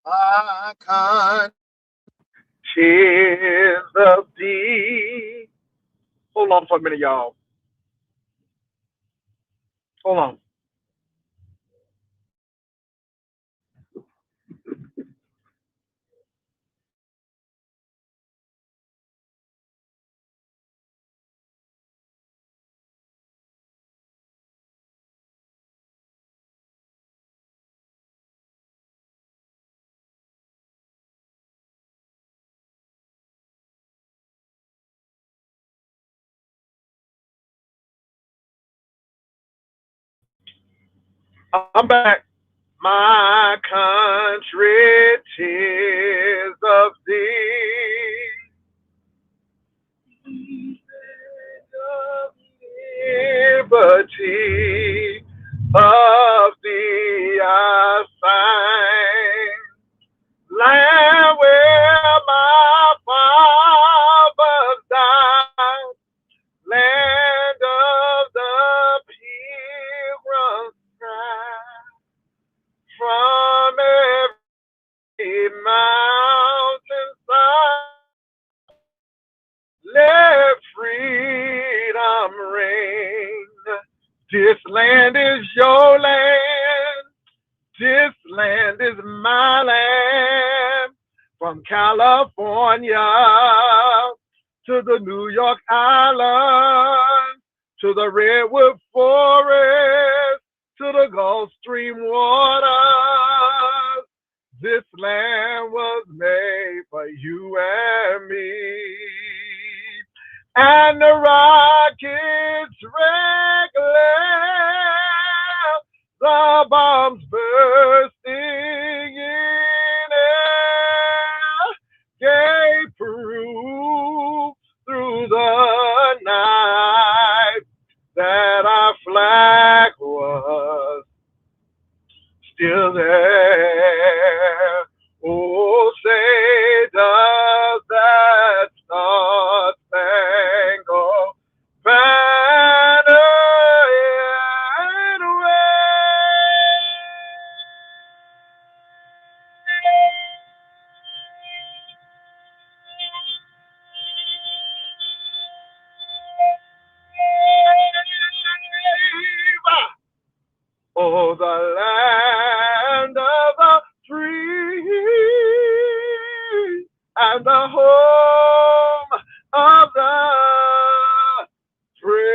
My conscience of thee. Hold on for a minute, y'all. Hold on. I'm back. My country, 'tis of thee. Liberty of thee I find. Land where my fathers died. Land of the pilgrims pride. From every mountainside, let freedom reign. This land is your land. This land is my land. From California to the New York Island, to the Redwood Forest, to the Gulf Stream waters. This land was made for you and me. And the rockets reckless, the bombs bursting in air, gave proof through the night that our flag was still there. Oh, say does that star-spangled banner yet wave? Oh, the land of the free and the home of the brave.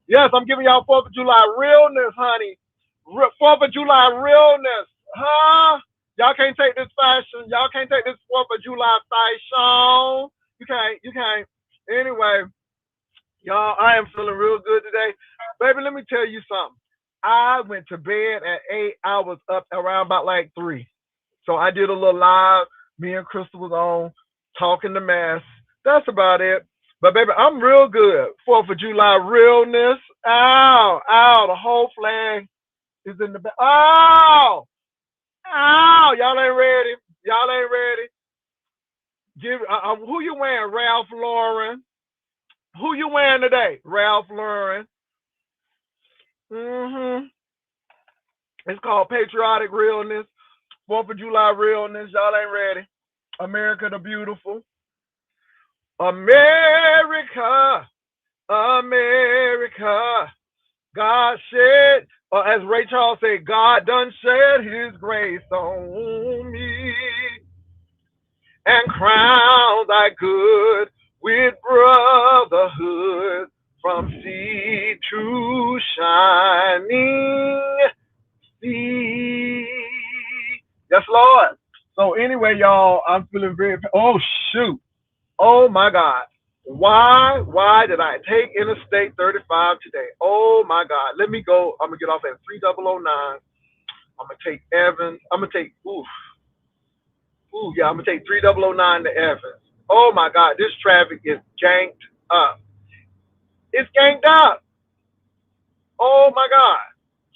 Yes, I'm giving y'all 4th of July realness, honey. 4th of July realness. Huh? Y'all can't take this fashion. Y'all can't take this 4th of July fashion. You can't. You can't. Anyway, y'all, I am feeling real good today. Baby, let me tell you something. I went to bed at 8. I was up around about like 3. So I did a little live. Me and Crystal was on talking the mess. That's about it. But baby, I'm real good. 4th of July realness. Ow, ow, the whole flag is in the back. Ow, ow, y'all ain't ready. Y'all ain't ready. Give who you wearing? Ralph Lauren. Who you wearing today? Ralph Lauren. Mm-hmm. It's called patriotic realness. 4th of July realness. Y'all ain't ready. America the beautiful. America, America. God shed, or as Ray Charles said, God done shed his grace on me and crown thy good with brotherhood from sea to shining sea. Yes, Lord. So anyway, y'all, I'm feeling very, oh shoot. Oh my God. Why did I take Interstate 35 today? Oh my God. Let me go. I'm gonna get off at 3009. I'm gonna take Evans. I'm gonna take yeah, I'm gonna take 3009 to Evans. Oh my God, this traffic is ganked up. It's ganked up. Oh my God.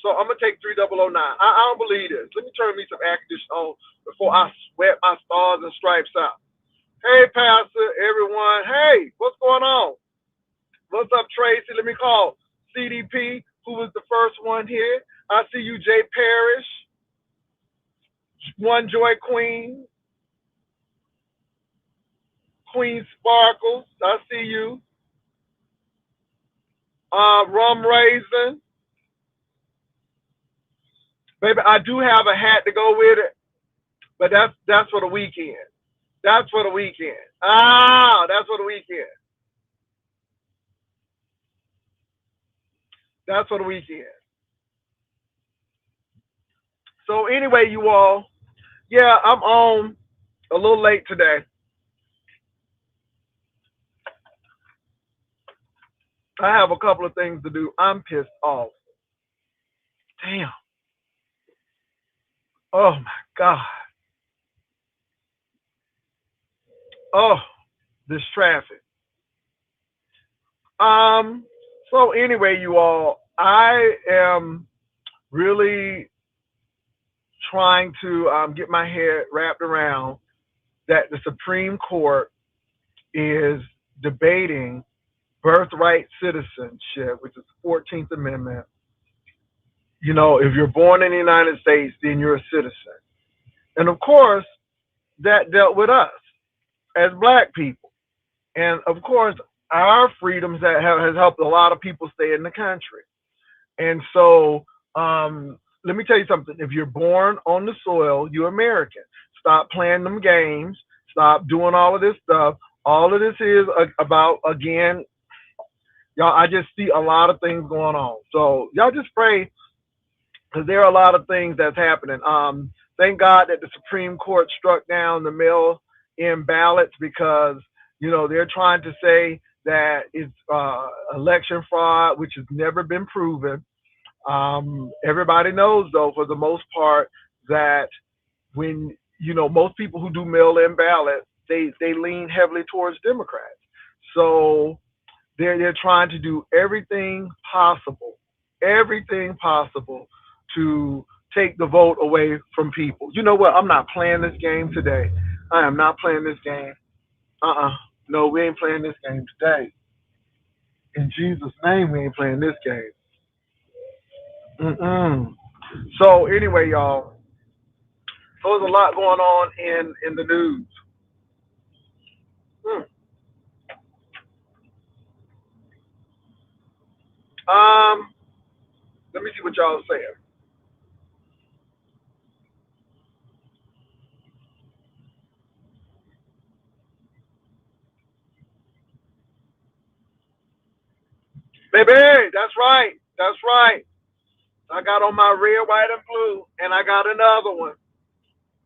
So I'm gonna take 3009. I don't believe this. Let me turn me some air conditioning on before I sweat my stars and stripes out. Hey, Pastor, everyone. Hey, what's going on? Tracy. Let me call CDP, who was the first one here. I see you, Jay Parrish, One Joy Queen, Queen Sparkles. I see you. Rum Raisin. Baby, I do have a hat to go with it, but that's for the weekend. That's for the weekend. That's for the weekend. That's for the weekend. So anyway, you all, yeah, I'm on a little late today. I have a couple of things to do. I'm pissed off. Damn. Oh my God. Oh, this traffic. So anyway, you all, I am really trying to get my head wrapped around that the Supreme Court is debating birthright citizenship, which is the 14th Amendment. You know, if you're born in the United States, then you're a citizen. And of course, that dealt with us as black people. And of course, our freedoms that has helped a lot of people stay in the country. And so, let me tell you something. If you're born on the soil, you're American. Stop playing them games. Stop doing all of this stuff. All of this is about, again, y'all, I just see a lot of things going on. So y'all just pray, because there are a lot of things that's happening. Thank God that the Supreme Court struck down the mail-in ballots, because, you know, they're trying to say that it's election fraud, which has never been proven. Everybody knows, though, for the most part, that when, you know, most people who do mail-in ballots, they lean heavily towards Democrats. So they're trying to do everything possible to take the vote away from people. You know what? I'm not playing this game today. I am not playing this game. No, we ain't playing this game today. In Jesus' name, we ain't playing this game. So anyway, y'all, so there's a lot going on in the news. Hmm. Um, Let me see what y'all are saying. Baby, that's right. That's right. I got on my red, white, and blue, and I got another one.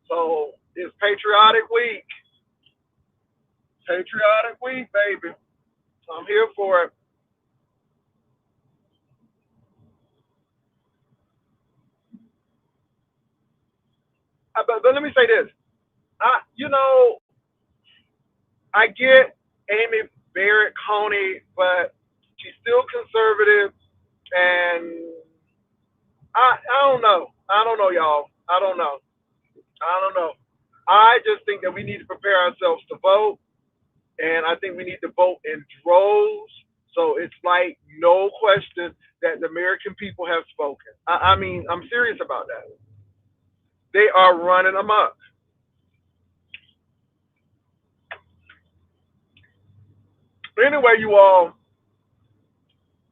So it's Patriotic Week. Patriotic Week, baby. So I'm here for it. But let me say this. You know, I get Amy Barrett Coney, but she's still conservative, and I don't know. I don't know, y'all. I don't know. I don't know. I just think that we need to prepare ourselves to vote, and I think we need to vote in droves. So it's like no question that the American people have spoken. I mean, I'm serious about that. They are running amok. Anyway, you all,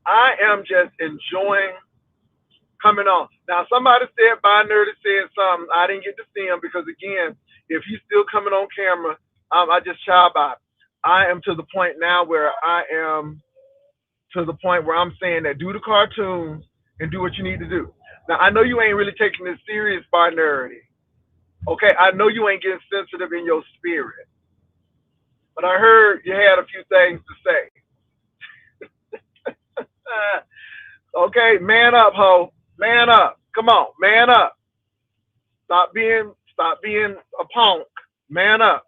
I am just enjoying coming on. Now, somebody said, By Nerdy said something. I didn't get to see him because, again, if he's still coming on camera, I just child by. I am to the point now where I'm saying that do the cartoons and do what you need to do. Now, I know you ain't really taking this serious, By Nerdy. Okay, I know you ain't getting sensitive in your spirit, but I heard you had a few things to say. Okay, man up, ho. Man up. Come on, man up. Stop being a punk. Man up.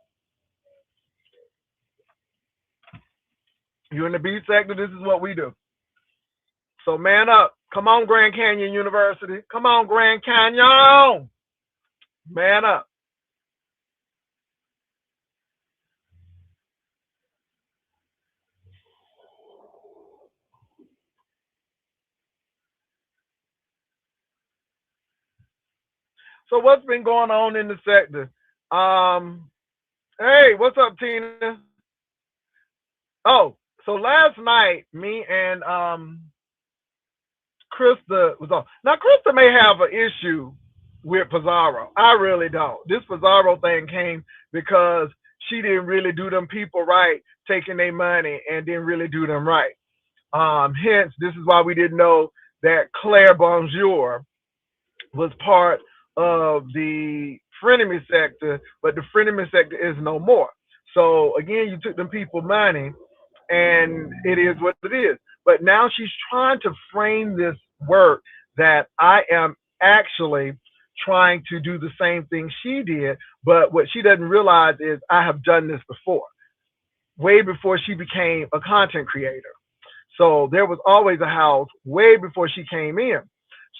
You in the beat sector, this is what we do. So man up. Come on, Grand Canyon University. Come on, Grand Canyon. Man up. So what's been going on in the sector? Um, hey, what's up, Tina? Oh, so last night, me and Krista was on. Now Krista may have an issue with Pizarro. I really don't. This Pizarro thing came because she didn't really do them people right, taking their money and didn't really do them right. Hence, this is why we didn't know that Claire Bonjour was part of the frenemy sector, but the frenemy sector is no more. So again, you took them people money, and it is what it is. But now she's trying to frame this work that I am actually trying to do the same thing she did, but what she doesn't realize is I have done this before, way before she became a content creator. So there was always a house way before she came in.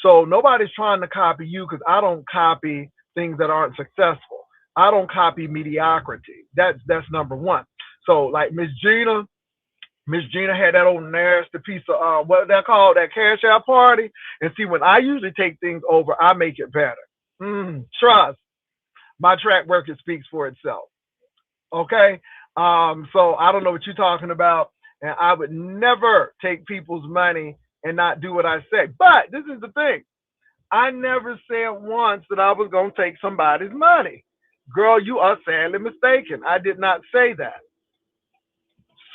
So nobody's trying to copy you because I don't copy things that aren't successful. I don't copy mediocrity. That's number one. So like Miss Gina had that old nasty piece of what they called that cash out party. And see, when I usually take things over, I make it better. Trust my track record speaks for itself. Okay. So I don't know what you're talking about, and I would never take people's money and not do what I say. But this is the thing: I never said once that I was gonna take somebody's money. Girl, you are sadly mistaken. I did not say that.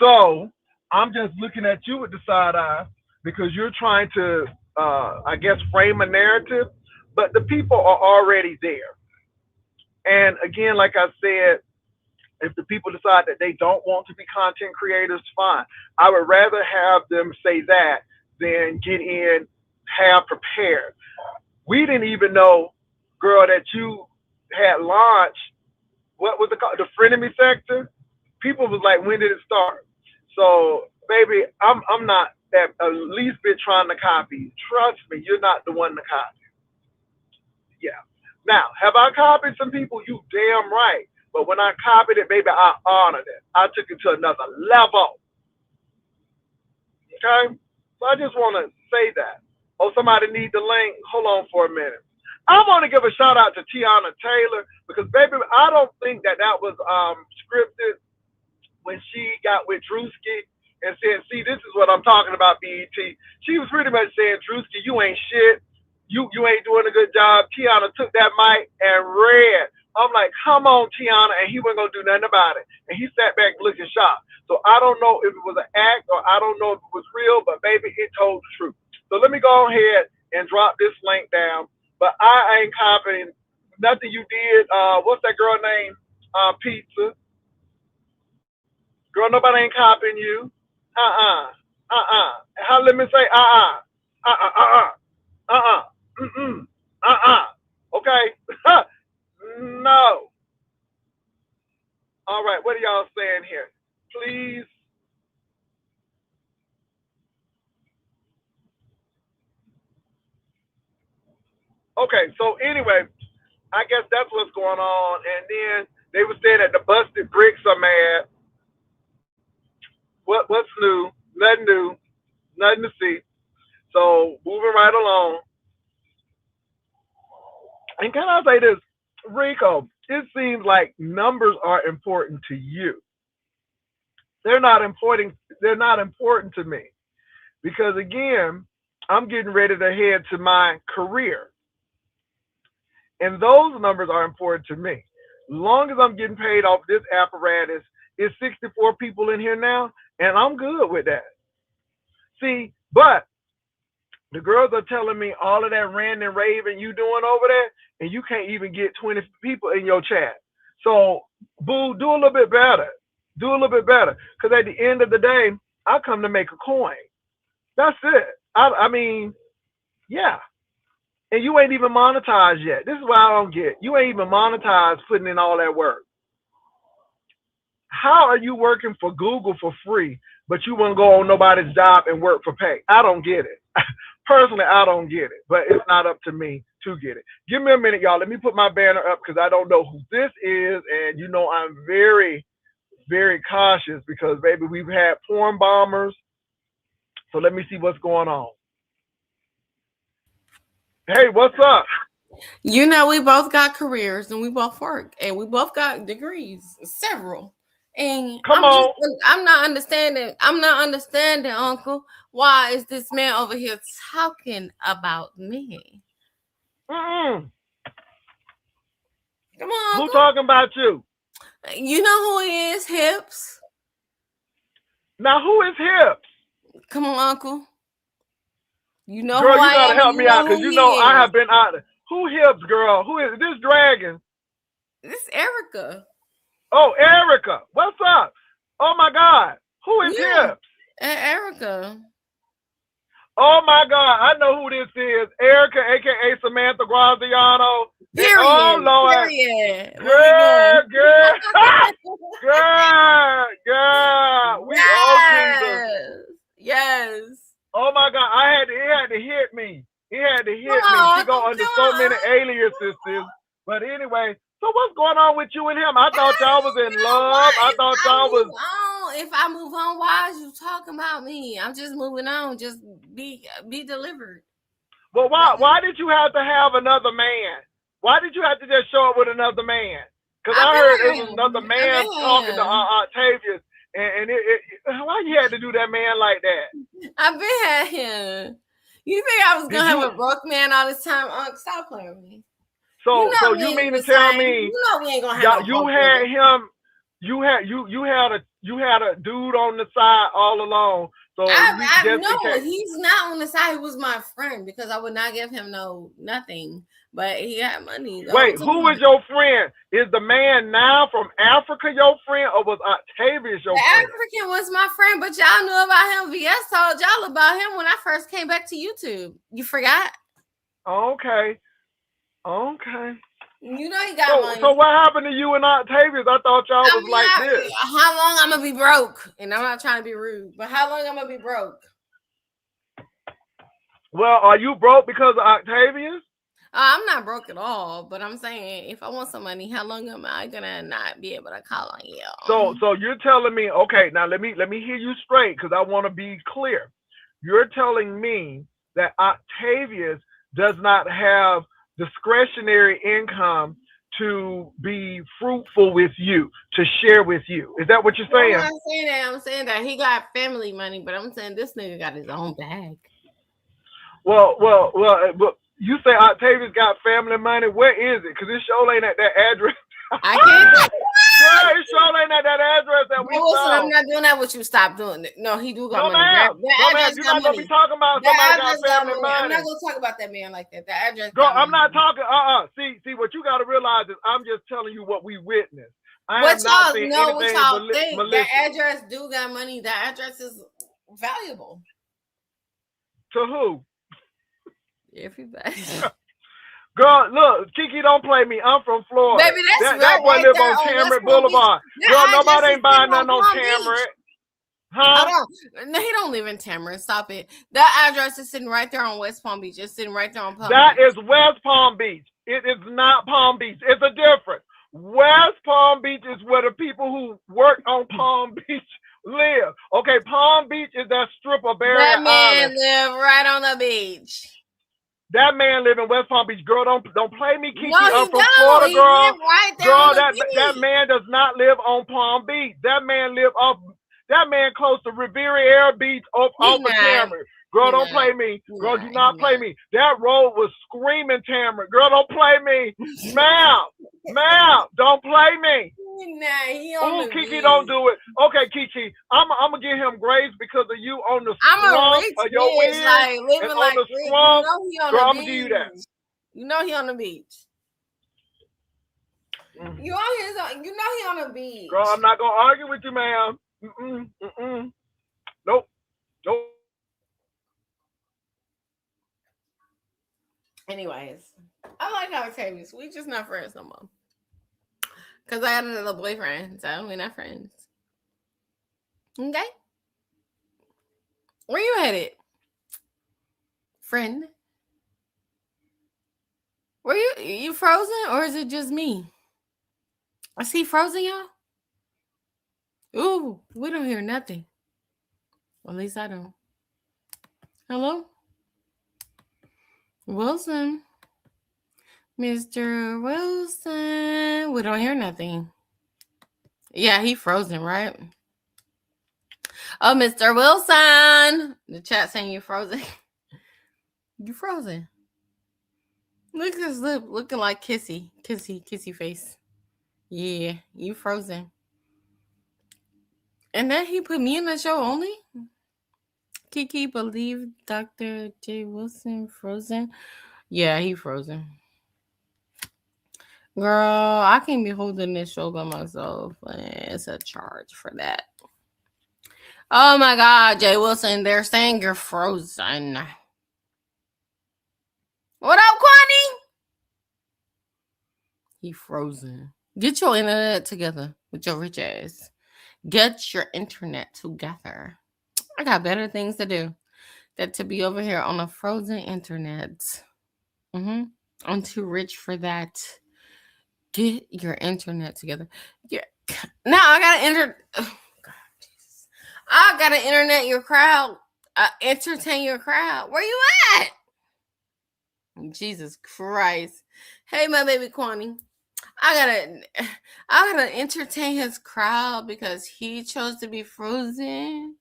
So I'm just looking at you with the side eye because you're trying to, I guess, frame a narrative, but the people are already there. And again, like I said, if the people decide that they don't want to be content creators, fine. I would rather have them say that than get in half prepared. We didn't even know, girl, that you had launched what was it called? The frenemy sector. People was like, when did it start? So, baby, I'm not at least bit trying to copy you. Trust me, you're not the one to copy. Yeah. Now, have I copied some people? You damn right. But when I copied it, baby, I honored it. I took it to another level. Okay? So I just want to say that. Oh, somebody need the link. Hold on for a minute. I want to give a shout out to Tiana Taylor because, baby, I don't think that that was scripted when she got with Drewski and said, see, this is what I'm talking about, BET. She was pretty much saying, Drewski, you ain't shit. You ain't doing a good job. Tiana took that mic and read. I'm like, come on, Tiana, and he wasn't gonna do nothing about it. And he sat back looking shocked. So I don't know if it was an act or I don't know if it was real, but baby, it told the truth. So let me go ahead and drop this link down. But I ain't copying nothing you did. What's that girl name? Pizza. Girl, nobody ain't copying you. Uh-uh. Uh-uh. How let me say uh-uh. Uh-uh. Uh-uh. Uh-uh. Mm-mm. Uh-uh. Okay? No. All right, what are y'all saying here? Please. Okay, so anyway, I guess that's what's going on. And then they were saying that the busted bricks are mad. What's new? Nothing new. Nothing to see. So moving right along. And can I say this, Rico? It seems like numbers are important to you. They're not important. They're not important to me because again, I'm getting ready to head to my career, and those numbers are important to me. Long as I'm getting paid off this apparatus, it's 64 people in here now, and I'm good with that. See, but the girls are telling me all of that rant and raving you doing over there, and you can't even get 20 people in your chat. So, boo, do a little bit better. Do a little bit better. Because at the end of the day, I come to make a coin. That's it. I mean, yeah. And you ain't even monetized yet. This is what I don't get. You ain't even monetized putting in all that work. How are you working for Google for free, but you won't go on nobody's job and work for pay? I don't get it. Personally, I don't get it, but it's not up to me to get it. Give me a minute, y'all. Let me put my banner up because I don't know who this is, and you know I'm very, very cautious because, baby, we've had porn bombers. So let me see what's going on. Hey, what's up? You know, we both got careers and we both work and we both got degrees, several. And Come on. I'm not understanding. I'm not understanding, Uncle. Why is this man over here talking about me? Mm-mm. Come on, Who Uncle. talking about you? You know who he is, Hips. Now, who is Hips? Come on, Uncle. You know who Girl, you I gotta am and help you me know out, cause who you he know I is. have been out. Who Hips, girl? Who is this dragon? This Erica. Oh, Erica. What's up? Oh my God. Who is Yeah, Hips? Erica. Oh my God. I know who this is. Erica, aka Samantha Graziano. Oh Period. Lord. Period. Where we Girl, going? girl. Girl, girl. We oh Jesus. Yes. Yes. Oh my God. It had to hit me. It had to Come hit me. on, She Uncle. go under Come so on. many aliases. But anyway, so what's going on with you and him? I thought y'all was in You know love. what? I If thought I y'all move was on, if I move on, why is you talking about me? I'm just moving on. Just be delivered. well, That why did you have to have another man? Why did you have to just show up with another man? Because I've I been heard it was another him. I've man talking to been him. Octavius, and why you had to do that man like that? I've been had him. You think I was Did gonna have you? a broke man all this time? Stop playing with me. You So know we you ain't mean to the tell same. me You know we ain't gonna have no you broke had nigga. him? You had a dude on the side all along. So I just in know case. he's not on the side. He was my friend because I would not give him nothing. But he had money the whole Wait, who is time. your friend? Is the man now from Africa your friend, or was Octavius The your friend? African was my friend, but y'all knew about him. VS told y'all about him when I first came back to YouTube. You forgot? Okay, okay. You know he got So money. what happened to you and Octavius? I thought y'all I was mean, like this. how long I'm gonna be broke? And I'm not trying to be rude, but how long I'm gonna be broke? Well, are you broke because of Octavius? I'm not broke at all, but I'm saying if I want some money, how long am I gonna not be able to call on you? So you're telling me, okay, now let me hear you straight because I want to be clear. You're telling me that Octavius does not have discretionary income to be fruitful with you, to share with you. Is that what you're No, I'm saying? not saying that. I'm saying that he got family money, but I'm saying this nigga got his own bag. Well. You say Octavius got family money. Where is it? Because it sure ain't at that address. I can't. Girl, it sure ain't at that address that we No, Wilson, I'm saw. not doing that with you. Stop doing it. No, he do got No, money. ma'am. No, That ma'am. address You're got not gonna be money. talking about somebody That got address got family money. I'm not money. gonna talk about that man like that. That address Girl, got I'm money. not talking. See, what you got to realize is I'm just telling you what we witnessed. I What am not y'all saying know? What anything y'all think? That malicious. address do got money. That address is valuable. To who? Everybody. Girl, look, Kiki, don't play me. I'm from Florida. Baby, that's That boy right live there on on West Tamarind Palm Beach. Boulevard. Girl, That address nobody is ain't sitting buying on nothing on Palm Beach. Tamarind, huh? Hold on. No, he don't live in Tamarind. Stop it. That address is sitting right there on West Palm Beach. It's sitting right there on Palm That Beach. is West Palm Beach. It is not Palm Beach. It's a difference. West Palm Beach is where the people who work on Palm Beach live. Okay, Palm Beach is that strip of That barrier man island. live right on the beach. That man live in West Palm Beach. Girl, don't play me, No, Kiki. I'm he from don't. Florida, He girl. live right there on Girl, the that beach. man does not live on Palm Beach. That man live off. That man close to Riviera Beach He off of not. Tamarind. Girl, He don't not. play me. He Girl, do not. He not play not. me. That road was screaming Tamarind. Girl, don't play me. Ma'am, ma'am, don't play me. He not. He on Ooh, the Kiki, don't beach. do it. Okay, Kiki, I'm gonna give him grace because of you on the I'm a scrunk rich of your bitch, wig like and living on like the rich. You scrunk. know he on Girl, the I'm gonna give you that. beach. You know he on the beach. Mm. You on his? You know he on the Girl, I'm beach. not gonna argue with you, ma'am. Mm-mm. Nope. Nope. Anyways, I like Octavius. We just not friends no more. Cause I got another boyfriend, so we're not friends. Okay, where you headed, friend? Were you frozen or is it just me? Is he frozen, y'all? Ooh, we don't hear nothing. Well, at least I don't. Hello, Wilson. Mr. Wilson. We don't hear nothing. Yeah, he frozen, right? Oh, Mr. Wilson. The chat saying you frozen. You frozen. Look at his lip looking like kissy. Kissy face. Yeah, you frozen. And then he put me in the show only? Kiki believe Dr. J. Wilson frozen? Yeah, he frozen. Girl, I can't be holding this show by myself. It's a charge for that. Oh my God, Jay Wilson, they're saying you're frozen. What up, Kwani? He frozen. Get your internet together with your rich ass. Get your internet together. I got better things to do than to be over here on a frozen internet. I'm too rich for that. Get your internet together. Yeah. Now I gotta enter. Oh God, Jesus. I gotta internet your crowd. Entertain your crowd. Where you at? Jesus Christ. Hey, my baby Kwani. I gotta entertain his crowd because he chose to be frozen.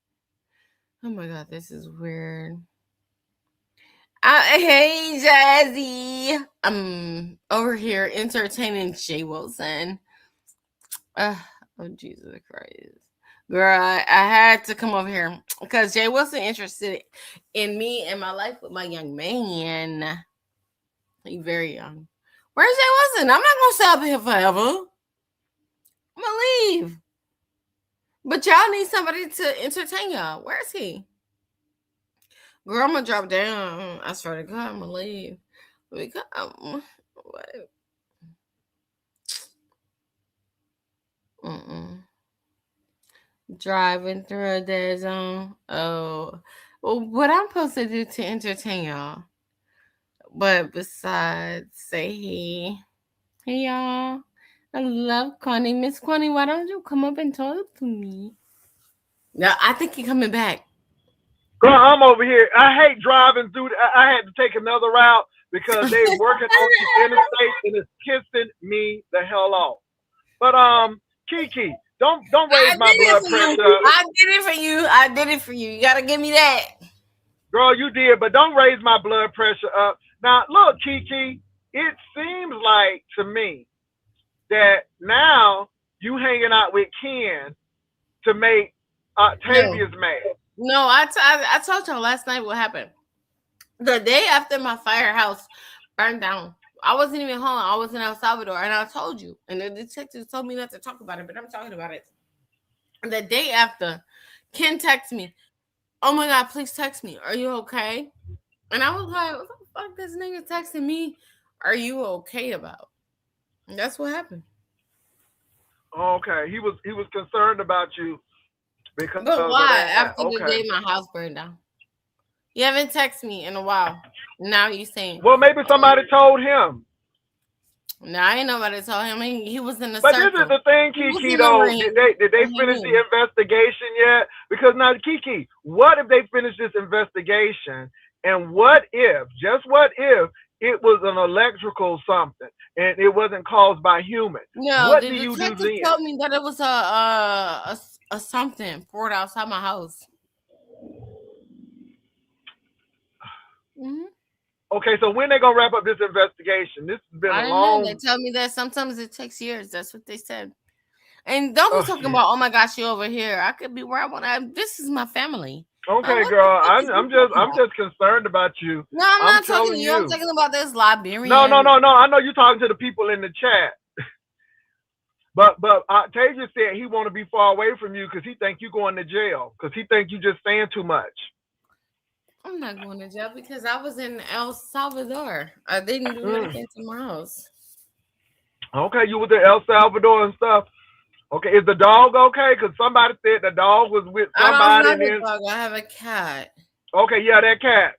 Oh my God, this is weird. Hey, Jazzy. I'm over here entertaining Jay Wilson. Oh, Jesus Christ. Girl, I had to come over here because Jay Wilson interested in me and my life with my young man. He's very young. Where's Jay Wilson? I'm not going to stay up here forever. I'm going to leave. But y'all need somebody to entertain y'all. Where is he? Girl, I'm going to drop down. I swear to God, I'm going to leave. Because, what? Driving through a dead zone. Oh. Well, what I'm supposed to do to entertain y'all? But besides, say hey. Hey, y'all. I love Connie. Miss Connie, why don't you come up and talk to me? No, I think he's coming back. Girl, I'm over here. I hate driving through. I had to take another route because they working on these interstates and it's pissing me the hell off. But Kiki, don't raise my blood pressure. I did it for you. I did it for you. You gotta give me that. Girl, you did, but don't raise my blood pressure up. Now, look, Kiki, it seems like to me that now you hanging out with Ken to make Octavia's mad. No, I told y'all last night what happened. The day after my firehouse burned down, I wasn't even home. I was in El Salvador, and I told you. And the detectives told me not to talk about it, but I'm talking about it. The day after, Ken texted me, "Oh my God, please text me. Are you okay?" And I was like, "What the fuck this nigga texting me? Are you okay about?" And that's what happened. Okay, he was concerned about you because But why? After okay. the day my house burned down, you haven't texted me in a while. Now you saying, well, maybe somebody told him. No, ain't nobody told him. He was in the But circle. this is the thing, Kiki. Though, did they finish the investigation yet? Because now, Kiki, what if they finish this investigation? And what if, just what if, it was an electrical something and it wasn't caused by humans? No, what the do you do detective then? told me that it was a something poured outside my house. Okay, so when they gonna wrap up this investigation? This has been a long. Know. They tell me that sometimes it takes years. That's what they said. And don't be talking about, oh my gosh, you over here. I could be where I want to. This is my family. Okay, girl. I'm just concerned about you. No, I'm not talking to you. I'm talking about this Liberian. No. I know you're talking to the people in the chat. But Octavia said he want to be far away from you because he think you going to jail because he think you just saying too much. I'm not going to jail because I was in El Salvador. I didn't do anything to my house. Okay, you was in El Salvador and stuff. Okay, is the dog okay? Because somebody said the dog was with somebody. I don't have a dog. I have a cat. Okay, yeah, that cat.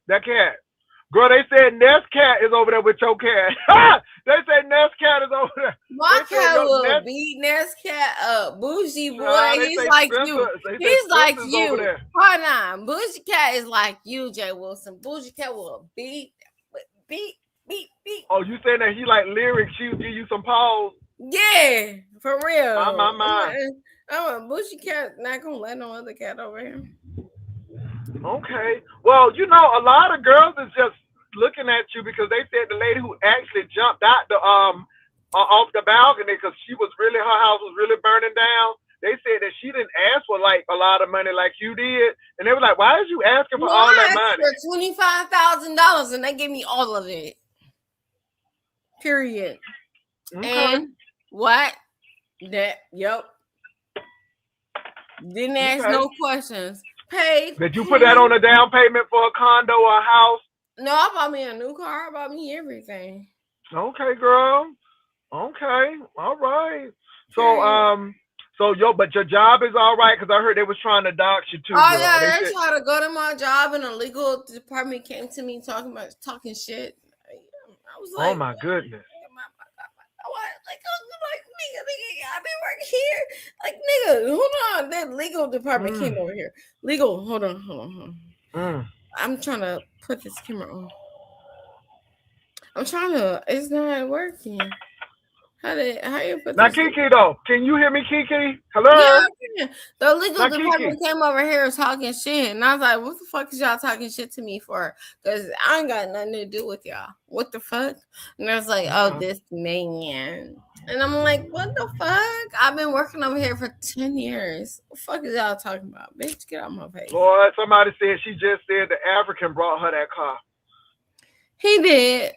Girl, they said Ness cat is over there with your cat. They said Ness cat is over there. My cat will beat Ness cat up. Bougie boy, he's like you. He's like you. Hold on. Bougie cat is like you, Jay Wilson. Bougie cat will beat. beep, beep. Oh, you saying that he like lyrics? She give you some pause. Yeah, for real. My. I'm a bushy cat. Not gonna let no other cat over here. Okay. Well, a lot of girls is just looking at you because they said the lady who actually jumped out the off the balcony because her house was really burning down. They said that she didn't ask for like a lot of money like you did, and they were like, "Why is you asking for No, all that I asked money?" for $25,000 and they gave me all of it. Period. Okay. And what? That yep. Didn't ask Okay. no questions. Paid. Did you put that on a down payment for a condo or a house? No, I bought me a new car. I bought me everything. Okay, girl. Okay. All right. So Period. but your job is all right because I heard they was trying to dox you too, Oh girl. They yeah, they said, tried to go to my job and the legal department came to me talking shit. I was "Oh like, my goodness." like, nigga, I've been working here. Like, nigga, hold on. That legal department came Mm, over here. Legal, hold on. mm. I'm trying to put this camera on. It's not working. How you put Now, this? Kiki, though, can you hear me, Kiki? Yeah, Hello? I can. The legal Now, Kiki. department came over here talking shit, and I was like, "What the fuck is y'all talking shit to me for? Because I ain't got nothing to do with y'all. What the fuck?" And I was like, "Oh, Okay. this man." And I'm like, "What the fuck? I've been working over here for 10 years. What the fuck is y'all talking about, bitch? Get out my face." Boy, somebody said she just said the African brought her that car. He did.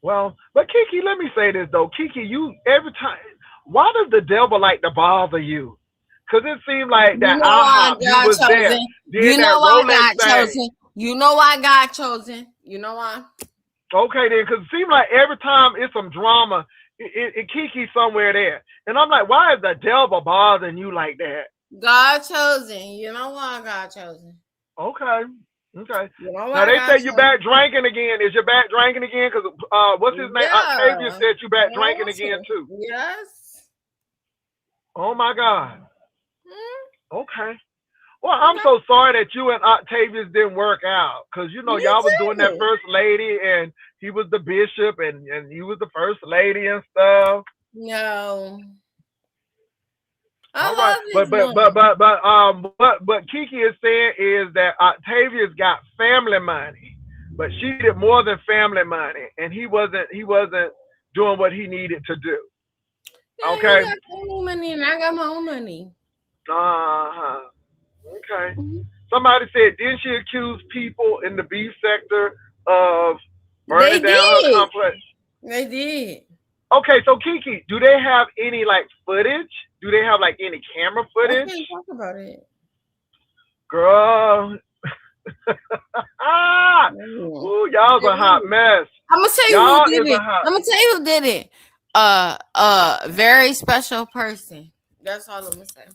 Well, but Kiki, let me say this, though. Kiki, you, every time, why does the devil like to bother you? Because it seemed like You that know why IHOP, I you got was there. chosen. Then You that know why I Rolex got thing. chosen. You know why I got chosen. You know why? Okay, then, because it seems like every time it's some drama, Kiki's somewhere there. And I'm like, why is the devil bothering you like that? God chosen. You know why I got chosen. Okay. Okay. You know Now why I they got say you chosen. back drinking again. Is you back drinking again? Because what's his name? Octavia Yeah. said you I back drinking want again to. too. Yes. Oh my God. Hmm? Okay. Well, I I'm got so sorry that you and Octavius didn't work out. Because me y'all was doing that too. first lady, and he was the bishop, and you was the first lady and stuff. No. I All right, love this man. what Kiki is saying is that Octavius got family money, but she needed more than family money, and he wasn't doing what he needed to do. Yeah, he Okay. got family money and I got my own money. Uh huh. Okay. Mhm. Somebody said, didn't she accuse people in the beef sector of They burning down her did. complex? They did. Okay, so Kiki, do they have any like footage? Do they have like any camera I footage? can't talk about it. Girl, ah, Mm. ooh, y'all's a hot mess. I'm gonna tell you who Y'all did is a it. hot. I'm gonna tell you who did it. Very special person. That's all I'm gonna say.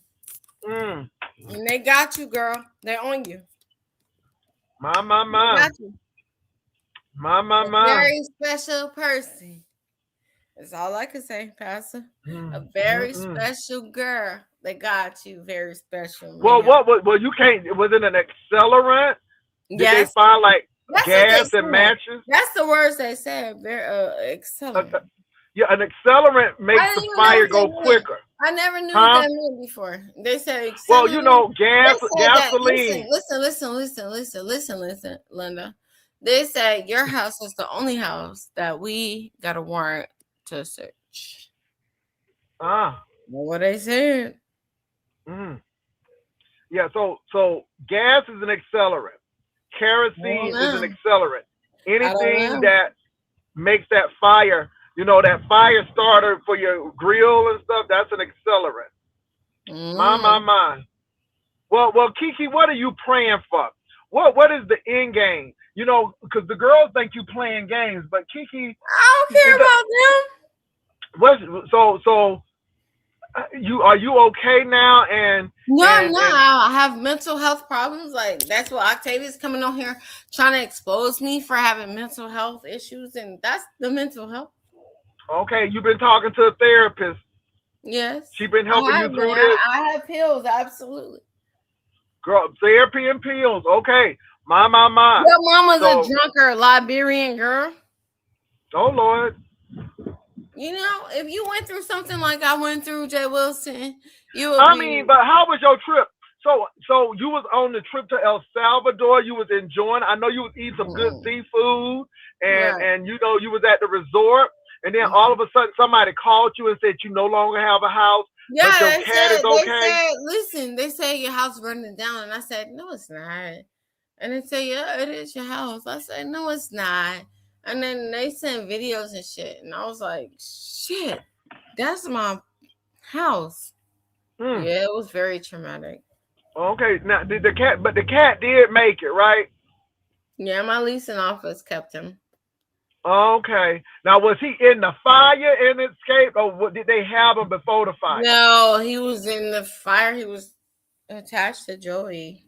Mm, And they got you, girl. They on you. my, my, They my, got you. my, my, A my. very special person. That's all I can say, Pastor. A Mm, mm, very mm. special girl. They got you. Very special, Well, man. well, you can't. Was it an accelerant? Did they Yes, find like that's what they gas and said. matches? That's the words they said. Very Uh, excellent. uh, yeah, an accelerant makes I the didn't even know fire what go that meant. quicker, I never knew what huh? that meant before. They said Well, accelerant. They said that. gasoline. Listen, Linda. They said your house is the only house that we got a warrant to search. Ah, Know what they said? mm. Yeah. So gas is an accelerant. I don't Kerosene is an know. accelerant. I don't Anything know. that makes that fire, that fire starter for your grill and stuff, that's an accelerant. My, Mm. my. Well, Kiki, what are you praying for? What is the end game? Because the girls think you playing games, but Kiki I don't is care that about them. what? So you are you okay now? And No, I'm and not. and I have mental health problems. Like that's what Octavia's coming on here trying to expose me for having mental health issues, and that's the mental health. okay, you've been talking to a therapist. Yes, She been I helping you have been. through this. I have pills. Absolutely. Girl, therapy and pills. Okay. My. Your mama's a So, drunkard Liberian girl. oh Lord. You know, if you went through something like I went through, Jay Wilson, you would I be mean, but how was your trip? So you was on the trip to El Salvador. You was enjoying. I know you was eating some good seafood, right. and you know you was at the resort. And then all Mhm. of a sudden, somebody called you and said you no longer have a house, but your Yeah, cat is okay. listen, they said your house burning down. And I said, no, it's not. And they say, yeah, it is your house. I said, no, it's not. And then they sent videos and shit. And I was like, shit, that's my house. Hmm. Yeah, it was very traumatic. Okay. Now did the cat? But the cat did make it, right? Yeah, my leasing office kept him. Okay. Now was he in the fire and escaped, or did they have him before the fire? No, he was in the fire. He was attached to Joey.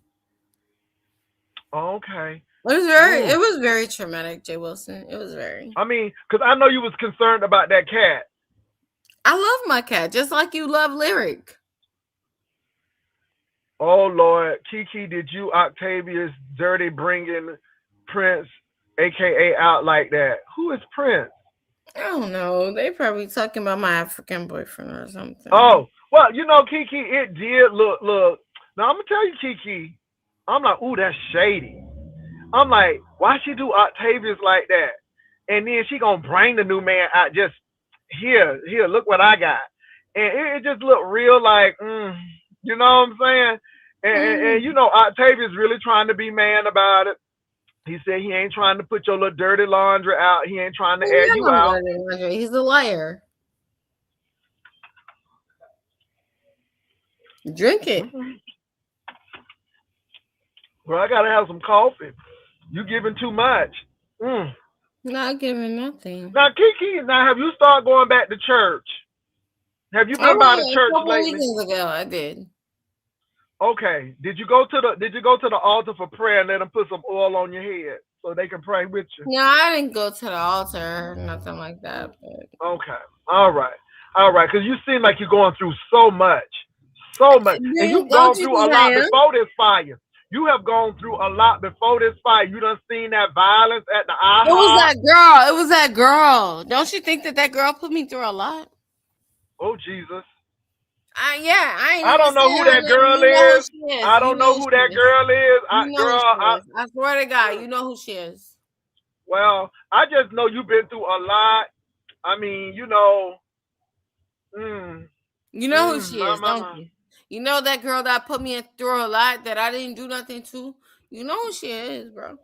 Okay. It Ooh. was very traumatic, Jay Wilson. It was very. I mean, because I know you was concerned about that cat. I love my cat, just like you love Lyric. Oh Lord, Kiki, did you Octavius dirty bringing Prince, aka out like that? Who is Prince? I don't know. They probably talking about my African boyfriend or something. Oh, well, you know, Kiki, it did look. Now I'm gonna tell you, Kiki. I'm like, ooh, that's shady. I'm like, why she do Octavius like that? And then she gonna bring the new man out just here, look what I got. And it just looked real like, you know what I'm saying? And you know, Octavius really trying to be man about it. He said he ain't trying to put your little dirty laundry out. He ain't trying to air you out. He's a liar. Drink it. Well, I gotta have some coffee. You giving too much. Not giving nothing. Now, Kiki, now have you started going back to church? Have you I been by the went a church couple lately? weekends ago. I did. Okay. Did you go to the altar for prayer and let them put some oil on your head so they can pray with you? No, I didn't go to the altar or nothing like that. But Okay. All right. All right. Because you seem like you're going through so much. So much. And you've don't gone you through a think I lot am? before this fire. You have gone through a lot before this fire. You done seen that violence at the It was IHOP. that girl. It was that girl. Don't you think that girl put me through a lot? Oh, Jesus. I ain't I even don't know saying who her that name. girl You know who is. she is. I You don't know know who who she that is. girl is. You know who she is. I swear to God, you know who she is. Well, I just know you've been through a lot. I mean, you know, You know who she is, don't my. you? You know that girl that put me through a lot that I didn't do nothing to. You know who she is, bro.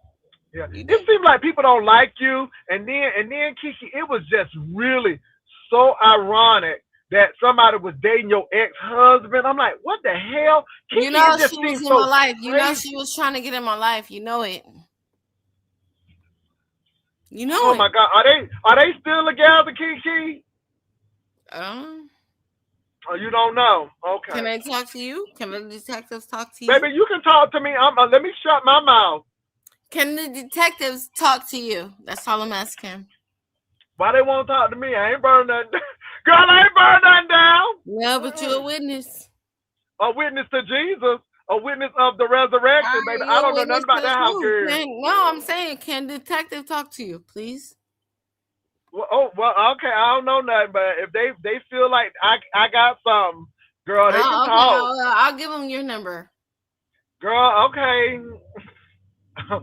Yeah, You it do. seems like people don't like you, and then Kiki, it was just really so ironic that somebody was dating your ex-husband. I'm like, what the hell, You Kiki? It know just she was seems in my so life. You know she crazy. was trying to get in my life. You know it. You know Oh it. my God, are they still together, Kiki? Um, Oh, you don't know? can Okay, I talk to you? Can the detectives talk to baby, you? you can talk to me. Let me shut my mouth. Can the detectives talk to you? That's all I'm asking. Why they won't talk to me? I ain't burning nothing. Girl, I ain't burning nothing down. No, but you're a Mm-mm. witness. A witness to Jesus, a witness of the resurrection, Are baby. you I a don't know witness nothing to about the that house, truth? girl. No, I'm saying, can detective talk to you, please? Well, okay. I don't know nothing, but if they feel like I got something, girl, they can Okay, talk. I'll give them your number. Girl, okay, Oh,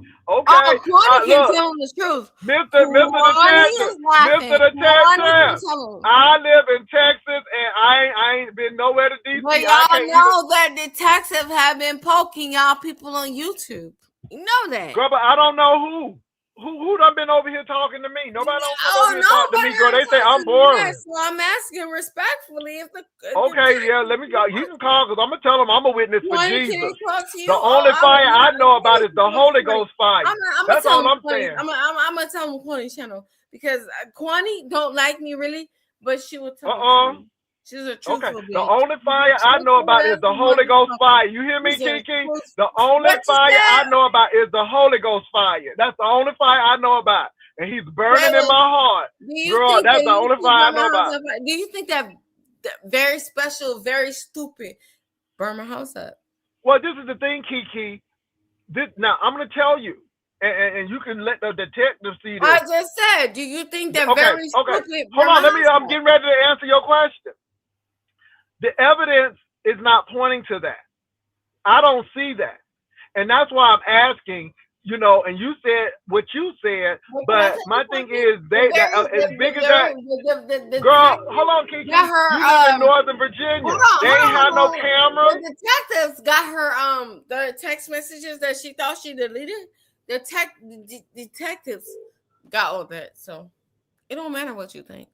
okay. Kwani can Look, tell them the truth. Mister Kwani Detective, is Mister laughing. Kwani can Detective. tell them. I live in Texas, and I ain't been nowhere to But DC. I y'all can't even. know that detectives have been poking y'all people on YouTube. You know that. Girl, but I don't know who. Who done been over here talking to me? Nobody don't come over Oh, here and talk to me, nobody girl. done They say talked to I'm you yet, boring. so I'm asking respectfully if the Okay, yeah, detective let me go. You can call because I'm gonna tell them I'm a witness for Kwani can Jesus. talk to you. The Oh, only fire I know about is the Holy Ghost fire. I'm gonna That's tell all him I'm Kwani. saying. I'm gonna tell him Kwani channel because Kwani don't like me really, but she will tell the Uh-uh. truth. She's a Okay. truthful The bitch. only She's a fire I know truthful about is ass the Holy Ghost motherfucker. fire. You hear me, She's a Kiki? truth. The only What you fire I said? know about is the Holy Ghost fire. That's the only fire I know about. And he's burning in Taylor, my heart. do you Girl, think that's that the you only see fire I Burma know House about. up? Do you think that very special, very stupid burn my house up? Well, this is the thing, Kiki. Now I'm gonna tell you, and you can let the detective see I this. just said, do you think that Okay, very okay. stupid Hold on. Let me. I'm pronouncement? getting ready to answer your question. The evidence is not pointing to that. I don't see that. And that's why I'm asking, and you said what you said, But can I but tell you my thing something? is The they that very as the big as that very the girl, hold detective on, got Kiki. her You live in Northern hold Virginia. on, They hold ain't on, have no hold on. cameras. The detectives got her the text messages that she thought she deleted. Detectives got all that. So it don't matter what you think.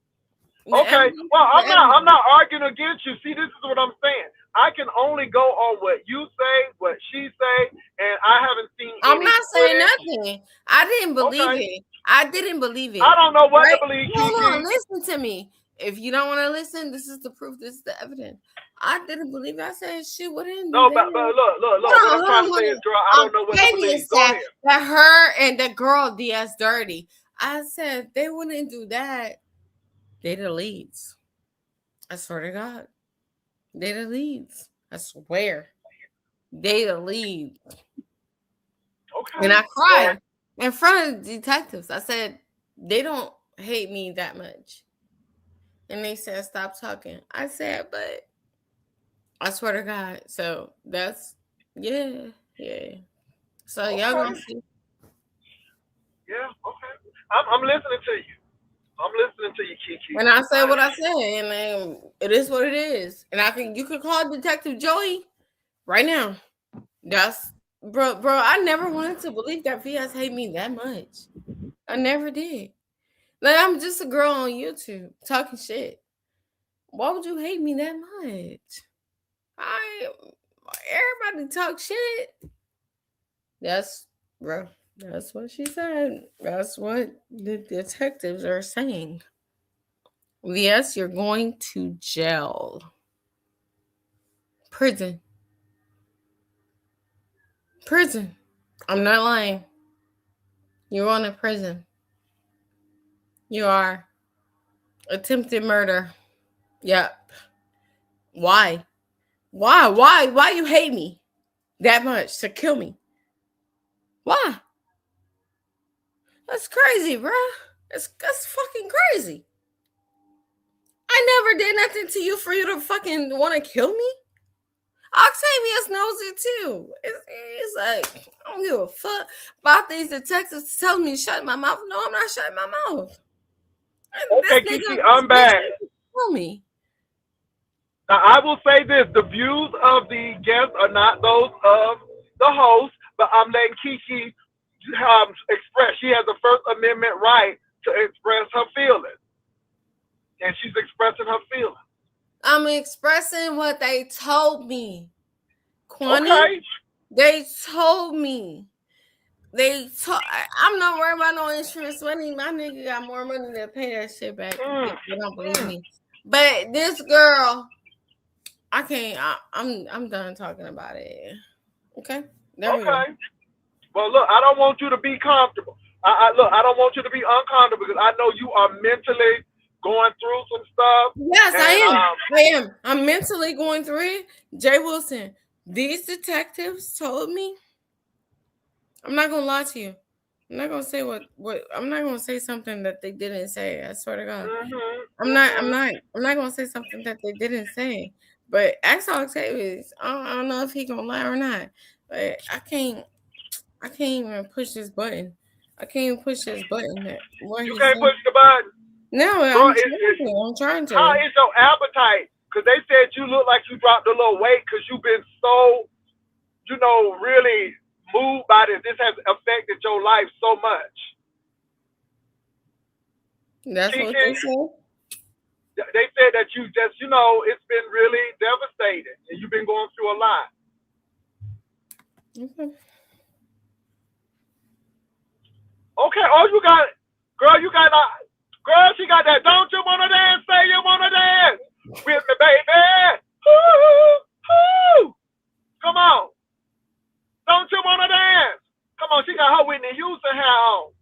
The Okay. evidence Well, is the I'm evidence. not arguing against you. See, this is what I'm saying. I can only go on what you say, what she say, and I haven't seen I'm any not saying footage. nothing. I didn't believe Okay. it. I didn't believe I it. don't know what to Right? believe, Hold on, Kiki. listen to me. If you don't want to listen, this is the proof. This is the evidence. I didn't believe it. I said she wouldn't do No, that. but look. Hold What on, I'm hold trying on, to hold say on. is, girl, I don't know what to Octavia believe. Go said ahead. that her and the girl DS dirty. I said they wouldn't do that. They the leads. I swear to God. They the leads. I swear. They the leads. And Okay. I Well, cried in front of the detectives. I said, they don't hate me that much. And they said, stop talking. I said, but I swear to God. So that's, yeah, yeah. So y'all okay. gonna see. Yeah. Okay. I'm listening to you. I'm listening to you, Kiki. And I said I, what I said, and it is what it is. And you could call Detective Joey right now. That's, bro, I never wanted to believe that VS hate me that much. I never did. Like, I'm just a girl on YouTube talking shit. Why would you hate me that much? I everybody talk shit. That's bro. That's what she said. That's what the detectives are saying. Yes, you're going to jail. Prison. Prison. I'm not lying. You're going to prison. You are. Attempted murder. Yep. Why? Why? Why you hate me that much to kill me? Why? That's crazy, bro. That's fucking crazy. I never did nothing to you for you to fucking want to kill me. Octavius knows it too. It's like, I don't give a fuck about these detectives telling me to shut my mouth. No, I'm not shutting my mouth. And this okay, nigga, Kiki. this I'm bitch back. wants to kill me. Now, I will say this: the views of the guests are not those of the host, but I'm letting Kiki express. She has a First Amendment right to express her feelings, and she's expressing her feelings. I'm expressing what they told me. Kwani, Okay. they told me. I'm not worried about no insurance money. My nigga got more money to pay that shit back Mm, if you don't believe mm, me. But this girl, I can't. I'm done talking about it. Okay, there we go. okay. Well, look, I don't want you to be comfortable. Look, I don't want you to be uncomfortable because I know you are mentally going through some stuff, Yes, I and am. I am. I'm mentally going through it. Jay Wilson, these detectives told me. I'm not gonna lie to you. I'm not gonna say what. I'm not gonna say something that they didn't say. I swear to God. mhm, I'm not. I'm mhm. not. I'm not gonna say something that they didn't say. But ask Octavius. I don't know if he gonna lie or not. But I can't. I can't even push this button. I can't even push this button that where You he can't said. push the button, No, girl. I'm trying to. I'm trying How to. is your appetite? Because they said you look like you dropped a little weight because you've been so, really moved by this. This has affected your life so much. That's what Kiki, they said. they said that you just, it's been really devastating and you've been going through a lot. Okay. Okay, oh, girl, girl, she got that. Don't you want to dance? Say you want to dance with me, baby. Woo, woo. Come on. Don't you want to dance? Come on, she got her Whitney Houston hair on.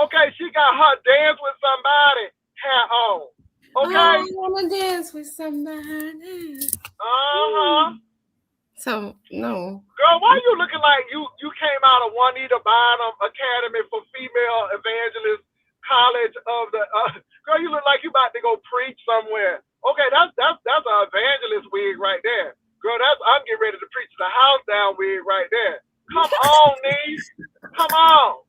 Okay, she got her dance with somebody hair on. Okay? I wanna dance with somebody. Uh-huh. So no. Girl, why you looking like you came out of Juanita Bynum Academy for Female Evangelist College of the girl, you look like you about to go preach somewhere. Okay, that's an evangelist wig right there. Girl, that's I'm getting ready to preach the house down wig right there. Come on, niece. Come on.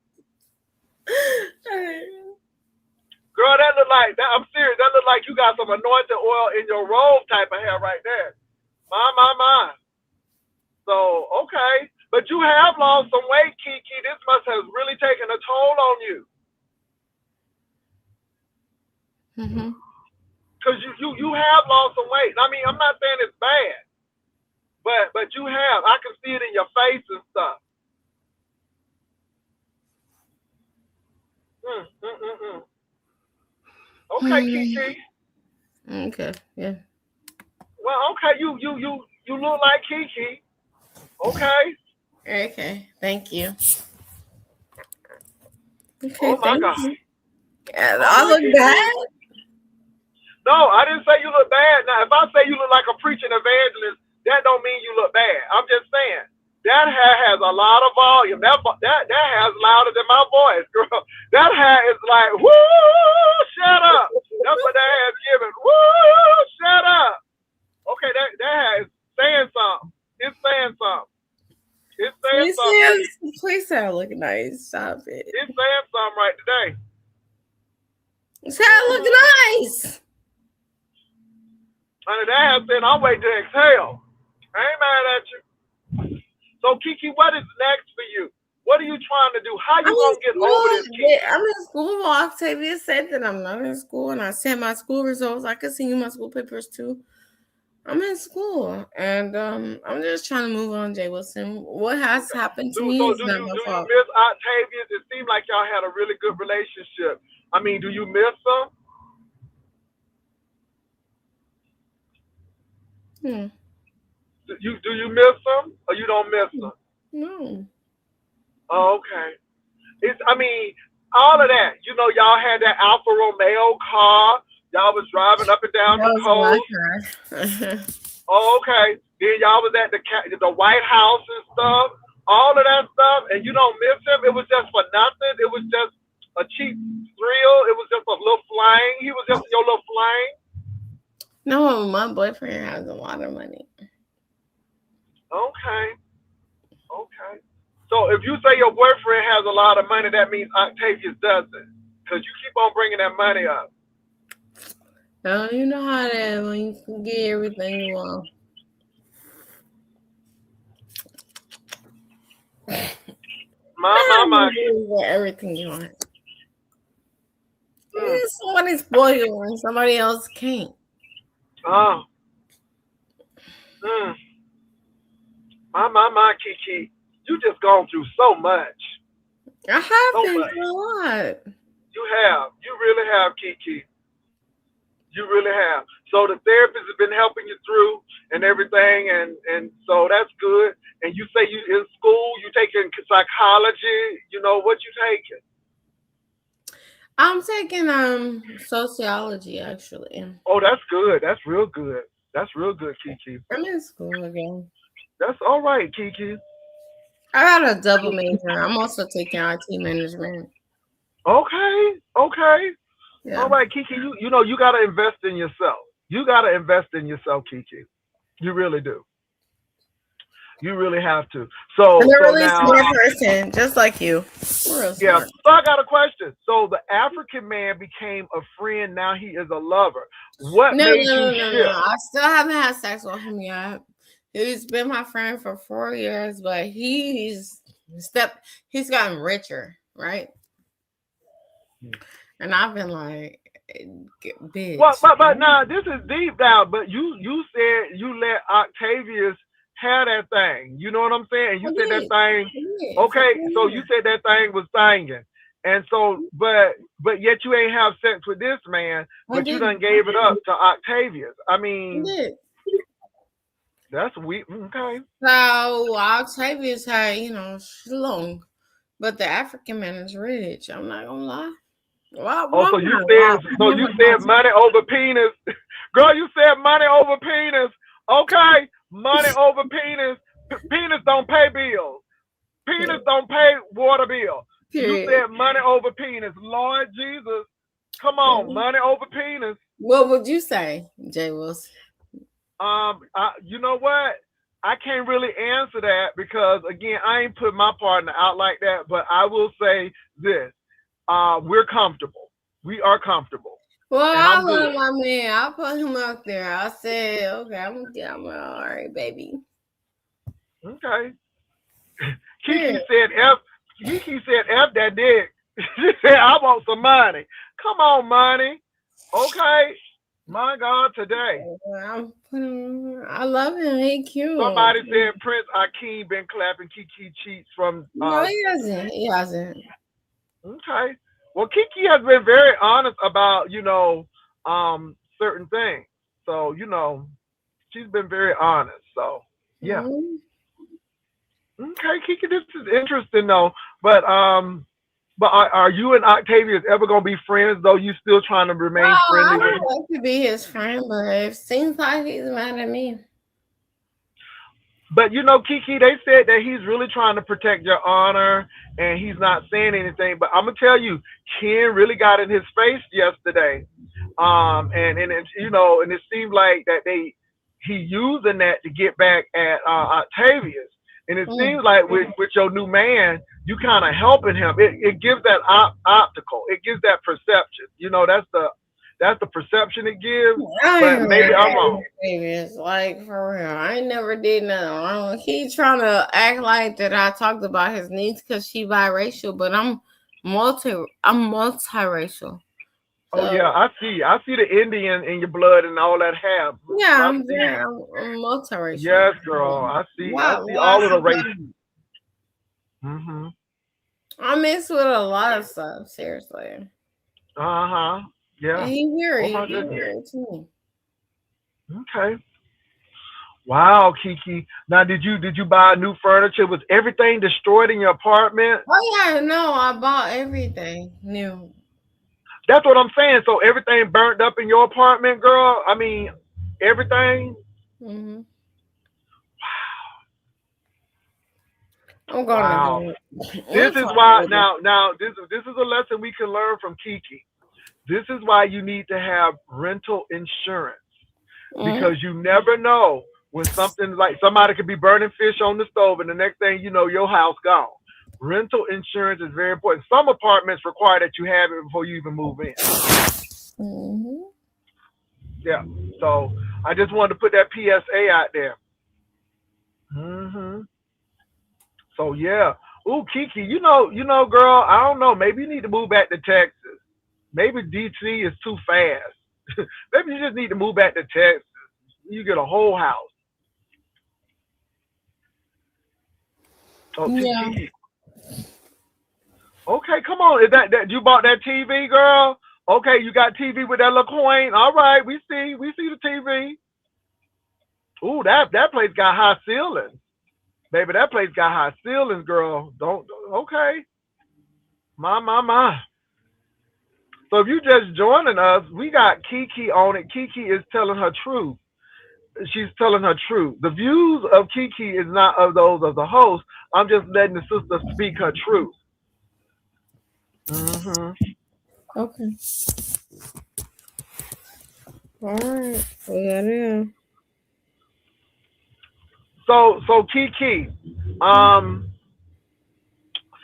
Girl, that look like that I'm serious. That look like you got some anointed oil in your robe type of hair right there. My. So, okay. But you have lost some weight, Kiki. This must have really taken a toll on you. Because you have lost some weight. I mean, I'm not saying it's bad. But you have. I can see it in your face and stuff. Okay, Kiki. Okay, yeah. Well, okay, you look like Kiki. Okay. Okay, thank you. Okay, oh my God. Yeah, I look bad. No, I didn't say you look bad. Now, if I say you look like a preaching evangelist, that don't mean you look bad. I'm just saying that hair has a lot of volume. That hair is louder than my voice, girl. That hair is like, woo, shut up. That's what that hair is giving. Woo, shut up. Okay, that hair is saying something. It's saying something. It's saying something. Please say I look nice. Stop it. It's saying something right today. Say I look nice. Honey, that hair said, I'm waiting to exhale. I ain't mad at you. So, Kiki, what is next for you? What are you trying to do? How you going to get over this, Kiki? I'm in school. Well, Octavia said that I'm not in school, and I sent my school results. I can send you my school papers, too. I'm in school, and I'm just trying to move on, Jay Wilson. What has happened to me is not my fault. Do you miss Octavia? It seemed like y'all had a really good relationship. I mean, do you miss them? Do you miss them, or you don't miss them? No. Oh, okay. I mean, all of that. You know, y'all had that Alfa Romeo car. Y'all was driving up and down the coast. Oh, okay. Then y'all was at the White House and stuff. All of that stuff, and you don't miss him. It was just for nothing. It was just a cheap thrill. It was just a little fling. He was just your little fling. No, my boyfriend has a lot of money. Okay. So if you say your boyfriend has a lot of money, that means Octavius doesn't, because you keep on bringing that money up. Oh, you know how it is when you can get everything you want. My. Everything you want. Somebody's spoiled and somebody else can't. Oh. My, Kiki. You just gone through so much. I have been through a lot. You have. You really have, Kiki. You really have. So the therapist has been helping you through and everything, and so that's good. And you say you in school, you taking psychology. You know what you taking? I'm taking sociology, actually. Oh, that's good. That's real good. That's real good, Kiki. I'm in school again. That's all right, Kiki. I got a double major. I'm also taking IT management. Okay. Yeah. All right, Kiki. You know you gotta invest in yourself. You gotta invest in yourself, Kiki. You really do. You really have to. So, I'm a really smart person, just like you. Yeah. So I got a question. So the African man became a friend. Now he is a lover. What made you shift? No. I still haven't had sex with him yet. He's been my friend for 4 years, but he's gotten richer, right? And I've been like, bitch. But now this is deep down. But you said you let Octavius have that thing. You know what I'm saying? You said that thing. Okay, so you said that thing was singing. And so, but yet you ain't have sex with this man, but you done gave it up to Octavius. I mean, that's weird. Okay. So Octavius had, schlong, but the African man is rich. I'm not gonna lie. So you said money over penis, girl. You said money over penis. Okay, money over penis. Penis don't pay bills. Penis don't pay water bill. You Period. said money over penis. Lord Jesus. Come on, money over penis. What would you say, Jay Wilson? You know what? I can't really answer that because again, I ain't put my partner out like that. But I will say this: we're comfortable. We are comfortable, Well, and I I'm good. love my man. I put him out there. I said, okay, I'm gonna get him. All right, baby. Okay. Kiki Period. said F. Kiki said F that dick. She said I want some money. Come on, money. Okay. My God, today. I love him. He cute. Somebody said Prince Akeem been clapping Kiki cheeks from No, he hasn't. He hasn't. Okay. Well, Kiki has been very honest about, certain things. So, she's been very honest. So, yeah. Mm-hmm. Okay, Kiki, this is interesting though. But are you and Octavius ever gonna be friends though? You still trying to No, remain I friendly with him? would like to be his friend, but it seems like he's mad at me. But Kiki, they said that he's really trying to protect your honor and he's not saying anything. But I'm gonna tell you, Ken really got in his face yesterday. And it, and it seemed like that he using that to get back at Octavius. And it Mm. seems like with your new man, you kind of helping him. It gives that optical. It gives that perception. That's the perception it gives. I But ain't maybe I'm wrong. It's like for real. I ain't never did nothing wrong. He trying to act like that I talked about his niece because she biracial, but I'm multiracial. Oh So yeah, I see. I see the Indian in your blood and all that have. yeah, I see. I'm multiracial. Yes, girl. I see. I see Why all of the should race. I? Mhm. I mix with a lot of stuff, seriously. Uh huh. And Yeah. he Oh weird. my He goodness. weird too. Okay. Wow, Kiki. Now, did you buy new furniture? Was everything destroyed in your apartment? Oh yeah, no, I bought everything new. That's what I'm saying. So everything burnt up in your apartment, girl. I mean, everything. Hmm. I'm gonna Wow. do it. This We'll is talk why later. now this is a lesson we can learn from Kiki. This is why you need to have rental insurance Hmm. because you never know when something like somebody could be burning fish on the stove and the next thing you know your house gone. Rental insurance is very important. Some apartments require that you have it before you even move in. Hmm. Yeah. So I just wanted to put that PSA out there. So yeah. Ooh, Kiki, girl, I don't know. Maybe you need to move back to Texas. Maybe DC is too fast. Maybe you just need to move back to Texas. You get a whole house. Oh, Yeah. Kiki. Okay, come on. Is that you bought that TV, girl? Okay, you got TV with that little coin. All right, we see the TV. Ooh, that place got high ceilings. Baby, that place got high ceilings, girl. Don't okay. My. So if you just joining us, we got Kiki on it. Kiki is telling her truth. She's telling her truth. The views of Kiki is not of those of the host. I'm just letting the sister speak her truth. hmm Okay. All right. We got it. So Kiki, um,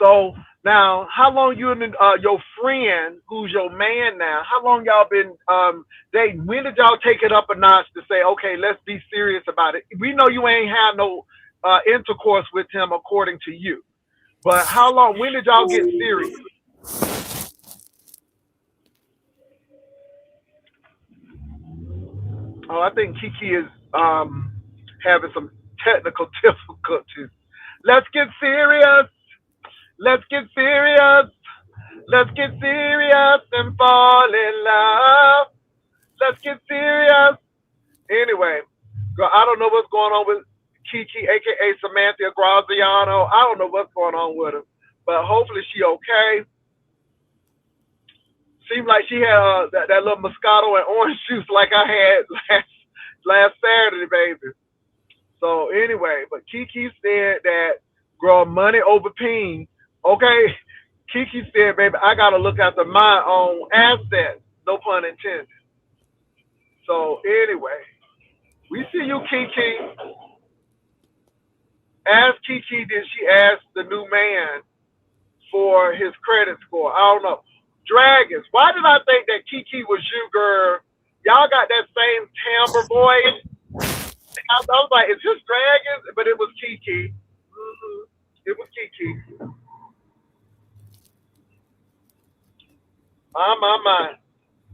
so now how long you and your friend, who's your man now, how long y'all been dating? When did y'all take it up a notch to say, okay, let's be serious about it? We know you ain't have no intercourse with him according to you, but how long? When did y'all get serious? Oh, I think Kiki is having some technical difficulties. Let's get serious. Let's get serious. Let's get serious and fall in love. Let's get serious. Anyway, girl, I don't know what's going on with Kiki, aka Samantha Graziano. I don't know what's going on with her, but hopefully she okay. Seemed like she had that little Moscato and orange juice like I had last Saturday, baby. So anyway, but Kiki said that, girl, money over peen. Okay, Kiki said, baby, I gotta look after my own assets. No pun intended. So anyway, we see you, Kiki. Ask Kiki, did she ask the new man for his credit score? I don't know. Dragons. Why did I think that Kiki was you, girl? Y'all got that same timbre voice. I was like, is this Dragons? But it was Kiki. Mm-hmm. It was Kiki. My.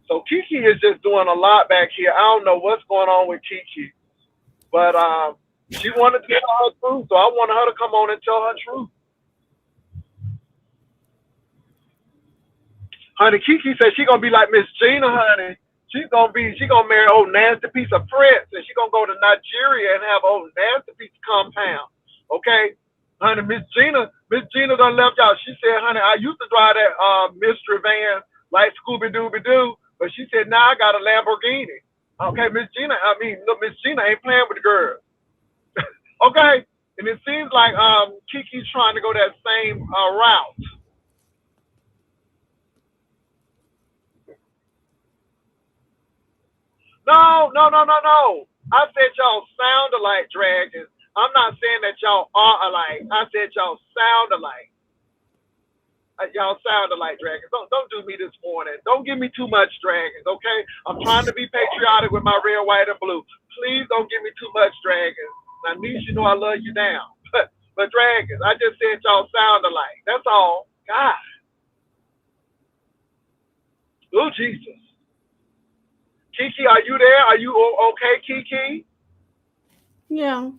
So Kiki is just doing a lot back here. I don't know what's going on with Kiki, but she wanted to tell her truth, so I wanted her to come on and tell her truth. Honey, Kiki said she gonna be like Miss Gina, honey. She gonna marry old nasty piece of Prince, and she gonna go to Nigeria and have old nasty piece of compound. Okay, honey, Miss Gina done left y'all. She said, honey, I used to drive that mystery van like Scooby Dooby Doo, but she said now I got a Lamborghini. Okay, Miss Gina ain't playing with the girls. Okay, and it seems like Kiki's trying to go that same route. No. I said y'all sound alike, dragons. I'm not saying that y'all are alike. I said y'all sound alike. Y'all sound alike, dragons. Don't do me this morning. Don't give me too much, dragons. Okay? I'm trying to be patriotic with my red, white, and blue. Please don't give me too much, dragons. Now, niece, you know I love you now. But dragons, I just said y'all sound alike. That's all. God. Oh Jesus. Kiki, are you there? Are you okay, Kiki? Yeah.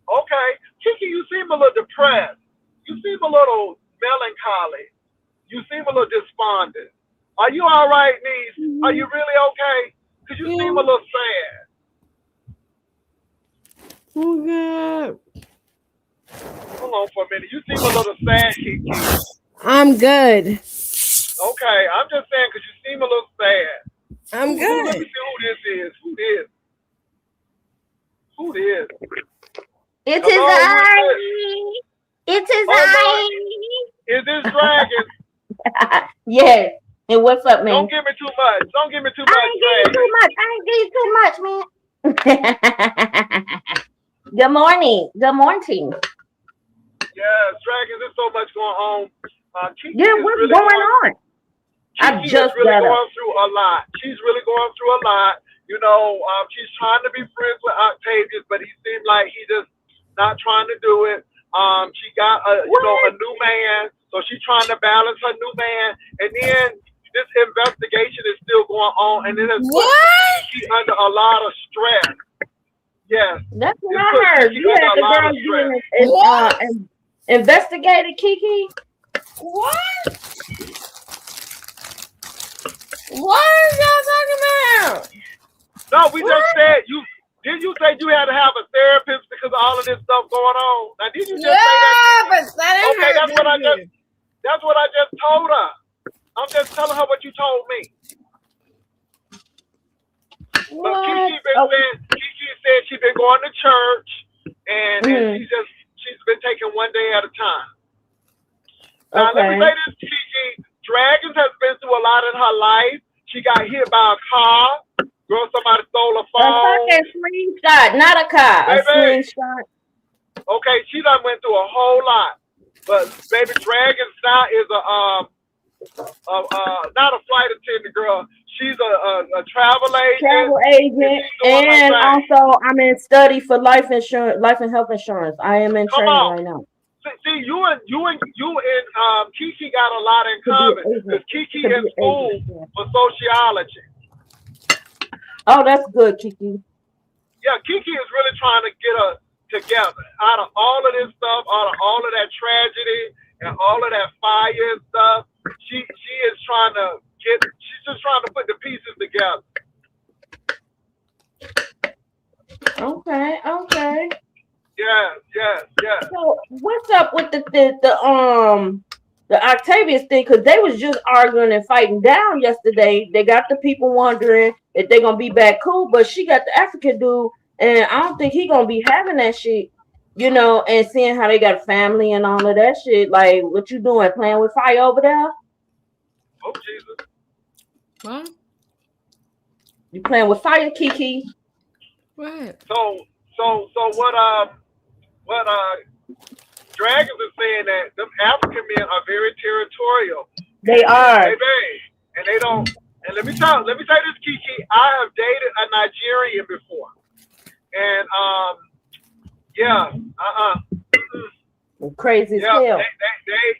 Okay. Kiki, you seem a little depressed. You seem a little melancholy. You seem a little despondent. Are you all right, niece? Are you really okay? Because you seem a little sad. Oh, God. Hold on for a minute. You seem a little sad, Kiki. I'm good. Okay. I'm just saying because you seem a little sad. I'm good. Let me see who this is. Who this? It is Hello, who is I. this? It is Oh, I. no. Is this Dragon? Yes. And what's up, man? Don't give me too much. Don't give me too I much, ain't give you Dragon. too much. I ain't give you too much, man. Good morning. Good morning. Yes, Dragons, there's so much going on. Kiki Yeah, is what's really going on? I Kiki is just really got up. going through a lot. She's really going through a lot. You know, she's trying to be friends with Octavius, but he seemed like he just not trying to do it. She got a new man, so she's trying to balance her new man, and then this investigation is still going on, and it has put Kiki under a lot of stress. Yes, That's what it I put heard. Kiki You under had a the lot girl of stress. getting investigated, Kiki. What? What are y'all talking about? No, we just said you. Did you say you had to have a therapist because of all of this stuff going on? Now, did you just say that? But that ain't Okay, her that's what I just. business. That's what I just told her. I'm just telling her what you told me. But Kiki said she's been going to church, and she's been taking one day at a time. Now let me say this, Kiki. Dragons has been through a lot in her life. She got hit by a car. Girl, somebody stole a phone. A fucking slingshot, not a car. Baby. A slingshot. Okay, she done went through a whole lot. But baby, Dragons now is not a flight attendant, girl. She's a travel agent. And also I'm in study for life and health insurance. I am in training right now. See, you and Kiki got a lot in common because Kiki in school for sociology. Oh, that's good, Kiki. Yeah, Kiki is really trying to get us together out of all of this stuff, out of all of that tragedy and all of that fire and stuff. She is trying to she's just trying to put the pieces together. Okay. Yes. So what's up with the Octavius thing? Because they was just arguing and fighting down yesterday. They got the people wondering if they're gonna be back cool, but she got the African dude And I don't think he gonna be having that shit, you know, and seeing how they got a family and all of that shit. Like, what you doing? Playing with fire over there? Oh Jesus. What? You playing with fire, Kiki? What? So what Dragons is saying that them African men are very territorial, They and are. baby, and they don't. And let me say this, Kiki. I have dated a Nigerian before, and yeah, Crazy as yeah, hell.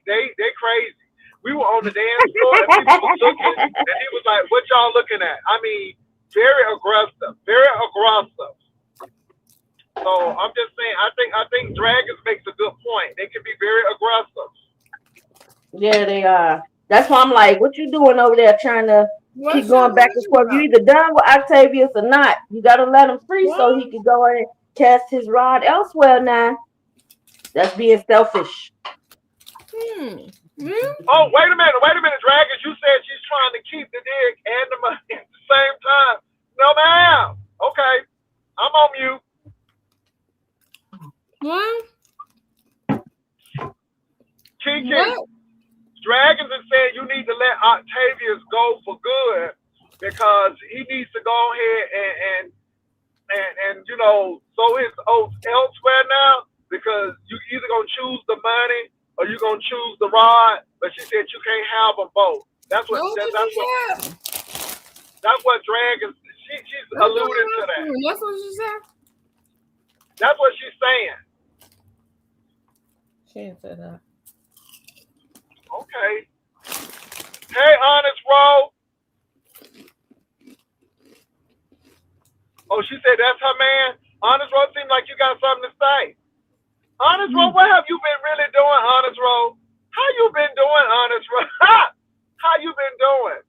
they crazy. We were on the dance floor and people was looking, and he was like, "What y'all looking at?" I mean, very aggressive, very aggressive. So I'm just saying, I think Dragons makes a good point. They can be very aggressive. Yeah, they are. That's why I'm like, what you doing over there trying to keep What's your going back and question forth? You about? either done with Octavius or not. You gotta let him free so What? he can go and cast his rod elsewhere now. That's being selfish. Hmm. Oh, wait a minute, Dragons. You said she's trying to keep the dick and the money at the same time. No, ma'am. Okay, I'm on mute. What? Kiki, What? Dragons is saying you need to let Octavius go for good because he needs to go ahead and you know sow his oats elsewhere now because you either gonna choose the money or you gonna choose the rod. But she said you can't have them both. That's what What did you say? that's what Dragons. She's That's what alluding I'm to that. asking. That's what she said. That's what she's saying. She didn't say that. Okay. Hey, Honest Roll. Oh, she said that's her man. Honest Roll seems like you got something to say. Honest Roll, what have you been really doing, Honest Roll? How you been doing, Honest Roll? How you been doing?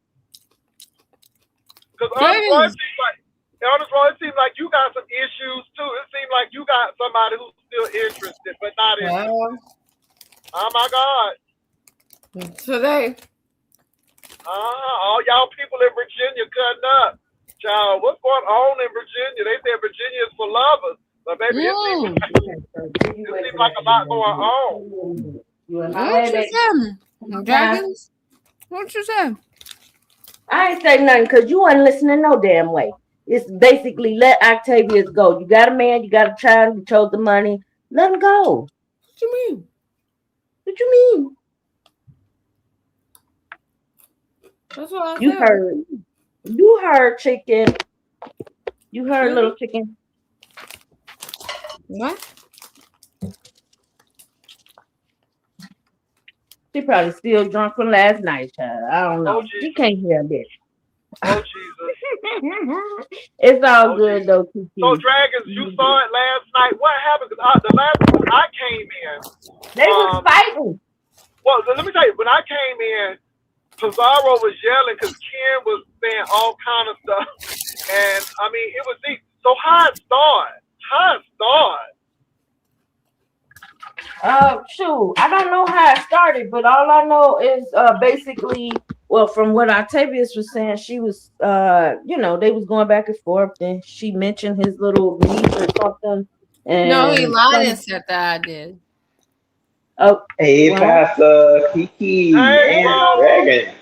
Because Dragons. Honest Roll, it seems like you got some issues too. It seems like you got somebody who's still interested but not interested. Oh my God. Today. All y'all people in Virginia cutting up. Child, what's going on in Virginia? They say Virginia is for lovers. But baby, Mm. it seems like a lot going on. What you say? Dragons? What you say? I ain't say nothing because you wasn't listening no damn way. It's basically let Octavius go. You got a man, you got a child, you chose the money. Let him go. What you mean? What you mean? That's what I You said. heard. You heard, chicken. You heard, little chicken. What? She probably still drunk from last night, child. I don't know. Oh You Jesus. can't hear this. Oh Jesus. It's all Oh good Jesus. though, Kiki. So Dragons, you saw it last night. What happened? Because the last time I came in, They was fighting. well, let me tell you, when I came in, Pizarro was yelling because Ken was saying all kind of stuff, and I mean it was deep. So how it started? How it started? Shoot, I don't know how it started, but all I know is basically, well, from what Octavius was saying, she was you know, they was going back and forth, and she mentioned his little niece or something, No, he and lied and said that I did. oh, Hey, well, Pastor Kiki Hey, and bro. Dragon.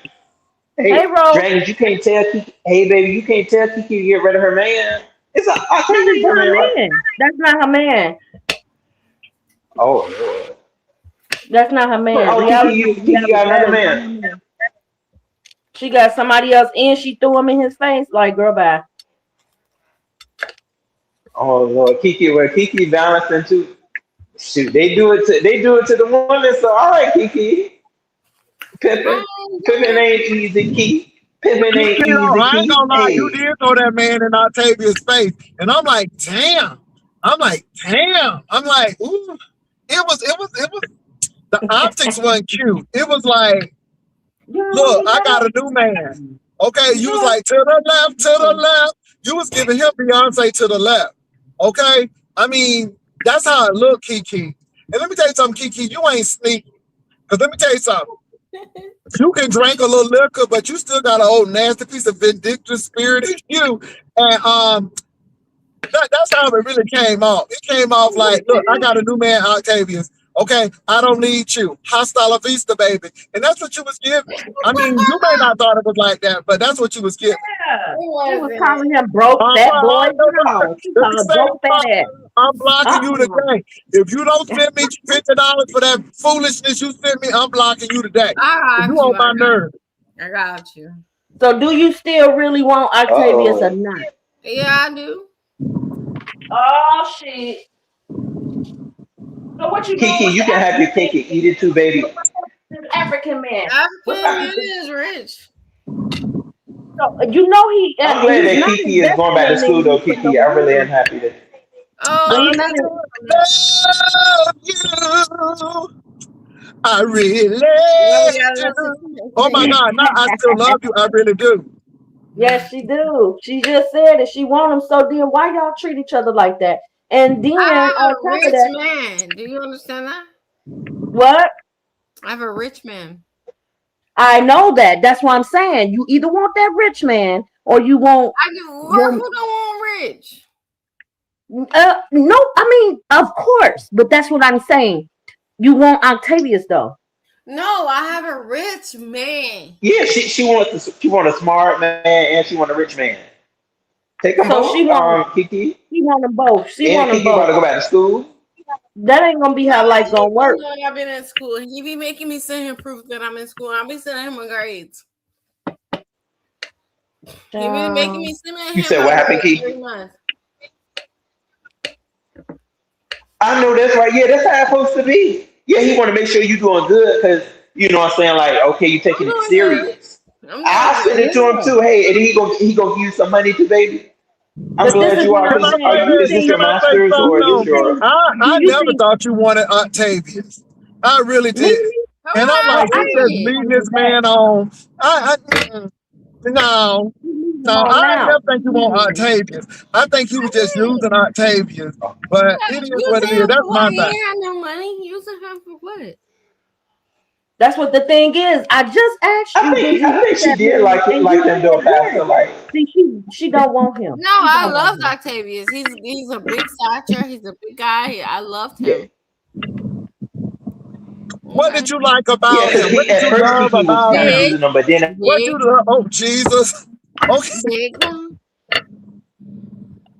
hey, Hey, Ro, Dragon, you can't tell Kiki. Hey, baby, you can't tell Kiki to get rid of her man. It's a that Octavius, ain't her her man, right? man. That's not her man. Oh, Lord. That's not her man. Oh, Kiki, Reality, Kiki got that another is not man. her man. She got somebody else, and she threw him in his face. Like, girl, bye. Oh, Lord, Kiki, well, Kiki balancing too. Shoot, they do it to the women. So, all right, Kiki, I pimping, ain't doing pimping it. ain't easy, Key. Pimping You ain't know, easy, I ain't Key. gonna lie, you Hey. did throw that man in Octavia's face, and I'm like, damn. I'm like, damn. I'm like, ooh. It was. The optics wasn't cute. It was like, look, I got a new man. Okay, you was like to the left, to the left. You was giving him Beyonce to the left. Okay, I mean that's how it looked, Kiki. And let me tell you something, Kiki, you ain't sneaky. Cause let me tell you something. You can drink a little liquor, but you still got an old nasty piece of vindictive spirit in you. And That's how it really came off. It came off like, look, I got a new man, Octavius. Okay, I don't need you. Hasta la vista, baby. And that's what you was giving. I mean, you may not thought it was like that, but that's what you was giving. Yeah. It She was wasn't. calling him broke fat boy. No, she If you called say broke fat ass. I'm blocking you Uh-uh. today. If you don't send me $50 for that foolishness you sent me, I'm blocking you today. I You got you. on my nerves. I got you. So do you still really want Octavius or Oh, not? Yeah, I do. Oh shit. So what you doing Kiki, with you the can have your African cake man? and eat it too, baby. This African man. What's African up man with this? is rich. So you know I'm glad he's that not Kiki is going investing back to in school, though, you for no Kiki. I really am reason. happy that. But Oh, he's I not. love you. I really now we gotta listen do. to this Oh my thing. God, now I still love you. I really do. Yes, she do. She just said it. She want him. So then why y'all treat each other like that? And then I have on a top of rich that, man. Do you understand that? what? I have a rich man. I know that. That's what I'm saying. You either want that rich man or you want I do. Who your. don't want rich? No, I mean, of course, but that's what I'm saying. You want Octavius though. No, I have a rich man. Yeah, she want a smart man and she want a rich man. Take them So both, Kiki. she want them both. She And want them Kiki about both. to go back to school. That ain't gonna be No, how life he gonna don't work. know I've been in school. He be making me send him proof that I'm in school. I'll be sending him my grades. He be making me send You him said my what happened, grades every Kiki? month. I know that's right. Yeah, that's how it's supposed to be. Yeah, he want to make sure you doing good because you know what I'm saying. Like, okay, you I'm taking it doing good. serious. I'm doing I'll send good. it to him Yeah. too. Hey, and he gonna give you some money too, baby. I'm But this glad is you what are. I'm Can I Cause say saying. this? is this your Can I say masters Do something or is you this though? your? think? Do I you never think thought you wanted Octavius. I really me? did. Come And I'm Well, like, on, I you just just baby. leading want this him back. man on. No, You leave him no, on I now. never think you want Octavius. I think he was just using Octavius. But it is what it Using is. him That's for my what? He thing. ain't had no money. Using him for what? That's what the thing is. I just asked you, did you I want think she that did man? like it, And like you them though, said yes. Pastor. Like See, she don't want him. No, She I don't want loved him. Octavius. He's a big stature. He's a big guy. I loved yeah, him. What Okay. did you like yeah. about Because him? What did at you first love Kiki was about kind of him? Big, using them, but then What you big, love? Oh, Jesus. Okay. big.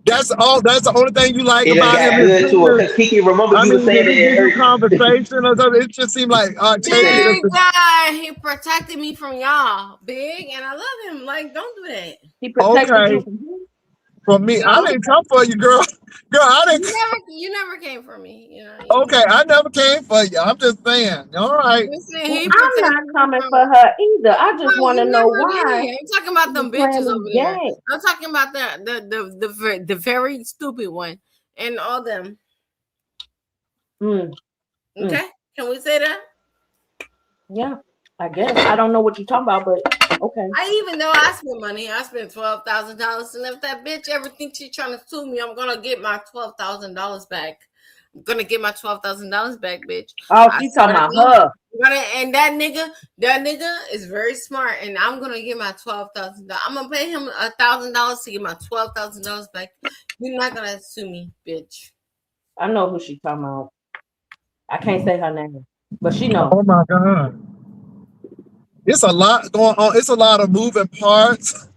That's all. That's the only thing you like it done about him. got His good to her. pictures. Because Kiki, remember I you were mean, saying did that he it give you hurt. conversation or something? It just seemed like You said Octavius. it. Big guy. He protected me from y'all. Big, and I love him. Like, don't do that. He protected Okay, you from who? for me, I No, didn't come for you, girl. Girl, I didn't. you never came for me. You know, Okay, I never came for you. I'm just saying. All right. listen, Well, he I'm protected not me coming from. for her either. I No, just want to you know never why did. I'm talking about you them playing bitches over this there. game. I'm talking about the very stupid one and all them. Mm, mm. Okay, can we say that? Yeah, I guess. I don't know what you're talking about, but okay. Even though I spent money, I spent $12,000, and if that bitch ever thinks she's trying to sue me, I'm gonna get my $12,000 back. I'm gonna get my $12,000 back, bitch. Oh, I she swear talking to about God. her. And that nigga is very smart, and I'm gonna get my $12,000. I'm gonna pay him $1,000 to get my $12,000 back. You're not gonna sue me, bitch. I know who she talking about. I can't say her name, but she know. Oh my God. It's a lot going on. It's a lot of moving parts.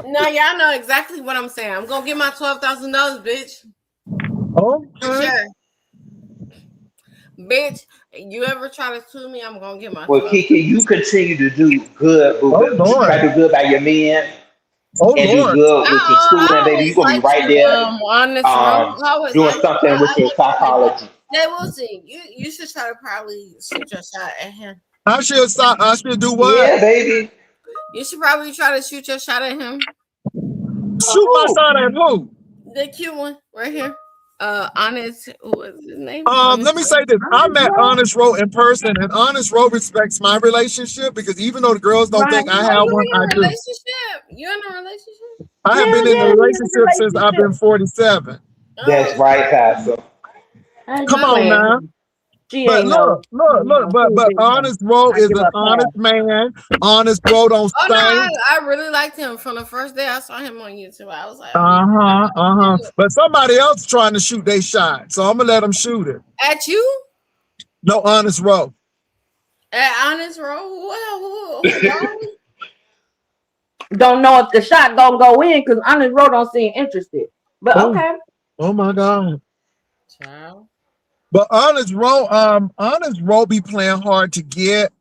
No, y'all know exactly what I'm saying. I'm gonna get my $12,000, bitch. For Okay. sure. Bitch, you ever try to sue me, I'm gonna get my Well, 12. Kiki, you continue to do good, boo. Oh Try Lord. to do good by your men Oh and do Lord. good with your schooling, I baby. You're always gonna be liked right you there, on this room. I always doing liked you. something with I your like you like that. psychology. Hey, we'll see. You should try to probably shoot your shot at him. I should stop. I should do what? Yeah, baby. You should probably try to shoot your shot at him. Shoot my Who? shot at who? The cute one right here. Honest. What was his name? Honest. Let me say this. I Honest met Roll? Honest Row in person, and Honest Row respects my relationship because even though the girls don't Right. think I Oh, have you one, in I a do. relationship? You in a relationship? I have Hell been in a yeah, he in a relationship since I've been relationship. 47. Oh, That's right, Pastor. I Come you my on playing now. him. She But ain't look, no, look, look. she a But big one. Honest Bro I is give an her a honest pass. man. Honest Bro don't Oh no, stink. I really liked him from the first day I saw him on YouTube. I was like, oh yeah. But somebody else trying to shoot their shot, so I'm gonna let them shoot it. At you? No, Honest Bro. At Honest Roll? Well, who wrong? Don't know if the shot gonna go in because Honest Road don't seem interested. But Oh, okay. oh my God. Child. But Honest Row be playing hard to get.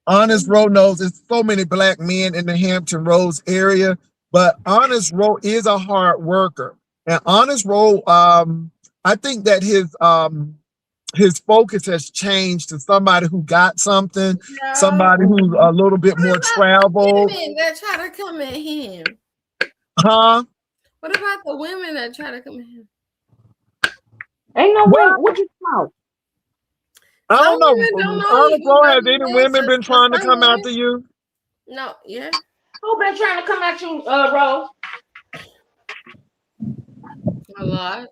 Honest Row knows there's so many black men in the Hampton Roads area, but Honest Row is a hard worker. And Honest Row, I think that his focus has changed to somebody who got something, No. somebody who's a little bit What more about the traveled. women that try to come at him? Huh? What about the women that try to come at him? Ain't no Well, women. What you talk? I Some don't know. women don't know Honest you Row, know has you any is women been for trying to some come women. after you? No, yeah. Who been trying to come at you, Rose? A lot.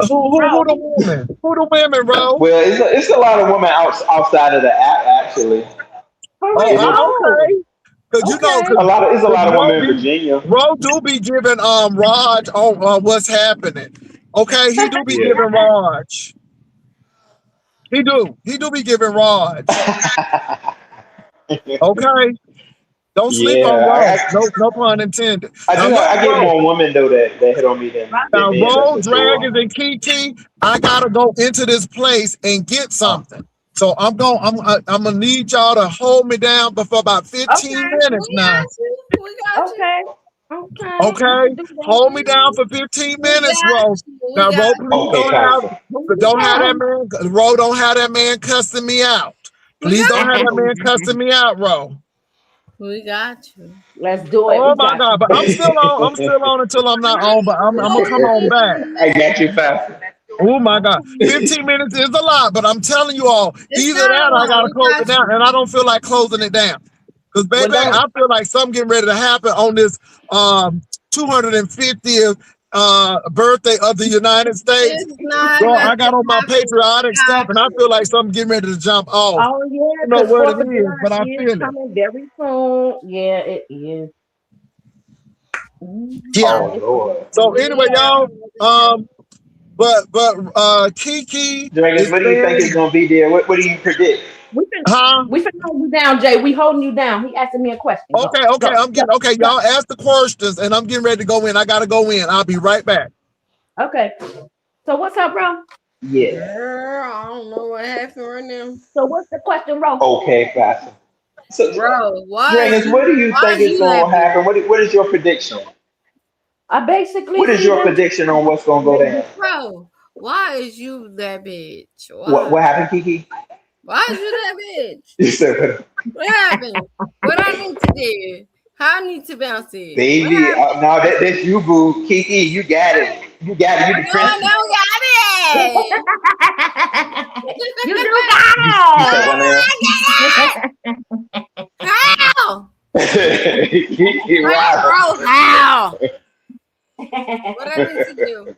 Who the women? Who the women, Ro? Well, it's a lot of women outside of the app actually. For Oh, real? It is Oh, okay. Because okay. it's a lot of women in Ro Virginia. Ro do be giving Raj on what's happening. Okay, he do be Yeah. giving Raj. He do be giving Raj. Okay, don't sleep on Yeah, Ro. No pun intended. Now look, I get Ro. more women though that hit on me than Now men. That's Ro, for Dragons, sure. and Kiki, I gotta go into this place and get Uh, something. So I'm gonna need y'all to hold me down for about 15 Okay. minutes We now. got you. We got you. Okay. Okay. We Okay, can do hold me down that. for 15 We minutes, got Ro. you. We Now, got Ro, please you. okay, Pastor. Who you don't have got? that man, Ro, don't have that man cussing me out. We Please don't got have that you. man cussing me out, Ro. We got you. Let's do it. Oh We my got God, you. but I'm still on until I'm not on, but I'm gonna come on back. I got you, Pastor. Oh my God, Okay. 15 minutes is a lot, but I'm telling you all, It's either not that or I long. gotta We close it got down, you. and I don't feel like closing it down. Because Well, baby, don't. I feel like something getting ready to happen on this 250th birthday of the United States. It's not Bro, about I got to on my happen. patriotic We stuff, got and I feel like you. something getting ready to jump off. Oh I yeah, don't know because what it 4th of is, July but I is feel it. coming very soon. Yeah, it is. Yeah. Oh It's Lord. So We anyway, are y'all, sure. Kiki Dragons, is what do you think is saying, gonna be there? What do you predict? huh? we finna hold you down, Jay. We holding you down. He asking me a question. Go, Okay, go, go, okay, go. y'all ask the questions, and I'm getting ready to go in. I gotta go in. I'll be right back. Okay. So what's up, bro? Yeah. Girl, I don't know what happened right now. So what's the question, bro? Okay, Pastor. So, Bro, Dragons, what do you why think is is you that gonna happen? bitch? What is your prediction? I basically What is see your them. prediction on what's gonna go down? Bro, why is you that bitch? Why? What happened, Kiki? Why is you that bitch? You said, What happened? What I need to do? How I need to bounce it? What baby, happened? no, that's you, boo. Kiki, you got it. You got it. You I the know I princess. don't got it. You do got You said what now? How? Kiki, wow. How, bro? How? What I need to do?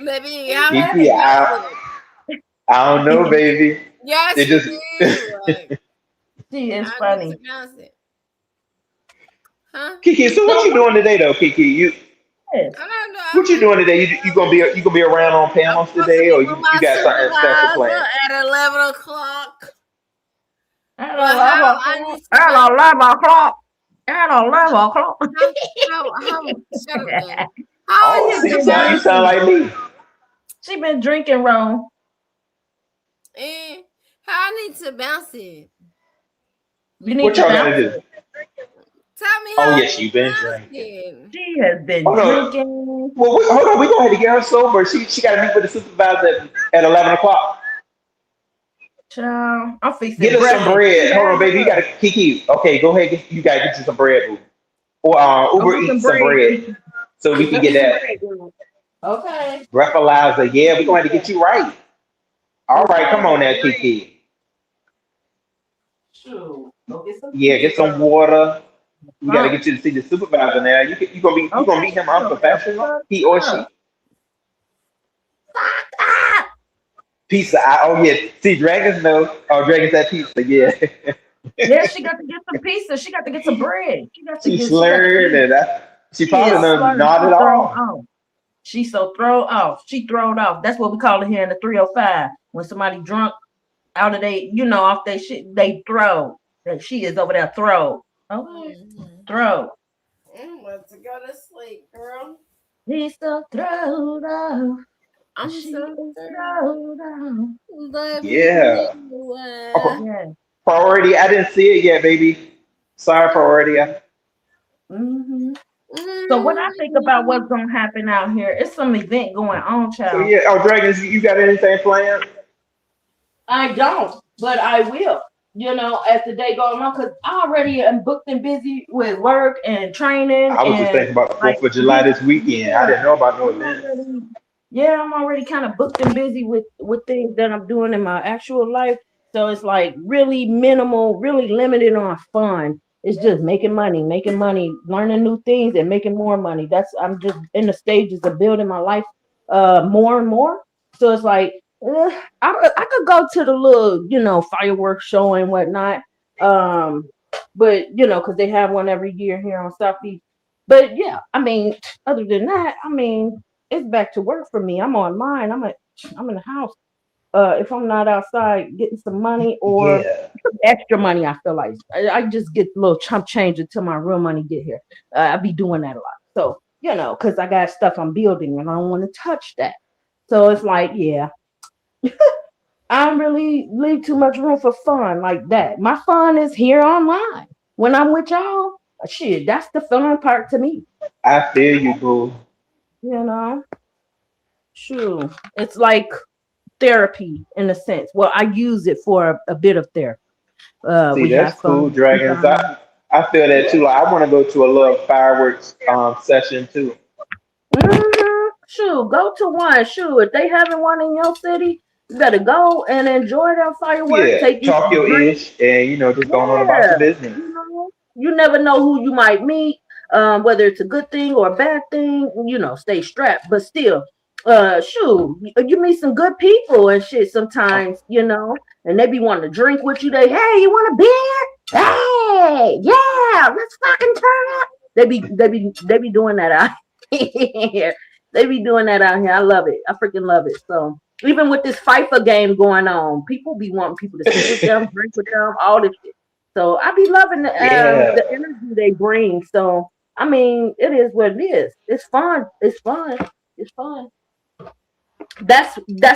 Maybe how I need Kiki, to bounce it? I don't know, baby. Yes, It you just do. Like, She is I need to funny. bounce it. Huh? Kiki. So So what you what doing today, though, Kiki? is? I don't know. What you doing today? You gonna be around on I'm panels supposed to today, be or with you my got something special supervisor planned? at 11 o'clock. At But how 11 I o'clock. need to At bounce 11 it? o'clock. At 11 o'clock. Shut up, Jay. How I Oh, need She see, to been you bounce sound drinking. like me. She been drinking wrong. it? How I need to bounce it? You need What to y'all gotta bounce do? it. Tell me Oh how I yes, need you to been bounce drinking. it. She has been Oh no. drinking. Well, hold on. We gonna have to get her sober. She got to meet with the supervisor at 11 o'clock. Child, I'm Get fixing her some breakfast. She bread. Hold mad on, at baby. You gotta her. Kiki. Okay, go ahead. You gotta get you some bread, boo. Or Go Uber get some Eats some bread, bread Kiki. so we can Go get get some that bread, girl. Okay. breathalyzer. Yeah, we gonna have to get you right. All right, come Okay. on now, Kiki. Shoot. Go get some Yeah, bread, get some girl. water. We gotta Huh. get you to see the supervisor now. You gonna Okay. meet him She over there unprofessional? fucked He or she? up. Fucked up. Pizza. Oh yeah. See, dragons know. Oh, dragons at pizza. Yeah. Yeah, she got to get some pizza. She got to get some bread. She got to She get. She got to slurred eat. and she She probably is done slurred. She nodded thrown off. off. She so thrown off. She thrown off. That's what we call it here in the 305. When somebody drunk out of they, off they shit, they throw. That she is over there throw. Okay, Mhm. throw. I'm about to go to sleep, girl. He's so thrown off. I'm She so is through. thrown off. Let me Yeah. know. Oh, Yeah. priority. I didn't see it yet, baby. Sorry, priority. hmm So what I think about Mhm. what's gonna happen out here, it's some event going on, So child. yeah. Oh, dragons. You got anything planned? I don't, but I will. As the day goes on, because I already am booked and busy with work and training I was just and thinking about the like 4th of July getting. this weekend. I Yeah, didn't know about no I'm events. already. Yeah, I'm already kind of booked and busy with things that I'm doing in my actual life. So it's like really minimal, really limited on fun. It's just making money, learning new things, and making more money. I'm just in the stages of building my life, more and more. So it's like I could go to the little, fireworks show and whatnot. Um, but because they have one every year here on South Beach. But yeah, I mean, other than that, I mean, it's back to work for me. I'm online. I'm in the house. If I'm not outside getting some money or Yeah. extra money, I feel like I just get a little chump change until my real money get here. I be doing that a lot. So because I got stuff I'm building and I don't want to touch that. So it's like, yeah, I don't really leave too much room for fun like that. My fun is here online. When I'm with y'all, shit, that's the fun part to me. I feel you, boo. You know, sure. It's like therapy in a sense. Well, I use it for a bit of therapy. See, We that's have cool, fun. dragons. I feel that too. Like I want to go to a little fireworks session too. Sure, go to one. Sure, if they having one in your city, you better go and enjoy their fireworks. Yeah, Take you talk some your drinks. ish and just going on about Yeah, your business. you never know who you might meet, whether it's a good thing or a bad thing. Stay strapped, but still, shoot, you meet some good people and shit sometimes, and they be wanting to drink with you. Hey, you want a beer? Hey, yeah, let's fucking turn up. They be doing that out here. They be doing that out here. I love it. I freaking love it. So even with this FIFA game going on, people be wanting people to sit with them, drink with them, all this shit. So I be loving the Yeah, energy they bring. So I mean, it is what it is. It's fun. It's fun. It's fun. That's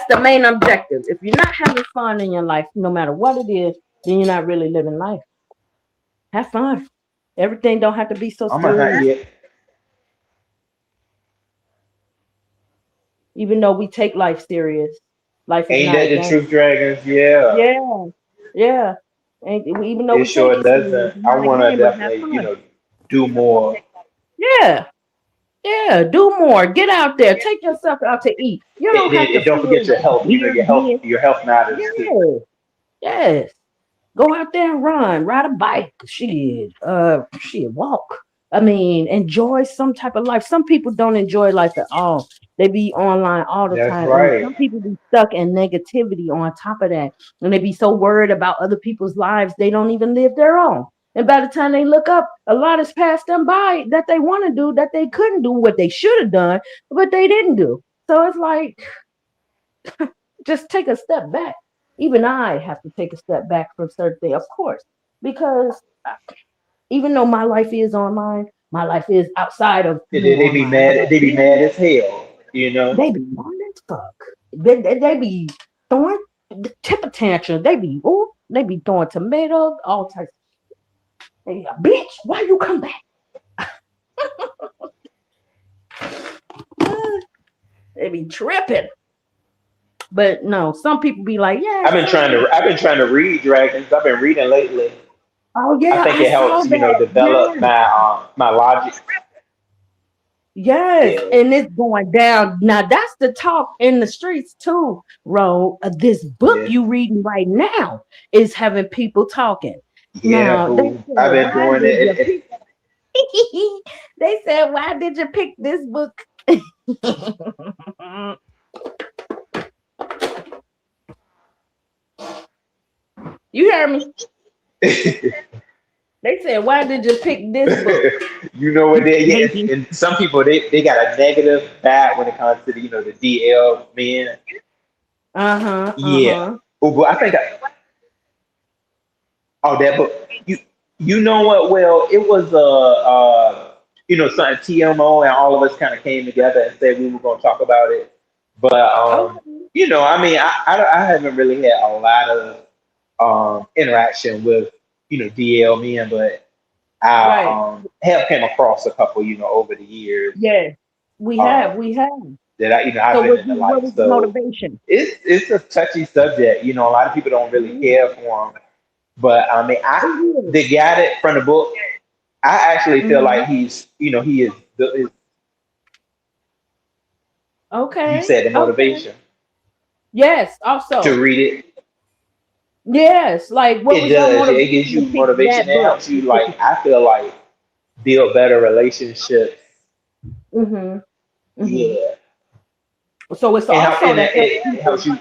the main objective. If you're not having fun in your life, no matter what it is, then you're not really living life. Have fun. Everything don't have to be so I'm gonna not serious. yet. Even though we take life serious, life is Ain't not that a the game. truth, dragons? Yeah, Yeah, yeah. And even though it we take sure it serious, doesn't. it's I not a want to game, but have definitely, fun. do more. Yeah, yeah. Do more. Get out there. Take yourself out to eat. You don't have to And don't forget feel your health. weird being. Your health matters too. Yeah, yes. Go out there and run, ride a bike, shit, walk. I mean, enjoy some type of life. Some people don't enjoy life at all. They be online all the That's time, and right. some people be stuck in negativity on top of that, and they be so worried about other people's lives they don't even live their own. And by the time they look up, a lot has passed them by that they want to do that they couldn't do what they should have done, but they didn't do. So it's like just take a step back. Even I have to take a step back from certain things, of course, because even though my life is online, my life is outside of being They be online. I mad. got They be mad business. as hell. You know. They be mad as fuck. They be throwing the temper tantrum. They be throwing tomatoes, all types. Bitch, why you come back? They be tripping. But no, some people be like, yeah, it's fine. I've been trying to read dragons. I've been reading lately. Oh I yeah, think I it saw helps, that. develop Yeah. my logic. Yes, Yeah, and it's going down. Now that's the talk in the streets too, Ro. This book yeah, you reading right now is having people talking. yeah, Now they boo. said, I've been why doing did you it. pick they said, why did you pick this book? You hear me? They said, why did you pick this book? You know what they, yeah, Maybe. and some people they got a negative bad when it comes to the the DL men. Uh-huh. Yeah. Uh-huh. Oh, but I think oh that book. You know what? Well, it was something TMO and all of us kind of came together and said we were going to talk about it. But Okay. I mean, I haven't really had a lot of interaction with DL men, but Right. I have came across a couple over the years Yes. We um have. We have. that I've So been in the what life. was the So motivation? it's a touchy subject. A lot of people don't really Mhm. care for him. But I mean, It is. the guy that from the book, I actually feel like Mm-hmm. he is you Okay. said the Okay. motivation Yes. to Also. read it. Yes. Like, what It was your does. Yeah, it motivation gives to you pick motivation. that It book helps you like specifically? I feel like build better relationships. Mm-hmm. Mm-hmm. Yeah, So it's and how also and to help it helps people.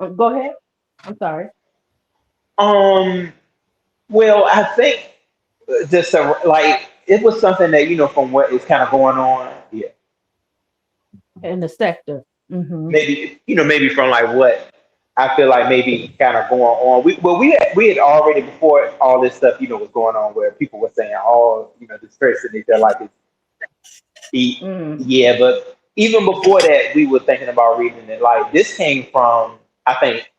you. Go ahead. I'm sorry. Um. Well, I think just like it was something that from what is kind of going on. Yeah, In the sector. Mm-hmm. maybe maybe from like what I feel like maybe kind of going on. We had already before all this stuff was going on where people were saying oh this person they feel like is Mm. yeah, but even before that we were thinking about reading it. Like this came from I think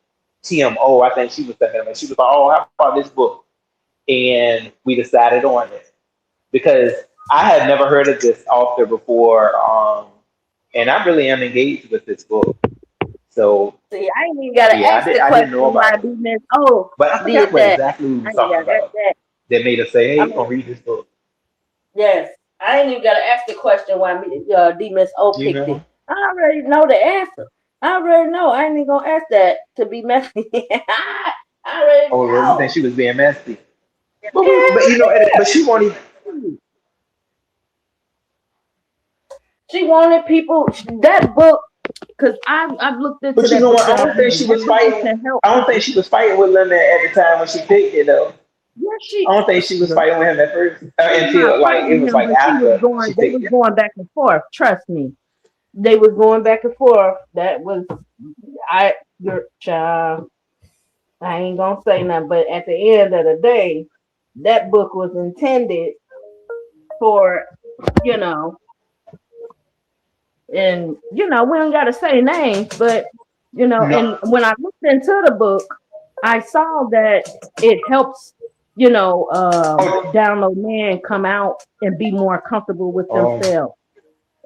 TMO. I think she was thinking about. She was like oh how about this book, and we decided on it because I had never heard of this author before, and I really am engaged with this book. So See, I ain't even gotta yeah, ask the I didn't question know why about it, Miss O but I forgot did what that. exactly we I was ain't talking gotta ask about that. that made us say, "Hey, I you gonna mean, read this book?" yes, I ain't even gotta ask the question why D Miss O You picked it. know? I already know the answer. I already know. I ain't even gonna ask that to be messy. I already Oh, well, you think know. she was being messy? But Yeah, but she won't even. she wanted people that book because I've looked into But you that know book, what? I y'all. don't think she That was book is fighting. to help I don't think people. she was fighting with Lemon at the time when she picked it, though. Yeah, I don't think she was girl, fighting with him at first she was not until like it fighting was him, like but she was after going. she They picked was it. going back and forth. Trust me, they was going back and forth. That was your child. I ain't gonna say nothing, but at the end of the day, that book was intended for you know, and we don't gotta say names, but No. and when I looked into the book, I saw that it helps, Oh, download men come out and be more comfortable with oh, themselves.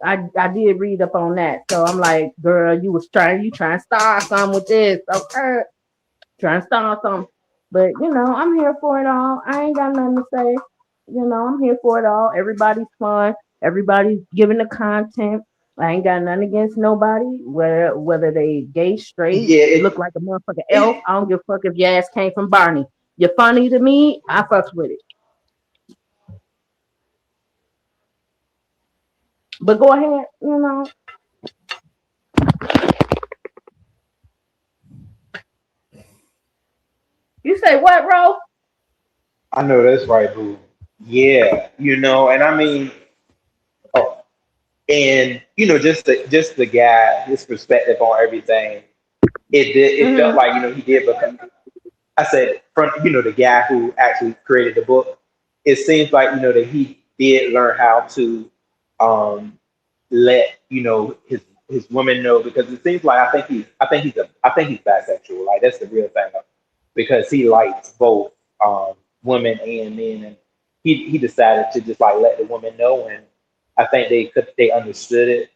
I did read up on that, so I'm like, girl, you trying to start something with this, okay? Trying to start something, but I'm here for it all. I ain't got nothing to say. I'm here for it all. Everybody's fun. Everybody's giving the content. I ain't got nothing against nobody, whether they gay, straight, yeah. look like a motherfucking elf. It I don't give a fuck if your ass came from Barney. You're funny to me. I fucks with it. But go ahead. You say what, Ro? I know that's right, boo. Yeah, and I mean, oh, and just the guy, his perspective on everything. It felt Mm-hmm. like he did become. I said from the guy who actually created the book. It seems like that he did learn how to um let his woman know because it seems like I think he's bisexual. Like that's the real thing because he likes both women and men, and he decided to just like let the women know, and I think they understood it,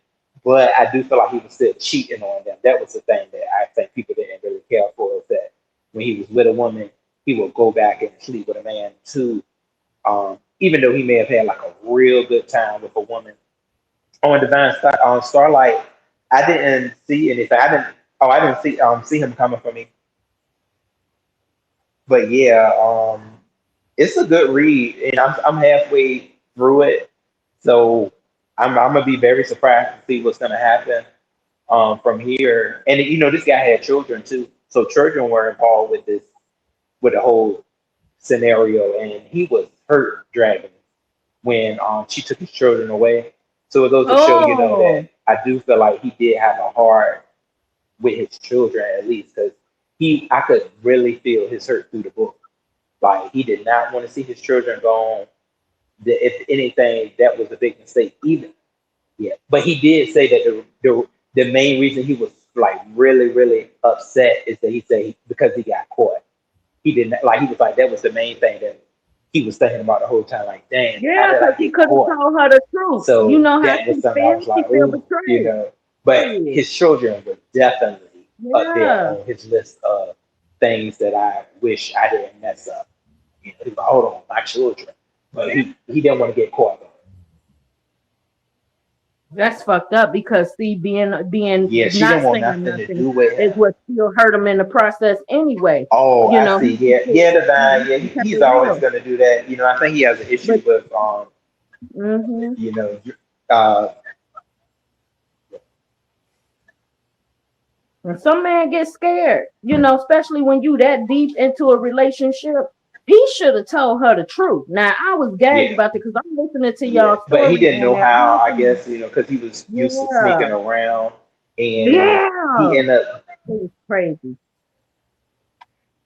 but I do feel like he was still cheating on them. That was the thing that I think people didn't really care for is that when he was with a woman, he would go back and sleep with a man too. Even though he may have had like a real good time with a woman on on Starlight, I didn't see anything. I didn't see him coming for me. But yeah, it's a good read, and I'm halfway through it, so I'm gonna be very surprised to see what's gonna happen from here. And this guy had children too, so children were involved with this. with the whole scenario, and he was hurt dragging when she took his children away. So it goes to show, Oh, that I do feel like he did have a heart with his children at least, because I could really feel his hurt through the book. Like he did not want to see his children gone. If anything, that was a big mistake. Even yeah, but he did say that the main reason he was like really really upset is that he said because he got caught. He didn't like. He was like that was the main thing that he was thinking about the whole time. Like, dang, how yeah, did I because he get could have caught? told her the truth. You So know how that was she something I was feels. She like, feel ooh, betrayed. But Yeah, his children were definitely up there yeah. on his list of things that I wish I didn't mess up. He was like, hold on, my children. But he didn't want to get caught. That's fucked up because see, being Yeah, she not didn't want saying nothing to nothing do with is him. what still hurt him in the process anyway. Oh, You I know, see. Yeah, yeah, Divine. Yeah, he kept he's it always real. going to do that. I think he has an But issue with, hmm you know, uh, and some man get scared, especially when you that deep into a relationship. He should have told her the truth. Now I was gagged yeah, about it because I'm listening to yeah. y'all But he story didn't and know that how, I happened. guess, because he was used to Yeah, sneaking around, and he yeah. ended up, It was crazy.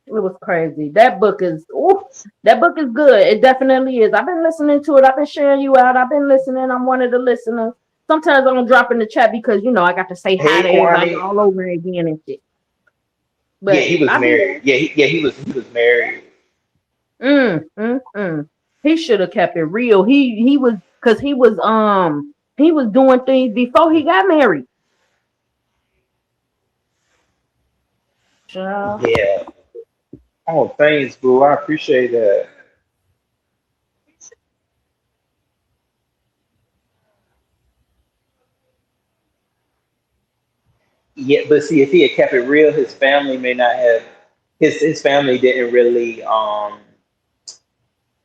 It was crazy. That book is good. It definitely is. I've been listening to it. I've been sharing you out. I've been listening. I'm one of the listeners. Sometimes I'm gonna drop in the chat because I got to say hi hey, to everybody Kwame. all over again and shit. Yeah, But he was I'll be married. there. He was married. Mm. He should have kept it real. He was because he was doing things before he got married. Child. Yeah. Oh, thanks, boo. I appreciate that. Yeah, but see, if he had kept it real, his family may not have. His family didn't really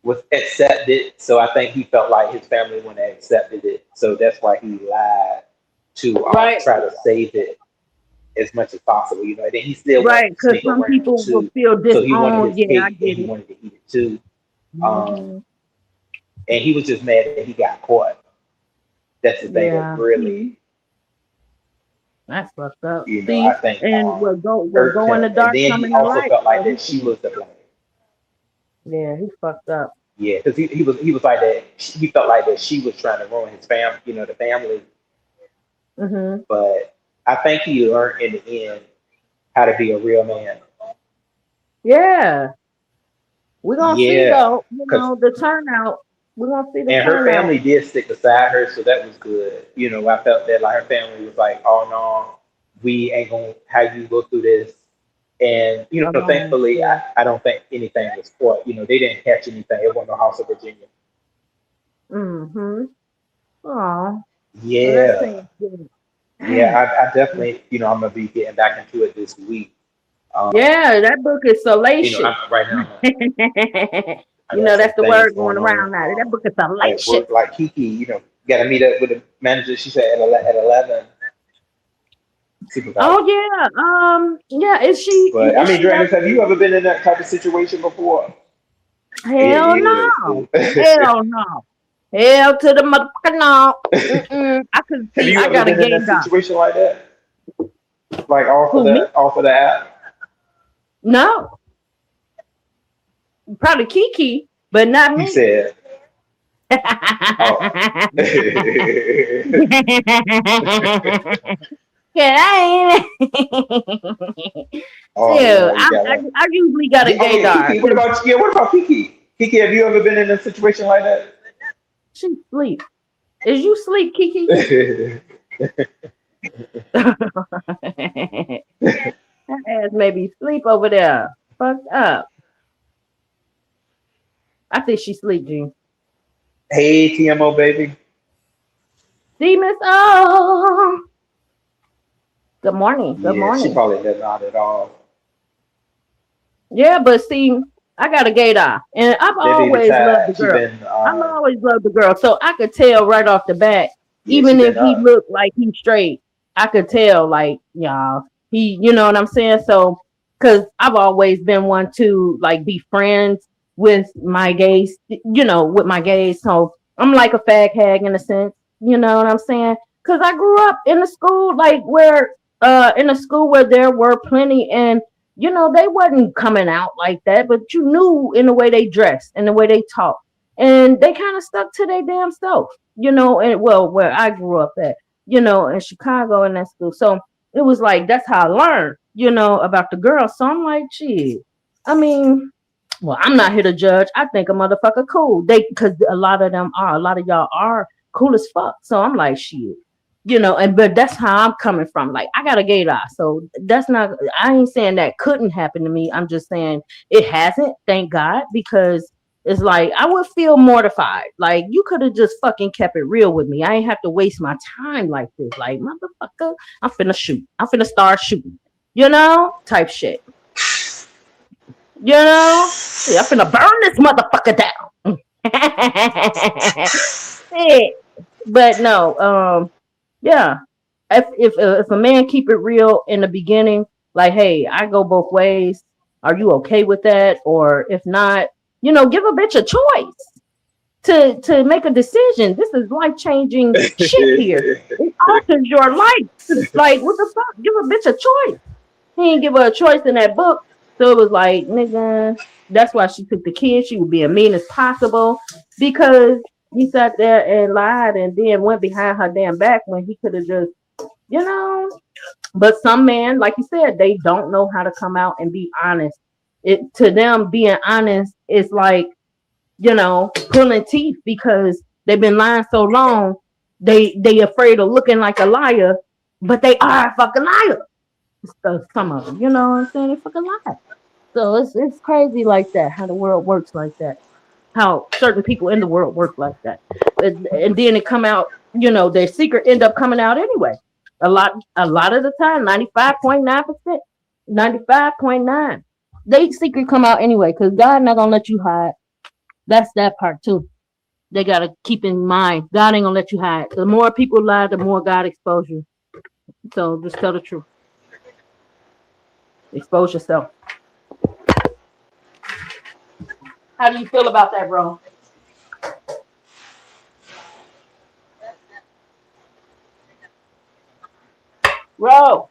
was accepted. So I think he felt like his family wouldn't have accepted it. So that's why he lied to Right, try to save it as much as possible. And then he still right. wanted to Because sneak some around people will too. feel So he wanted disowned. his Yeah, I cake and get he it. wanted to eat it too. Um, Mhm. and he was just mad that he got caught. That's the thing that Yeah. really, That's fucked up. I See, think and we'll go irked in him. the And dark, then come he in the also light. felt like So that she was the blame. yeah, he's fucked up. Yeah, because he was like that. He felt like that she was trying to ruin his family, the family. Hmm. But I think he learned in the end how to be a real man. Yeah, we're gonna see Yeah, though. because The turnout. We're gonna see the and her turnout. family did stick beside her, so that was good. I felt that like her family was like, "Oh no, we ain't gonna have you go through this." And thankfully, Yeah. I don't think anything was caught. They didn't catch anything. It wasn't no House of Virginia. Mm-hmm. Oh, well, that Yeah, seems good. yeah, I definitely, I'm gonna be getting back into it this week. Yeah, that book is salacious. Right now I got some That's the things word going going on around now. That book is at salacious. work. Like Kiki, got to meet up with the manager. She said at 11, supervisor. Oh yeah. Yeah. Is she? But I Is mean, she Dranis, have working? you ever been in that type of situation before? Yeah, Hell yeah, no. it Hell no. Hell to the motherfucker no. is. I could Have see. you I ever got a been in gay a dog. situation like that? Like Who me? off of the app? No. Probably Kiki, but not He me. said, "Oh, Yeah, oh Dude, yeah, you got one." I usually got a Yeah, oh yeah, gaydar Kiki. What because about What about Kiki? Kiki, have you ever been in a situation like she sleep. Is you sleep, Kiki? that? That ass maybe sleep over there. Fucked up. I think she sleep, G. Hey, TMO baby. See, Miss O. Good morning. Good Yeah, she morning. probably does not at all. Yeah, but see, I got a gaydar, and I've That baby always loved the tired. She girl. been I've always loved the girl, so I could tell right off the bat, yeah, she even if been he up. looked like he's straight, I could tell, like, y'all, he, you know what I'm saying? So because I've always been one to like be friends with my gays, with my gays. So I'm like a fag hag in a sense, you know what I'm saying? Because I grew up in a school like where in a school where there were plenty, and they wasn't coming out like that, but you knew in the way they dressed and the way they talked, and they kind of stuck to their damn self, and well, where I grew up at, in Chicago in that school. So it was like that's how I learned, about the girls. So I'm like, gee, I mean, well, I'm not here to judge. I think a motherfucker cool. Because a lot of y'all are cool as fuck. So I'm like, shit, but that's how I'm coming from. Like, I got a gaydar, so that's not. I ain't saying that couldn't happen to me. I'm just saying it hasn't. Thank God, because it's like I would feel mortified. Like you could have just fucking kept it real with me. I ain't have to waste my time like this. Like motherfucker, I'm finna shoot. I'm finna start shooting. Type shit. Shit, I'm finna burn this motherfucker down. Shit. But no, yeah. If a man keep it real in the beginning, like, hey, I go both ways. Are you okay with that? Or if not, give a bitch a choice to make a decision. This is life changing shit here. It alters your life. Like, what the fuck? Give a bitch a choice. He didn't give her a choice in that book. So it was like, nigga, that's why she took the kid. She was being mean as possible because he sat there and lied and then went behind her damn back when he could have just, you know. But some men, like you said, they don't know how to come out and be honest. It to them being honest is like, pulling teeth because they've been lying so long. They afraid of looking like a liar, but they are a fucking liar. Some of them, you know what I'm saying? They fucking lie. So it's crazy like that, how the world works like that, how certain people in the world work like that, and then it come out, their secret end up coming out anyway. A lot of the time, 95.9%, 95.9, they secret come out anyway because God not gonna let you hide. That's that part too. They gotta keep in mind, God ain't gonna let you hide. The more people lie, the more God expose you. So just tell the truth. Expose yourself. How do you feel about that, bro? Bro.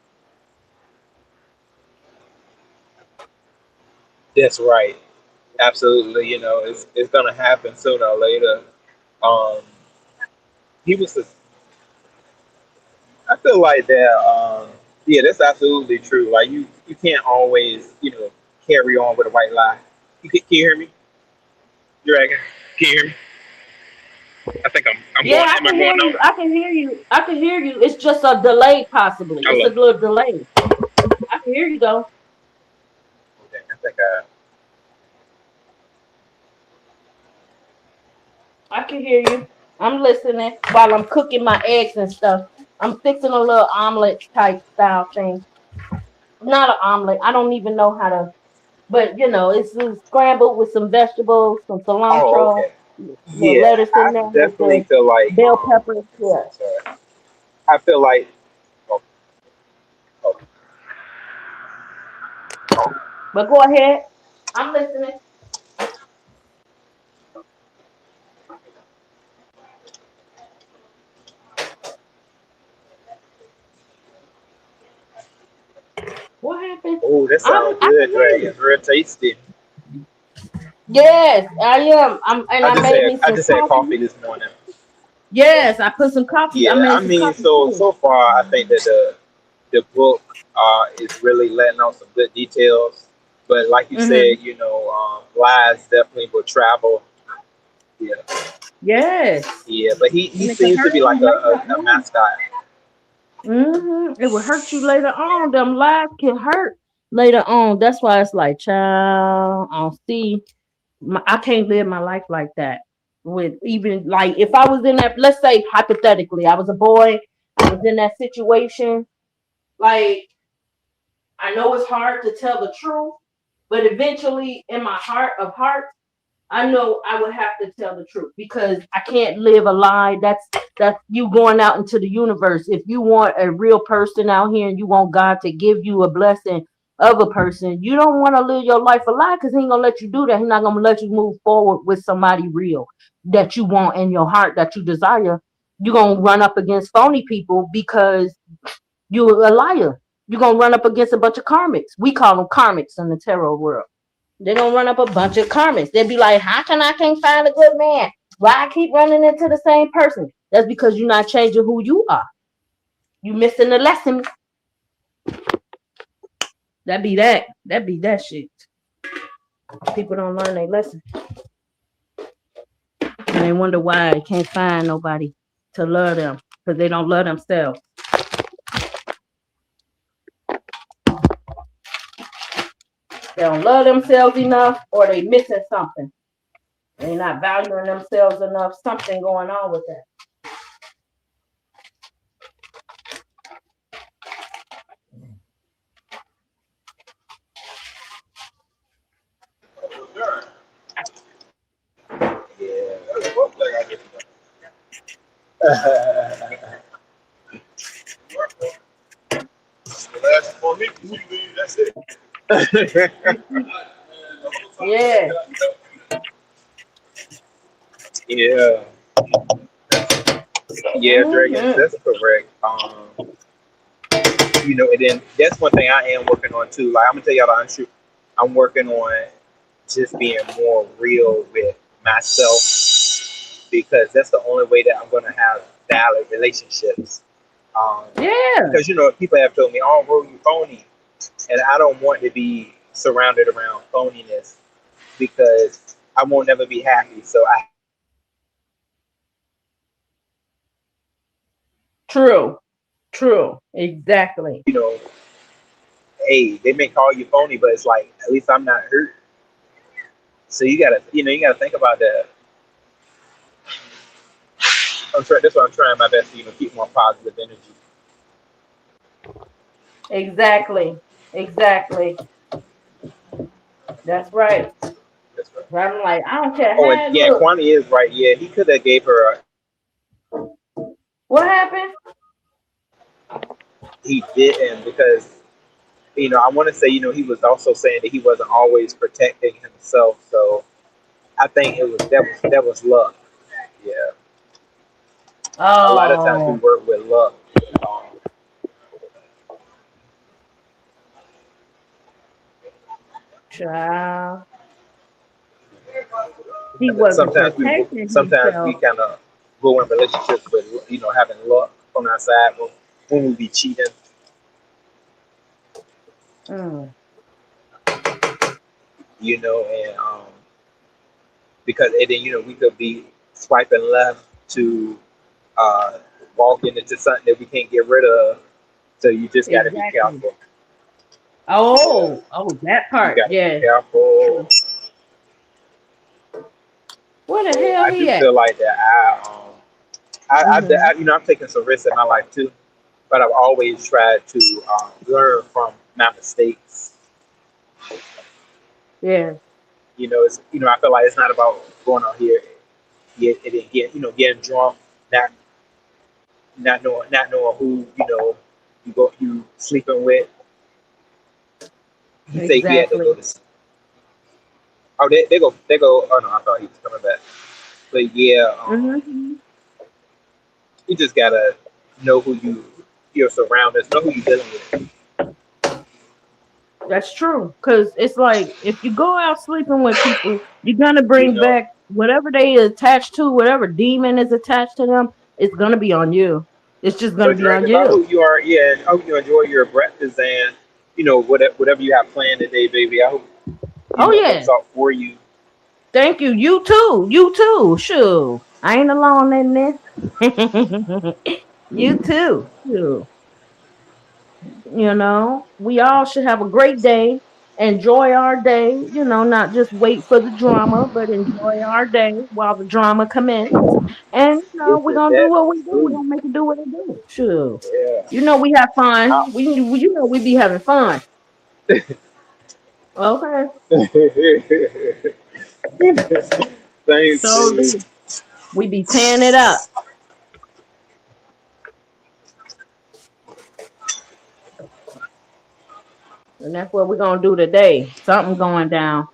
That's right. Absolutely. It's gonna happen sooner or later. Um, he was. I feel like that. Yeah, that's absolutely true. Like you can't always, carry on with a white lie. Can you hear me? You reckon? Can you hear me? I think I'm Yeah, going. I Am I can hear going you. out? I can hear you. I can hear you. It's just a delay, possibly. It's a Hello. little delay. I can hear you though. Okay, I think I. I can hear you. I'm listening while I'm cooking my eggs and stuff. I'm fixing a little omelet type style thing. Not an omelet. I don't even know how to, but it's scrambled with some vegetables, some Oh, cilantro, okay. the Yeah, lettuce in I there with definitely the feel like. bell peppers. Yeah. Sorry. I feel like. Oh, oh, But go ahead. I'm listening. What happened? oh, that sounds I can good, hear Dre. you. It's real tasty. Yes, I am. And I I just made had me I some just had coffee coffee. this morning. Yes, I put some coffee. I Yeah, made I some mean, coffee too. so far, I think that the book is really letting out some good details. But like you Hmm. said, lies definitely will travel. Yeah, Yes, yeah. But he and it could seems to hurt be you like later a on. mascot. It will hurt you later on. Them lies can hurt later on. That's why it's like, child, I don't see. I can't live my life like that. With even like if I was in that, let's say hypothetically, I was a boy, I was in that situation. Like I know it's hard to tell the truth, but eventually, in my heart of hearts, I know I would have to tell the truth because I can't live a lie. That's you going out into the universe. If you want a real person out here and you want God to give you a blessing, of a person, you don't want to live your life a lie because he ain't gonna let you do that. He's not gonna let you move forward with somebody real that you want in your heart, that you desire. You're gonna run up against phony people because you're a liar. You're gonna run up against a bunch of karmics. We call them karmics in the tarot world. They're gonna run up a bunch of karmics. They'll be like, how can I can't find a good man? Why I keep running into the same person? That's because you're not changing who you are. You missing the lesson. That be that. That be that shit. People don't learn their lesson. And they wonder why they can't find nobody to love them. Because they don't love themselves. They don't love themselves enough or they missing something. They're not valuing themselves enough. Something going on with that. Yeah. Yeah, yeah, Dragons, Mm-hmm. that's correct. And then that's one thing I am working on too. Like I'm gonna tell y'all the honest truth, I'm working on just being more real with myself because that's the only way that I'm gonna have valid relationships. Um, Yeah. because people have told me, "Oh, bro, you phony," and I don't want to be surrounded around phoniness because I won't never be happy. So I have to be real True. True. Exactly. hey, they may call you phony, but it's like at least I'm not hurt. So you gotta think about that. That's why I'm trying my best to keep more positive energy. Exactly. Exactly. That's right. That's right. I'm like, I don't care Oh, and how it yeah, looks. Kwani is right. Yeah, he could have gave her. What happened? He didn't because I want to say he was also saying that he wasn't always protecting himself. So I think that was luck. Yeah, a lot of times we Oh, work with luck. Um, child. He and then wasn't sometimes protecting we himself. kind of go in relationships with having luck on our side when we be cheating. Mm, And because and then we could be swiping left to uh, walking into something that we can't get rid of. So you just got to be exactly. careful. Yeah, Oh, that you part. got to be Yeah. careful. True. Where the So hell I he do at? feel like that. Mm-hmm. I'm taking some risks in my life too, but I've always tried to learn from my mistakes. Yeah. I feel like it's not about going out here getting drunk, not not knowing who you sleeping with. He said he had to Exactly. go to. Oh, they go. Oh no, I thought he was coming back. But yeah, Mm-hmm. you just gotta know who your surroundings, know who you're dealing with. That's true. Cause it's like if you go out sleeping with people, you're gonna You bring know, back whatever they attached to, whatever demon is attached to them. It's gonna be on you. It's just gonna but be on Drake, I you. hope you are. Yeah, I hope you enjoy your breakfast and whatever you have planned today, baby. I hope Oh it yeah. works out for you. Thank you. You too. You too. Sure. I ain't alone in this. You too. Sure. We all should have a great day. Enjoy our day. Not just wait for the drama, but enjoy our day while the drama commence. And It's we're just gonna do that what we do. We're true. gonna make it do what it do. Sure. Yeah. We have fun. I- We be having fun. Okay. Thanks, So baby. do. We be tearing it up. And that's what we're gonna do today. Something going down.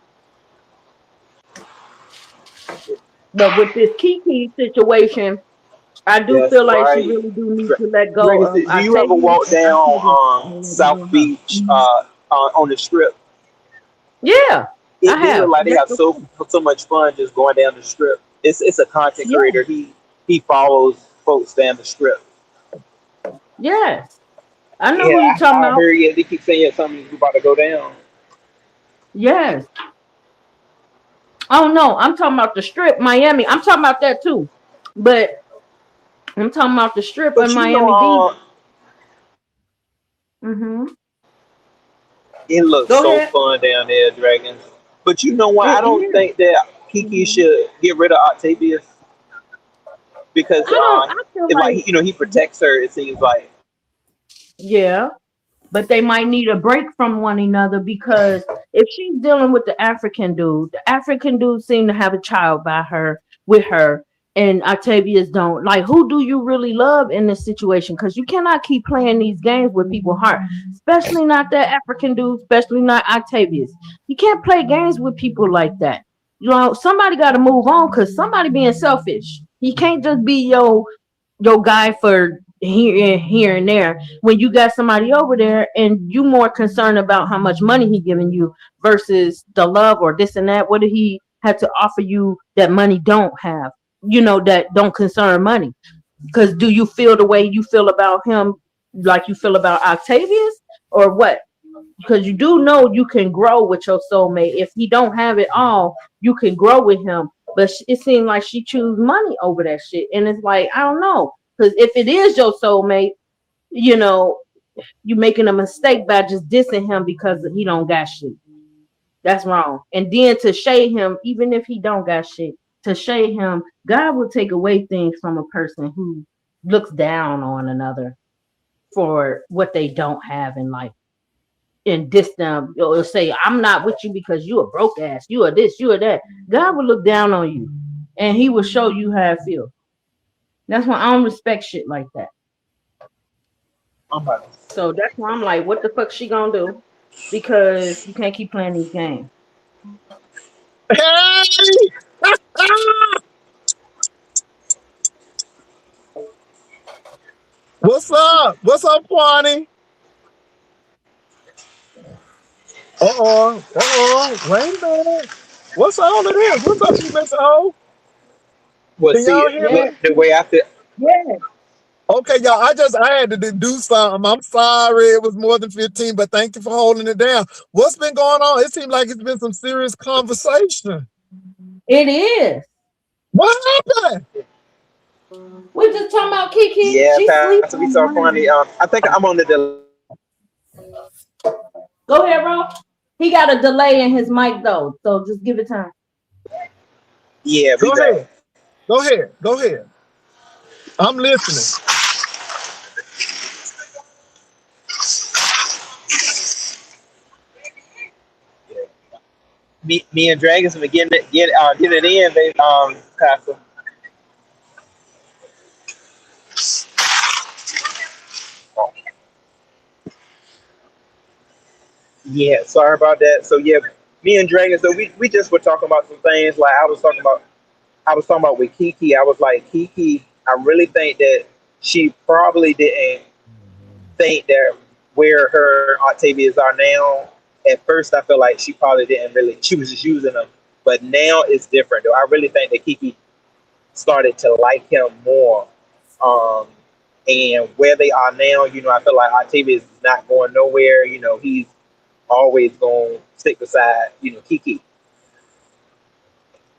But with this Kiki situation, I do That's feel like she right. really do need to let go Dragon, of do you ever Octavius. walk down Octavius don't let go South of her. Beach on the strip? Yeah, I They look have. like they Yes, have of course. so much fun just going down the strip. It's a content Yeah, creator. He follows folks down the strip. yes. I know who Yeah, you talking I about. heard it. They keep saying something's about to go down. Yes. Oh no, I'm talking about the strip, Miami. I'm talking about that too. But I'm talking about the strip in But Miami Beach. Mm-hmm. it looks Go so ahead. fun down there, Dragons. But you know what? I It don't is. think that Kiki Mhm. should get rid of Octavius because I don't. I feel it like, like he protects her. It seems like. yeah, but they might need a break from one another because if she's dealing with the African dude seem to have a child by her with her, and Octavius don't. Like, who do you really love in this situation? Because you cannot keep playing these games with people's heart, especially not that African dude, especially not Octavius. You can't play games with people like that. You know, somebody got to move on because somebody being selfish. He can't just be your guy for here and there when you got somebody over there and you more concerned about how much money he giving you versus the love or this and that. What did he have to offer you that money don't have? You know, that don't concern money. Because do you feel the way you feel about him like you feel about Octavius or what? Because you do know you can grow with your soulmate. If he don't have it all, you can grow with him. But it seemed like she choose money over that shit, and it's like I don't know. Because if it is your soulmate, you know, you making a mistake by just dissing him because he don't got shit. That's wrong. And then to shade him, even if he don't got shit, to shade him, God will take away things from a person who looks down on another for what they don't have in life and diss them or say, I'm not with you because you a broke ass, you are this, you are that. God will look down on you and he will show you how it feels. That's why I don't respect shit like that. I'm about So that's why I'm like, what the fuck she gonna do? Because you can't keep playing these games. Hey! What's up? What's up, Kwani? Wait a minute. What's all of this? What's up, you Mr. O? Well, Can see, y'all hear Yeah, me? the way I feel. yeah. Okay, y'all. I had to do something. I'm sorry. It was more than 15, but thank you for holding it down. What's been going on? It seems like it's been some serious conversation. It is. What happened? We just talking about Kiki. Yeah, She Pastor, sleep we on saw Kwani. mine. I think I'm on the delay. Go ahead, bro. He got a delay in his mic though, so just give it time. Yeah, we Go back. ahead. Go ahead. Go ahead. I'm listening. Me and Dragons been getting it in, baby. Pastor. Yeah, sorry about that. So yeah, me and Dragons. So we just were talking about some things. Like I was talking about with Kiki. I was like, Kiki, I really think that she probably didn't think that where her Octavias are now. At first, I feel like she probably didn't really. She was just using them, but now it's different. Though I really think that Kiki started to like him more. Um, and where they are now, I feel like Octavius is not going nowhere. He's always going to stick beside, Kiki.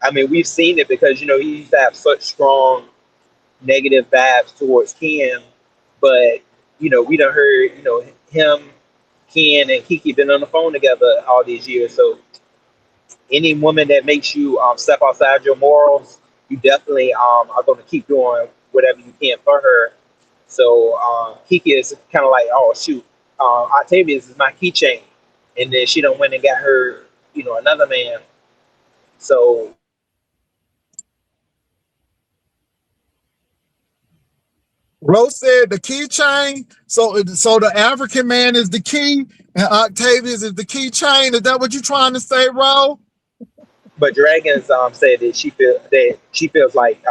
I mean, we've seen it because, he used to have such strong negative vibes towards Ken, but, we done heard, him, Ken, and Kiki been on the phone together all these years. So any woman that makes you step outside your morals, you definitely are going to keep doing whatever you can for her. So Kiki is kind of like, oh shoot, Octavius is my keychain, and then she don't went and got her, another man. So Rose said the keychain. So the African man is the key, and Octavius is the keychain. Is that what you're trying to say, Ro? But Dragons said that she feels like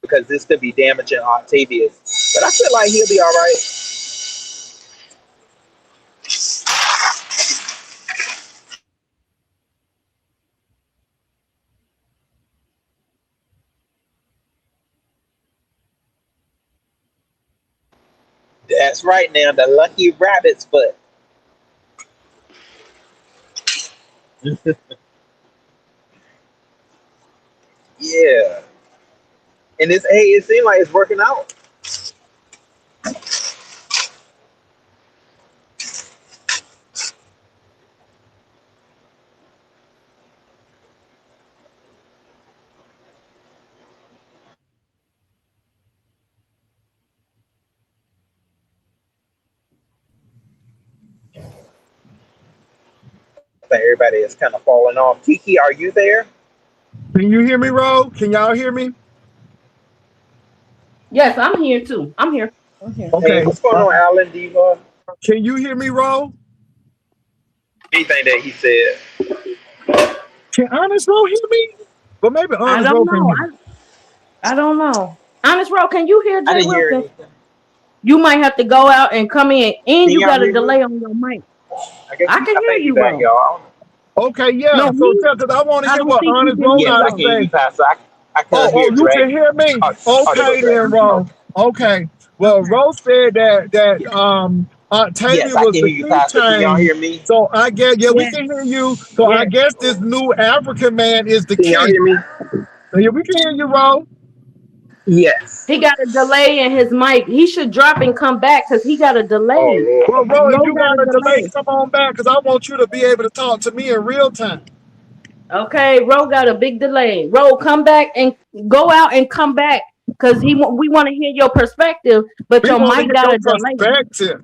because this could be damaging Octavius. But I feel like he'll be all right. That's right now, the lucky rabbit's foot. Yeah. And it's hey, it seems like it's working out. I think everybody is kind of falling off. Kiki, are you there? Can you hear me, Ro? Can y'all hear me? Yes, I'm here too. I'm here. I'm here. Hey, Okay. what's going on, Alan Diva? Can you hear me, Ro? Anything that he said. Can Honest Ro hear me? But maybe I Honest don't Ro can know. hear me. I don't know. Honest Row, can you hear I Jay didn't hear Wilson? anything. You might have to go out and come in, and Can you y'all got a hear me? delay on your mic. I guess I can I hear think he you, back, Row. y'all. I don't know. Okay, yeah. No, So me. because I want to I hear don't what think you Honest can Ro hear Yes, I got to can Row. hear you, say. Pastor. I couldn't Oh, hear you can Dragon. hear me. There go Okay then, Dragon. Ro. Okay. Well, Okay. Ro said that Yeah. Octavia Yes, I was can the hear you, key Pastor. Can y'all chain. hear me? So I guess yeah, we Yes. can hear you. So I Yes. guess this new African man is the Can y'all key. hear me? So yeah, we can hear you, Ro. Yes. He got a delay in his mic. He should drop and come back because he got a Oh delay. Well, Lord. Ro, if Row you got a got a delay, delay. come on back because I want you to be able to talk to me in real time. Okay, Row got a big delay. Row, come back and go out and come back because we want to hear your perspective, but We your want to mic hear got your a delay. perspective.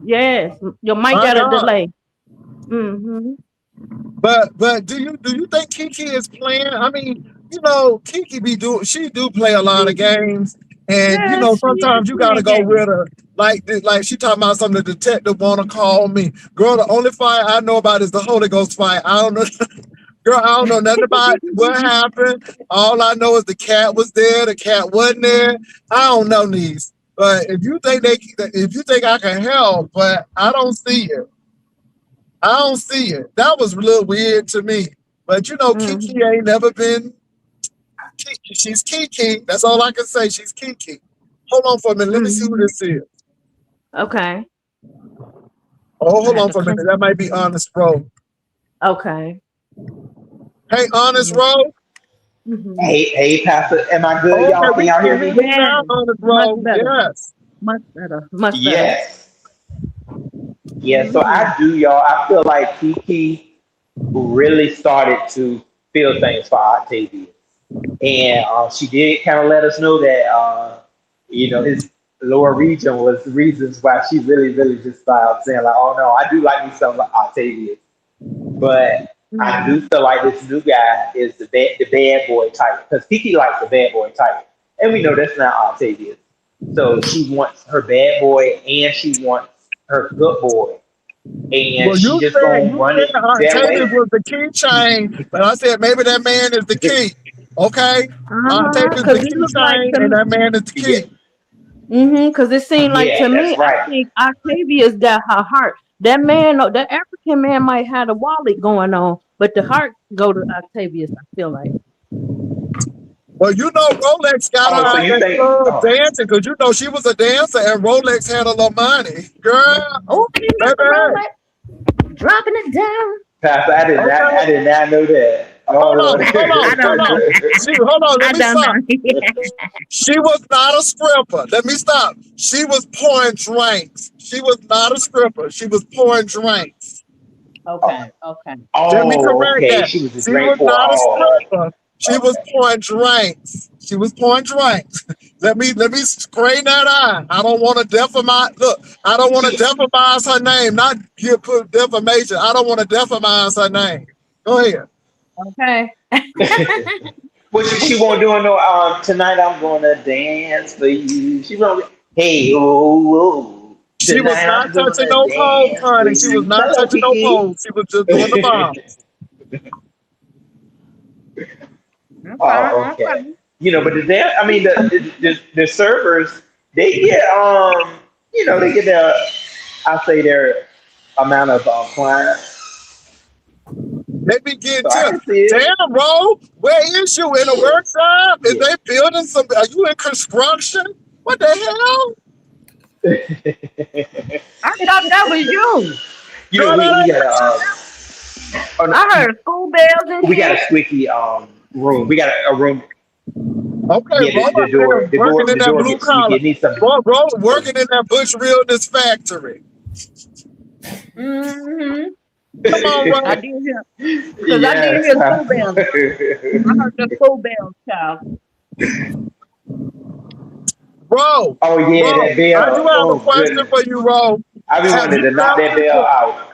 Yes, your mic My got a God. delay. Mm-hmm. But do you think Kiki is playing? I mean, Kiki she do play a lot of games, and Yes, she is sometimes you gotta playing go games. with her. Like she talking about something the detective wanna call me. Girl, the only fire I know about is the Holy Ghost fire. I don't know. Girl, I don't know nothing about what happened. All I know is the cat was there, the cat wasn't there. I don't know these. But if you think I can help, but I don't see it. I don't see it. That was a little weird to me. But Kiki Mm-hmm. ain't never been Kiki. She's Kiki. That's all I can say. She's Kiki. Hold on for a minute. Let me see who Mm-hmm. this is. Okay. Oh, I hold had on to for a clean. minute. That might be Honest Row. Okay. Hey, Honest Mm-hmm. Row. Hey, Pastor. Am I good, Okay, y'all? Can we y'all can hear hear me? you Yeah, now, Honest much Row. better. Yes. Much better. Much better. Yes. Yeah, so Mm-hmm. I do, y'all. I feel like Kiki really started to feel things for Octavia. And she did kind of let us know that, his lower region was the reasons why she really, really just started saying, like, oh no, I do like me some Octavia. But I Mm-hmm. do feel like this new guy is the bad boy type because Kiki likes the bad boy type, and we know that's not Octavia. So she wants her bad boy and she wants her good boy, and Well, she you just said gonna you run said it that Octavius way. was the key chain, but I said maybe that man is the key. Okay, Octavius is Because the it key looked like chain, to and me. that man is the Yeah, key. Because it seemed like yeah, to that's me, I right. think Octavia's got her heart. That man, that African man might have a wallet going on, but the heart go to Octavius, I feel like. Well, Rolex got her Oh, so out you that think? club Oh, dancing because she was a dancer and Rolex had a little money. Girl, Oh, he got the baby. Rolex, dropping it down. Pastor, I did not, Okay. I did not know that. Oh Hold on, Lord. hold I on, hold don't on. know. Hold on, let I me don't stop. know. She was not a stripper. Let me stop. She was pouring drinks. She was not a stripper. She was pouring drinks. oh, Okay, okay. Let me oh, correct okay. that. She was a She drink was for. not a Oh, stripper. She was okay. pouring drinks. She was pouring drinks. Let me scrain that eye. I don't want to defamize. Look, I don't want to defamize her name. Not put defamation. I don't want to defamize her name. Go ahead. Okay. What she won't do no tonight I'm gonna dance for you. She won't hey oh She was tonight not I'm touching gonna no poles, dance for honey. She was you. not Hello touching no Kiki. poles. She was just doing the bombs. Oh, Okay, okay. okay. But I mean the servers they get they get their I say their amount of clients. They be getting So I can tips. see it. Damn, bro. Where is you in a workshop? Is Yeah. they building some? Are you in construction? What the hell? I thought that was you. Girl, we that got a oh, no, I heard school bells and we got a shit. squeaky room. We got a room. ain't. Okay, Yeah, bro, the up there door the working door in the that door blue gets squeaky. collar. It needs some. Bro, working in that Bush Realness factory. Mm-hmm. Come on, bro. I did hear because I did Yes. hear school bells. I heard the school bells, child. Bro, Oh yeah, bro, that I do bell. have a Oh question goodness. for you, bro. I be Have wanting you to knock left that bell people? out.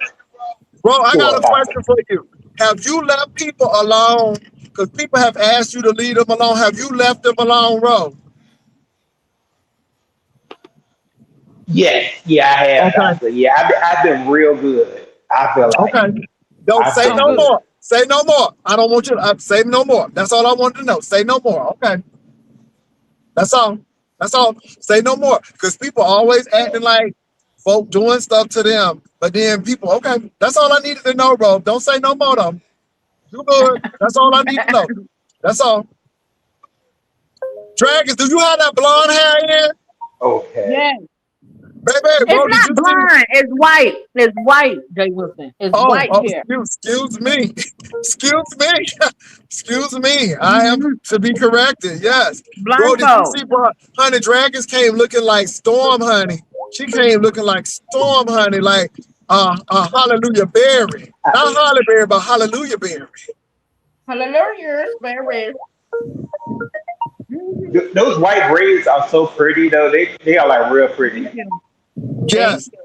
Bro, I got Sure, a Apostle. question for you. Have you left people alone? Because people have asked you to leave them alone. Have you left them alone, bro? Yes, yeah, I have, Okay, Doctor. Yeah, I've been real good. I feel like okay. Don't I've say been Oh, no good. good. more. Say no more. I don't want you to say no more. That's all I wanted to know. Say no more. Okay. That's all. That's all. Say no more. Because people always acting like folk doing stuff to them. But then people, okay, that's all I needed to know, bro. Don't say no more though. You good. That's all I need to know. That's all. Dragons, do you have that blonde hair in? Okay. Yeah. Baby, It's bro, did you not see? blind. It's white. It's white, Jay Wilson. It's Oh, white hair. excuse me. Excuse me. Excuse me. I am Mm-hmm. to be corrected. Yes. Bro, did you Blindfold. see, bro? Honey Dragons came looking like Storm Honey. She came looking like Storm Honey, like Hallelujah Berry. Not Holly Berry, but Hallelujah Berry. Hallelujah. Spirit. Mm-hmm. Those white braids are so pretty though. They are like real pretty. Thank you. Thank Yes. you.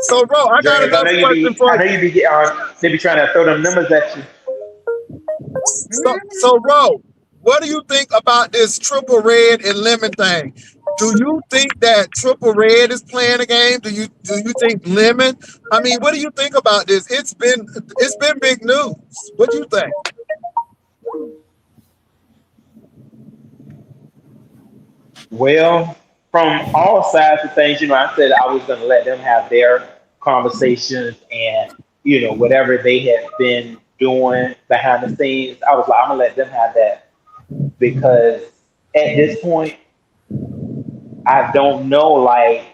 So, bro, I got Dragons, another question for I know you. you be getting they be trying to throw them numbers at you. Mm-hmm. So, bro, what do you think about this triple red and lemon thing? Do you think that triple red is playing a game? Do you think lemon? I mean, what do you think about this? It's been big news. What do you think? Well, from all sides of things, I said I was going to let them have their conversations and, whatever they had been doing behind the scenes. I was like, I'm going to let them have that because at this point, I don't know, like,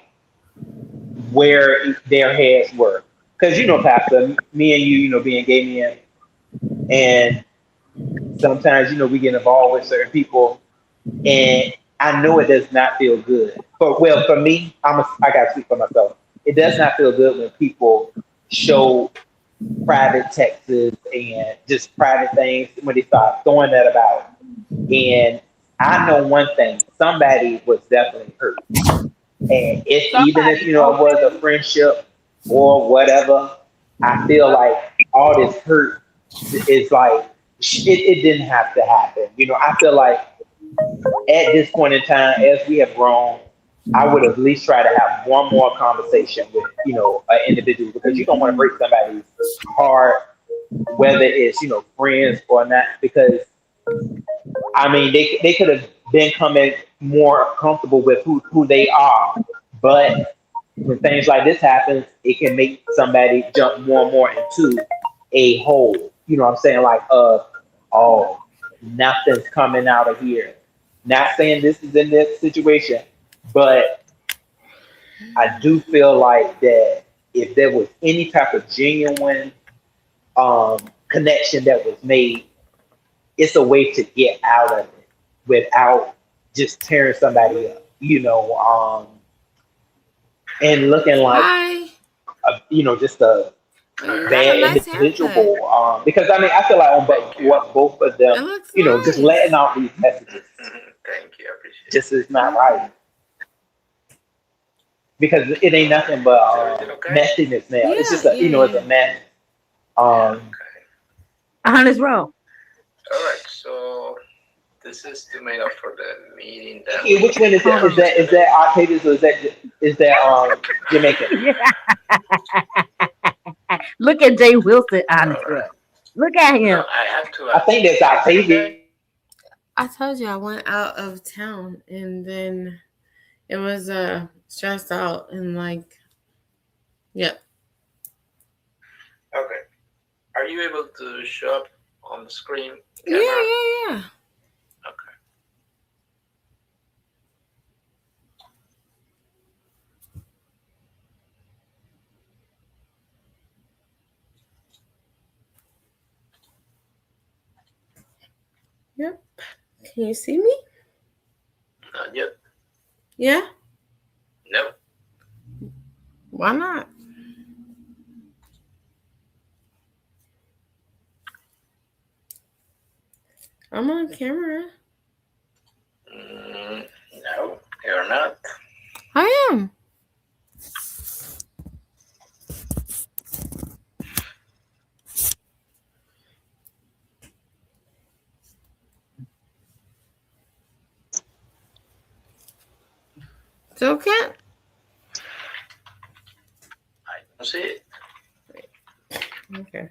where their heads were. Because, Pastor, me and you, being gay men, and sometimes, we get involved with certain people and I know it does not feel good. For me, I gotta speak for myself. It does not feel good when people show private texts and just private things when they start throwing that about. And I know one thing: somebody was definitely hurt, and it's even if Somebody. it was a Okay. friendship or whatever. I feel like all this hurt is like it didn't have to happen. I feel like at this point in time, as we have grown, I would at least try to have one more conversation with, an individual because you don't want to break somebody's heart, whether it's, friends or not, because I mean, they could have been coming more comfortable with who they are. But when things like this happens, it can make somebody jump more and more into a hole. You know what I'm saying? Like, oh, nothing's coming out of here. Not saying this is in this situation, but I do feel like that if there was any type of genuine connection that was made, it's a way to get out of it without just tearing somebody up, and looking like, Hi. just a You got a bad nice haircut. individual. Because I mean, I feel like on what both of them, It looks just letting nice. out these messages just is not right because it ain't nothing but messiness now. It's Yeah, just yeah, it's a yeah. mess. Um, Honest row. This is tomato for the meeting that Okay, which we one is Hold that? Is on. that Octavius or is that Jamaican? Look at Jay Wilson on uh, here. Look at no, him. I have to I ask. think that's Is it Octavius. guy? I told you I went out of town and then it was stressed out and like, yep. Okay. Are you able to show up on the screen Yeah, camera? yeah, yeah. Okay. Yep. Can you see me? Not yet. Yeah? No. Why not? I'm on camera. No, you're not. I am. Still can't? I don't see it. Okay.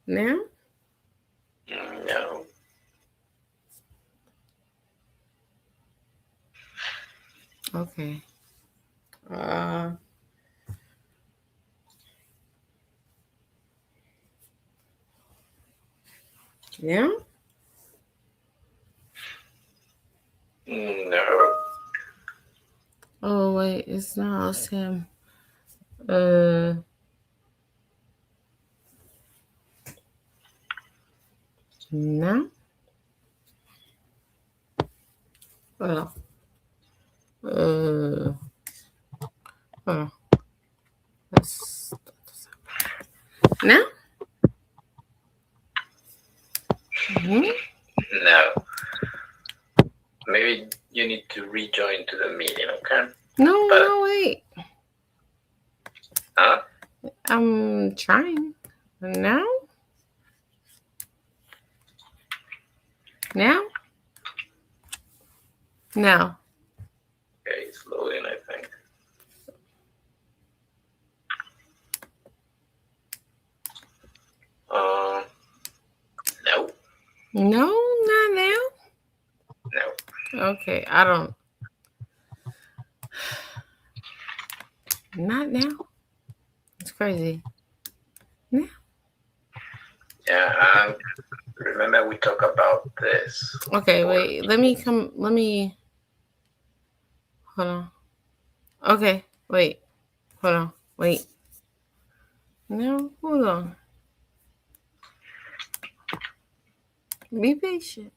Now? No. Okay. Yeah? No. Oh wait, it's not Sam. Uh no? Hold on. Hold on. Let's now? Hmm? No. Maybe you need to rejoin to the meeting, okay? No, But- no, wait. Huh? I'm trying. Now? Now? Now. Okay, it's loading, I think. No. No, not now. No. Okay, I don't. Not now. It's crazy. Yeah, remember we talked about this. Okay, wait. Let me come. Let me. Hold on. Okay, wait. Hold on. Wait. No, hold on. Be patient.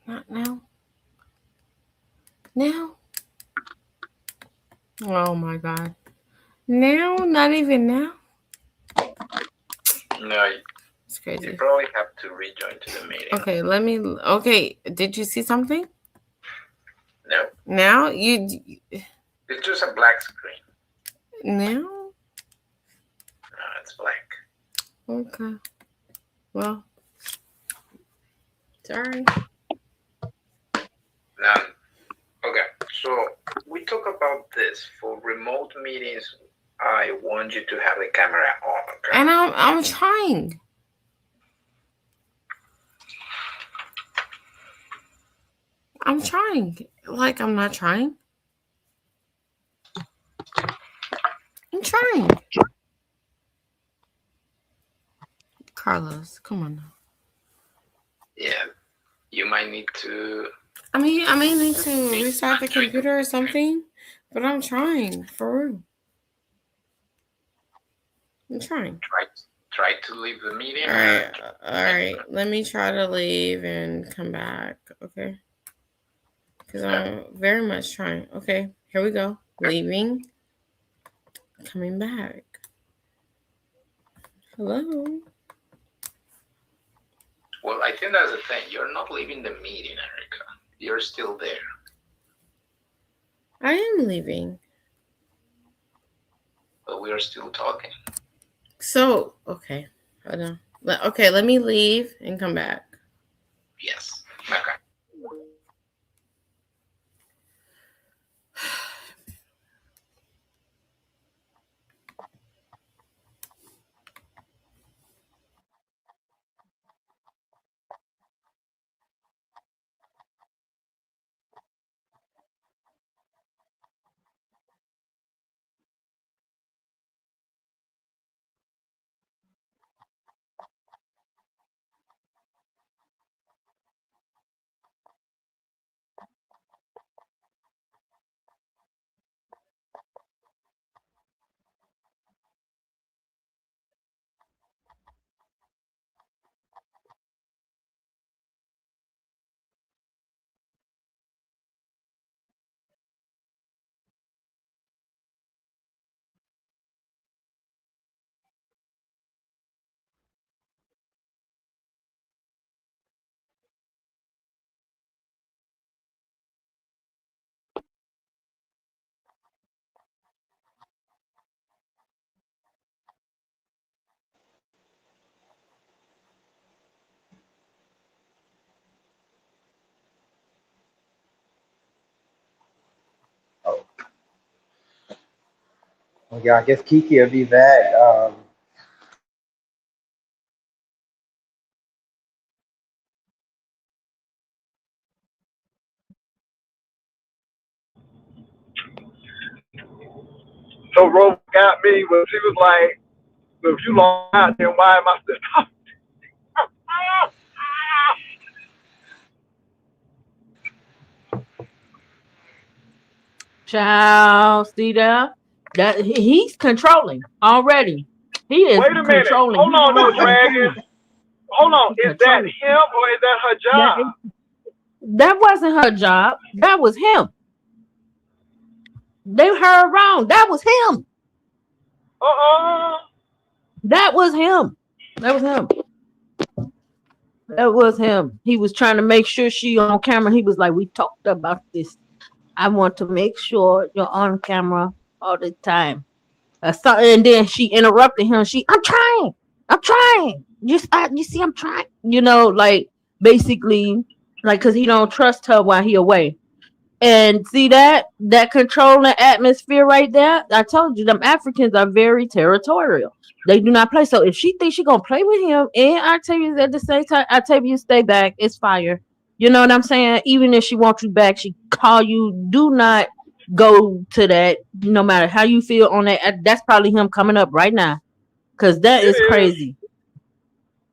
Not now. Now. Oh my god. Now? Not even now? No, It's you crazy. probably have to rejoin to the meeting. Okay, let me. Okay, did you see something? No. Now? You. It's just a black screen. Now? No, it's black. Okay. Well. Sorry. Okay, so we talk about this for remote meetings. I want you to have the camera on. Okay? And I'm trying. I'm trying. Like I'm not trying. I'm trying. Carlos, come on now. Yeah, you might need to. I may need to restart the computer or something, but I'm trying for real. I'm trying. Try to leave the meeting. All right. Let me try to leave and come back. Okay. Because I'm very much trying. Okay. Here we go. Leaving. Coming back. Hello. Well, I think that's the thing. You're not leaving the meeting, Erica. You're still there. I am leaving. But we are still talking. So, okay. Hold on. Okay, let me leave and come back. Yes. Okay. Oh, well, yeah, I guess Kiki will be back. So Rose got me when she was like, "If you long out, then why am I still talking?" Child, see there? That he's controlling already. He is Wait a minute. controlling. Hold He's on, no already dragon. controlling. Hold on. He Is that controlling. him or is that her That job? that wasn't her job. That was him. They heard wrong. That was him. Uh-uh. That was him. That was him. That was him. He was trying to make sure she on camera. He was like, "We talked about this. I want to make sure you're on camera all the time." And then she interrupted him. I'm trying. I'm trying. You see, I'm trying. Like basically, like because he don't trust her while he away. And see that controlling atmosphere right there. I told you, them Africans are very territorial. They do not play. So if she thinks she gonna play with him and Octavius at the same time, Octavius stay back. It's fire. You know what I'm saying? Even if she wants you back, she call you. Do not go to that. No matter how you feel on that. That's probably him coming up right now, cause that It is is. crazy.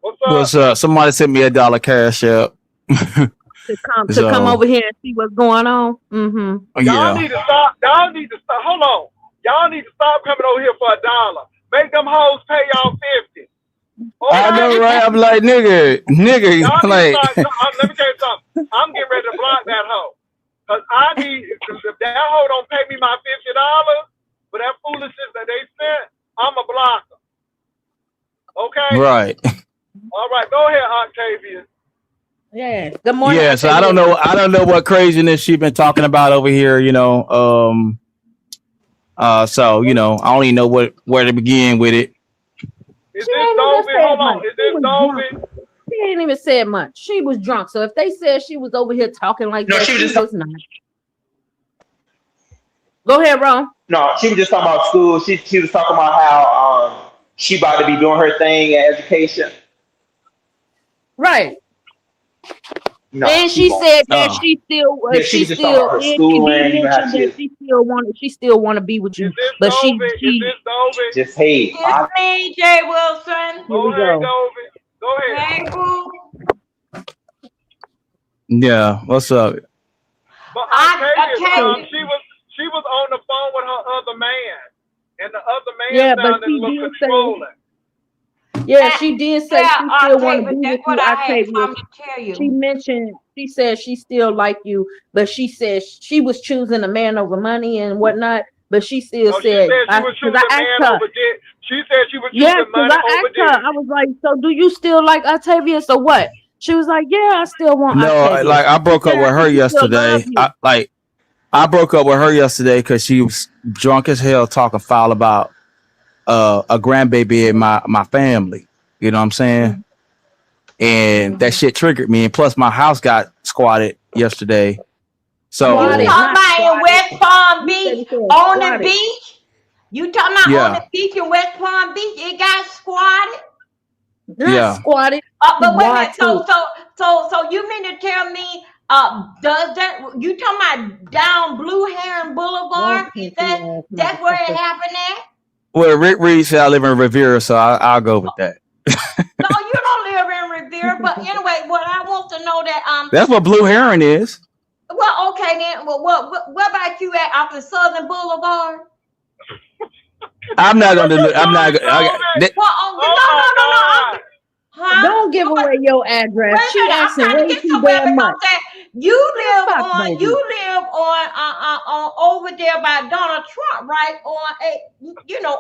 What's What's up? up? Somebody sent me $1 cash app. To come So over here and see what's going on. Mm-hmm. Y'all yeah, need to stop. Y'all need to stop. Hold on. Y'all need to stop coming over here for $1. Make them hoes pay y'all 50. I Okay? know, right? I'm like, nigga, Y'all need to like, start. Let me tell you something. I'm getting ready to block that hoe. Cause I need, if that hoe don't pay me my $50 for that foolishness that they sent, I'm a blocker. Okay? right? All right. Go ahead, Octavia. Yeah. Good morning, Yeah. So I don't Octavia. know. I don't know what craziness she been talking about over here. So I don't even know where to begin with it. Is She this ain't even Dovey? said Hold much. on. Is She this was drunk. Dovey? She ain't even said much. She was drunk. So if they said she was over here talking like No, that, she was she just talking. was not. Go ahead, Ron. No, she was just talking about school. She was talking about how she about to be doing her thing in education. Right. No, And she she won't. said that Oh, uh, Yeah, she she was just talking still, about her and she did schooling. You know how mention she that is. she still want to be with Is you, this but Dovey? Is she this Dovey? Just hey, It's me, Jay Wilson. here Oh, we hey, go. Dovey. Go ahead. Hey, boo. yeah. What's up? But I Octavia, can't. So she was on the phone with her other man, and the other man yeah, but sounded a she little did say, controlling. yeah, she did say Yeah, she still want to Octavia, be with that's you, what I had Octavia. come to tell She you. mentioned, she said she still like you, but she said she was choosing a man over money and whatnot. But she still No, she said, said she was because I choosing asked man her, over dick. She said she was yeah, choosing because money I over asked her, dick. I was like, so do you still like Octavia? So what? She was like, "Yeah, I still want No, Octavia." like I broke Said, up with "I her think he still love yesterday. you." I broke up with her yesterday because she was drunk as hell talking foul about a grandbaby in my family. You know what I'm saying? And that shit triggered me. And plus, my house got squatted yesterday. So You Squatted, talking not about in squatted. West Palm You said Beach he said on the squatted. beach? You talking about on the yeah, beach in West Palm Beach? It got squatted. Not yeah. squatted. But wait a minute. Squatted. So you mean to tell me? Does that you talking about down Blue Heron Boulevard? Walk Is country ass that's where it motherfucker. happened at? Well, Rick Reed said I live in Rivera, so I'll go with that. No, you don't live in Revere. But anyway, what I want to know that That's what Blue Heron is. Well, okay then. Well, what about you at off the Southern Boulevard? I'm not gonna. What you I'm not. doing, Toby? Well, Oh my God. Huh? Don't give away your address. Wait a She minute, I'm asking trying to way get too somewhere damn because much. that you live Fuck, on baby. you live on over there by Donald Trump, right? On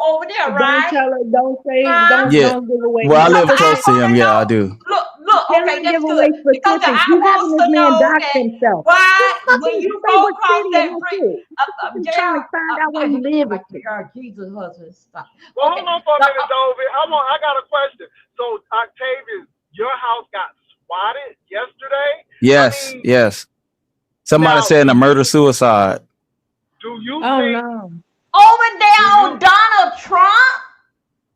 over there, Don't right? tell her. Don't say. Huh? Yeah. Don't give away. Well, I Because live I close to want him. to Yeah, I know. do. Look, Tell okay, her that's give away good. Because specifics. I You want having this to man know dox that himself. why Just fucking when you say go what across city that and that's bridge, it. I'm trying to find out where you live and shit. Jesus husband, stop. Well, Okay, hold on for a minute, Toby. I got a question. So, Octavius, your house got swatted yesterday? Yes, yes. Somebody now, saying a murder suicide. do you Oh think? no. over there on Donald Trump.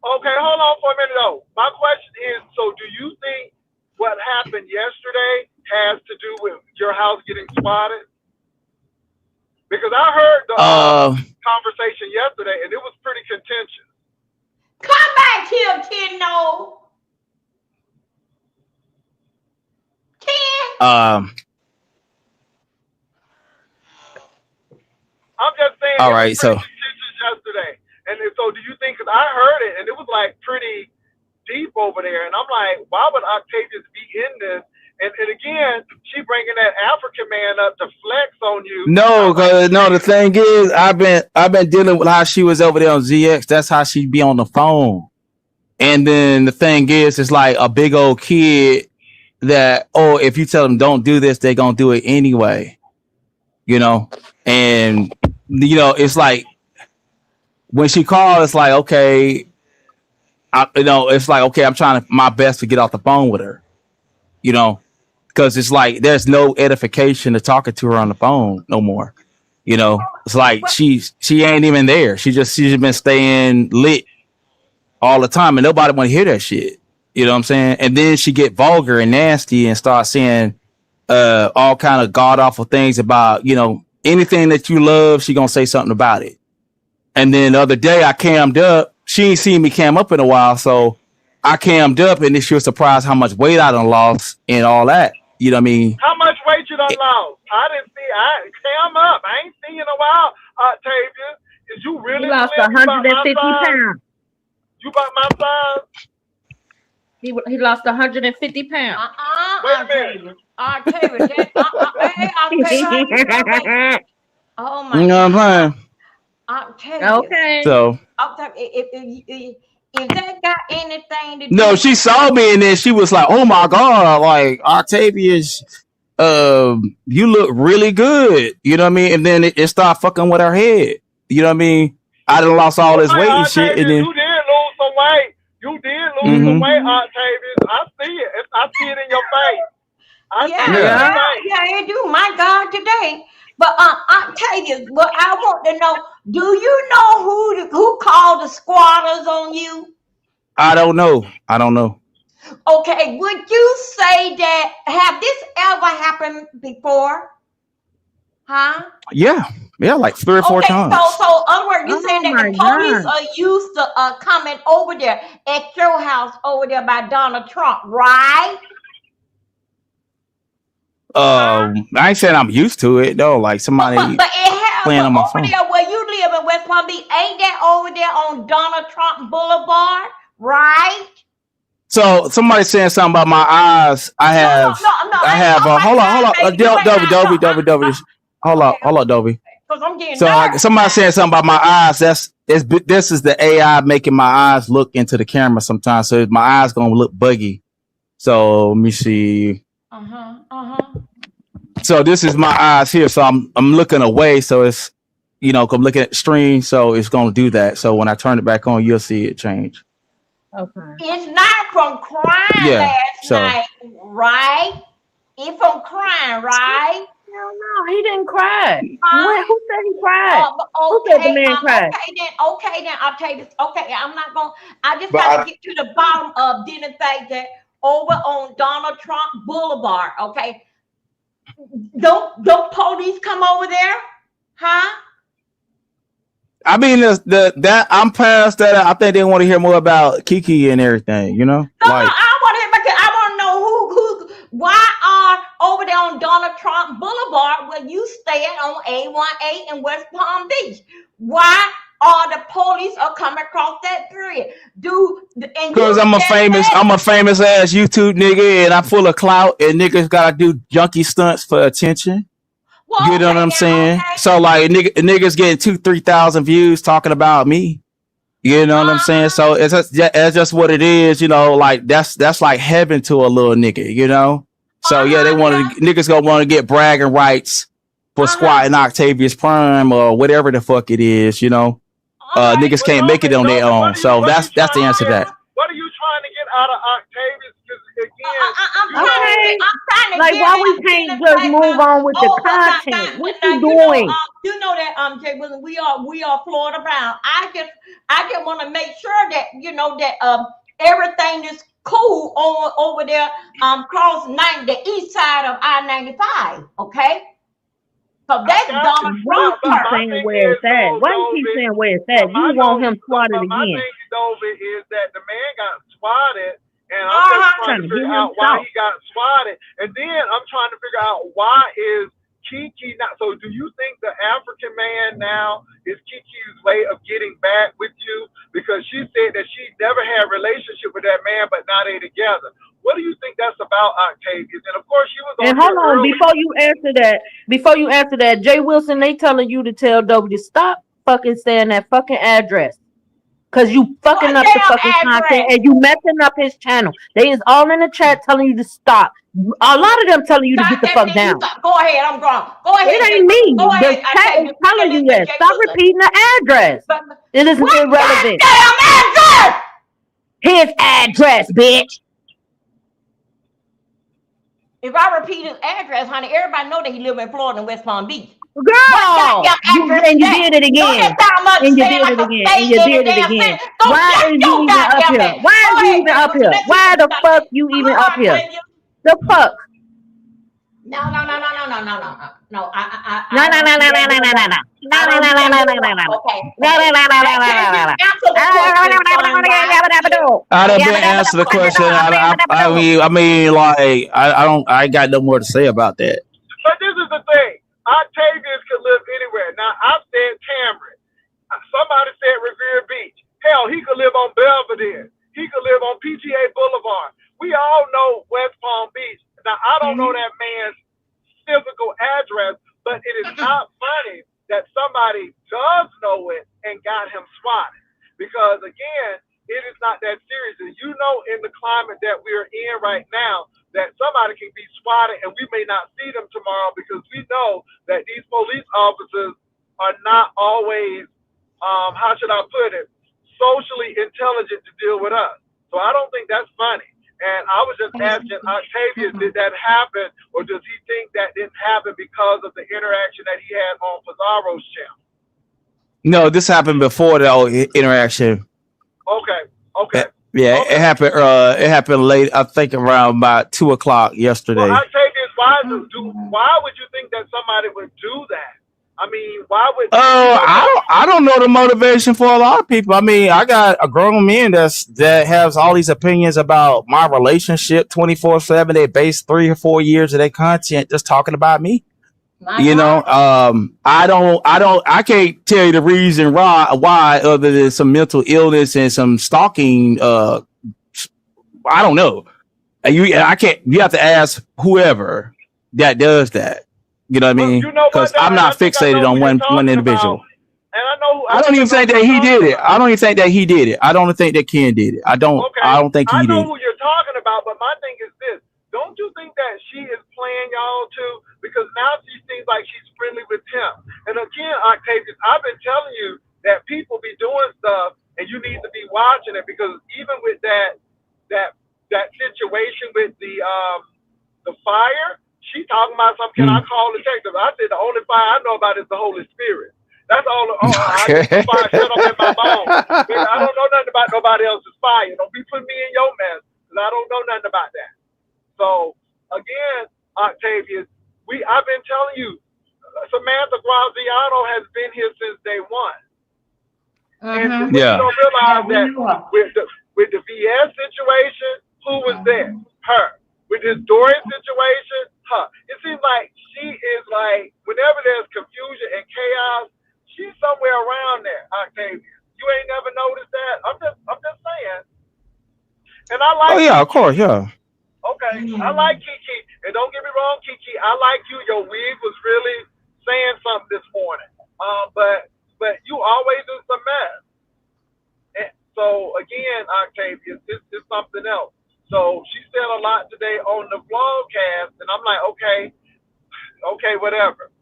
Okay, hold on for a minute though. My question is, so do you think what happened yesterday has to do with your house getting swatted? Because I heard the conversation yesterday, and it was pretty contentious. Come back here, Tino. I'm just saying All it right, was so pretty contentious yesterday. And so do you think, because I heard it, and it was like pretty deep over there, and I'm like, why would Octavius be in this? And again, she bringing that African man up to flex on you. no, the thing is, I've been dealing with how she was over there on ZX. That's how she be on the phone. And then the thing is, it's like a big old kid that, if you tell them don't do this, they're gonna do it anyway. And it's like when she called, it's like, okay, it's like, okay, I'm trying my best to get off the phone with her, because it's like there's no edification to talking to her on the phone no more. It's like she ain't even there. She's been staying lit all the time, and nobody want to hear that shit. You know what I'm saying? And then she get vulgar and nasty and start saying all kind of god awful things about anything that you love. She gonna say something about it. And then the other day I cammed up. She ain't seen me cam up in a while, so I cammed up, and then she was surprised how much weight I done lost and all that. You know what I mean? How much weight you done lost? I didn't see. Cam up. I ain't seen you in a while, Octavius. Is you really? He lost 150 pounds. You about my size? He lost 150 pounds. Wait a minute. Octavius. Oh my You know what I'm saying? Octavius. Okay. So if that got anything to do, no, she saw me and then she was like, "Oh my god, like Octavius, you look really good." You know what I mean? And then it started fucking with her head. You know what I mean? I done lost all this weight and shit, and then you did lose some weight. You did lose some weight, Octavius. I see it. I see it in your face. Yeah, it do. My God, today. But Octavius, what I want to know, do you know who called the squatters on you? I don't know. Okay, would you say that have this ever happened before? Huh? Yeah, like 3 or 4 times. So other words, you saying that the police are used to coming over there at your house over there by Donald Trump, right? I ain't saying I'm used to it though. Like somebody but it playing on my phone. Over there where you live in West Palm Beach, ain't that over there on Donald Trump Boulevard, right? So somebody saying something about my eyes. I have. Hold on, Dobie. Hold on, Dobie. Because I'm getting somebody saying something about my eyes. This is the AI making my eyes look into the camera sometimes, so my eyes gonna look buggy. So let me see. So this is my eyes here. So I'm looking away. So it's, I'm looking at the screen. So it's going to do that. So when I turn it back on, you'll see it change. Okay. It's not from crying last night, right? It's from crying, right? No, he didn't cry. Who said he cried? Who said the man cried? Okay, then I'll tell you this. Okay, I just got to get to the bottom of didn't think that over on Donald Trump Boulevard, okay? Don't police come over there? Huh? I mean, that I'm past that. I think they want to hear more about Kiki and everything, No, I want to hear because I want to know why are over there on Donald Trump Boulevard where you stay at on A18 in West Palm Beach? Why are the police are coming across that period? Because I'm a famous ass YouTube nigga and I'm full of clout and niggas gotta do junkie stunts for attention. Well, you know what I'm saying? Okay. So like niggas getting 2,000-3,000 views talking about me. You know what I'm saying? So it's just what it is, like that's like heaven to a little nigga, So they niggas gonna want to get bragging rights for squatting Octavius Prime or whatever the fuck it is, niggas can't make it on their own. So that's the answer to that. What are you trying to get out of Octavius? I'm trying to like why we can't just move on with the content? What you doing? You know that Jay Wilson, we are Florida Brown. I just want to make sure that that everything is cool over there across the east side of I-95. Okay. So that's Donald Trump. Why you keep saying where it's at? Why you keep saying where it's at? You want him swatted again. My thing, Dover, is that the man got swatted. And I'm just trying to figure out why he got swatted. And then I'm trying to figure out why is Kiki not. So do you think the African man now is Kiki's way of getting back with you? Because she said that she never had a relationship with that man, but now they together. What do you think that's about, Octavius? And of course, she was on. And hold on, before you answer that, Jay Wilson, they telling you to tell Dobie to stop fucking saying that fucking address. Cause you fucking up the fucking content and you messing up his channel. They is all in the chat telling you to stop. A lot of them telling you to get the fuck down. Go ahead, I'm grown. Go ahead. It ain't me. The chat is telling you that. Stop repeating the address. It is irrelevant. Damn address! His address, bitch. If I repeat his address, honey, everybody know that he live in Florida and West Palm Beach. Girl, you did it again. And you did it again. And you did it again. Why is you even up here? Why is you even up here? Why the fuck you even up here? The fuck? No. I done been answer the question. I mean, like, I ain't got no more to say about that. But this is the thing. Octavius could live anywhere. Now, I've said Cameron. Somebody said Revere Beach. Hell, he could live on Belvedere. He could live on PGA Boulevard. We all know West Palm Beach. Now, I don't know that man's physical address, but it is not funny that somebody does know it and got him swatted. Because, again, it is not that serious. And you know, in the climate that we're in right now, that somebody can be swatted and we may not see them tomorrow because we know that these police officers are not always, how should I put it, socially intelligent to deal with us. So I don't think that's funny. And I was just asking Octavius, did that happen or does he think that didn't happen because of the interaction that he had on Pizarro's channel? No, this happened before the interaction. Okay. Yeah, okay. It happened late. I think around about 2:00 yesterday. Well, Octavius, why would you think that somebody would do that? I mean, why would? I don't know the motivation for a lot of people. I mean, I got a grown man that has all these opinions about my relationship 24/7. They base 3 or 4 years of their content just talking about me. I can't tell you the reason why other than some mental illness and some stalking. I don't know. You have to ask whoever that does that. You know what I mean? Because I'm not fixated on one individual. And I don't even think that he did it. I don't even think that he did it. I don't think that Ken did it. I don't think he did. I know who you're talking about. But my thing is this. Don't you think that she is playing y'all too? Because now she seems like she's friendly with him. And again, Octavius, I've been telling you that people be doing stuff and you need to be watching it, because even with that situation with the fire, she talking about something, can I call the detective? I said the only fire I know about is the Holy Spirit. That's all. I get the fire shut up in my bones. I don't know nothing about nobody else's fire. Don't be putting me in your mess, because I don't know nothing about that. So again, Octavius, I've been telling you, Samantha Graziano has been here since day one. And you don't realize that with the VS situation, who was there? Her. With this Dorian situation, her. It seems like she is like, whenever there's confusion and chaos, she's somewhere around there, Octavius. You ain't never noticed that? I'm just saying. And I like. Oh yeah, of course, yeah. Okay, I like Kiki, and don't get me wrong, Kiki, I like you. Your wig was really saying something this morning. But you always do some mess. And so again, Octavius, it's something else. So she said a lot today on the vlogcast, and I'm like, okay, whatever.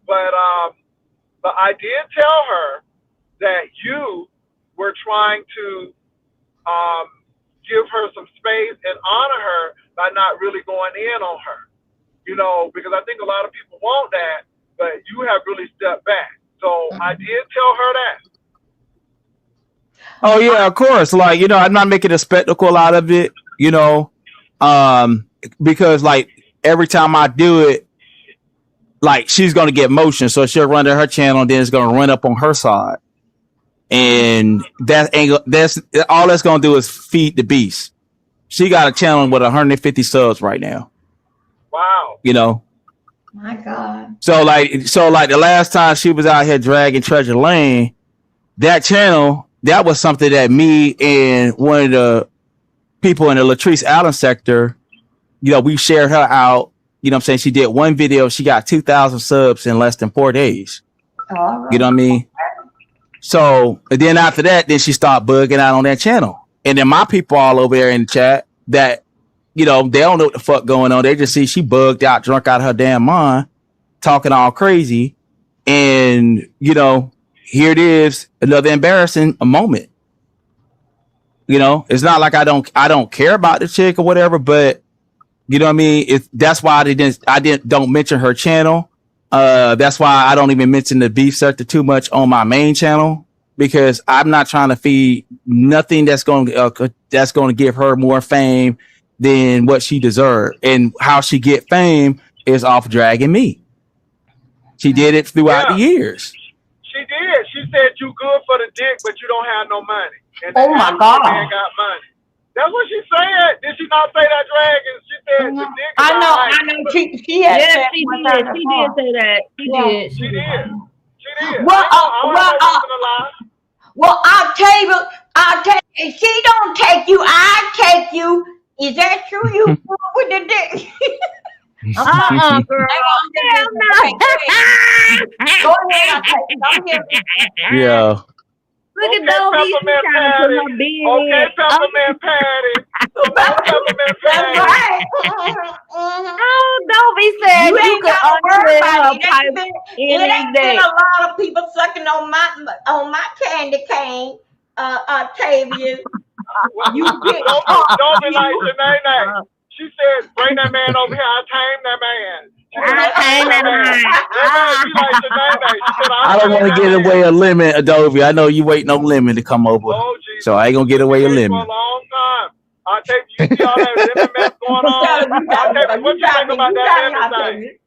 But I did tell her that you were trying to give her some space and honor her by not really going in on her, because I think a lot of people want that, but you have really stepped back. So I did tell her that. Oh yeah, of course. Like, I'm not making a spectacle out of it, because like every time I do it, like she's gonna get motion, so she'll run to her channel, and then it's gonna run up on her side. And that's all that's gonna do is feed the beast. She got a channel with 150 subs right now. Wow. My God. So like the last time she was out here dragging Treasure Lane, that channel, that was something that me and one of the people in the Latrice Allen sector, we shared her out. You know what I'm saying? She did one video. She got 2,000 subs in less than 4 days. All right. You know what I mean? So, and then after that, then she started bugging out on that channel. And then my people all over there in the chat that, they don't know what the fuck going on. They just see she bugged out, drunk out of her damn mind, talking all crazy. And, here it is, another embarrassing moment. It's not like I don't care about the chick or whatever, but you know what I mean? That's why I don't mention her channel. That's why I don't even mention the beef sector too much on my main channel, because I'm not trying to feed nothing that's going to give her more fame than what she deserves. And how she get fame is off dragging me. She did it throughout the years. She did. She said you good for the dick, but you don't have no money. And oh my God. Man got money. That's what she said. Did she not say that, Dragon? She said the dick. I know. She had said she did. She did say that. She did. Well, I'll tell you, she don't take you, I take you. Is that true? You with the dick? Girl. Go ahead, I'm here. Yeah. Look at Dobie. Okay, Peppermint Patty. Peppermint Patty. Right. Oh, Dobie said you could unflip her pipe any day. A lot of people sucking on my candy cane, Octavius. You get don't be like Shanae. She said, "Bring that man over here. I tame that man." I don't want to get away a lemon, Adobe. I know you waiting on lemon to come over, so I ain't gonna get away a lemon. For a long time. I take you see all that lemon mess going on. What you think about that lemon thing?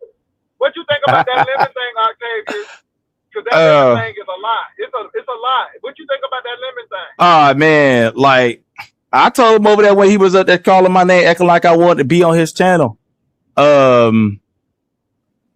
What you think about that lemon thing, Octavius? Because that lemon thing is a lot. It's a lot. What you think about that lemon thing? Oh man, like I told him over there when he was up there calling my name, acting like I wanted to be on his channel.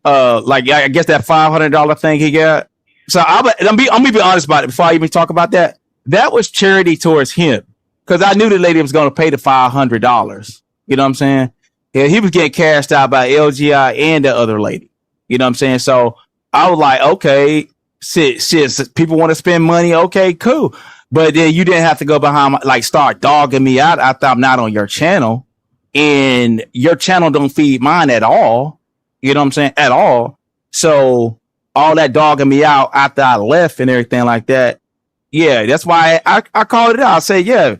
Like I guess that $500 thing he got. So I'm gonna be honest about it before I even talk about that. That was charity towards him, because I knew the lady was gonna pay the $500. You know what I'm saying? Yeah, he was getting cashed out by LGI and the other lady. You know what I'm saying? So I was like, okay, shit, people want to spend money. Okay, cool. But then you didn't have to go behind my, like start dogging me out after I'm not on your channel, and your channel don't feed mine at all. You know what I'm saying? At all. So all that dogging me out after I left and everything like that. Yeah, that's why I called it out. I said, yeah,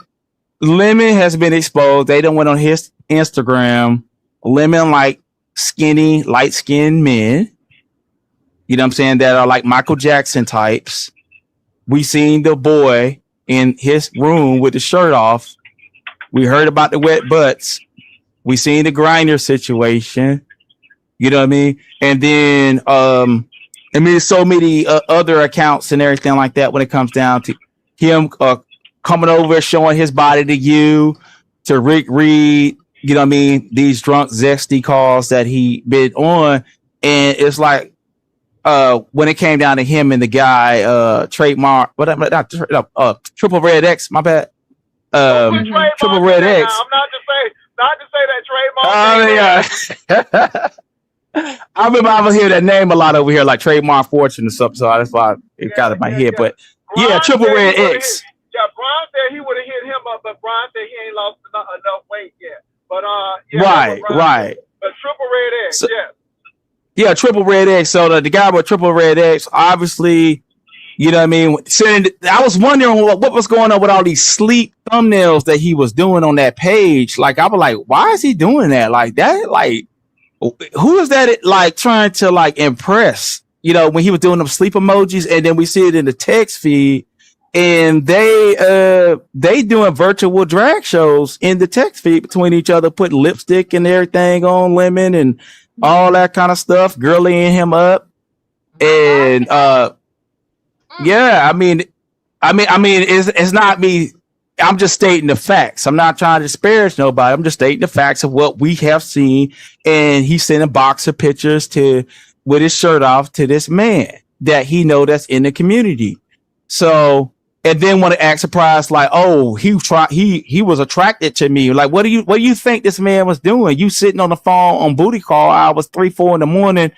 Lemon has been exposed. They done went on his Instagram. Lemon like skinny, light skinned men. You know what I'm saying? That are like Michael Jackson types. We seen the boy in his room with the shirt off. We heard about the wet butts. We seen the grinder situation. You know what I mean? And then, so many other accounts and everything like that when it comes down to him coming over, showing his body to you, to Rick Reed, you know what I mean? These drunk, zesty calls that he been on. And it's like, when it came down to him and the guy, trademark, Triple Red X, my bad. Triple Red X. I'm not to say that trademark. Oh, yeah. I remember I was hearing that name a lot over here, like Trademark Fortune or something. So that's why it got in my head. But yeah, Triple Red X. Brian said he would have hit him up, but Brian said he ain't lost enough weight yet. But right. But Triple Red X, yeah, Triple Red X. So the guy with Triple Red X, obviously, you know what I mean? I was wondering what was going on with all these sleep thumbnails that he was doing on that page. Like, I was like, why is he doing that? Like that, like, who is that? Like trying to like impress, you know, when he was doing them sleep emojis, and then we see it in the text feed, and they doing virtual drag shows in the text feed between each other, putting lipstick and everything on Lemon and all that kind of stuff, girlying him up, and yeah, I mean, it's not me. I'm just stating the facts. I'm not trying to disparage nobody. I'm just stating the facts of what we have seen. And he's sending boxer pictures with his shirt off to this man that he know that's in the community. So, and then want to act surprised, like, oh, he was attracted to me. Like, what do you think this man was doing? You sitting on the phone on booty call hours 3-4 in the morning.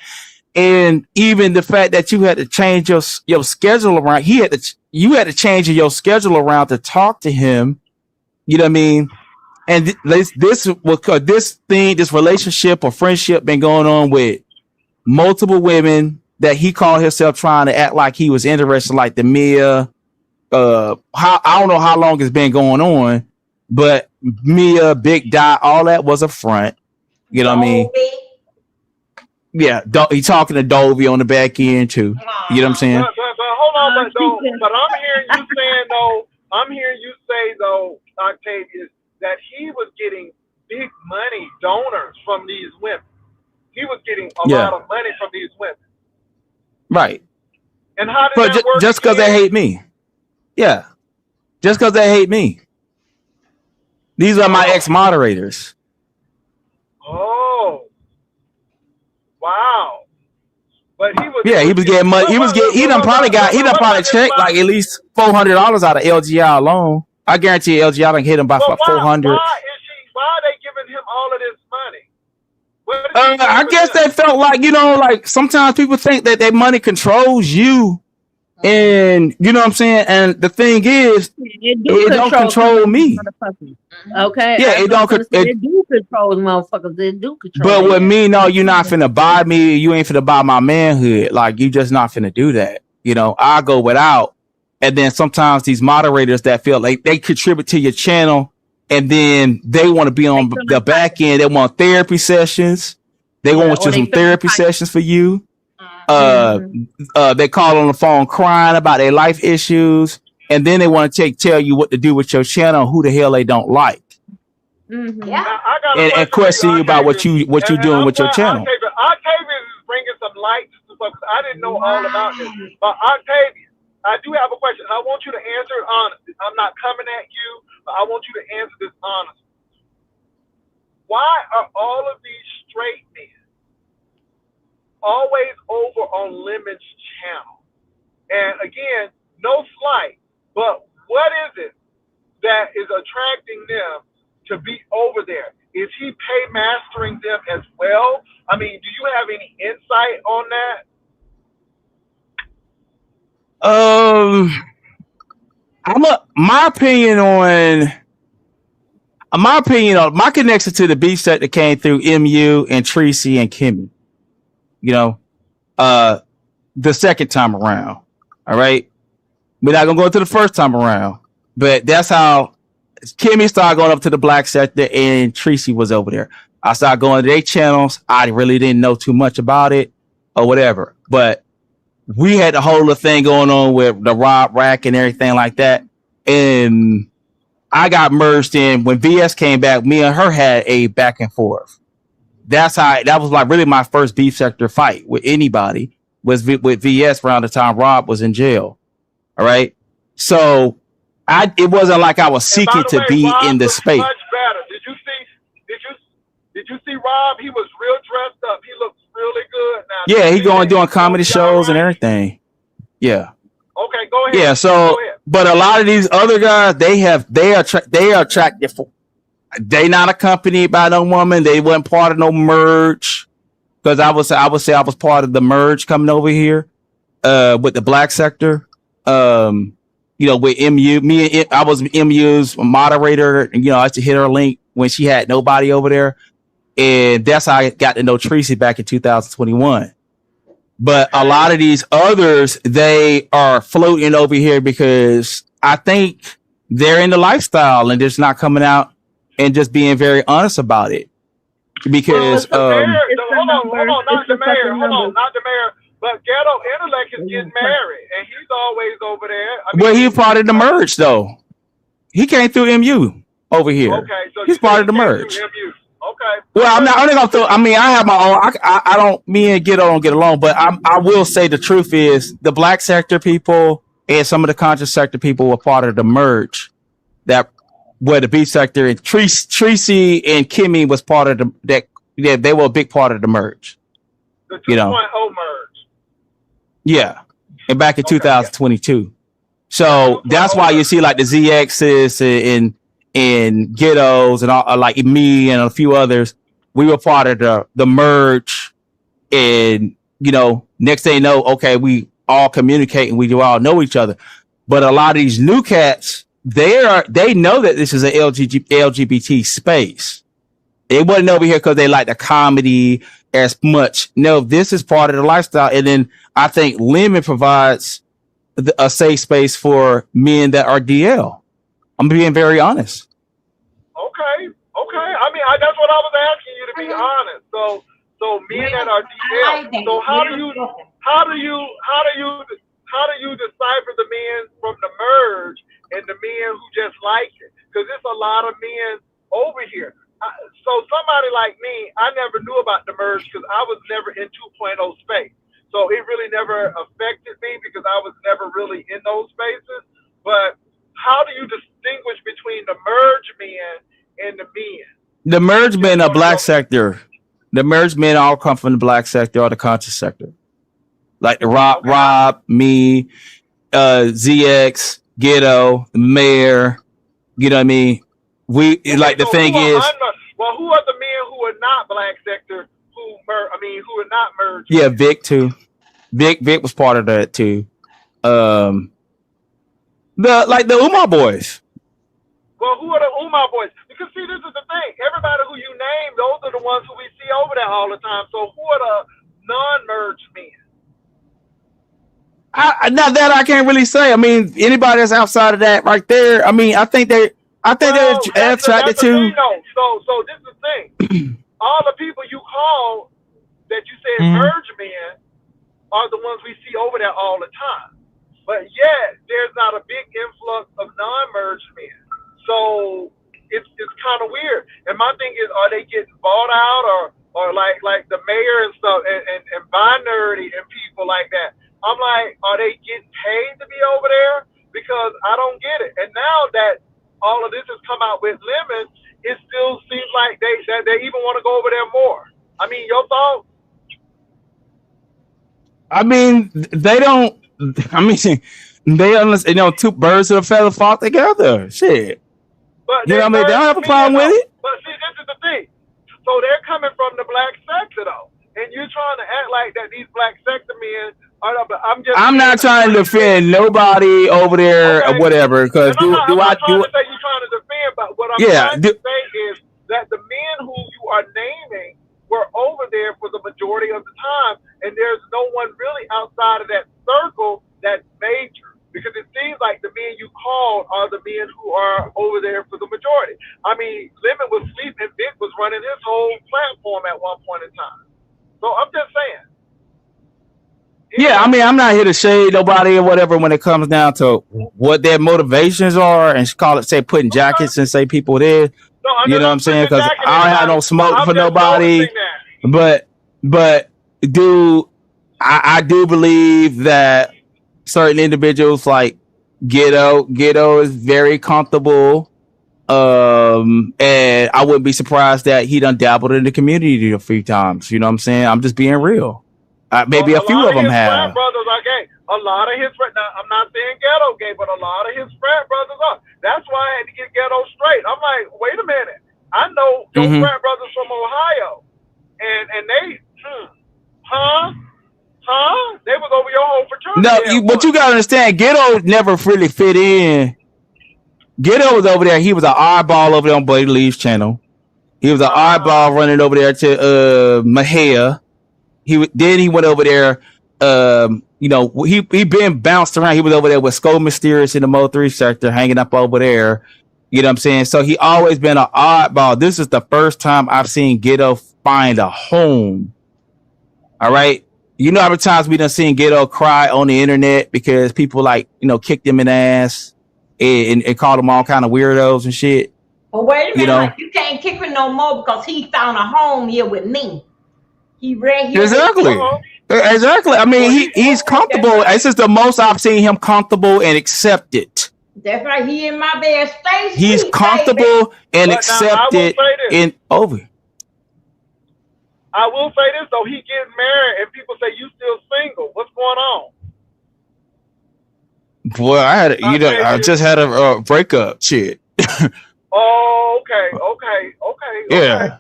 And even the fact that you had to change your schedule around, you had to change your schedule around to talk to him. You know what I mean? And this relationship or friendship been going on with multiple women that he called himself trying to act like he was interested, like the Mia. I don't know how long it's been going on, but Mia, Big Dot, all that was a front. You know what I mean? Yeah, he's talking to Dovey on the back end too. You know what I'm saying? But hold on, but I'm hearing you say though, Octavius, that he was getting big money donors from these women. He was getting a lot of money from these women. Right. And how did that work? Just because they hate me. Yeah. Just because they hate me. These are my ex-moderators. Oh. Wow. But he was getting money. He done probably checked like at least $400 out of LGI alone. I guarantee LGI done hit him by 400. Why are they giving him all of this money? I guess they felt like, you know, like sometimes people think that their money controls you. And you know what I'm saying? And the thing is, it don't control me. Okay. Yeah, it do control motherfuckers. They do control. But with me, no, you're not finna buy me. You ain't finna buy my manhood. Like, you just not finna do that. You know, I go without. And then sometimes these moderators that feel like they contribute to your channel, and then they want to be on the back end. They want therapy sessions. They want some therapy sessions for you. They call on the phone crying about their life issues, and then they want to tell you what to do with your channel, who the hell they don't like. Mm-hmm. Yeah. And question you about what you doing with your channel. Octavius is bringing some light to stuff. I didn't know all about this. But Octavius, I do have a question. I want you to answer it honestly. I'm not coming at you, but I want you to answer this honestly. Why are all of these straight men always over on Lemon's channel? And again, no slight, but what is it that is attracting them to be over there? Is he paymastering them as well? I mean, do you have any insight on that? my opinion on my connection to the beef sector came through MU and Tracy and Kimmy. You know, the second time around. All right, we're not gonna go into the first time around, but that's how Kimmy started going up to the black sector and Tracy was over there. I started going to their channels. I really didn't know too much about it or whatever, but we had the whole thing going on with the Rob Rack and everything like that. And I got merged in when VS came back. Me and her had a back and forth. That was like really my first beef sector fight with anybody was with VS around the time Rob was in jail. All right. So it wasn't like I was seeking to be Rob in the space. Much better. Did you see Rob? He was real dressed up. He looks really good now. Yeah, he doing comedy shows and everything. Yeah. Okay, go ahead. Yeah, so but a lot of these other guys, they are attracted for. They not accompanied by no woman. They wasn't part of no merge. Because I would say I was part of the merge coming over here, with the black sector. With MU, I was MU's moderator, and I used to hit her link when she had nobody over there, and that's how I got to know Tracy back in 2021. But a lot of these others, they are floating over here because I think they're in the lifestyle and just not coming out and just being very honest about it. Because hold on, not the mayor, but Ghetto Intellect is getting married, and he's always over there. He's part of the merge, though. He came through MU over here. Okay, so he's part of the merge. Okay. Well, I'm not only gonna throw. I mean, I have my own. I don't. Me and Ghetto don't get along, but I will say the truth is the black sector people and some of the conscious sector people were part of the merge. That where the beef sector and Tracy and Kimmy was part of they were a big part of the merge. The 2.0 merge. Yeah, and back in 2022. So that's why you see like the ZXs and Ghettos and all, like me and a few others. We were part of the merge, and next thing you know, okay, we all communicate and we do all know each other. But a lot of these new cats, they know that this is an LGBT space. They wasn't over here because they like the comedy as much. No, this is part of the lifestyle. And then I think Lemon provides a safe space for men that are DL. I'm being very honest. Okay. I mean, that's what I was asking you to be honest. So men that are DL. So how do you decipher the men from the merge and the men who just like it? Because there's a lot of men over here. So somebody like me, I never knew about the merge because I was never in 2.0 space. So it really never affected me because I was never really in those spaces. But how do you distinguish between the merge men and the men? The merge men are black sector. The merge men all come from the black sector or the conscious sector. Like the Rob, me, ZX, Ghetto, the mayor. You know what I mean? The thing is. Well, who are the men who are not black sector who are not merged? Yeah, Vic too. Vic was part of that too. The Umar boys. Well, who are the Umar boys? Because see, this is the thing. Everybody who you name, those are the ones who we see over there all the time. So who are the non-merged men? Not that I can't really say. I mean, anybody that's outside of that right there. I mean, I think they're attracted to. So this is the thing. All the people you call that you said merge men are the ones we see over there all the time. But yet there's not a big influx of non-merged men. So it's kind of weird. And my thing is, are they getting bought out or like the mayor and stuff and Binary and people like that? I'm like, are they getting paid to be over there? Because I don't get it. And now that all of this has come out with Lemon, it still seems like they even want to go over there more. I mean, your thoughts? I mean, they don't. I mean, they two birds of a feather flock together. Shit. But they don't have a problem with it. But see, this is the thing. So they're coming from the black sector though, and you're trying to act like that these black sector men I'm not trying to defend nobody over there or whatever. Because I'm not trying to say you're trying to defend, but what I'm trying to say is that the men who you are naming were over there for the majority of the time, and there's no one really outside of that circle that's major. Because it seems like the men you called are the men who are over there for the majority. I mean, Lemon was asleep and Vic was running his whole platform at one point in time. So I'm just saying. Yeah, I mean, I'm not here to shade nobody or whatever when it comes down to what their motivations are and call it, say, putting jackets and say people there. You know what I'm saying? Because I don't have no smoke for nobody. But I do believe that certain individuals like Ghetto is very comfortable. And I wouldn't be surprised that he done dabbled in the community a few times. You know what I'm saying? I'm just being real. Maybe a few of them have. Brothers are gay. A lot of his friends. Now, I'm not saying Ghetto gay, but a lot of his frat brothers are. That's why I had to get Ghetto straight. I'm like, wait a minute. I know your frat brothers from Ohio, and they, they was over your whole fraternity. No, but you gotta understand, Ghetto never really fit in. Ghetto was over there. He was an oddball over there on Buddy Lee's channel. He was an oddball running over there to Mahia. Then he went over there. You know, he been bounced around. He was over there with Skull Mysterious in the Mo 3 sector, hanging up over there. You know what I'm saying? So he always been an oddball. This is the first time I've seen Ghetto find a home. All right. You know how many times we done seen Ghetto cry on the internet because people kicked him in the ass and called him all kind of weirdos and shit. But wait a minute, you can't kick him no more because he found a home here with me. He read here. Exactly. I mean, he's comfortable. This is the most I've seen him comfortable and accepted. That's right. He in my bed. Stay. He's comfortable and accepted in over. I will say this though, he getting married and people say you still single. What's going on? Boy, I just had a breakup. Shit. Oh, okay. Yeah.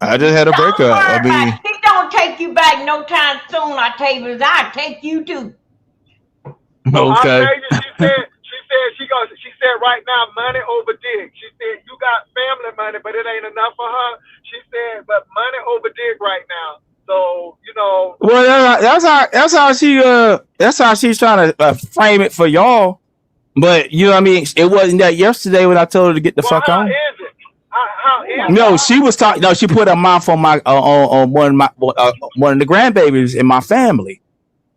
I just had a breakup. I mean, he don't take you back no time soon. I tell you, I take you too. Okay. She said right now, money over dick. She said you got family money, but it ain't enough for her. She said, but money over dick right now. So Well, that's how she's trying to frame it for y'all. But you know what I mean. It wasn't that yesterday when I told her to get the fuck on. How is No, she was talking. No, she put her mouth on my on one of the grandbabies in my family.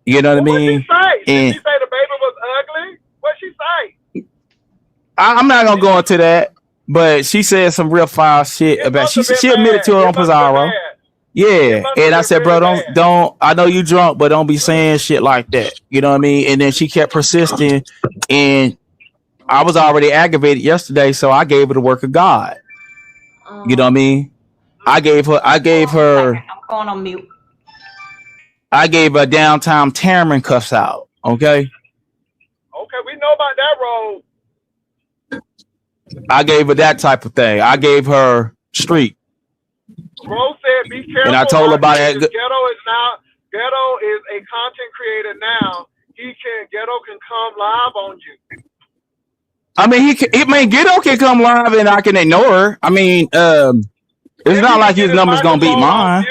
You know what I mean? Did she say the baby was ugly? What'd she say? I'm not gonna go into that, but she said some real foul shit about. She admitted to it on Pizarro. Yeah, and I said, bro, don't. I know you drunk, but don't be saying shit like that. You know what I mean? And then she kept persisting, and I was already aggravated yesterday, so I gave her the work of God. You know what I mean? I gave her. I'm going on mute. I gave her downtown Tamron cuffs out. Okay, we know about that road. I gave her that type of thing. I gave her street. Bro said, "Be careful." And I told her about it. Ghetto is a content creator now. Ghetto can come live on you. I mean, Ghetto can come live and I can ignore her. I mean, it's not like his number's gonna beat mine.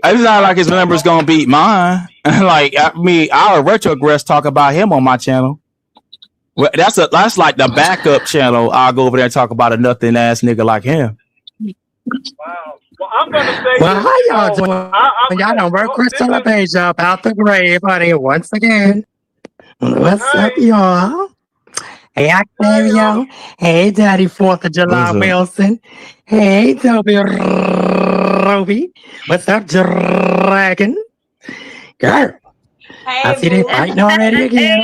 It's not like his number's gonna beat mine. Like, I mean, our retrogress talk about him on my channel. Well, that's like the backup channel. I'll go over there and talk about a nothing ass nigga like him. Wow. Well, I'm gonna say. Well, how y'all doing? Y'all done work Crystal LePage up out the grave, honey. Once again, what's up, y'all? Hey, Octavio. Hey, Daddy 4th of July Wilson. Hey, Toby Roby. What's up, Dragon? Girl. Hey, I see they fighting already again.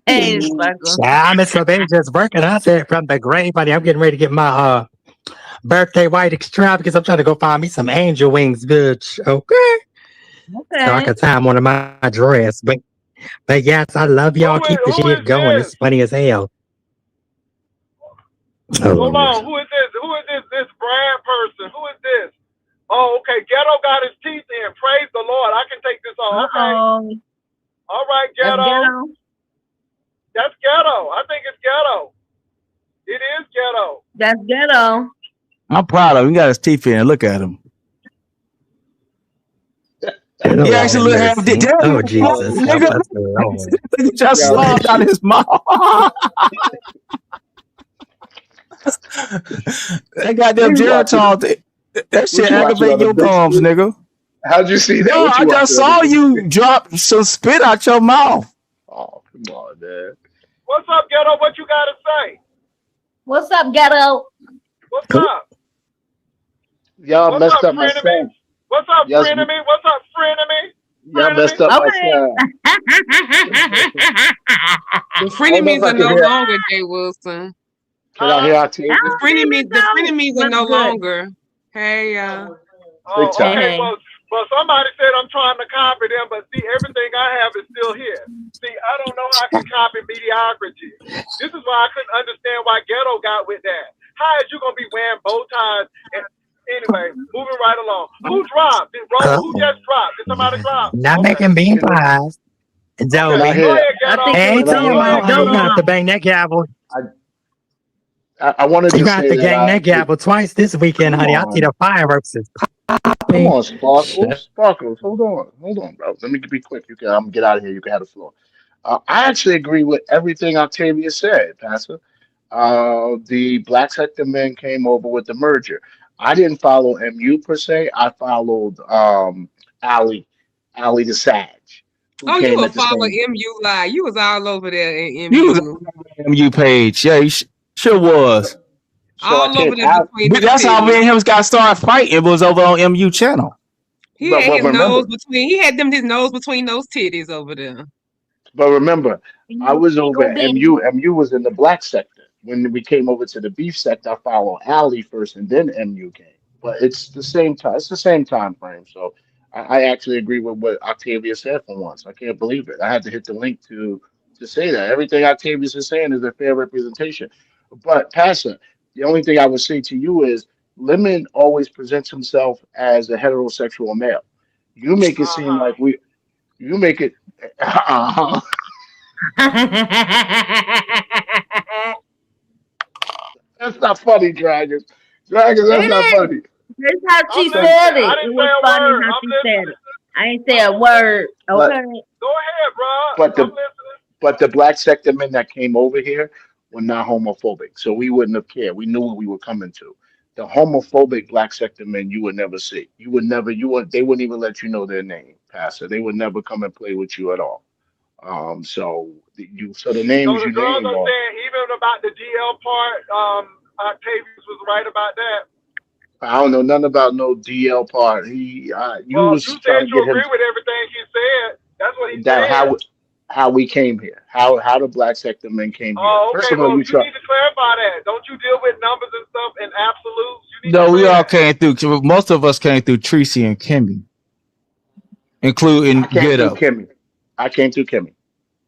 Hey, Sparkle. Miss LePage just working out there from the grave, buddy. I'm getting ready to get my birthday white extravagance. I'm trying to go find me some angel wings, bitch. Okay. So I can tie them on my dress. But yes, I love y'all. Keep the shit going. It's funny as hell. Hold on. Who is this? This Brad person? Who is this? Oh, okay. Ghetto got his teeth in. Praise the Lord. I can take this on. Okay. All right, That's Ghetto. ghetto. That's ghetto. I think it's ghetto. It is ghetto. That's ghetto. I'm proud of him. He got his teeth in. Look at him. Good He Lord actually have look half mercy. damn, Oh, Jesus. Help nigga. us, Lord. He just Yo. slobbed out his mouth. That goddamn What you watching? Geritol, that shit What you watching aggravate on the your big gums, screen? nigga. How'd you see that? No, What I you just watching on the saw big you screen? drop some spit out your mouth. Oh, come on, man. What's up, Ghetto? What you got to say? What's up, ghetto? What's up? Y'all What's messed up, up my frenemy? sound. What's up, Yes, frenemy? What's up, frenemy? y'all messed up my sound. The I don't know if frenemies I are can no hear. longer, Jay Wilson. Can I hear Octavia? I don't see me The though. frenemies are What's no good? longer. Hey, Big Oh, time. okay. Hey. Well, somebody said I'm trying to copy them, but see, everything I have is still here. See, I don't know how I can copy mediocrity. This is why I couldn't understand why Ghetto got with that. How is you gonna be wearing bow ties? And anyway, moving right along. Who dropped? Did Roll? Who just dropped? Did somebody drop? Not Okay. making bean Can pies. Okay. I Joby. Go hear? ahead, I Ghetto. think it Hey, was Can I tell hear your Go my ahead, mama, Joe you're Ghetto. gonna have to Mama. bang that gavel. I wanted You're to gonna have say to that gang I that gavel twice this weekend, come honey. I see on. the fireworks is Come popping. on, Sparkles. Sparkles. Hold on, bro. Let me be quick. I'm gonna get out of here. You can have the floor. I actually agree with everything Octavia said, Pastor. The Black Sector men came over with the merger. I didn't follow MU per se. I followed Ali, Ali the Sage, who oh, you came will at the follow same. MU live. You was all over there in You was MU. on the MU page. Yeah, you sure was. So I All over came there out, between But them that's how me titties. and him got started fighting. It was over on MU channel. He had his remember, nose between. He had his nose between those titties over there. but remember, I was over Go at big. MU. MU was in the black sector. When we came over to the beef sector, I followed Ali first, and then MU came. But it's the same time. It's the same time frame. So I actually agree with what Octavia said for once. I can't believe it. I had to hit the link to say that everything Octavius is saying is a fair representation. But Pastor, the only thing I would say to you is Lemon always presents himself as a heterosexual male. You make it seem Uh-huh. like we. You make it. That's not funny, Dragons. Dragons, that's not It is. funny. That's how I'm she That's, said listening. I it. It didn't say was a funny word. how I'm she said listening. it. I ain't say a word. but Okay. Go ahead, bro. but I'm the listening. but the black sector men that came over here were not homophobic, so we wouldn't have cared. We knew what we were coming to. The homophobic black sector men you would never see. You would never. You would. They wouldn't even let you know their name, Pastor. They would never come and play with you at all. So the So names the you girls named are are. saying even about the DL part, Octavius was right about that. I don't know nothing about no DL part. You Well, was you trying to said you get him agree with everything he said. That's what he that said. how we came here, how the black sector men came here. Oh, First okay. of all, Well, you you try. need to clarify that. Don't you deal with numbers and stuff and absolutes? You need to No, we say all that. came through. Most of us came through Tracy and Kimmy, including I came through Ghetto. Kimmy. I came through Kimmy.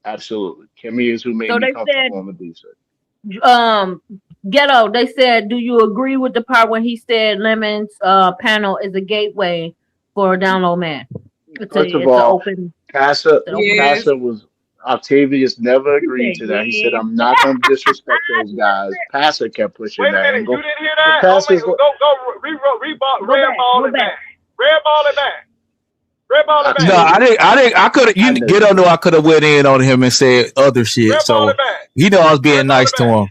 Absolutely, Kimmy is who made So me they comfortable said, on the beach side. ghetto, they said, do you agree with the part when he said Lemon's panel is a gateway for a download man? First of It's an all, open, Pastor it's an open. Yes. Pastor was Octavius never He agreed said, to that. He said, yes. "I'm not going to disrespect those guys." Pastor kept pushing Wait a that, and minute. You go. didn't hear The that? Only pastors, Go red back. ball Go it back. back. Red ball it back. Red ball it No, back. Octavius, I could have. I You know. Ghetto knew I could have went in on him and said other shit. Red ball So it back. he know I was Red being ball nice it to back. him.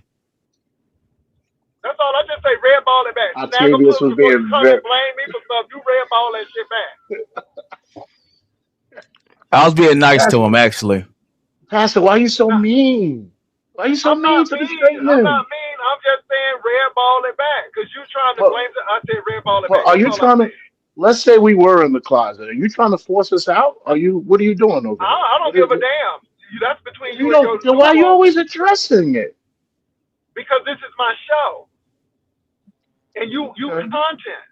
That's all. I just say red ball it back. Octavius was Before you being come very. and blame me for stuff, you red ball that shit back. I was being nice to Pastor, him actually. Pastor, why are you so Nah, mean? Why are you so I'm not mean to the mean. straight I'm men? not mean. I'm just saying red ball it back. Because you trying to But, blame it. I said red ball it but back. are That's you all I'm trying to? saying. Let's say we were in the closet. Are you trying to force us out? Are you? What are you doing over here? I don't What give is? a damn. That's between If you you and don't, your then why are you duo. always addressing it? Because this is my show. And you Okay. content.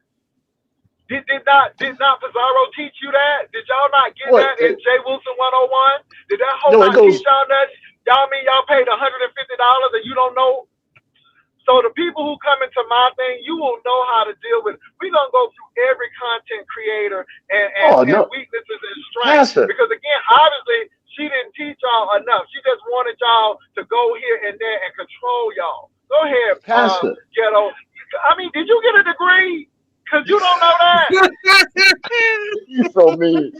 Did not Pizarro teach you that? Did y'all not get What? that in J. Wilson 101? Did that hoe No, it not teach goes. y'all that? Y'all mean y'all paid $150 and you don't know? So So the people who come into my thing, you will know how to deal with it. We're gonna go through every content creator and weaknesses and strengths. Pastor, Because again, obviously she didn't teach y'all enough. She just wanted y'all to go here and there and control y'all. Go ahead, Pastor. Ghetto. I mean, did you get a degree? Because you don't know that. He's so mean.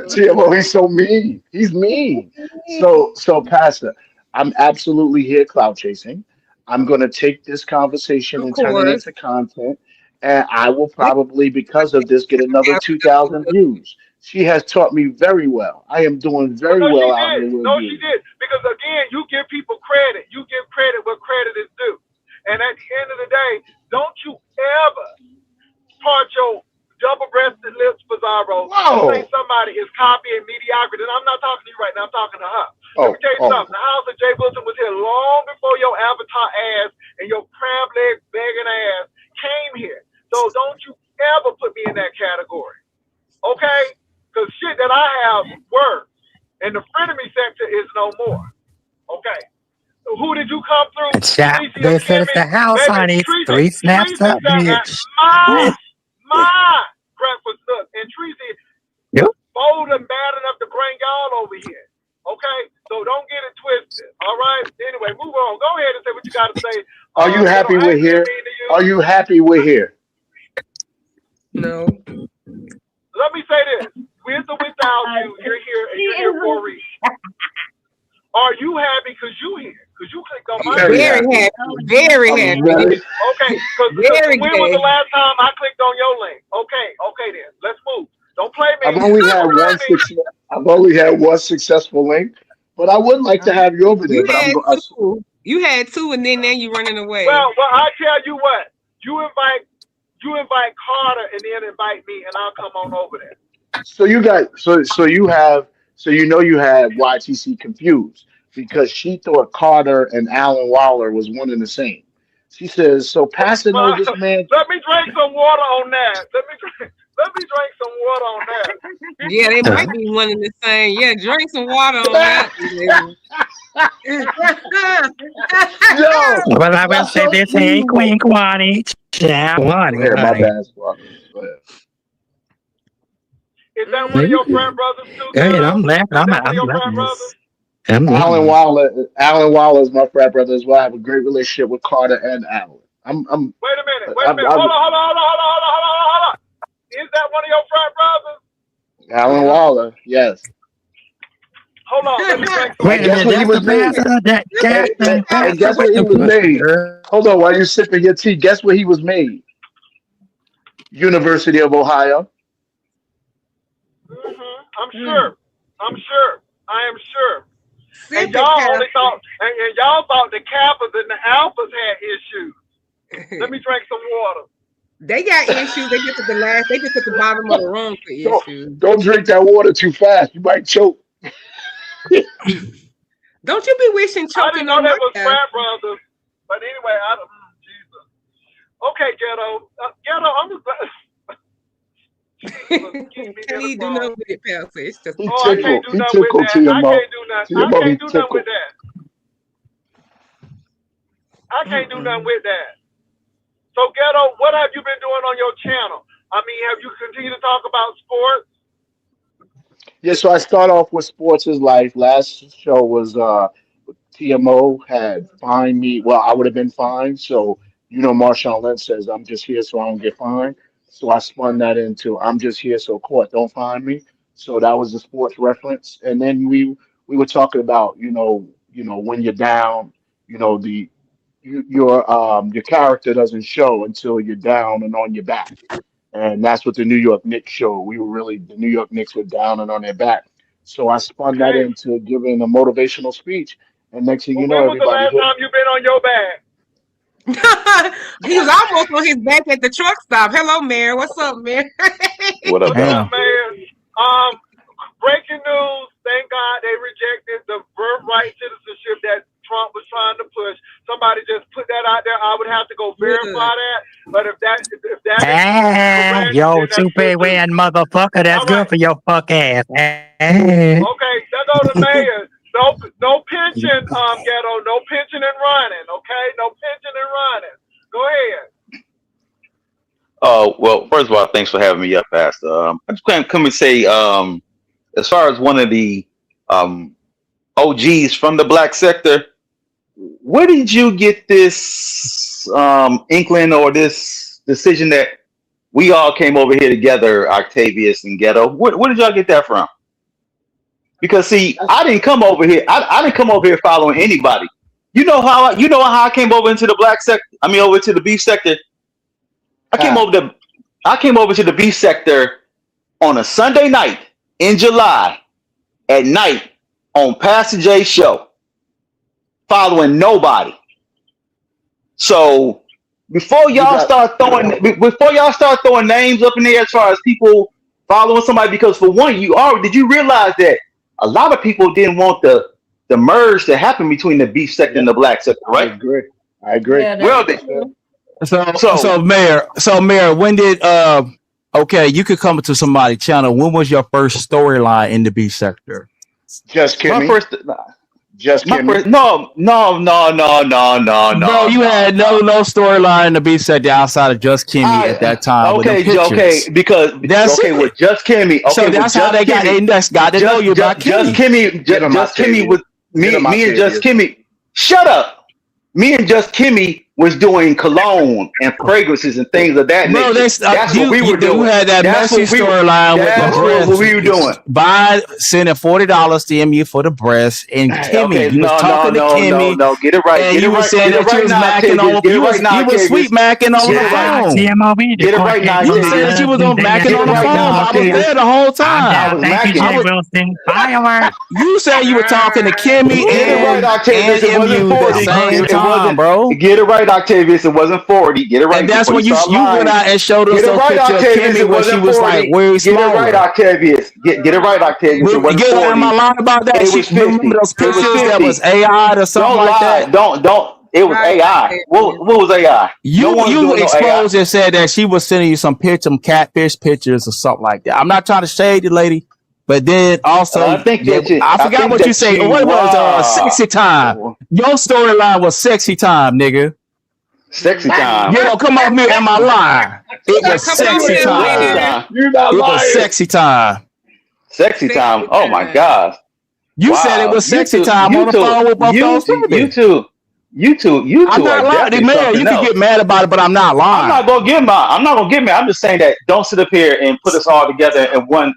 TMO, he's so mean. He's mean. So Pastor, I'm absolutely here cloud chasing. I'm gonna take this conversation Of and turn it course. into content, and I will We probably, because of this, get another 2,000 views. She has taught me very well. I am doing Well, very no, she well out did. here with No, she you. did. Because again, you give people credit. You give credit where credit is due. And at the end of the day, don't you ever part your double-breasted lips, Pizarro, to say Whoa! somebody is copying mediocrity. And I'm not talking to you right now. I'm talking to her. Let me Oh, tell you oh, something. The house of Jay Wilson was here long before your avatar ass and your crab leg begging ass came here. So don't you ever put me in that category. Okay? Because shit that I have words. And the frenemy sector is no more. Okay. Who did you come through? And shot. Tracy or They said it's Kimmy? the house, Baby, honey. Tracy, 3 snaps Tracy up, sat at bitch. my breakfast nook. And Tracy Yep. bold and bad enough to bring y'all over here. Okay? So don't get it twisted. All right? Anyway, move on. Go ahead and say what you got to say. are you You know, happy I we're ain't being here? mean to you. Are you happy we're here? no. Let me say this. With or without you, you're here and you're here for a reason. Are you happy because you here? Because you clicked on I'm my very link. Very happy. happy. Very I'm happy. very. Okay, because Very when was the gay. last time I clicked on your link? Okay then. Let's move. Don't play I've me. only had Don't play one me. success. I've only had one successful link, but I would like to have you over there. You But I'm had going. two. You had two, and then now you running away. Well, I tell you what. You invite Carter and then invite me, and I'll come on over there. So you got. So you have. So you know you had YTC confused because she thought Carter and Alan Waller was one and the same. She says, "So Pastor knows this man." Let me drink some water on that. Let me drink some water on that. Yeah, they might be one and the same. Yeah, drink some water on that. Yo, Well, I will that's say so this. Hey, evil. Queen Kwani. Yeah, Go Kwani, ahead, my honey. bad, Squawk. Go ahead. Is that Yeah, one of you your frat good. brothers too, Go ahead. Ghetto? I'm laughing. Is that one of I'm your loving frat this. brothers? I'm loving Alan this. Waller. Alan Waller is my frat brother as well. I have a great relationship with Carter and Alan. I'm. Wait a minute. Wait a minute. I'm Hold on. Is that one of your frat brothers? Alan Yeah. Waller. Yes. Hold on. Let me drink some Wait And a guess minute. what he water. That's the was made? pastor. That Captain And Pastor guess with what he the was pussy, made? girl. Hold on, while you sipping your tea, guess where he was made? University of Ohio. I'm sure. I am sure. And Sip it, y'all only Pastor. thought, and y'all thought the Kappas and the Alphas had issues. Let me drink some water. They got issues. They get to the last. They get to the bottom of the rung for issues. Don't drink that water too fast. You might choke. Don't you be wishing I choking didn't know on my that was ass. frat brothers. But anyway, Jesus. Okay, Ghetto, I'm just. Keep me Can't in the even do cross. nothing with it, Pastor. It's just He Oh, I can't tickled. do He nothing with tickled that. I TMO. can't do nothing. I TMO, he can't do nothing with tickled. that. I can't do nothing with that. So, Ghetto, what have you been doing on your channel? I mean, have you continued to talk about sports? Yeah, so I start off with sports is life. Last show was TMO had fined me. Well, I would have been fined. So, Marshawn Lynch says, I'm just here so I don't get fined. So I spun that into I'm just here so court don't find me. So that was the sports reference. And then we were talking about, when you're down, the your character doesn't show until you're down and on your back. And that's what the New York Knicks showed. The New York Knicks were down and on their back. So I spun that Okay. into giving a motivational speech. And next thing Well, you know, when was the everybody last hit. time you been on your bag? He was almost on his back at the truck stop. Hello, Mayor. What's up, Mayor? What up, What's though? up, Damn. man? Breaking news. Thank God they rejected the birthright citizenship that Trump was trying to push. Somebody just put that out there. I would have to go verify Good. that. But if that is Ah, correct, yo, then that's good toupee too. wearing motherfucker. That's All good right. for your fuck ass. Okay, there go the mayor. No pension, ghetto. No pension and running. Okay, no pension and running. Go ahead. Well, first of all, thanks for having me up, Pastor. I just can't come and say, as far as one of the um, OGs from the black sector, where did you get this inkling or this decision that we all came over here together, Octavius and Ghetto? Where did y'all get that from? Because see, I didn't come over here. I didn't come over here following anybody. You know how I came over into the black sector. I mean, over to the beef sector. I came How? over to I came over to the beef sector on a Sunday night in July at night on Pastor J's show, following nobody. So before You y'all got start throwing names up in there as far as people following somebody, because for one, did you realize that a lot of people didn't want the merge to happen between the beef sector yeah, and the black sector, I right? agree. I agree. Yeah, Well, that's then, true. So so Mayor, when did okay, you could come to somebody's channel. When was your first storyline in the beef sector? Just my Kimmy. first Just my Kimmy. first Bro, you had no storyline in the beef sector outside of just Kimmy at I that time with them okay pictures. because That's okay with it. just Kimmy So that's how they got they just got to know you about Just Kimmy. Kimmy Get him, just Kimmy Octavius. was Get him, me and just Octavius. Kimmy. Shut up. Me and just Kimmy was doing cologne and fragrances and things of that Bro, nature. That's what we were you doing. had that That's messy what we were. storyline with the That's what we were doing. breast. Sending $40 to MU for the breast. And Okay, Kimmy, you was talking to Kimmy, Get it right. and Get it you was right. saying Get it that you right was now, macking Octavius. on Get it right now, you was Octavius. sweet macking on Get the it right now. phone. TMOB, the Get it court right case now, is You not said Octavius. that you was on urgent. They macking got Get on it the to right phone. now, move I was on. there Octavius. the whole I'm I time. down. was Thank you, macking I Jay you. was. Wilson. Fireworks. You said you were talking to Kimmy Get it right, Octavius. and It wasn't MU the 40. same It time, wasn't. bro. Get it right, Octavius. It wasn't 40. Get it And right that's before you when start you went lying. out and showed us Get it those right, pictures of Octavius. Kimmy It where she wasn't was like 40. way Get it right, smaller. Octavius. Get it right, Octavius. It wasn't Am I 40. lying about that? It was Remember 50. those It was pictures that was 50. AI or something Don't like lie. that? Don't. It was Right, AI. What was AI? No one's You doing no AI. exposed and said that she was sending you some catfish pictures or something like that. I'm not trying to shade the lady, but then also I I forgot think what you that say. she What was was sexy time? Your storyline was sexy time, nigga. sexy time. You know, come on me, am I lying? It was Come on sexy here, Sexy time. man. time. You're not It was lying. sexy time. Sexy time. Sexy Oh my time. gosh. You said it Wow. was sexy time on the phone with both those women. You I'm two are not lying, definitely man. something You can else. get mad about it, but I'm not lying. I'm not gonna get mad. I'm just saying that don't sit up here and put us all together in one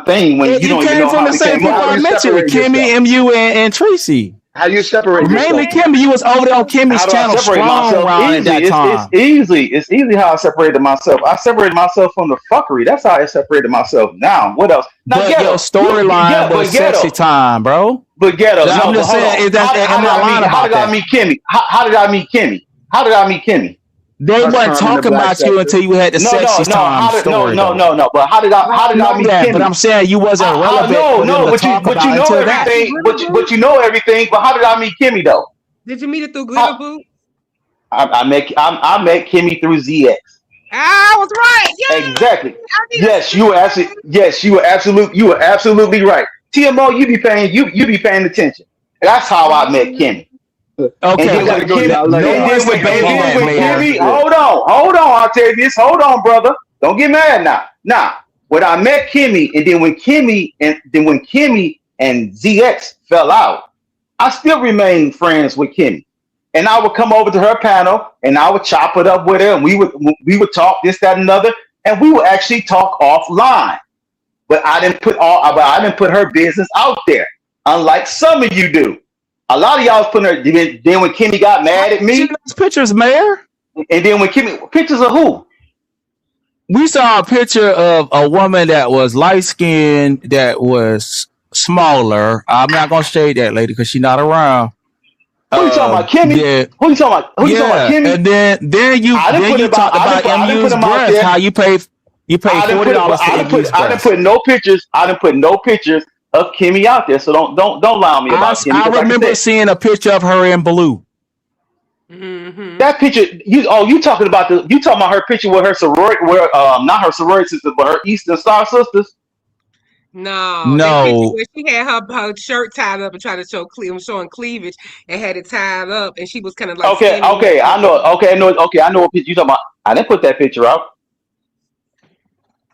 thing when you It don't even came know from how the we same came people up. How I you mentioned, separate Kimmy, yourself? MU, and Tracy. How you separate Mainly yourself? Kimmy. You was over there on Kimmy's How do I channel, separate strong myself? round at Easily. that It's time. easy. It's easy how I separated myself. I separated myself from the fuckery. That's how I separated myself. Now, what else? Now, But your ghetto. storyline was sexy Ghetto. time, bro. But ghetto. I'm No, but just hold saying, on. am I lying How about did I that? meet Kimmy? How did I meet Kimmy? How did I meet Kimmy? They Her weren't time in the talking black about you sector. until you had the sexy time story, though. No. But how I did I know meet that, but Kimmy? I'm saying you wasn't relevant for them to talk But you about know until that. everything. Glitter But boots? you know everything. But how did I meet Kimmy though? Did you meet it through glitter How, boots? I met Kimmy through ZX. I was right. Exactly. Yay! I need a You were absolutely right. TMO, you be paying attention. That's how I met Mhm. Kimmy. And I Okay, then gotta with go, Kimmy, y'all. Let no one's debating that, my boss Mayor. Kimmy, here. hold on, Octavius, hold on, brother. Don't get mad now. When I met Kimmy, and then when Kimmy and ZX fell out, I still remained friends with Kimmy. And I would come over to her panel and I would chop it up with her, and we would talk this, that, and another, and we would actually talk offline. But I didn't put her business out there, unlike some of you do. A lot of y'all was putting her. Then when Kimmy got mad at See me, those pictures, Mayor? and then when Kimmy pictures of who? We saw a picture of a woman that was light skinned, that was smaller. I'm not gonna shade that lady because she's not around. Who you talking about, Kimmy? Yeah, Who you talking about? Who you talking about, yeah. Kimmy? And then you talked about I didn't put MU's them out breast. there. How you paid $40 for MU's I didn't breast. put no pictures. I didn't put no pictures of Kimmy out there. So don't lie on me about Kimmy, I because like I remember said, seeing a picture of her in blue. Mhm. that picture you talking about her picture with her sorority, not her sorority sisters, but her Eastern Star sisters. No, that picture No. where she had her shirt tied up and tried to show showing cleavage and had it tied up, and she was kind of like Okay, standing okay, up. I know. Okay, I know. Okay, I know what picture you talking about. I didn't put that picture out.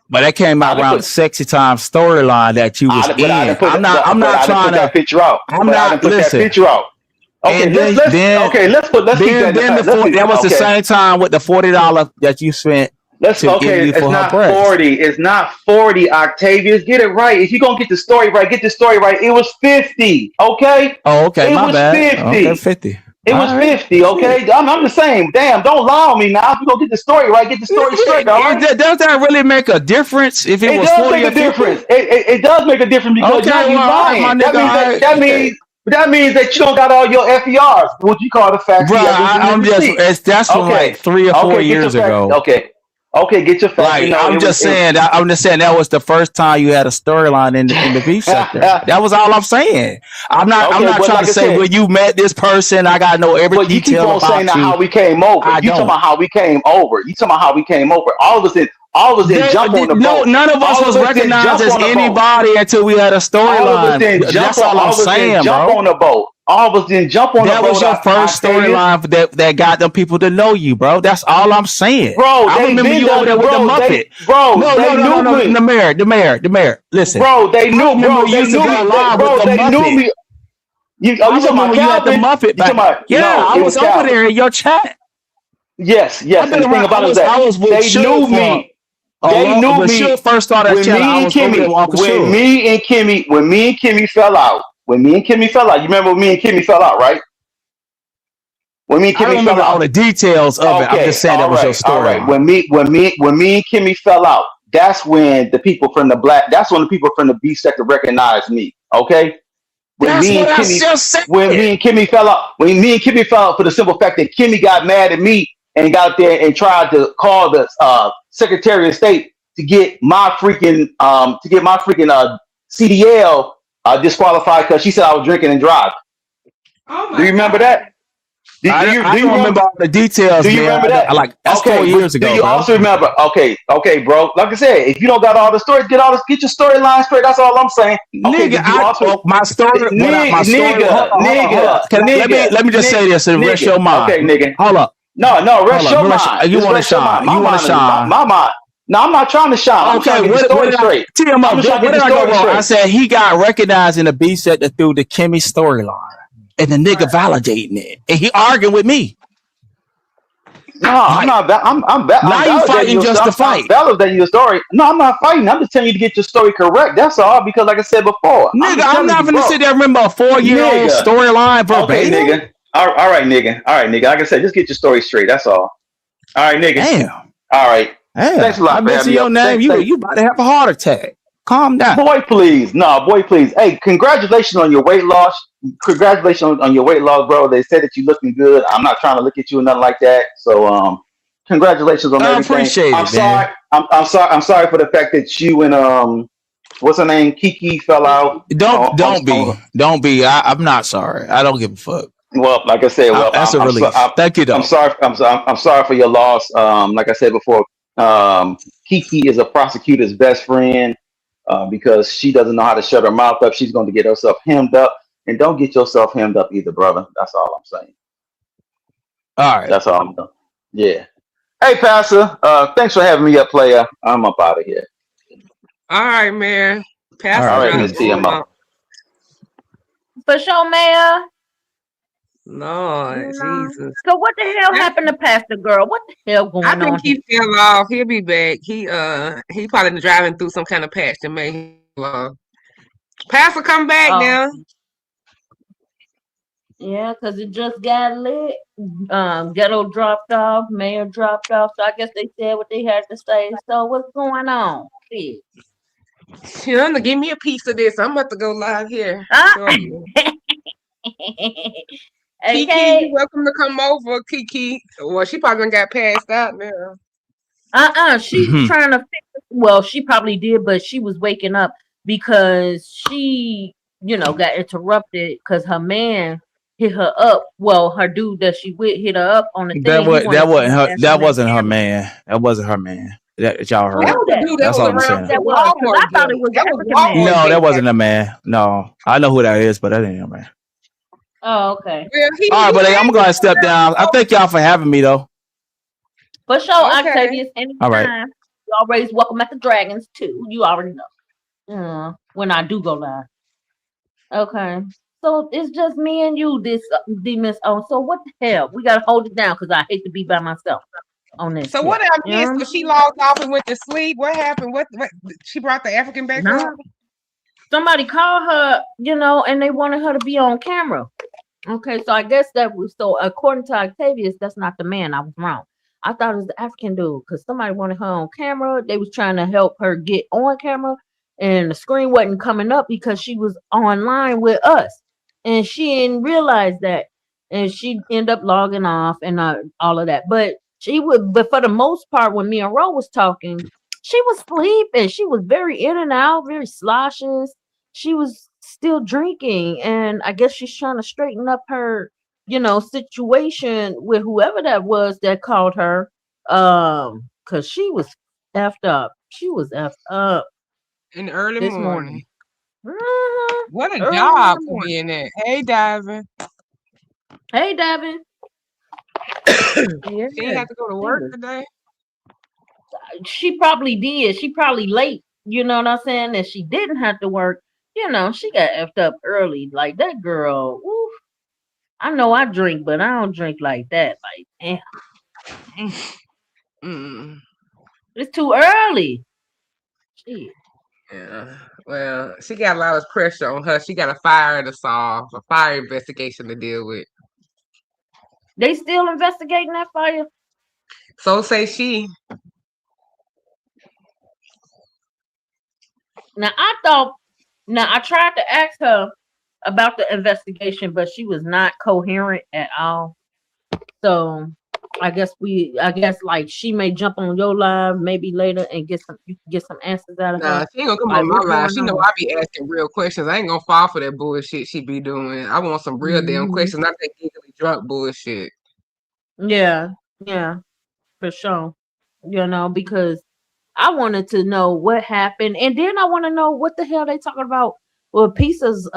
But that came I out didn't around the put. sexy time storyline that you was But I in. didn't put. I'm But not I didn't trying put to. that picture out. I'm But I not didn't put that listen. picture out. Okay, And let's keep that in the then fact. Let's keep. that was the Okay. same time with the $40 that you spent Let's to get okay. you It's for her not breast. 40. It's not 40. Octavius, get it right. If you're gonna get the story right, get the story right. It was 50. Okay. Oh, okay, It my was bad. Okay, 50. 50. It was All right, 50. shit. Okay. I'm the same. Damn. Don't lie on me now. If you gonna get the story right, get the story straight. All right. Does that really make a difference if it It was does make 40 or a 50? difference. It does make a difference because now Okay, you well, all right, my lying. nigga, all right. That means that you don't got all your FERs, what you call the facts, Bro, the evidence, and the I'm receipt. that's from like Okay. 3 or 4 Okay. Get your years facts. ago. Okay. Okay. Get your facts. You Like know, I'm just saying that was the first time you had a storyline in the beef sector. That was all I'm saying. I'm Okay, not but trying like to I say said, when you met this person, I gotta know every but you keep detail on saying about that you. how we came over. I You talking don't. about how we came over. You talking about how we came over. All of us didn't jump on the No, boat. none of us All of was us didn't recognized jump as on the boat. anybody until we had a storyline. That's all I'm All of us didn't saying, jump bro. on the boat. All of us didn't jump on the That was boat, your first Octavius. storyline that got them people to know you, bro. That's all I'm saying. Bro, I they remember been you over there done, with the Muppet. No, they knew me. the mayor. Listen, I remember you They used to knew go me, live with the they knew Muppet. me. You I talking about remember you had the Calvin? Muppet You talking back. about, Yeah, no, I it was was over Calvin. there in your chat. Yes, I've and been the thing around. about it is that I was with they Suge knew for me. a They long. knew When Suge me first started that channel, I was over there with Uncle Suge. when me and Kimmy fell out. You remember when me and Kimmy fell out, right? When me and I don't Kimmy fell remember all out. the details of it. I'm just Okay, saying that was your all right. storyline. When me and Kimmy fell out, that's when the people from the B sector recognized me. Okay, That's what I just said. when me and Kimmy fell out for the simple fact that Kimmy got mad at me and got out there and tried to call the Secretary of State to get my freaking CDL disqualified because she said I was drinking and driving. Oh Do my you remember God. that? Do I you don't remember? remember all the details, Do you man. remember that? Like that's Okay, 4 years but do ago, you bro. also remember? Okay, bro. Like I said, if you don't got all the stories, get your storyline straight. That's all I'm saying. Okay, Nigga, did you also my story. My story. Hold on. Let me just say this and rest your mind. Okay, nigga. Hold up. No, rest your mind. You want to shine? You want to shine? My mind. No, I'm not trying to shine. I'm Okay, trying to get the story straight. TM I'm just trying to what get did the I go story wrong? straight. I said he got recognized in the B sector through the Kimmy storyline, and the nigga validating it, and he arguing with me. No, I'm not. I'm Now you validating fighting your just to stuff. I'm fight, validating your story. No, I'm not fighting. I'm just telling you to get your story correct. That's all. Because, like I said before, nigga. I'm telling not you, gonna bro. sit there and remember a 4-year-old Nigga. storyline Okay, verbatim. nigga. All right, nigga. Like I said, just get your story straight. That's all. All right, nigga. Damn. All right. Damn. Thanks a lot I for mentioned having me your up. name. You about to have a heart attack. Calm down. Boy, please. No, boy, please. Hey, congratulations on your weight loss. Congratulations on your weight loss, bro. They said that you're looking good. I'm not trying to look at you or nothing like that. So, congratulations on I everything. appreciate it, man. I'm sorry for the fact that you and what's her name, Kiki fell out. Don't be. I'm not sorry. I don't give a fuck. Well, like I said, that's a relief. Thank you, though. I'm sorry for your loss. Like I said before, Kiki is a prosecutor's best friend because she doesn't know how to shut her mouth up. She's going to get herself hemmed up, and don't get yourself hemmed up either, brother. That's all I'm saying. All right. That's all I'm doing. Yeah. Hey, Pastor. Thanks for having me up, player. I'm up out of here. All right, man. Pastor. All right, Miss TMO. For sure, Mayor. Lord Jesus. So what the hell happened to Pastor Girl? What the hell going on? I think he fell off. He'll be back. He probably driving through some kind of patch that made him fall off. Pastor, come back now. Yeah, because it just got lit. Ghetto dropped off, Mayor dropped off. So I guess they said what they had to say. So what's going on? Please. Shonda, give me a piece of this. I'm about to go live here. Okay. Kiki, you're welcome to come over, Kiki. Well, she probably got passed out now. She was trying to fix it. Well, she probably did, but she was waking up because she, got interrupted because her man hit her up. Well, her dude that she with hit her up on the thing. That wasn't her man. That wasn't her man. that y'all Who heard. That was the that? dude that That's was all Who I'm you around think for saying. the that was? Because Walmart I thought it joint. was That an was African man. Walmart No, that back wasn't there. a man. No, I know who that is, but that ain't a man. Oh, okay. Well, All right, he but hey, had I'm his going to step down. I thank y'all for having me, though. For sure, okay. Octavius, All right. anytime. You always welcome at the Dragons too. You already know. When I do go live. Okay. So it's just me and you, this demons. Oh, so what the hell? We gotta hold it down because I hate to be by myself on this So shit. what I You know missed? what So I she mean? logged off and went to sleep. What happened? What she brought the African back up? Nah. Somebody called her, and they wanted her to be on camera. Okay, so I guess that was so according to Octavius, that's not the man. I was wrong. I thought it was the African dude because somebody wanted her on camera. They was trying to help her get on camera, and the screen wasn't coming up because she was online with us, and she didn't realize that, and she ended up logging off and all of that. But but for the most part, when me and Ro was talking, she was sleeping. She was very in and out, very sloshes. She was still drinking, and I guess she's trying to straighten up her situation with whoever that was that called her, because she was effed up. She was effed up In the early this morning. morning. Mhm. What a Early in job the for morning. being that. Hey, Diving. Hey, Davin. Yeah, She ain't have to go to she work was. today. She probably did. She probably late. You know what I'm saying? And she didn't have to work. She got effed up early. Like that girl. Oof. I know I drink, but I don't drink like that. Like, damn, Mm. it's too early. Shit. Yeah. Well, she got a lot of pressure on her. She got a fire to solve, a fire investigation to deal with. They still investigating that fire? So say she. Now I tried to ask her about the investigation, but she was not coherent at all. So I guess like she may jump on your live maybe later and you can get some answers out of Nah, her. she ain't gonna come Like on what's my live. going She know on? I be asking real questions. I ain't gonna fall for that bullshit she be doing. I want some real damn Hmm. questions, not that giggly drunk bullshit. Yeah, yeah, for sure. Because I wanted to know what happened, and then I want to know what the hell they talking about. Well, Pisa's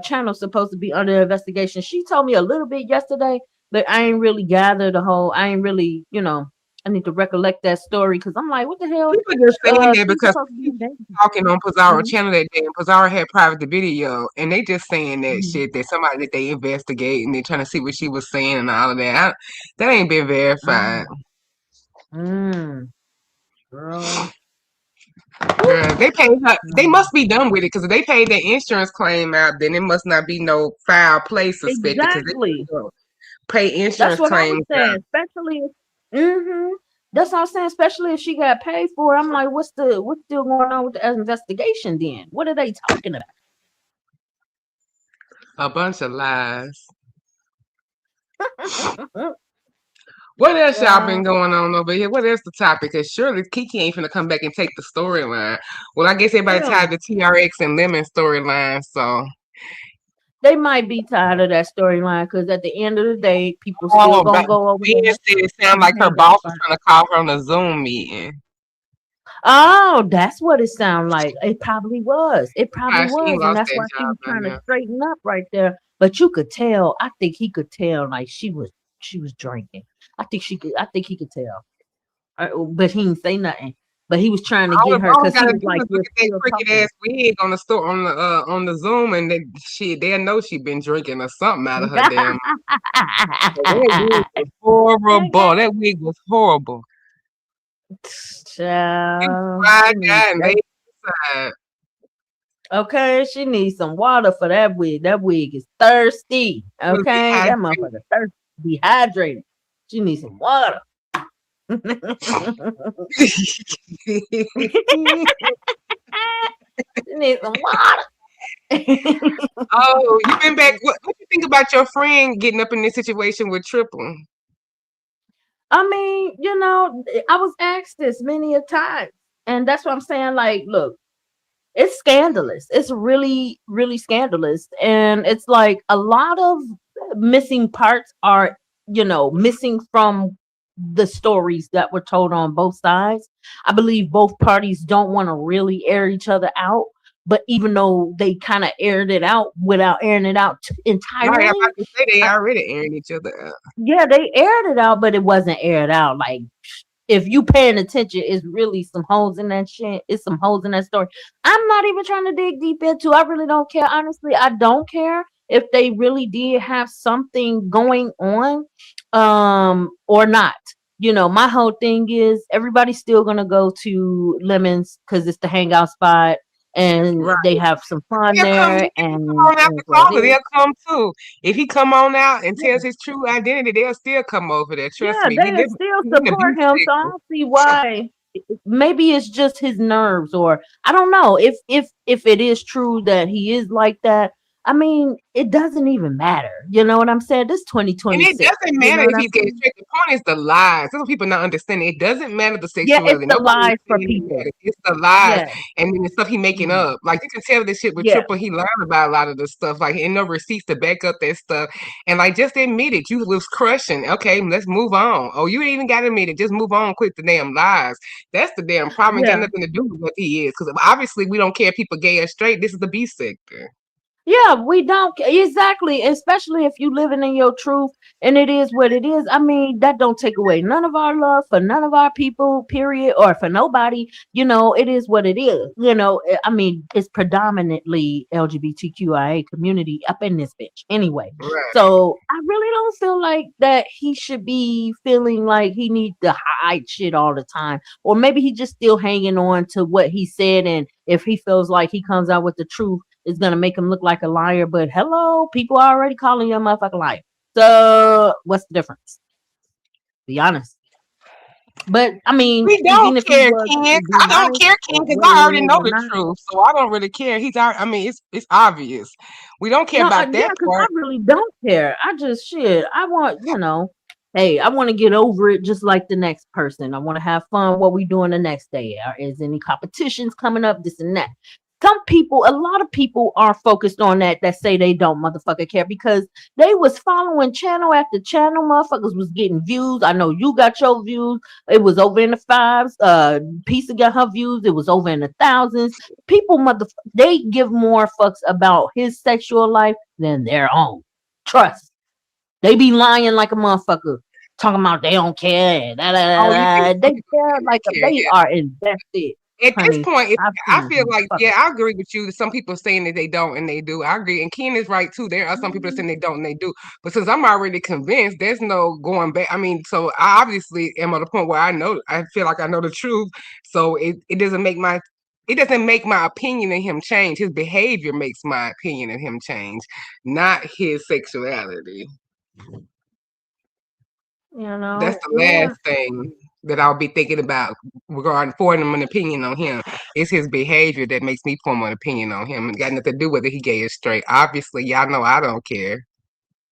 channel supposed to be under investigation. She told me a little bit yesterday, but I ain't really gathered the whole. I ain't really, I need to recollect that story because I'm like, what the hell? People just saying that She's because supposed to be in danger. talking on Pizarro Mhm. channel that day, and Pizarro had private the video, and they just saying that Mhm. shit that somebody that they investigate and they trying to see what she was saying and all of that. That ain't been verified. Mm, girl. Girl, they paid her. They Mm. must be done with it because if they paid their insurance claim out, then it must not be no foul play suspected because they Exactly. don't pay That's insurance what I was claims saying. out. Especially, mm-hmm. That's what I'm saying. Especially if she got paid for it. I'm like, what's still going on with the investigation? Then what are they talking about? A bunch of lies. What else y'all been Child. going on over here? What else the topic? Because surely Kiki ain't finna come back and take the storyline. Well, I guess everybody Yeah. tied the TRX and Lemon storyline, so. They might be tired of that storyline because at the end of the day, people still Oh, gonna but go over Ben there. said it sounded like her Hang out boss was first. trying to call her on a Zoom meeting. Oh, that's what it sounded like. It probably was. It How probably she was, and lost that's that why she job was by trying to now. straighten up right there. But you could tell. I think he could tell. Like she was drinking. I think she could. I think he could tell. But he didn't say nothing. But he was trying to get her All we because he gotta was do like, is look "We're at that still cricket ass talking." wig on the store on the Zoom, and they shit, they'll know she been drinking or something out of her damn. That wig was horrible. That wig was horrible. Child, My she needs God, and that. they side. Okay, she needs some water for that wig. That wig is thirsty. Was Okay, that dehydrated. motherfucker thirsty, dehydrated. She needs some water. She needs some water. Oh, you been back. What you think about your friend getting up in this situation with Triple? I mean, I was asked this many a time, and that's what I'm saying. Like, look, it's scandalous. It's really, really scandalous, and it's like a lot of missing parts are, missing from the stories that were told on both sides. I believe both parties don't want to really air each other out. But even though they kind of aired it out without airing it out Right, I'm entirely, about to say they I, already airing each other out. yeah, they aired it out, but it wasn't aired out. Like, if you paying attention, it's really some holes in that shit. It's some holes in that story. I'm not even trying to dig deep into. I really don't care. Honestly, I don't care if they really did have something going on, or not. My whole thing is everybody's still gonna go to Lemons because it's the hangout spot, and Right. they have some fun He'll come. there, If he come and on out it's the what it closet, is. they'll come too. If he come on out and Yeah. tells his true identity, they'll still come over there. Trust Yeah, me. they still We in the support beef him, so I sector. don't see why. Maybe it's just his nerves, or I don't know if it is true that he is like that. I mean, it doesn't even matter. You know what I'm saying? This And it 2026. doesn't You matter know if what I'm he's gay saying? straight. The point is the lies. That's what people not understanding. It doesn't matter the Yeah, it's sexuality. the Nobody is lies for saying it people. matters. It's the lies Yeah, and then the stuff he making mhm, up. Like you can tell this shit with yeah, Triple. He lied about a lot of the stuff. Like ain't no receipts to back up that stuff. And like just admit it. You was crushing. Okay, let's move on. Oh, you ain't even got to admit it. Just move on. Quit the damn lies. That's the damn problem. It got yeah. nothing to do with what he is. Because obviously we don't care if people gay or straight. This is the B sector. Yeah, we don't exactly, especially if you living in your truth and it is what it is. I mean, that don't take away none of our love for none of our people, period, or for nobody. It is what it is. I mean, it's predominantly LGBTQIA community up in this bitch anyway. Right. So I really don't feel like that he should be feeling like he needs to hide shit all the time. Or maybe he just still hanging on to what he said, and if he feels like he comes out with the truth, it's gonna make him look like a liar. But hello, people are already calling you a motherfucking liar. So what's the difference? Be honest. But I mean, We don't even if he care, was Ken. be I don't honest, care, or Ken, because whether I it already is know or the not. truth, so I don't really care. I mean, it's obvious. We don't care No, about yeah, that because I part. really don't care. I just shit. I want, hey, I want to get over it just like the next person. I want to have fun. What we doing the next day? Is any competitions coming up? This and that. Some people, a lot of people are focused on that say they don't motherfucker care because they was following channel after channel. Motherfuckers was getting views. I know you got your views. It was over in the fives. Pizza got her views. It was over in the thousands. People they give more fucks about his sexual life than their own. Trust. They be lying like a motherfucker, talking about they don't care. Da, da, Oh, you think da, da. some They people care like really care? they Yeah. are invested, At this honey. point, I've I seen feel them. like, Fuck. yeah, I agree with you. Some people saying that they don't and they do. I agree. And Ken is right too. There are some people saying they don't and they do. But since I'm already convinced, there's no going back. I mean, so I obviously am at a point where I feel like I know the truth. So it doesn't make my opinion of him change. His behavior makes my opinion of him change, not his sexuality. That's the Yeah. last thing that I'll be thinking about regarding forming an opinion on him. It's his behavior that makes me form an opinion on him. It got nothing to do with whether he gay or straight. Obviously, y'all know I don't care.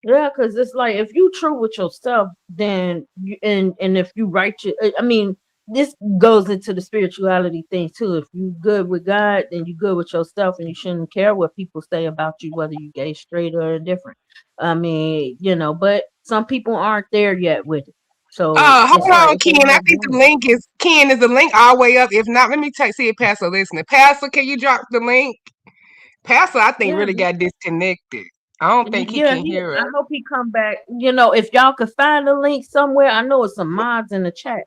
Yeah, because it's like if you true with yourself, then and if you righteous, I mean, this goes into the spirituality thing too. If you good with God, then you good with yourself, and you shouldn't care what people say about you, whether you gay, straight, or indifferent. I mean, but some people aren't there yet with it, so it's Hold like on, it's a Ken. I lot think the going. link is Ken. Is the link all the way up? If not, let me see if Pastor listening. Pastor, can you drop the link? Pastor, I think Yeah, really got disconnected. I don't think he yeah. can hear I us. hope he come back. If y'all could find the link somewhere, I know it's some mods in the chat.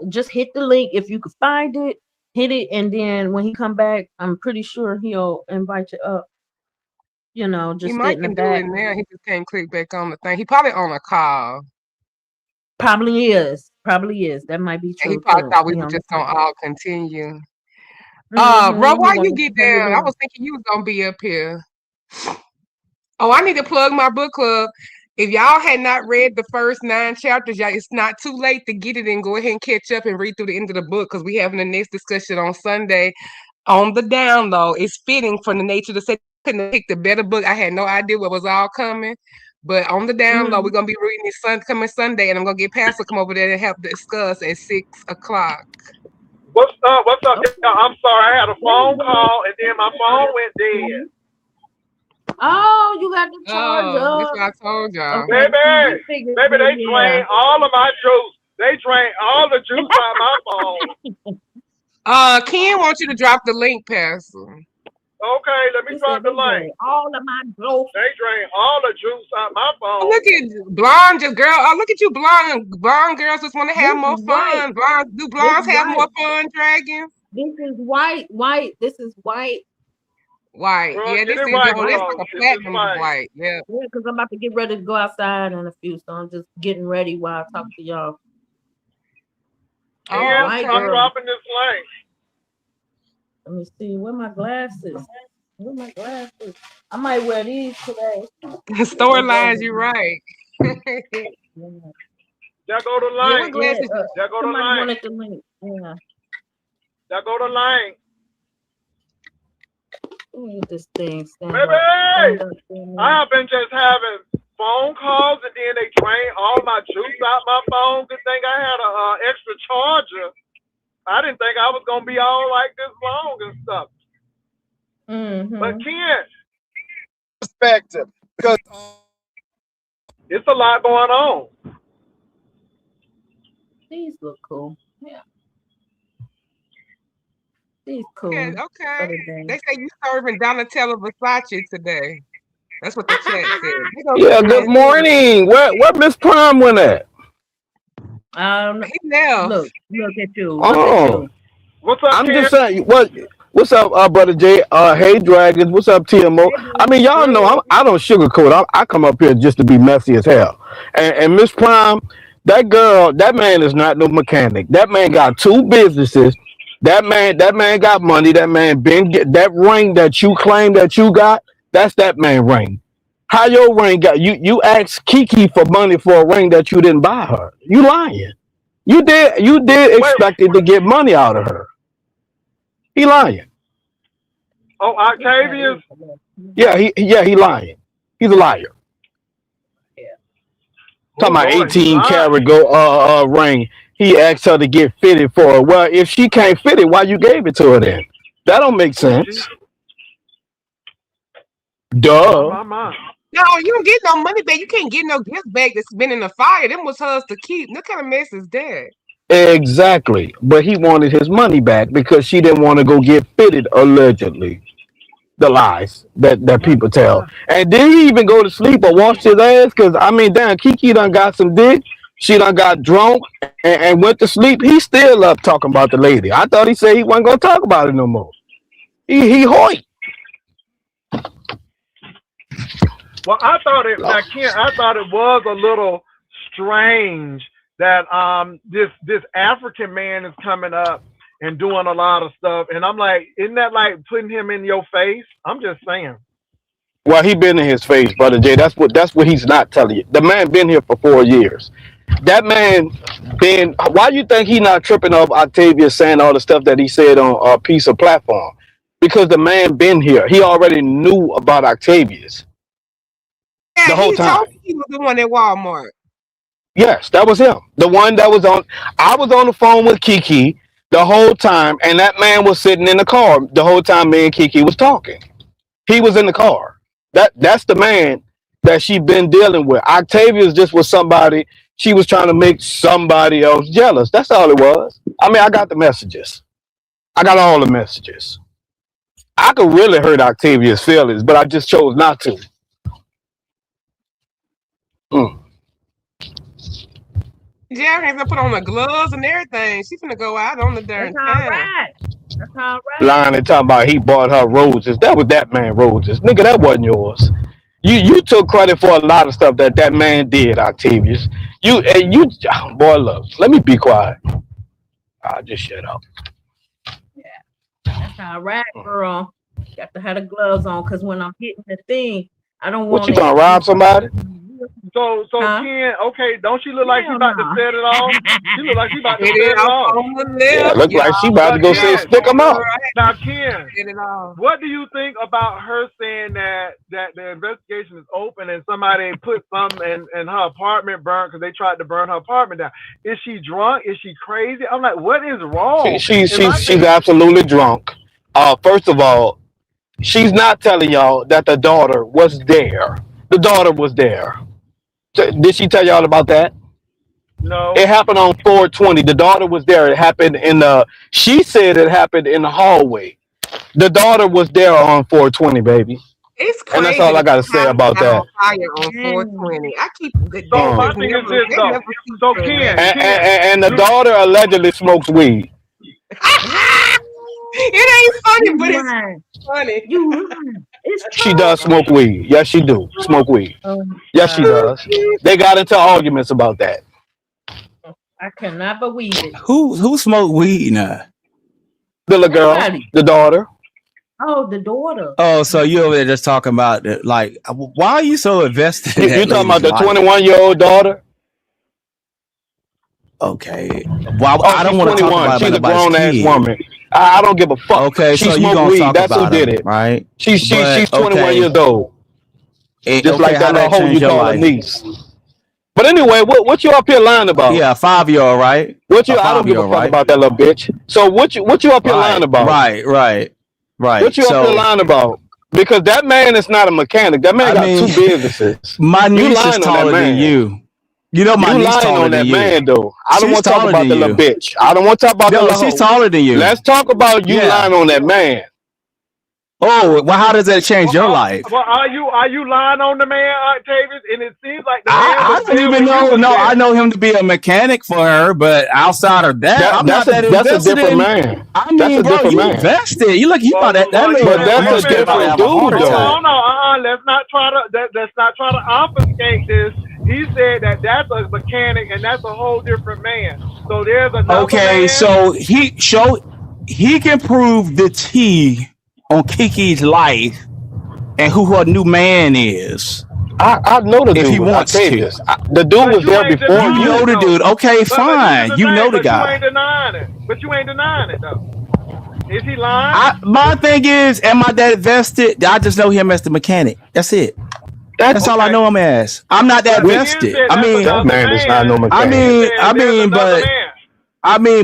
Just hit the link if you could find it. Hit it, and then when he come back, I'm pretty sure he'll invite you up. He Just get might in the can do it back. now. He just can't click back on the thing. He probably on a call. Probably is. Probably is. That might be And he true probably too. thought we He were on the just gonna call. all continue. Bro, He why you wanted to get hang it down? I in. was thinking you was gonna be up here. Oh, I need to plug my book club. If y'all had not read the first 9 chapters, y'all, it's not too late to get it and go ahead and catch up and read through the end of the book because we having the next discussion on Sunday on the download. It's fitting for the nature to say couldn't have picked a better book. I had no idea what was all coming. But on the download, we're Mhm. gonna be reading this coming Sunday, and I'm gonna get Pastor to come over there and help discuss at 6 o'clock. What's up? What's up, Okay. y'all? I'm sorry, I had a There you phone go. call and then my phone went dead. Mhm. Oh, you got the charge Oh, that's up. what I told y'all. Okay, Baby, see, we figured, baby, they yeah. drained all of my juice. They drank all the juice out my phone. Ken wants you to drop the link, Pastor. Okay, let me He drop said the they link. drank all of my growth. They drank all the juice out my Oh, phone. look at blonde just girl. Oh, look at you, blonde girls just want to have This more white. fun. Blondes do This blondes have white. more fun, dragons? This is white. White. This is white. White. Girl, Yeah, get this it is right, that's girl. like a This is platinum right. white. Yeah. Yeah, because I'm about to get ready to go outside in a few, so I'm just getting ready while I talk to y'all. Oh, Ken, White okay. I'm girl. dropping this link. Let me see. Where my glasses? Where my glasses? I might wear these today. Storylines, you're right. There go the Yeah, What link. yeah. glasses? There go the Somebody link. wanted the link. Yeah. There go the link. Let me get this thing. Stand Baby, up. Stand up. Stand I up. have been just having phone calls and then they drained all my juice out my phone. Good thing I had a extra charger. I didn't think I was gonna be all like this long and stuff. But Ken, Perspective. Because it's a lot going on. These look cool. Yeah. These cool. Okay, okay. Other than. They say you serving Donatella Versace today. That's what the chat said. They gonna yeah, get good you. morning. Where Miss Prime went at? He left. Look at you. Look at Oh, you. What's up, I'm Ken? just saying. What's up, brother Jay? Hey, Dragons. What's up, TMO? Hey, I mean, y'all know Good. I don't sugarcoat. I come up here just to be messy as hell. And Miss Prime, that girl, that man is not no mechanic. That man got two businesses. That man got money. That man been get that ring that you claim that you got. That's that man ring. How your ring got you? You asked Kiki for money for a ring that you didn't buy her. You lying. You did Wait. expect it to get money out of her. He lying. Oh, Octavius. He lying. He's a liar. Oh Talking about Lord, he 18 lied. karat ring. He asked her to get fitted for it. Well, if she can't fit it, why you gave it to her then? That don't make Oh gee. sense. My Duh. my my. No, you don't get no money back. You can't get no gift back that's been in the fire. Them was hers to keep. What kind of mess is that? Exactly. But he wanted his money back because she didn't want to go get fitted allegedly. The lies that My people tell. my. And did he even go to sleep or wash his ass? Cause I mean, damn, Kiki done got some dick. She done got drunk and went to sleep. He still up talking about the lady. I thought he said he wasn't gonna talk about it no more. He hoit. Well, I thought it now, Ken. I thought it was a little strange that this African man is coming up and doing a lot of stuff, and I'm like, isn't that like putting him in your face? I'm just saying. Well, he been in his face, brother Jay. That's what he's not telling you. The man been here for 4 years. That man been. Why you think he not tripping off Octavia saying all the stuff that he said on a piece of platform? Because the man been here. He already knew about Octavius Yeah, the whole he told time. me he was the one at Walmart. Yes, that was him. The one that was on. I was on the phone with Kiki the whole time, and that man was sitting in the car the whole time. Me and Kiki was talking. He was in the car. That's the man that she been dealing with. Octavius just was somebody she was trying to make somebody else jealous. That's all it was. I mean, I got the messages. I got all the messages. I could really hurt Octavia's feelings, but I just chose not to. Mm. Jerry gonna put on the gloves and everything. She's gonna go out on the That's darn all town. right. That's all right. Lying and talking about he bought her roses. That was that man roses. Nigga, that wasn't yours. You took credit for a lot of stuff that man did, Octavius. You boy, look. Let me be quiet. I'll just shut up. Yeah. That's all right, girl. Got to have the gloves on because when I'm hitting the thing, I don't What want you it. gonna rob somebody? So Huh? Ken, okay, don't she look like she Hell about to no. set it off? She look like she about to Get set it it off off. on the Yeah, left, look like she y'all. about to But go say Ken, stick On him the up. right. now Ken, Get it off. what do you think about her saying that the investigation is open and somebody put some in her apartment burned because they tried to burn her apartment down? Is she drunk? Is she crazy? I'm like, what is She, wrong? she, And she, my she's thing, absolutely drunk. First of all, she's not telling y'all that the daughter was there. The daughter was there. Did she tell y'all about that? It No. happened on 420. The daughter was there. It happened in the. She said it happened in the hallway. The daughter was there on 420, baby. It's And that's crazy all I that got to the say house about got on that. fire on Dang. 420. I keep the So devil my is thing is never this they though. never cease So to Ken, amaze. And the you daughter allegedly smokes weed. It ain't funny, but You it's lying. funny. You lying. It's She true. does smoke weed. Yes, she do smoke weed. Oh my Yes, she God. does. They got into arguments about that. I cannot believe it. Who smoked weed now? The little girl, Everybody. the daughter. Oh, the daughter. Oh, so you over there just talking about it? Like, why are you so invested in You that talking lady's about the life? 21-year-old daughter? Okay, well, Oh, I she's don't want to talk 21. about She's a nobody's grown ass kid. woman. I don't give a fuck. Okay, She so you smoked gonna weed. talk That's who about did her, it. right? She's But 21 years old. Just okay, like how that little that hoe you changed your call a life? niece. But anyway, what you up here lying about? Yeah, a 5-year-old, right? What A you? I don't give a 5-year-old, fuck right? about that little bitch. So what you up here lying Right, about? right, right, What right. you up here So, lying about? Because that man is not a mechanic. That man I got two mean, businesses. my You niece is lying on that taller than man. you. You know, my You niece lying taller on than that you. man though. I don't She's want to talk taller about than the little you. bitch. I don't want to talk about the No, little she's hoe. taller than you. Let's talk about you Yeah. lying on that man. Oh, well, how does that change your well, life? are you lying on the man, Octavius? And it seems like the man I was don't there even when you know. was No, I there. know him to be a mechanic for her, but outside of that, I'm not that That's a invested different in. man. I That's mean, a bro, different you man. invested. You about that Well, you But little said, that's wait a a musket minute about to though. different have a heart dude Hold though. on, attack. no, let's not try to obfuscate this. He said that that's a mechanic and that's a whole different man. So there's another Okay, man. so he can prove the T on Kiki's life and who her new man is I know the if he dude, wants to. Octavius. The dude But was you there ain't before You denying know it you. the though. dude. Okay, But this is fine. the You know thing. the But you guy. ain't denying it. But you ain't denying it though. Is he lying? My thing is, am I that invested? I just know him as the mechanic. That's it. That's That all I Okay. know him as. I'm not that But we Ken vested. said that's that another man is not man. no Ken mechanic. said there's another But man.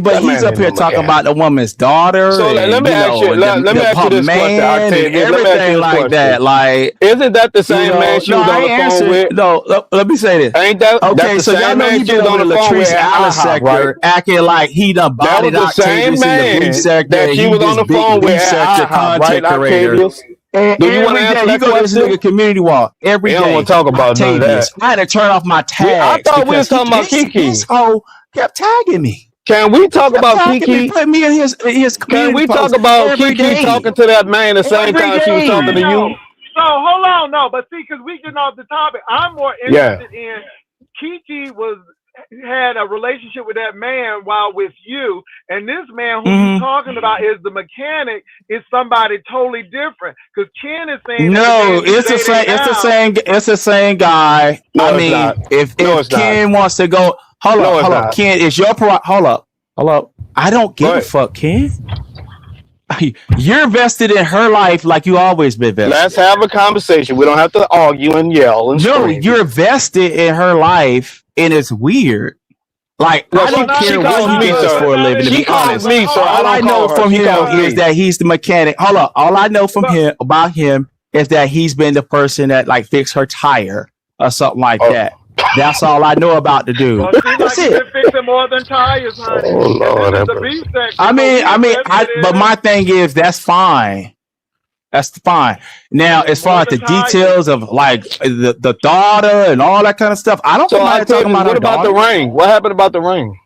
but That he's man up ain't here no talking mechanic. about the woman's daughter So let and me ask you. Let me ask you her this question, man and Octavius. Let me ask you everything this like question. that. Like, Isn't that the same man she no, was I on the ain't phone answering. with? No, let me say this. Ain't that's Okay, the so y'all same know man he she been was over on to the phone with Latrice at Allen IHOP, right? sector, acting like he done That bodied was the same Octavius in the B man sector, that and she he was on this the big phone with B at sector IHOP, right, content creator. Octavius? And Do you want to every answer day he that go to this question? nigga community walk every You don't want day. to talk about none of that. Octavius, I had to turn off my I tags thought we because was talking about this Kiki. hoe kept tagging me. Can we He talk kept about tagging me, Kiki? putting me in his Can community we talk post about every Kiki talking day. to that man the same Every time she was talking I to day. you? know. So hold on, no, but see, because we getting off the topic, I'm more Yeah. interested in Kiki had a relationship with that man while with you, and this man who you Mm-hmm. talking about is the mechanic is somebody totally different. Because Ken is saying that the No, man you it's the same. dating It's the now, same. It's the same guy. I No, it's mean, not. if No, it's not. Ken wants to go, No, it's hold up, not. Ken, it's your hold up. I don't Go give a ahead. fuck, Ken. You're vested in her life like you always been Let's vested. have a conversation. We don't have to argue and yell and No, scream. you're vested in her life, and it's weird. Like, No, I don't she care what calls he me, does sir. for a not living, to She be calls honest. me, sir. I All I don't know call her. from She him calls is me. that he's the mechanic. Hold up. All I know from but him about him is that he's been the person that like fixed her tire or something like Oh, that. That's all I know about the dude. well, it seems That's like you've it. been fixing more than tires, honey. oh And this Lord is have the B mercy. sector, so we invested But in it. my thing is that's fine. That's fine. Now, as far More as the than tires. details of like the daughter and all that kind of stuff, I don't So come out here talking Octavius, about what her about the daughter. ring? What happened about the ring?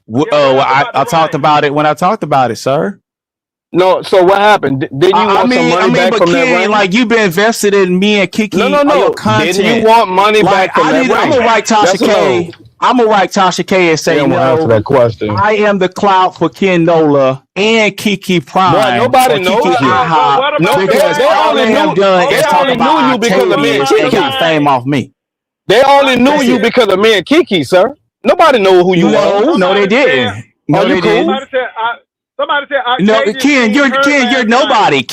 Yeah, what happened about the I talked rain? about it when I talked about it, sir. No, so what happened? Didn't you want some money back But from that Ken, ring? like you've been invested in me and No, Kiki, no, all your no. Didn't you content. want money Like back from that I'm ring? gonna write Tasha Yes or K. no? I'm gonna write Tasha K and You say don't want to answer no. that question. I am the clout for Ken Nola and Kiki Boy, Prime nobody or Kiki knows you. IHOP What No, about the because they rain? all only they have knew done Hold they is talk only on. knew about you because of me and Octavius About and the got Kiki. fame rain. off me. They only knew That's you it. because of me and Kiki, sir. Nobody knew who you was. No, they Somebody said, didn't. Are No, you they cool? didn't. somebody said, somebody said No, Octavius seen her You're last night. nobody.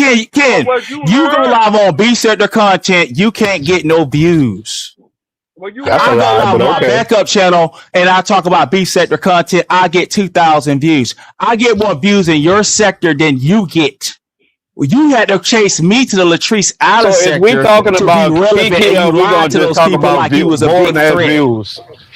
But Ken, was you you go her? live on B Sector content, you can't get no views. Were you That's a I her go lie, last live but on my night? okay. backup channel and I talk about B sector content. I get 2,000 views. I get more views in your sector than you get. You had to chase me to the Latrice Allen So is we sector talking to be about relevant, Kiki and or you we lied gonna to just those talk people about like you was a voting big as threat. views?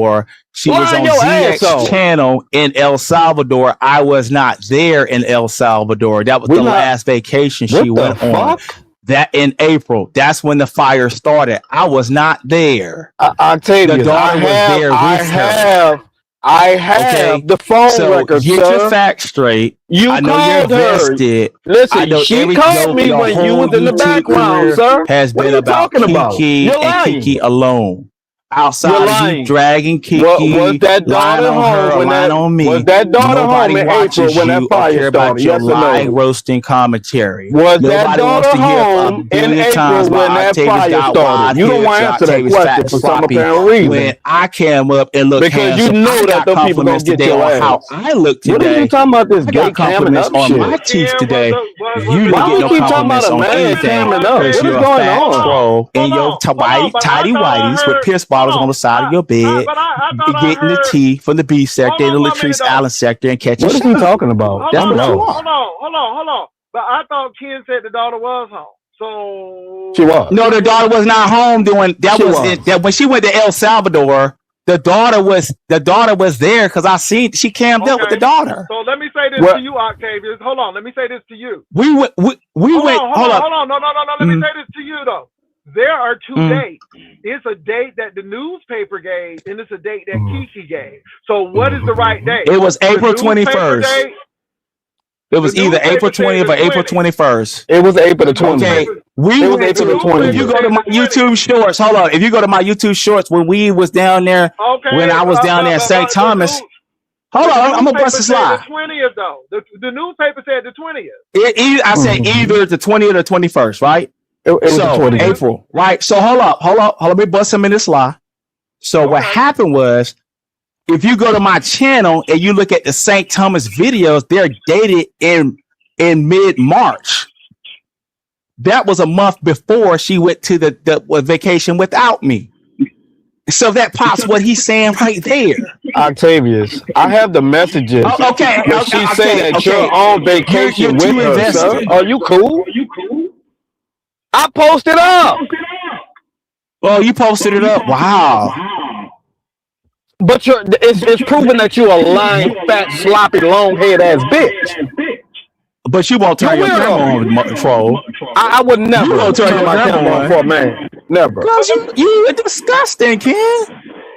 Salvador. She was Line on your ass ZX off. channel in El Salvador. I was not there in El Salvador. That was We the not. last vacation she What the went on. fuck? That in April. That's when the fire started. I was not there. The Octavius, daughter was there I with her. have I have Okay, the phone so record, get your sir. facts straight. You I know you're called her. vested. I Listen, know she called me your when you whole was in the YouTube background, career sir. has What are been you about talking about? Kiki You're and Kiki lying. alone. You're Outside of you lying. dragging Was Kiki, that lying daughter on her home or when lying that on was me, that daughter home nobody in April watches when that you or fire care about started? your Yes or lie no? roasting commentary. Was that Nobody wants daughter to hear a home in billion times April when about that Octavius fire got started? wide You don't want hips to and answer that Octavius fat question and for some sloppy apparent when reason. I came up and looked Because you handsome. I know that got them people gonna compliments get today your on how ass. I look What is you today. talking about this I gay got camming compliments up on my shit? teeth Ken, today. You was didn't it Why get we you no or keep talking no? about compliments a on man anything camming up? because Octavius? What is you're a going fat Hold on? on, troll in hold your on, hold on. white But I tidy thought I whities with heard. pierce Hold bottles on on. the side of your bed, I thought I getting the heard. tea from the B sector Hold and on the for a minute Latrice though. Allen sector and catching What is he shadows. talking about? Hold That's on what you though. are. Hold on. But I thought Ken said the daughter was home. She So was. No, the daughter was not home doing that. She Was was. that when she went to El Salvador? The daughter was there because I seen she cammed up with the okay. daughter. So let me say this to What? you, Octavius. Hold on. Let me say this to you. We went. We went. Hold up. Hold on. No. Let me Mm, say this to you though. There are two mm. dates. It's a date that the newspaper gave, and it's a date that Mhm. Kiki gave. So what is the right Mhm. date? It was The April newspaper 21st. date. It The was either April newspaper said 20th the or April 20th. 21st. It was April the The 20th. Okay. newspaper. We It was went The April the to. If you newspaper 20th. go to said my the 20th. YouTube shorts, hold on. If you go to my YouTube shorts when we was down there, when Okay, I was down there in St. but Thomas. Hold the on. I'm gonna bust newspaper a said the slide. 20th though. The newspaper said the 20th. I say Mhm. either the 20th or 21st, right? It was the So 20th. 20th. April, right? So hold up. Let me bust some in this lie. So what Okay. happened was, if you go to my channel and you look at the St. Thomas videos, they're dated in mid-March. That was a month before she went to the vacation without me. So that pops what he's saying right there. Octavius, I have the messages Oh, okay, where she say that you're okay. on You're vacation with too her, sir. invested. Are you cool? I posted up. Oh, you posted it up. Wow. But it's proven that you're a lying, fat, sloppy, long head ass bitch. But you won't You're turn a your camera weirdo. on, troll. I would You never won't turn turn your my camera camera on on. for a man. Never. But Cause you disgusting, Ken.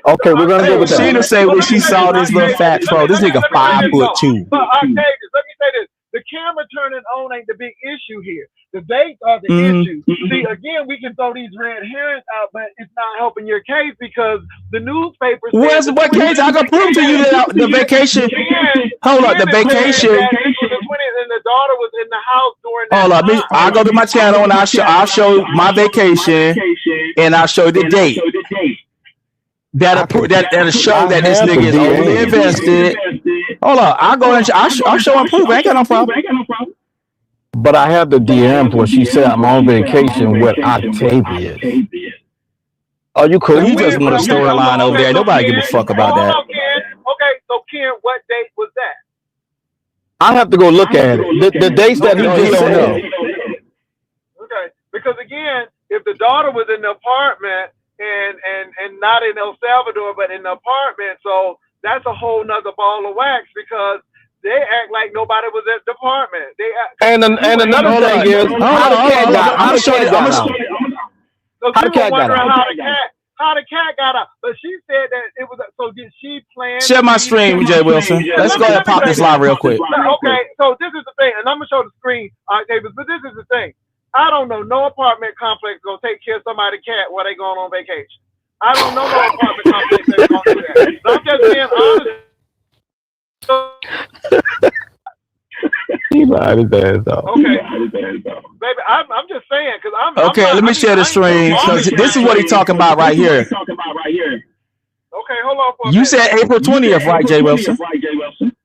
Okay, we're gonna go Hey, with that. Sheena say but when let me she say this, saw this little Octavius. fat troll, this nigga Let me say five this foot though. two. But Octavius, let me say this. The camera turning on ain't the big issue here. The dates are the Mm-hmm. issue. See, again, we can throw these red herrings out, but it's not helping your case because the newspaper said the What case? 20th. I can prove to you that the vacation. Hold up, Ken the is saying vacation. that it was the 20th and the daughter was in the house during that Hold up, time. I go to my channel and I'll show my vacation and I'll show the date. I can. That'll show I that this have the nigga is overly DMs. invested. Hold up, I'll go and I'll show and prove. I ain't got no problem. But I have the DMs where she said I'm on vacation with Octavius. Are you So you cool? just want a storyline over Okay, there. so Nobody give a Ken, fuck about hold that. on, Ken. Okay, so Ken, what date was that? I have to go look at it. The dates that he No, he just don't know. said. Okay, because again, if the daughter was in the apartment and not in El Salvador, but in the apartment, so that's a whole nother ball of wax because they act like nobody was at the apartment. They act, And another Hold thing on, is how the cat hold on. got I'm how gonna the show you. cat got out. because How we the were cat got wondering out. how the cat got out, but she said that it was. So did she plan Share to my leave? stream, Jay Wilson. Let's go ahead and Let me pop say this this. live real quick. Okay, so this is the thing, and I'm gonna show the screen, Davis. But this is the thing. I don't know no apartment complex gonna take care of somebody's cat while they going on vacation. I don't know no apartment complex that's gonna do that. So I'm just being honest. He lied his ass off. Okay, baby, I'm just saying because I'm Okay, not. let I me mean, share the I ain't stream because arguing. this is what he's talking about right here. Okay, hold on for a You minute. said April 20th, right, Jay Wilson?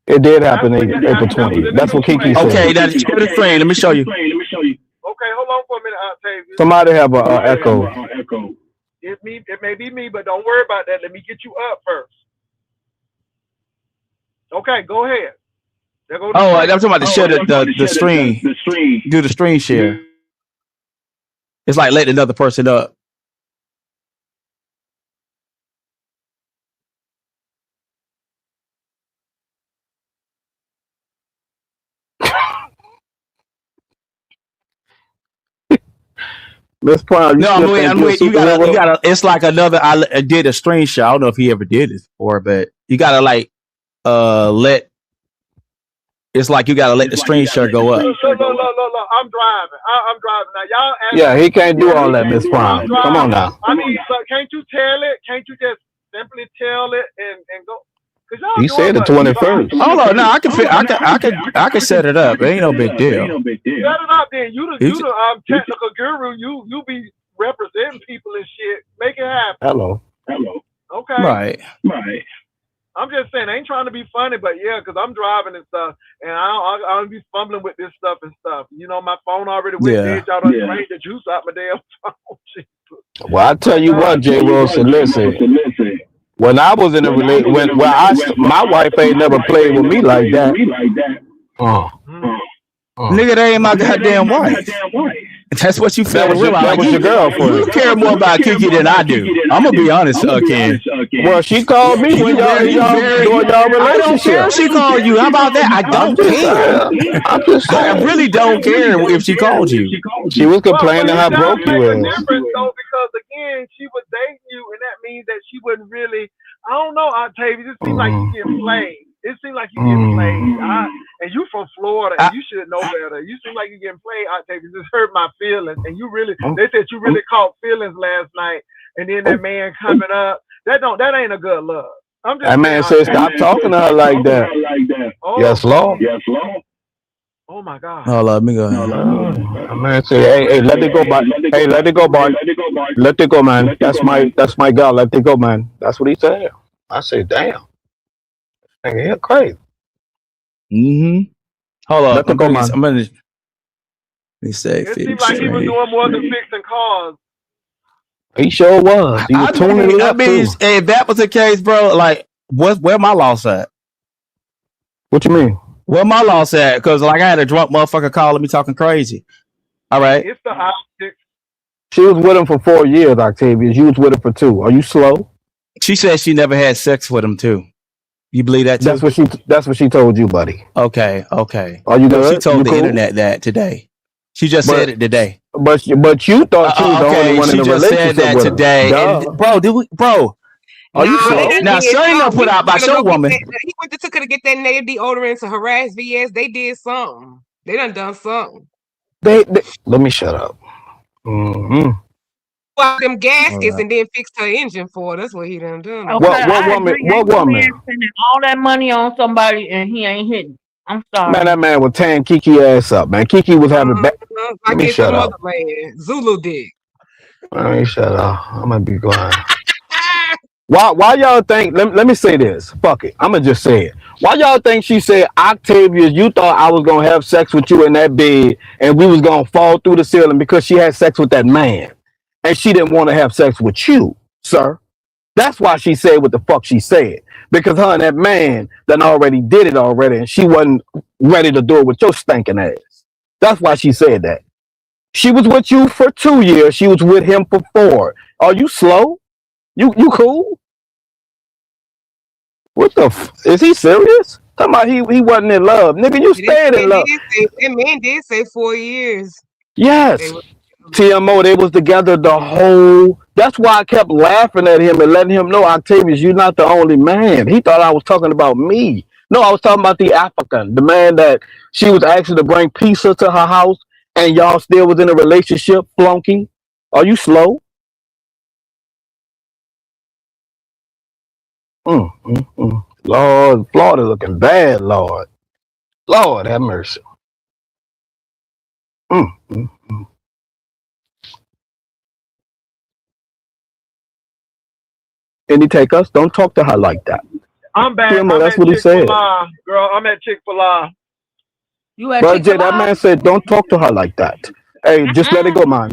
It did That's happen what it April that was in 20th. the That's what Kiki newspaper. Okay, said. that's share the stream. Let me show you. Okay, hold on for a minute, Octavius. Somebody have a echo. It may be me, but don't worry about that. Let me get you up first. Okay, go ahead. There go the Oh, I'm screen. talking about to share the stream. Do the screen share. It's like letting another person up. Miss Prime, you No, still think I'm you're a with you. superhero? It's like another. I did a screenshot. I don't know if he ever did this before, but you gotta like let. It's like you gotta let the screen share go up. Look. I'm driving. I'm driving now. Y'all Yeah, asking. he can't do Yeah, all that, Miss I'm Prime. Come on driving. now. I mean, but can't you tell it? Can't you just simply tell it and go? Cause y'all He doing said the much. You know, 21st. Hold on, no, I can set it up. It ain't no big deal. set it up then. You He's- the technical guru. You be representing people and shit. Make it happen. Hello. Okay. right. I'm just saying, I ain't trying to be funny, but yeah, because I'm driving and stuff, and I don't be fumbling with this stuff and stuff. You know, my phone already went dead. Y'all done drained the juice out my damn phone. Well, I tell you what, Jay Wilson, listen. When I was in a relation, my wife ain't never played with me like that. Nigga, that ain't my goddamn wife. That's what you fail to realize. That was your You girlfriend. care more about Kiki than I do. I'm gonna be honest, Ken. Well, she called me when y'all doing y'all I don't care relationship. if she called you. How about that? I I'm don't just care. saying. I'm just I saying. really don't care if she called you. She was Well, complaining it how does broke you make a is. difference though, because again, she was dating you, and that means that she wouldn't really. I don't know, Octavia. It seems like you getting played. It seems like you getting played. And you from Florida, and you should know better. You seem like you getting played, Octavia. Just hurt my feelings, and you really. They said you really caught feelings last night, and then that man coming up. That ain't a good look. I'm just That man said, stop talking to her like that. Oh, Yes, Lord. oh my God. Hold up, let me go. That man said, hey, let it go, boy. Hey, let it go, boy. Let it go, man. That's my girl. Let it go, man. That's what he said. I said, damn. Nigga, you're crazy. Mm-hmm. Hold up. Let it go, man. I'm gonna let me say It seemed like he was doing more than fixing cars. He sure was. He was tuning it up too. If that was the case, bro, like where my loss at? What you mean? Where my loss at? Because like I had a drunk motherfucker calling me talking crazy. All right. It's the optics. She was with him for 4 years, Octavius. You was with her for 2. Are you slow? She said she never had sex with him too. You believe that too? That's what she told you, buddy. Okay. Are you No, good? she told you the cool? internet that today. She just said it today. But you thought she was the only one in She a just said relationship that with today. him. And, bro, Are you Nah, they slow? done now did Serena something. put out by He your woman. He went to her to get that native deodorant to harass VS. They did something. They done something. They let me shut up. Mm-hmm. Well, them gaskets and then fixed her engine for her. That's what he done done. Okay, What I woman? agree. What Ain't no woman? man spending all that money on somebody and he ain't hitting. I'm sorry. Man, that man was tearing Kiki ass up, man. Kiki was having back. I Let me guess shut some up. other man. Zulu dick. Let me shut up. I'm gonna be quiet. Why y'all think? Let me say this. Fuck it. I'm gonna just say it. Why y'all think she said, Octavius, you thought I was gonna have sex with you in that bed and we was gonna fall through the ceiling because she had sex with that man and she didn't want to have sex with you, sir. That's why she said what the fuck she said. Because her and that man done already did it already and she wasn't ready to do it with your stinking ass. That's why she said that. She was with you for 2 years. She was with him for 4. Are you slow? You cool? What the is he serious? Talking about he wasn't in love. Nigga, you stayed in love. That man did say 4 years. Yes. TMO, they was together the whole. That's why I kept laughing at him and letting him know, Octavius, you're not the only man. He thought I was talking about me. No, I was talking about the African, the man that she was asking to bring pizza to her house and y'all still was in a relationship, flunky. Are you slow? Lord, Florida looking bad, Lord. Lord have mercy. Mm, mm, mm. And he take us, don't talk to her like that. I'm back. TMO, I'm that's at what he said. Chick-fil-A. Girl, I'm at Chick-fil-A. You at Bro, Jay, that Chick-fil-A? man said, don't talk to her like that. Hey, just let it go, man.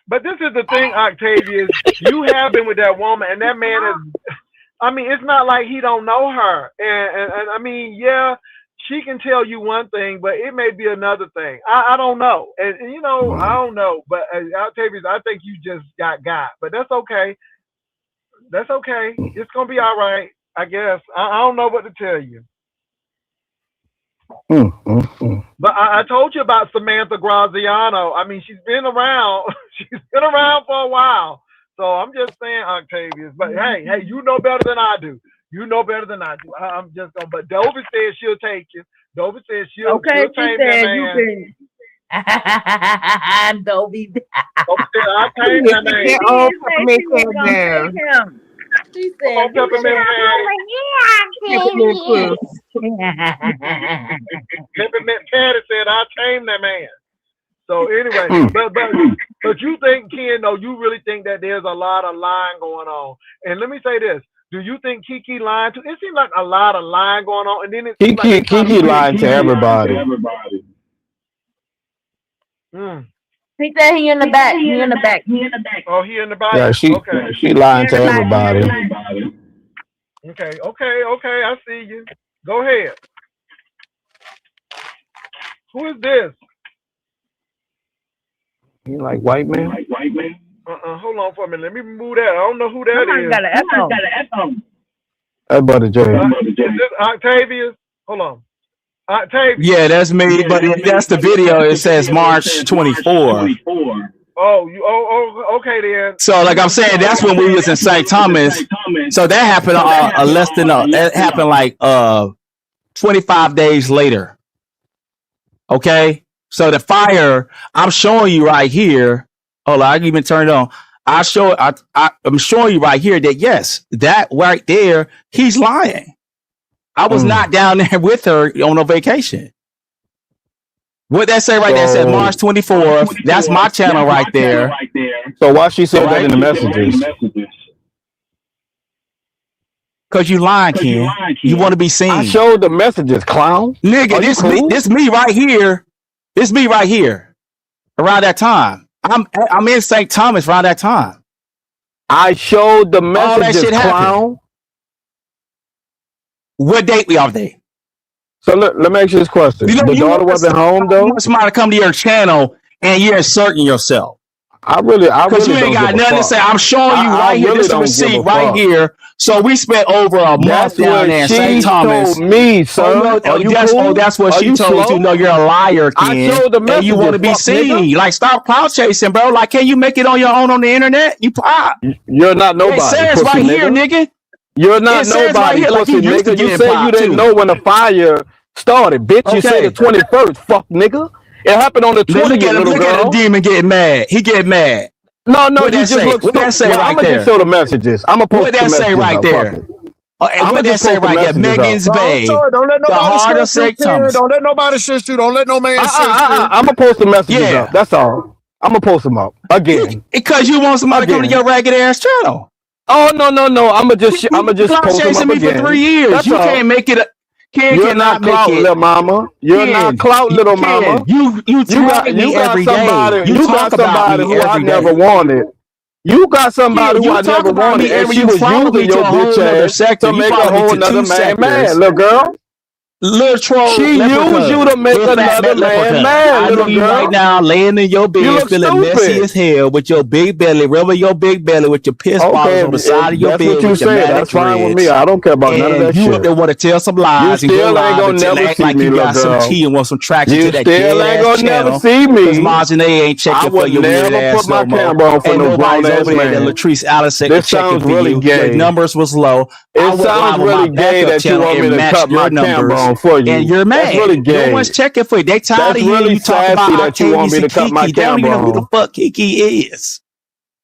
But this is the thing, Octavius. You have been with that woman, and that man is. I mean, it's not like he don't know her, and I mean, yeah, she can tell you one thing, but it may be another thing. I don't know, and you know, I don't know. But Octavius, I think you just got, but that's okay. That's okay. It's gonna be all right, I guess. I don't know what to tell you. But I told you about Samantha Graziano. I mean, she's been around. She's been around for a while. So I'm just saying, Octavius. But hey, you know better than I do. You know better than I do. I'm just going. But Dover says she'll take you. Dover says she'll Okay, she tame that said you man. can. Dobie. Dover said I'll tame that man. She did say she was gonna take him. She Come said, on, Peppermint Patty. Peppermint Patty said I'll tame that man. So anyway, but you think, Ken, though, you really think that there's a lot of lying going on. And let me say this. Do you think Kiki lying too? It seems like a lot of lying going on. And then it seems like Kiki lying to everybody. He said he in the back. He in the back. Oh, he in the back? Yeah, she lying to everybody. Okay. I see you. Go ahead. Who is this? You like white man? Hold on for a minute. Let me move that. I don't know who that is. Got an echo. That Brother Jay. Is this Octavius? Hold on. Octavius. Yeah, that's me. But that's the video. It says March 24. Oh, okay then. So, like I'm saying, that's when we was in St. Thomas. So that happened that happened like 25 days later. Okay. So the fire, I'm showing you right here. Hold on, I can even turn it on. I'm showing you right here that yes, that right there, he's lying. I was not down there with her on a vacation. What that say right there? It said March 24th. That's my channel right there. So why she said that in the messages? Cause you lying, Ken. You want to be seen. I showed the messages, clown. Nigga, this me right here. This me right here. Around that time. I'm in St. Thomas around that time. I showed the messages, all that shit clown. Happened. What date we are there? So let me ask you this question. The daughter wasn't home though? You want somebody to come to your channel and you're inserting yourself. I really Because you ain't got nothing to say. I'm showing you right here. This is a receipt right here. So we spent over a month down there in St. Thomas. Told me, sir. That's what she told you. No, you're a liar, Ken. I showed the messages, and you want to be seen. Nigga. Like, stop cloud chasing, bro. Like, can you make it on your own on the internet? You pop. You're not nobody. It says right here, nigga. You're not nobody, right pussy, like nigga. You said you didn't know when the fire started, bitch. Okay. You said the 21st, fuck, nigga. It happened on the 20th, little girl. Look at the demon getting mad. He get mad. No, you just look stupid. That say right I'm gonna there? just show the messages. I'm gonna post what the that messages say right there? I'm what that say right there? Megan's Bay. Don't let nobody shoot you. Don't let nobody shoot you. Don't let no man shoot you. I'm gonna post the messages up. That's all. I'm gonna post them up again. Because you want somebody to come to your ragged ass channel. Oh no. I'm gonna just post them up me again. For 3 years. That's you all. Can't make it. You're not clout, little mama. You're not clout, little mama. You got somebody. You got somebody who I never wanted. You got somebody who I never wanted, and she was using your bitch ass to make a whole nother man mad, little girl. Little troll. She used you to make another man mad, little girl. Right now, laying in your bed, feeling messy as hell with your big belly, rubbing your big belly with your piss bottles on the side of your bed. That's what you say. That's fine with me. I don't care about none of that shit. You want to tell some lies. You still ain't gonna never see me, little girl. Some tea and want some traction to that still ain't gonna never see me. Because Margin ain't checking for your weird ass no more. I would never put my camera on for no grown ass man. Latrice Alice said this sounds really gay. Your numbers was low. It sounds really gay that you want me to cut my camera on for you. And you're mad. That's really gay. No one's checking for you. They tired of hearing you talk about that you want me to cut my Kiki. They don't even know who the fuck Kiki is.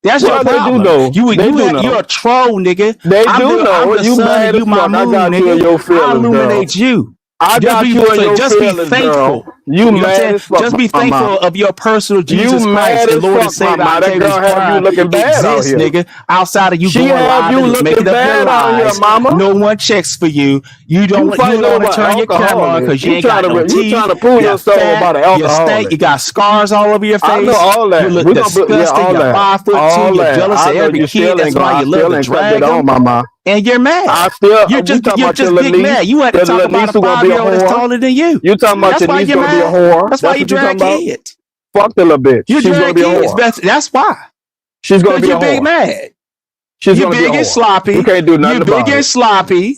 That's your problem. You're a troll, nigga. They do know. I'm the sun and you my moon, nigga. I illuminate you. I got you in your just feelings, be thankful. Girl. You mad as fuck. Just be thankful of your personal Jesus Christ, the Lord and Savior. That girl have you looking bad out here, nigga. Outside of you going live and making up your lies. No one checks for you. You don't want to turn your camera on because you ain't got no teeth. You trying to prove yourself about an alcoholic. You got scars all over your face. I know all that. You look disgusting. You're 5'2". You're jealous of every kid. That's why you love the dragon. And you're mad. You're just big mad. You had to talk about a 5-year-old that's taller than you. You talking about your niece gonna be a whore? That's why you drag kids. Fuck the little bitch. She's gonna be a whore. That's why. She's gonna be a whore. You're big mad. She's you're big and sloppy. You can't do nothing about it. You're big and sloppy.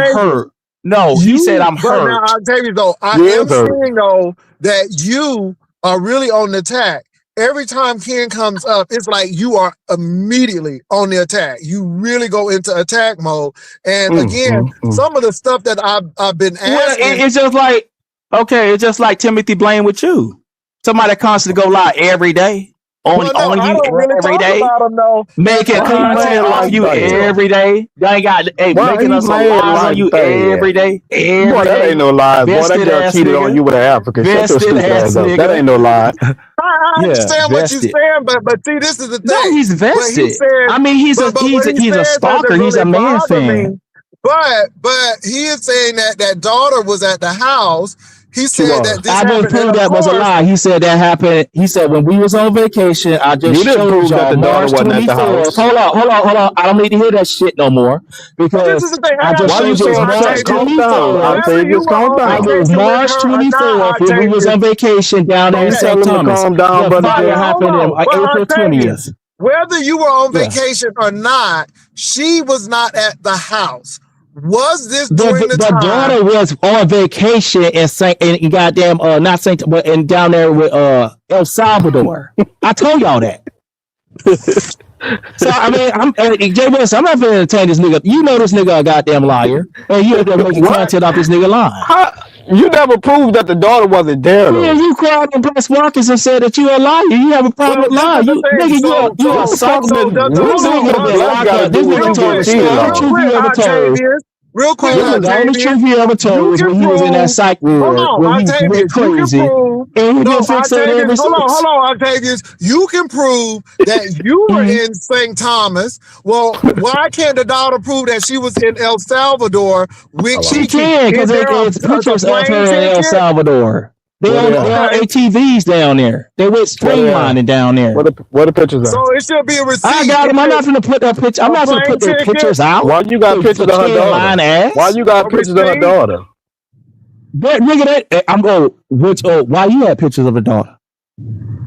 I'm okay? hurt. No, he said You, I'm but now hurt. I'll tell you though, I Yes, am sir. seeing though that you are really on the attack. Every time Ken comes up, it's like you are immediately on the attack. You really go into attack mode. And again, some of the stuff that I've been Well, asking. it's just like, okay, it's just like Timothy Blaine with you. Somebody constantly go lie every day Well, no, on I you don't really every talk day, about them though. making Why he content mad off like you that? every day. They got Why making he us some mad lies on like you that? Boy, every that ain't day. no lies. Boy, that Vested girl ass cheated on nigga. you with an African. Shut your Vested stupid ass ass up. That nigga. ain't no lie. I Yeah, understand what you're vested. saying, but see, this is the No, thing. he's What he vested. says, I mean, but what he he's a says doesn't stalker. He's really a man bother fan. me. But he is saying that that daughter was at the house. He said that this I just happened, and proved of that was a course, lie. He said that happened. He said when we was on vacation, I just You didn't showed prove that y'all the daughter March wasn't at the 24th. house. Hold on. I don't need to hear that shit no more so this is because the thing. I I got a just Why you showed question you for it so you, was March upset? Octavius. Calm down, 24th. Whether you Octavius. were Calm on I down. was vacation with March her or not, 24th when we was Octavius. on vacation down there in Don't Okay. tell St. him to Thomas. calm down, The brother fire J. Hold happened in on. But April Octavius, 20th. whether you were on Yeah. vacation or not, she was not at the house. Was this during the The time? daughter was on vacation in goddamn not Saint but in down there with El Salvador. I told y'all that. So I mean, Jay Wilson. I'm not gonna entertain this nigga. You know this nigga a goddamn liar, and you end up making What? content off this nigga lying. How? You never proved that the daughter wasn't there, Yeah, though. you cried on press Marcus and said that you a liar. You have a problem Well, with this lying. is the You thing. nigga, you What a the fuck psycho. did Does the what This do nigga the been black locked got to up. This do with nigga you told getting the cheated only on? truth you ever told. Real quick, The only Octavius, truth he ever told you was can when he was in that prove. psych Hold ward on, when he went Octavius, you can crazy, prove. and he No, been fixated Octavius, ever hold since. on, Octavius. You can prove that you were in St. Thomas. Well, why can't the daughter prove that she was in El Salvador with She Kiki? can Is because there it's a pictures of plane her in El ticket? Salvador. They What on they they are? on Okay, ATVs down there. They went What they are? streamlining down there. What the pictures are? so it should be a I receipt. got Is them. I'm it not gonna put that picture. I'm a not gonna plane put their ticket? pictures out. Why you got pictures of her Can daughter? line Why ass. you got A pictures of her receipt? daughter? But nigga, I'm going. Which? Why you had pictures of a daughter?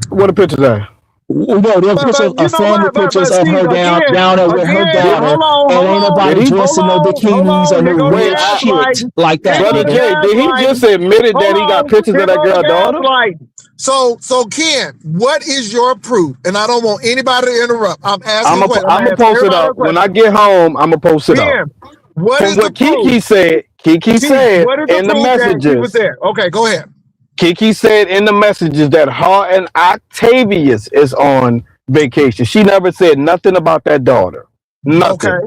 What the pictures are? No, there But pictures you of know family what? pictures But of see her down there with her again. Did daughter, and ain't did nobody he? dressed in no Hold bikinis or on. Here no go the Wait, weird shit gaslighting. like Here that, go brother the nigga. Jay, did he just gaslighting. admitted Hold that he got on. pictures Here of that go the girl daughter? gaslighting. So Ken, what is your proof? And I don't want anybody to interrupt. I'm asking a question. I'm I'm gonna gonna ask post it everybody a up when I question. get home. I'm gonna post it up. Ken, what From is the what proof? Kiki said What is the in the proof that she was messages. there? Okay, go ahead. Kiki said in the messages that her and Octavius is on vacation. She never said nothing about that daughter. Okay. Nothing.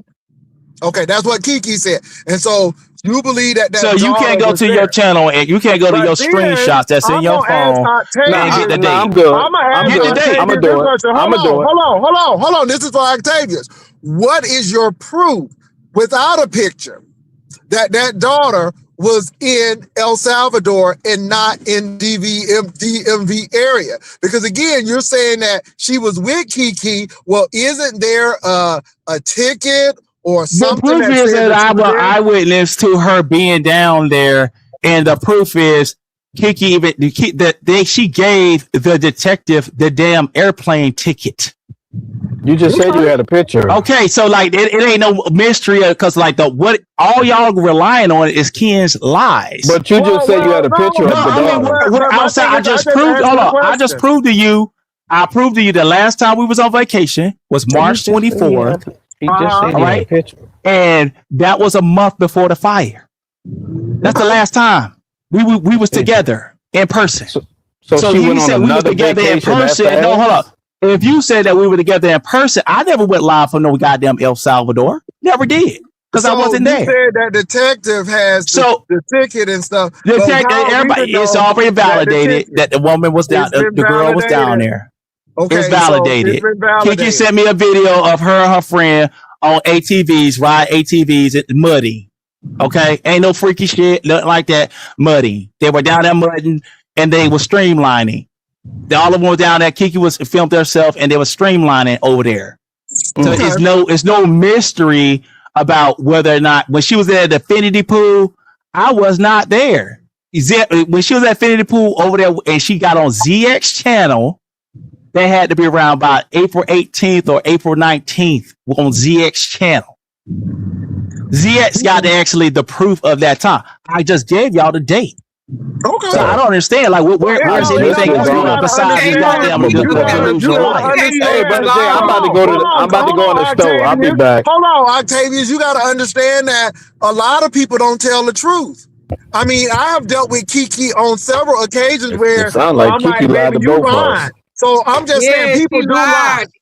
Okay, that's what Kiki said. And so you believe that So that you daughter can't go was to your there. channel and you can't go to But your then screenshots that's in I'm your gonna ask phone and get Octavius. the I'm date. good. I'm gonna I'm ask Get the good. date. I'm gonna Octavius this do it. question. I'm gonna do it. Hold on. This is for Octavius. What is your proof without a picture that that daughter was in El Salvador and not in DMV area? Because again, you're saying that she was with Kiki. Well, isn't there a ticket or The something proof that is says that that she I'm was an there? eyewitness to her being down there, and the proof is Kiki even she gave the detective the damn airplane ticket. You just said you had a picture. Okay, so like it ain't no mystery because like what all y'all relying on is Ken's lies. But you just said you had a picture No, of the I mean daughter. we're outside. I just proved. Hold on, I just proved to you. I proved to you the last time we was on vacation was March 24th. He just said All he had a right, picture. and that was a month before the fire. That's the last time we was together in person. So she he went on said we was another together in vacation that person. fast? No, hold up. If you said that we were together in person, I never went live for no goddamn El Salvador. Never did because I wasn't there. You said that detective has the ticket and stuff. Everybody, it's already validated that the woman was down. The girl was down there. Okay, it's validated. So it's been validated. Kiki sent me a video of her and her friend on ATVs, ride ATVs. It's muddy. Okay, ain't no freaky shit, nothing like that. Muddy. They were down there mudding and they were streamlining. All of them were down there. Kiki was filmed herself and they were streamlining over there. So it's no mystery about whether or not when she was at the Infinity Pool, I was not there. When she was at Infinity Pool over there and she got on ZX channel, they had to be around about April 18th or April 19th on ZX channel. ZX got actually the proof of that time. I just gave y'all the date. Okay. So I don't understand. Like, where's anything besides these goddamn delusional liars? Hey, brother Jay, I'm about to go in the store. I'll be back. Hold on, Octavius. You got to understand that a lot of people don't tell the truth. I mean, I have dealt with Kiki on several occasions where it sounds like I'm Kiki like, lied baby, to you both of us. lying. So I'm just saying people do lie.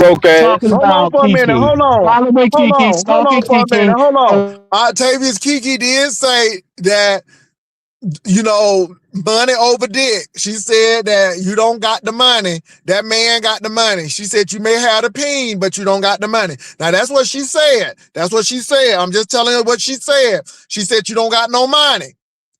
your was broke talking ass. Hold on about for a minute. Kiki. Hold on. Following Kiki, Hold stalking on for a minute. Kiki. Hold on. Octavius Kiki did say that, you know, money over dick. She said that you don't got the money. That man got the money. She said you may have the peen, but you don't got the money. Now that's what she said. That's what she said. I'm just telling her what she said. She said you don't got no money.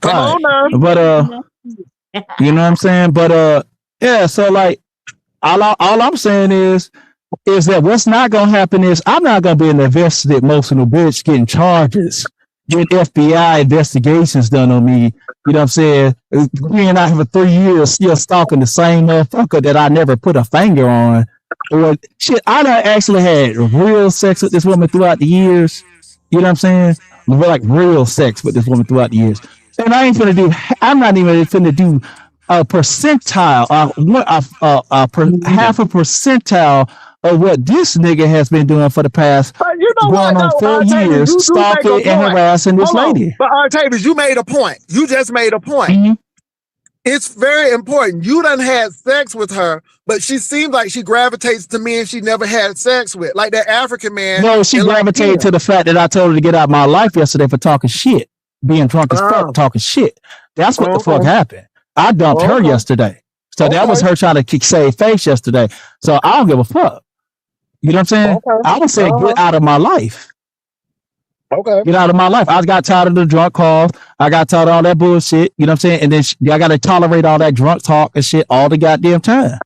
Come Right. on now. But you know what I'm saying? But yeah, so like all I'm saying is that what's not gonna happen is I'm not gonna be an invested emotional bitch getting charges, getting FBI investigations done on me. You know what I'm saying? Being out here for 3 years, still stalking the same motherfucker that I never put a finger on. Or shit, I done actually had real sex with this woman throughout the years. You know what I'm saying? Like real sex with this woman throughout the years. And I ain't finna do. I'm not even finna do a percentile, half a percentile of what this nigga has been doing for the past You know what, going on though, 4 years, you do make a stalking and point. harassing this Hold on. lady. But Octavius, you made a point. You just made a point. Mm-hmm. It's very important. You done had sex with her, but she seems like she gravitates to men she never had sex with, like that African man. No, she gravitated to the fact that I told her to get out of my life yesterday for talking shit, being drunk as fuck, talking shit. That's what the fuck happened. I dumped her yesterday. So that was her trying to save face yesterday. So I don't give a fuck. You know what I'm saying? I would say get out of my life. Okay. Get out of my life. I got tired of the drunk calls. I got tired of all that bullshit. You know what I'm saying? And then I got to tolerate all that drunk talk and shit all the goddamn time.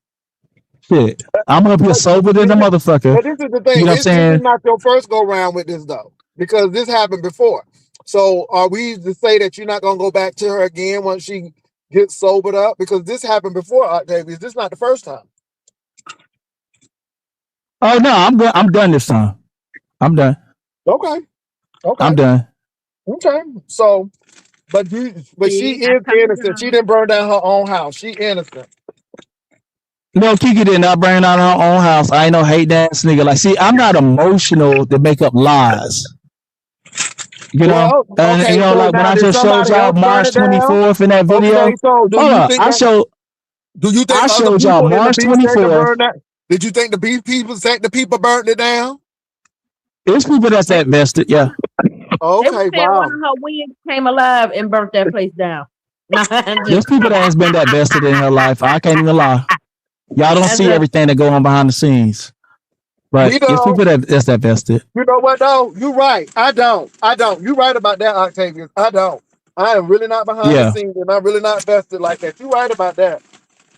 Shit. I'm up here sober than a motherfucker. But this is the thing. You know what I'm saying? This is not your first go round with this, though, because this happened before. So are we to say that you're not going to go back to her again once she gets sobered up? Because this happened before, Octavius. This is not the first time. Oh, no. I'm done this time. I'm done. Okay. I'm done. Okay. So, but she is innocent. She didn't burn down her own house. She innocent. No, Kiki did not burn down her own house. I ain't no hate ass nigga. Like, see, I'm not emotional to make up lies. You know, and you know, like when I just showed y'all March 24th in that video. Okay, so do you think I showed y'all March 24th. Did you think the people burned it down? There's people that's that vested, yeah. Okay, wow. One of her wigs came alive and burnt that place down. There's people that has been that vested in her life. I can't even lie. Y'all don't see everything that go on behind the scenes. But there's people that's that vested. You know what, though? You're right. I don't. You're right about that, Octavius. I don't. I am really not behind the scenes, and I'm really not vested like that. You're right about that.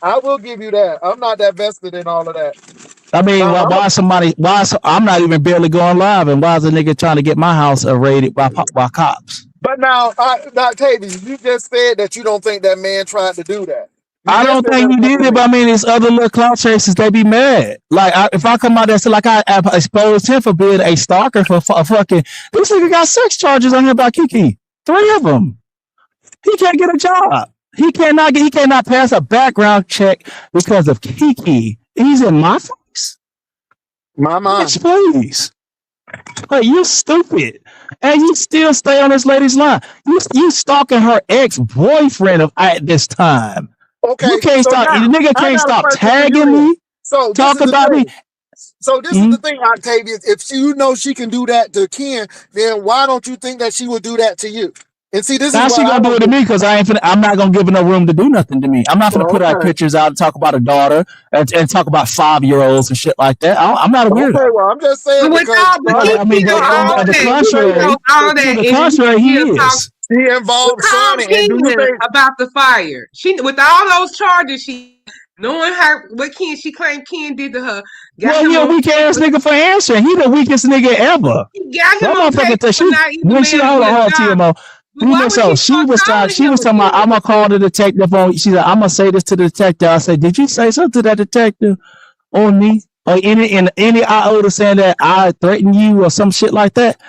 I will give you that. I'm not that vested in all of that. I mean, I'm not even barely going live, and why is a nigga trying to get my house raided by cops? But now, Octavius, you just said that you don't think that man tried to do that. I don't think he did it, but I mean, it's other little clout chasers, they be mad. Like, if I come out there, so like I exposed him for being a stalker for fucking, this nigga got sex charges on him by Kiki. 3 of them. He can't get a job. He cannot pass a background check because of Kiki. He's in my face. My mom. Bitch, please. Like, you stupid. And you still stay on this lady's line. You stalking her ex-boyfriend at this time. Okay. You can't stop. The nigga can't stop tagging me. So talk about me. So this is the thing, Octavius. If you know she can do that to Ken, then why don't you think that she would do that to you? And see, this now is she gonna do it to me because I'm not gonna give her no room to do nothing to me. I'm not gonna put her pictures out and talk about her daughter and talk about 5-year-olds and shit like that. I'm not a weirdo. Okay, well, I'm just saying. To the contrary, he is. He involved Sonny. About the fire. She with all those charges, knowing what she claimed Ken did to her. Well, he a weak ass nigga for answering. He the weakest nigga ever. He got him on tape for not even TMO. She was talking about, I'm gonna call the detective on. She said, I'm gonna say this to the detective. I said, did you say something to that detective on me or any iota saying that I threatened you or some shit like that?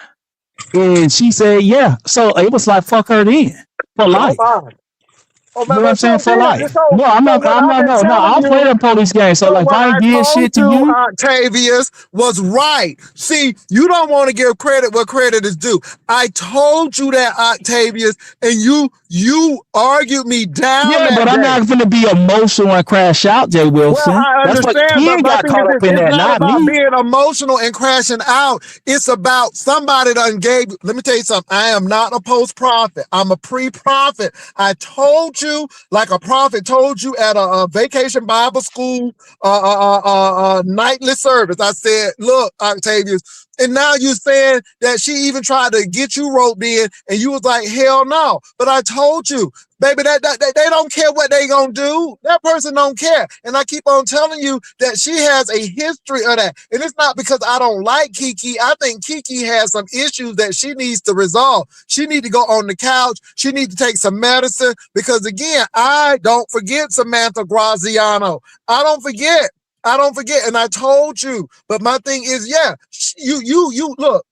And she said, yeah. So it was like, fuck her then for life. You know what I'm saying? For life. No, I'm not. I'll play the police game. So like, if I ain't give shit to you, Octavius was right. See, you don't want to give credit where credit is due. I told you that, Octavius, and you argued me down. Yeah, but I'm not going to be emotional and crash out, Jay Wilson. Well, I understand. That's what Ken got caught up in there, not me. Being emotional and crashing out. It's about somebody done gave. Let me tell you something. I am not a post-prophet. I'm a pre-prophet. I told you, like a prophet told you at a vacation Bible school nightly service. I said, look, Octavius, And now you saying that she even tried to get you roped in, and you was like, hell no. But I told you, baby, that they don't care what they gonna do. That person don't care. And I keep on telling you that she has a history of that. And it's not because I don't like Kiki. I think Kiki has some issues that she needs to resolve. She need to go on the couch. She need to take some medicine because, again, I don't forget Samantha Graziano. I don't forget. And I told you. But my thing is, yeah, you look,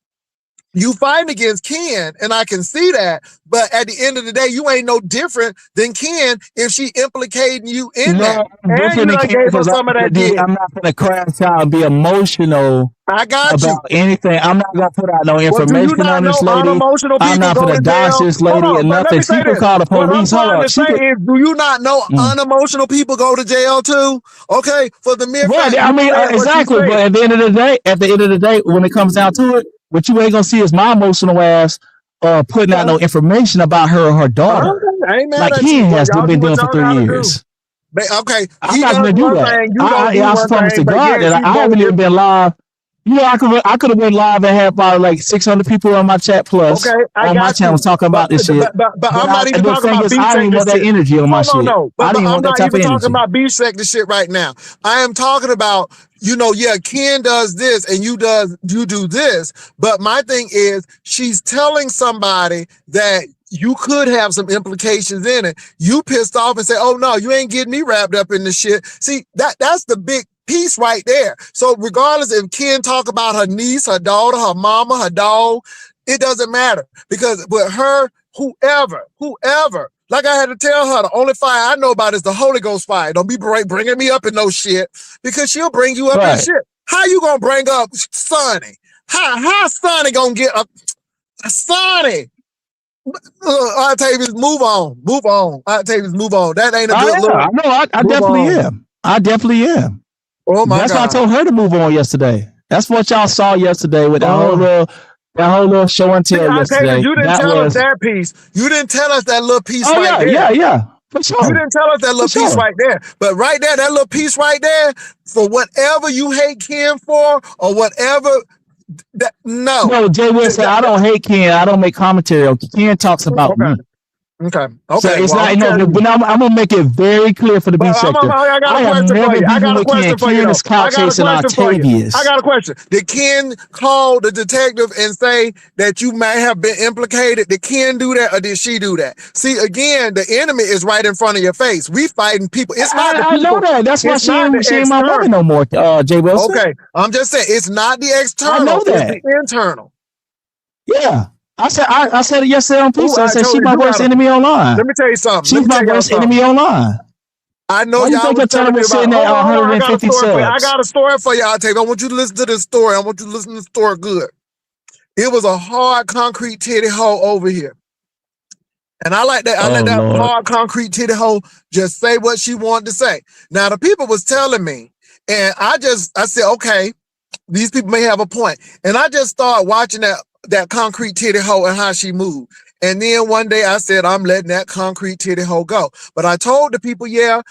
you fighting against Ken, and I can see that. But at the end of the day, you ain't no different than Ken if she implicating you in that. I'm And you different than done Ken gave her because some of that dick. I'm not gonna crash out and be emotional I got you. about anything. I'm not gonna put out no Well, do you information not on this know lady. unemotional I'm people not go gonna to dodge jail? this Hold lady on, or but let nothing. me She say could this. call the What I'm police. Hold trying up. to She say could. is, do you not know unemotional people go to jail too? Okay, for the mere Right. fact I you mean, said what you exactly. But said. at the end of the day, when it comes down to it, what you ain't gonna see is my emotional ass putting out no information about her or her daughter. I ain't mad Like at you. Ken Well, has y'all do been what doing for y'all 3 years. gotta do. Okay, I'm he not does gonna do one that. thing, you don't do I one promise to thing, but God yet that she's I haven't even bogus. been live. You know, I could have went live and had probably like 600 people on my chat plus Okay, I on my got channel you. talking But about this shit. but I'm not even The talking thing about is, B I didn't even sector want that shit. energy on my Hold on, shit. no. I didn't even I'm want that not type even of talking energy. about B sector shit right now. I am talking about, yeah, Ken does this and you do this. But my thing is, she's telling somebody that you could have some implications in it. You pissed off and say, oh no, you ain't getting me wrapped up in this shit. See, that's the big piece right there. So regardless if Ken talk about her niece, her daughter, her mama, her dog, it doesn't matter because with her, whoever, like I had to tell her, the only fire I know about is the Holy Ghost fire. Don't be bringing me up in no shit because she'll bring you up in Right. shit. How you gonna bring up Sonny? How Sonny gonna get up? Sonny? Octavius, move on. Octavius, move on. That ain't a Oh good yeah, look. I know. I Move definitely on. am. I definitely am. Oh my That's why I God. told her to move on yesterday. That's what y'all saw yesterday with Oh. that whole little show and See, tell Octavius, yesterday. you didn't That tell us was that piece. You didn't tell us that little piece oh right there. yeah, for You sure, didn't tell us that for little piece sure. right there. But right there, that little piece right there, for whatever you hate Ken for or whatever, no. No, Jay Will said I don't hate Ken. I don't make commentary on Ken. Talks about Okay. me. So Okay. it's Well, I'm not, gonna tell you. but I'm gonna make it very clear for the But B sector. I got a I am question for never you. I beefing got a with Ken. question for you Ken though. is cow I got a chasing question for you. I Octavius. got a question. Did Ken call the detective and say that you may have been implicated? Did Ken do that or did she do that? See, again, the enemy is right in front of your face. We fighting people. It's not the I know people. that. That's why It's not the she ain't my woman external. no more. Jay Wilson. Okay. I'm just saying it's not the I external. know It's the that. internal. Yeah. I said it yesterday on Ooh, Pizza. I I said told she's you, my you worst gotta, enemy online. let me tell you something. Let She's me my tell y'all worst something. enemy online. I know Why do you y'all think was your channel telling me was about, sitting at hold on, I got a 150 story for you. I subs? got a story for y'all, Tape. I want you to listen to this story. I want you to listen to the story good. It was a hard concrete titty hole over here. And I like that. I Oh let that Lord. hard concrete titty hole just say what she wanted to say. Now the people was telling me, and I said, okay, these people may have a point. And I just started watching that concrete titty hoe and how she moved. And then one day I said, I'm letting that concrete titty hoe go. But I told the people, yeah,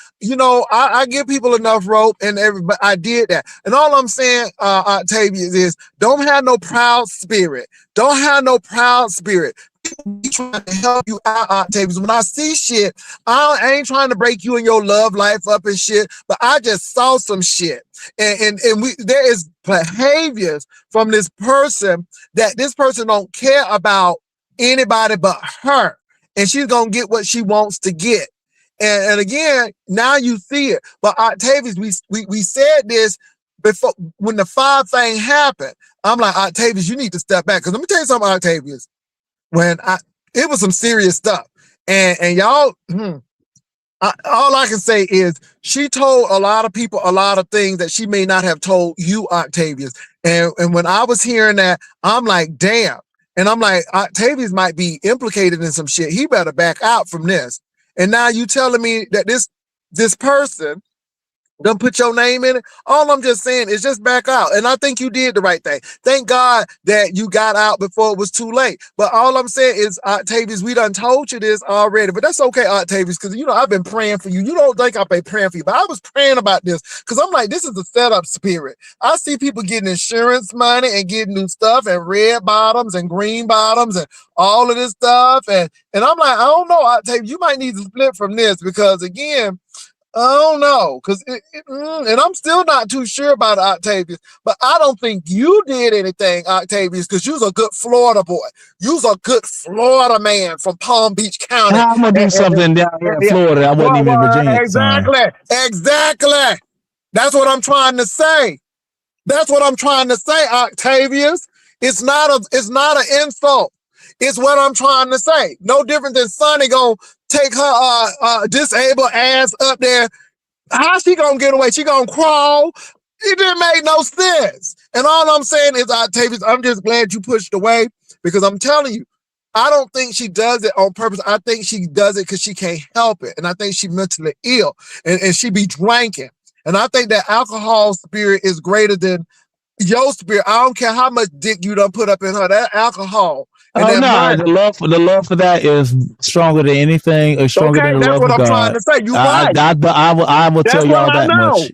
I give people enough rope and everybody. I did that. And all I'm saying, Octavius, is don't have no proud spirit. Don't have no proud spirit. People be trying to help you out, Octavius. When I see shit, I ain't trying to break you and your love life up and shit, but I just saw some shit. And there is behaviors from this person that this person don't care about anybody but her, and she's gonna get what she wants to get. And again, now you see it. But Octavius, we said this before when the 5 thing happened. I'm like, Octavius, you need to step back because let me tell you something, Octavius. It was some serious stuff, and y'all. All I can say is she told a lot of people a lot of things that she may not have told you, Octavius. And when I was hearing that, I'm like, damn. And I'm like, Octavius might be implicated in some shit. He better back out from this. And now you telling me that this person Don't put your name in it. All I'm just saying is just back out. And I think you did the right thing. Thank God that you got out before it was too late. But all I'm saying is, Octavius, we done told you this already. But that's okay, Octavius, because, you know, I've been praying for you. You don't think I've been praying for you. But I was praying about this because I'm like, this is a setup spirit. I see people getting insurance money and getting new stuff and red bottoms and green bottoms and all of this stuff. And I'm like, I don't know, Octavius, you might need to split from this because, again, I don't know, because and I'm still not too sure about Octavius, but I don't think you did anything, Octavius, because you's a good Florida boy. You's a good Florida man from Palm Beach County. I'm gonna do something down here in Florida. I wasn't even in Virginia. Exactly. That's what I'm trying to say. That's what I'm trying to say, Octavius. It's not an insult. It's what I'm trying to say. No different than Sonny gonna take her disabled ass up there. How she gonna get away? She gonna crawl? It didn't make no sense. And all I'm saying is, Octavius, I'm just glad you pushed away because I'm telling you, I don't think she does it on purpose. I think she does it because she can't help it. And I think she's mentally ill and she be drinking. And I think that alcohol spirit is greater than your spirit. I don't care how much dick you done put up in her. That alcohol. Oh no, the love for that is stronger than anything. Or stronger than the love of God. That's what I'm trying to say. You right. I will tell y'all that much.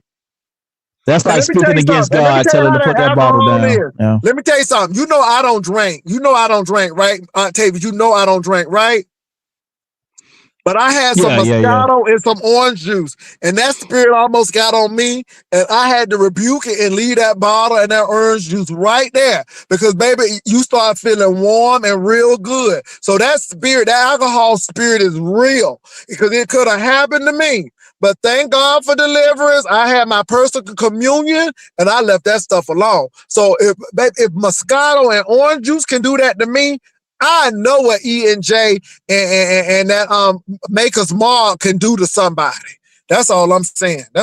That's like speaking against God, telling him to put that bottle down. Yeah. Let me tell you something. You know I don't drink. Right, Octavius? You know I don't drink, right? But I had some Moscato and some orange juice, and that spirit almost got on me, and I had to rebuke it and leave that bottle and that orange juice right there because, baby, you start feeling warm and real good. So that spirit, that alcohol spirit is real because it could have happened to me. But thank God for deliverance. I had my personal communion, and I left that stuff alone. So if Moscato and orange juice can do that to me, I know what E&J and that Maker's Mark can do to somebody. That's all I'm saying. Yeah,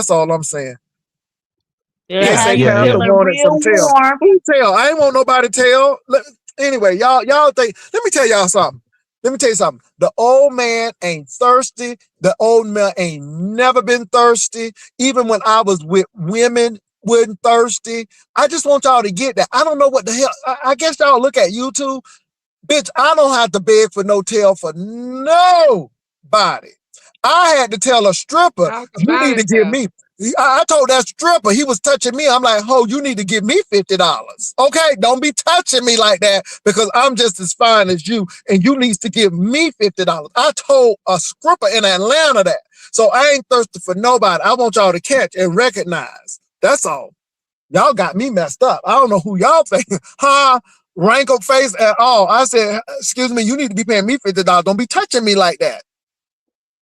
wanted some tail. Who tell? I ain't want nobody tell. Anyway, y'all think. Let me tell y'all something. The old man ain't thirsty. The old man ain't never been thirsty. Even when I was with women, wasn't thirsty. I just want y'all to get that. I don't know what the hell. I guess y'all look at YouTube. Bitch, I don't have to beg for no tail for nobody. I had to tell a stripper, you need to give me. I told that stripper, he was touching me. I'm like, ho, you need to give me $50. Okay, don't be touching me like that because I'm just as fine as you and you need to give me $50. I told a stripper in Atlanta that. So I ain't thirsty for nobody. I want y'all to catch and recognize. That's all. Y'all got me messed up. I don't know who y'all think. Wrinkled face at all. I said, excuse me, you need to be paying me $50. Don't be touching me like that.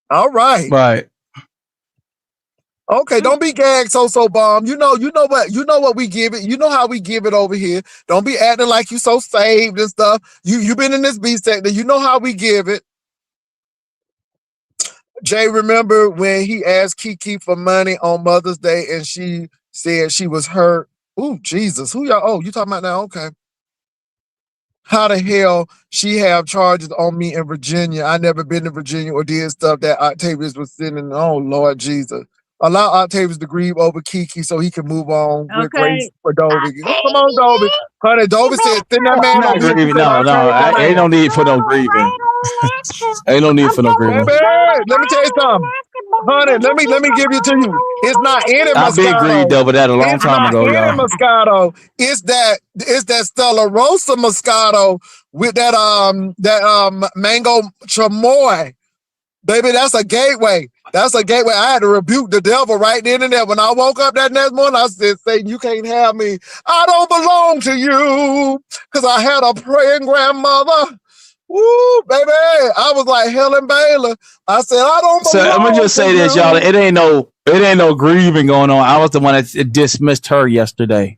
All right. Right. Okay, don't be gagged so bomb. You know what we give it. You know how we give it over here. Don't be acting like you so saved and stuff. You been in this B sector. You know how we give it. Jay, remember when he asked Kiki for money on Mother's Day and she said she was hurt? Ooh, Jesus. Who y'all? Oh, you talking about now? Okay. How the hell she have charges on me in Virginia? I never been to Virginia or did stuff that Octavius was sending. Oh, Lord Jesus. Allow Octavius to grieve over Kiki so he can move on with grace for Dovey. Come on, Dovey. Honey, Dovey said, send that man on grieving. No. Ain't no need for no grieving. Ain't no need for no grieving. Baby, let me tell you something. Honey, let me give it to you. It's not any Moscato. I've been grieved over that a long time ago, y'all. Moscato. It's that Stella Rosa Moscato with that mango chamoy. Baby, that's a gateway. I had to rebuke the devil right then and there. When I woke up that next morning, I said, Satan, you can't have me. I don't belong to you. Because I had a praying grandmother. Woo, baby. I was like Helen Baylor. I said, I don't belong. So I'm gonna just say this, y'all. It ain't no grieving going on. I was the one that dismissed her yesterday.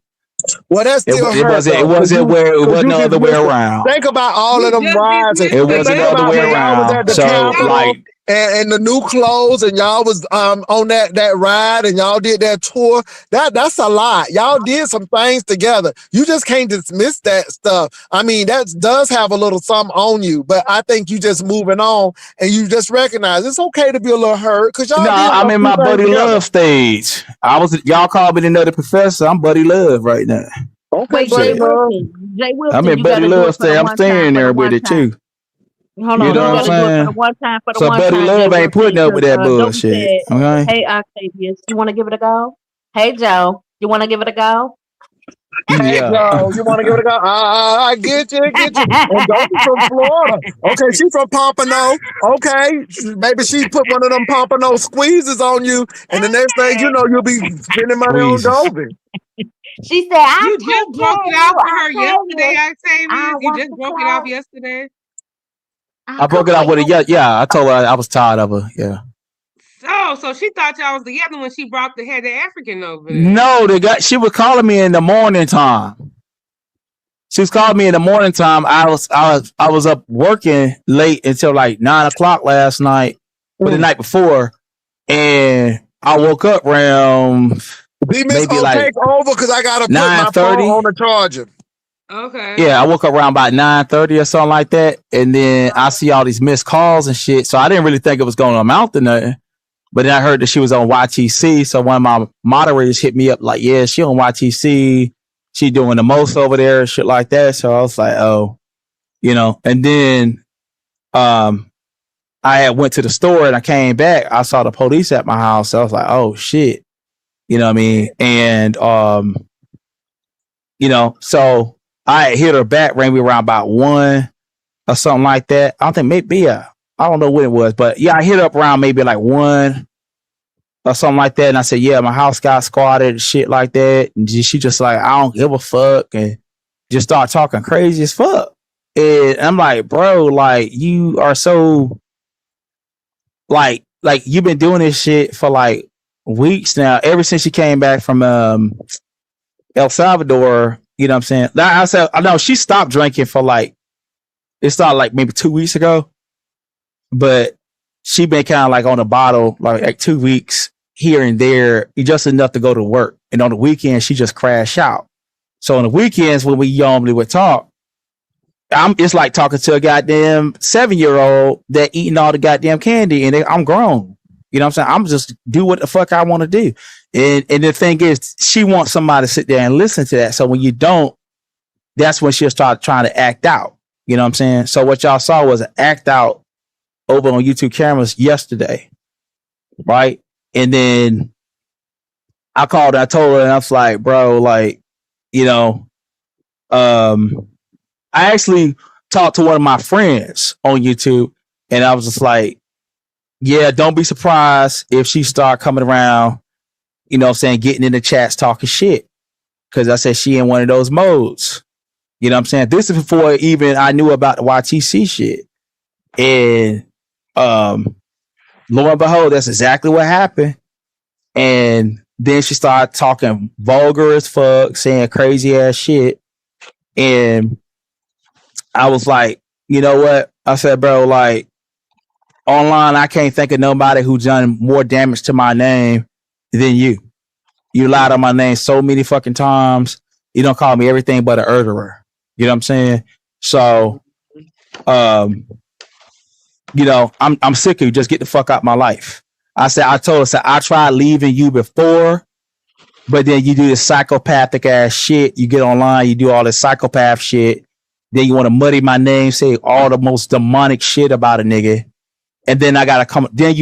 Well, that's still it wasn't the other way around. Think about all of them rides. It wasn't the other way around. So like and the new clothes, and y'all was on that ride, and y'all did that tour. That's a lot. Y'all did some things together. You just can't dismiss that stuff. I mean, that does have a little something on you, but I think you just moving on, and you just recognize it's okay to be a little hurt because y'all No, did I'm some in few my things Buddy together. Love stage. Y'all called me the Nutty Professor. I'm Buddy Love right now. Okay, Wait, Jay buddy, Shit. love. I'm Wilson, in you Buddy gotta do it Love for the stage. I'm one time, staying for the there with one it time. too. Hold You on, know you what I'm gotta do it for the saying? one time, for the So one Buddy time, Jay Love ain't Wilson, putting up because with that Dobie bullshit. said, Okay? "Hey, Octavius, you want to give it a go? Hey, Joe, you want to give it a go?" Hey, Yeah. Joe, you want to give it a go? I get you, get you. And don't be from Florida. Okay, she from Pompano. Okay, maybe she put one of them Pompano squeezes on you, and the next thing you know, you'll be spending money on Squeezes. Dobie. She said, "I'll You just take broke care it of off you, for her yesterday, Octavius. I Octavius. You want just the broke it off clothes. yesterday. I'll I broke cook it for off with you." it. Yeah, yeah. I told her I was tired of her. Yeah. So she thought y'all was together when she brought had the African over there. No, she was calling me in the morning time. She was calling me in the morning time. I was up working late until like 9 o'clock last night, but the night before, and I woke up around D-Miss maybe gonna like take over because I gotta put my phone 9:30. on the charger. Okay. Yeah, I woke up around about 9:30 or something like that, and then I see all these missed calls and shit. So I didn't really think it was going to amount to nothing. But then I heard that she was on YTC, so one of my moderators hit me up like, "Yeah, she on YTC. She doing the most over there, and shit like that." So I was like, "Oh, you know." And then I had went to the store and I came back. I saw the police at my house. So I was like, "Oh shit," you know what I mean? And you know, so I had hit her back, rang me around about 1 or something like that. I don't think maybe I don't know when it was, but yeah, I hit her up around maybe like 1 or something like that. And I said, "Yeah, my house got squatted and shit like that." And she just like, "I don't give a fuck," and just start talking crazy as fuck. And I'm like, "Bro, like you are so like you've been doing this shit for like weeks now, ever since you came back from El Salvador." You know what I'm saying? I said, I know she stopped drinking for like, it started like maybe 2 weeks ago, but she been kind of like on a bottle like 2 weeks here and there, just enough to go to work. And on the weekends, she just crash out. So on the weekends when we normally would talk, it's like talking to a goddamn 7-year-old that eating all the goddamn candy, and I'm grown. You know what I'm saying? I'm just do what the fuck I want to do. And the thing is, she wants somebody to sit there and listen to that. So when you don't, that's when she'll start trying to act out. You know what I'm saying? So what y'all saw was an act out over on YouTube cameras yesterday, right? And then I called her, I told her, and I was like, "Bro, like, you know, I actually talked to one of my friends on YouTube, and I was just like, yeah, don't be surprised if she start coming around, you know what I'm saying, getting in the chats talking shit." Because I said she in one of those modes. You know what I'm saying? This is before even I knew about the YTC shit. And lo and behold, that's exactly what happened. And then she started talking vulgar as fuck, saying crazy ass shit. And I was like, you know what? I said, "Bro, like, online, I can't think of nobody who's done more damage to my name than you. You lied on my name so many fucking times. You don't call me everything but a murderer." You know what I'm saying? So, you know, I'm sick of you. Just get the fuck out my life. I told her, I said, I tried leaving you before, but then you do this psychopathic ass shit. You get online, you do all this psychopath shit. Then you want to muddy my name, say all the most demonic shit about a nigga. And then I gotta come. Then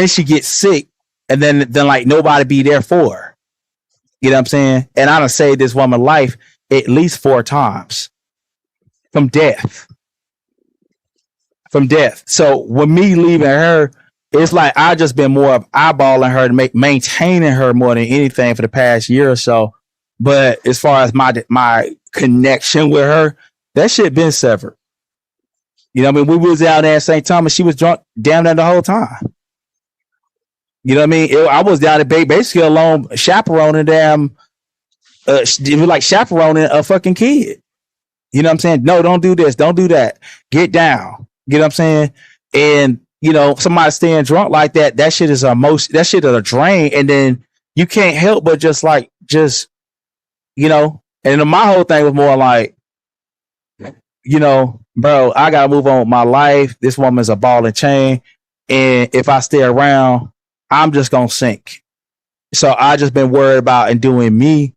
she gets sick, and then like nobody be there for her. You know what I'm saying? And I done saved this woman life at least 4 times from death. From death. So with me leaving her, it's like I just been more of eyeballing her to maintaining her more than anything for the past year or so. But as far as my connection with her, that shit been severed. You know what I mean? We was out there at St. Thomas. She was drunk down there the whole time. You know what I mean? I was down there basically alone, chaperoning damn. It was like chaperoning a fucking kid. You know what I'm saying? No, don't do this. Don't do that. Get down. You know what I'm saying? And somebody staying drunk like that, that shit is that shit is a drain. And then you can't help but and then my whole thing was more like, bro, I gotta move on with my life. This woman's a ball and chain. And if I stay around, I'm just gonna sink. So I just been worried about and doing me,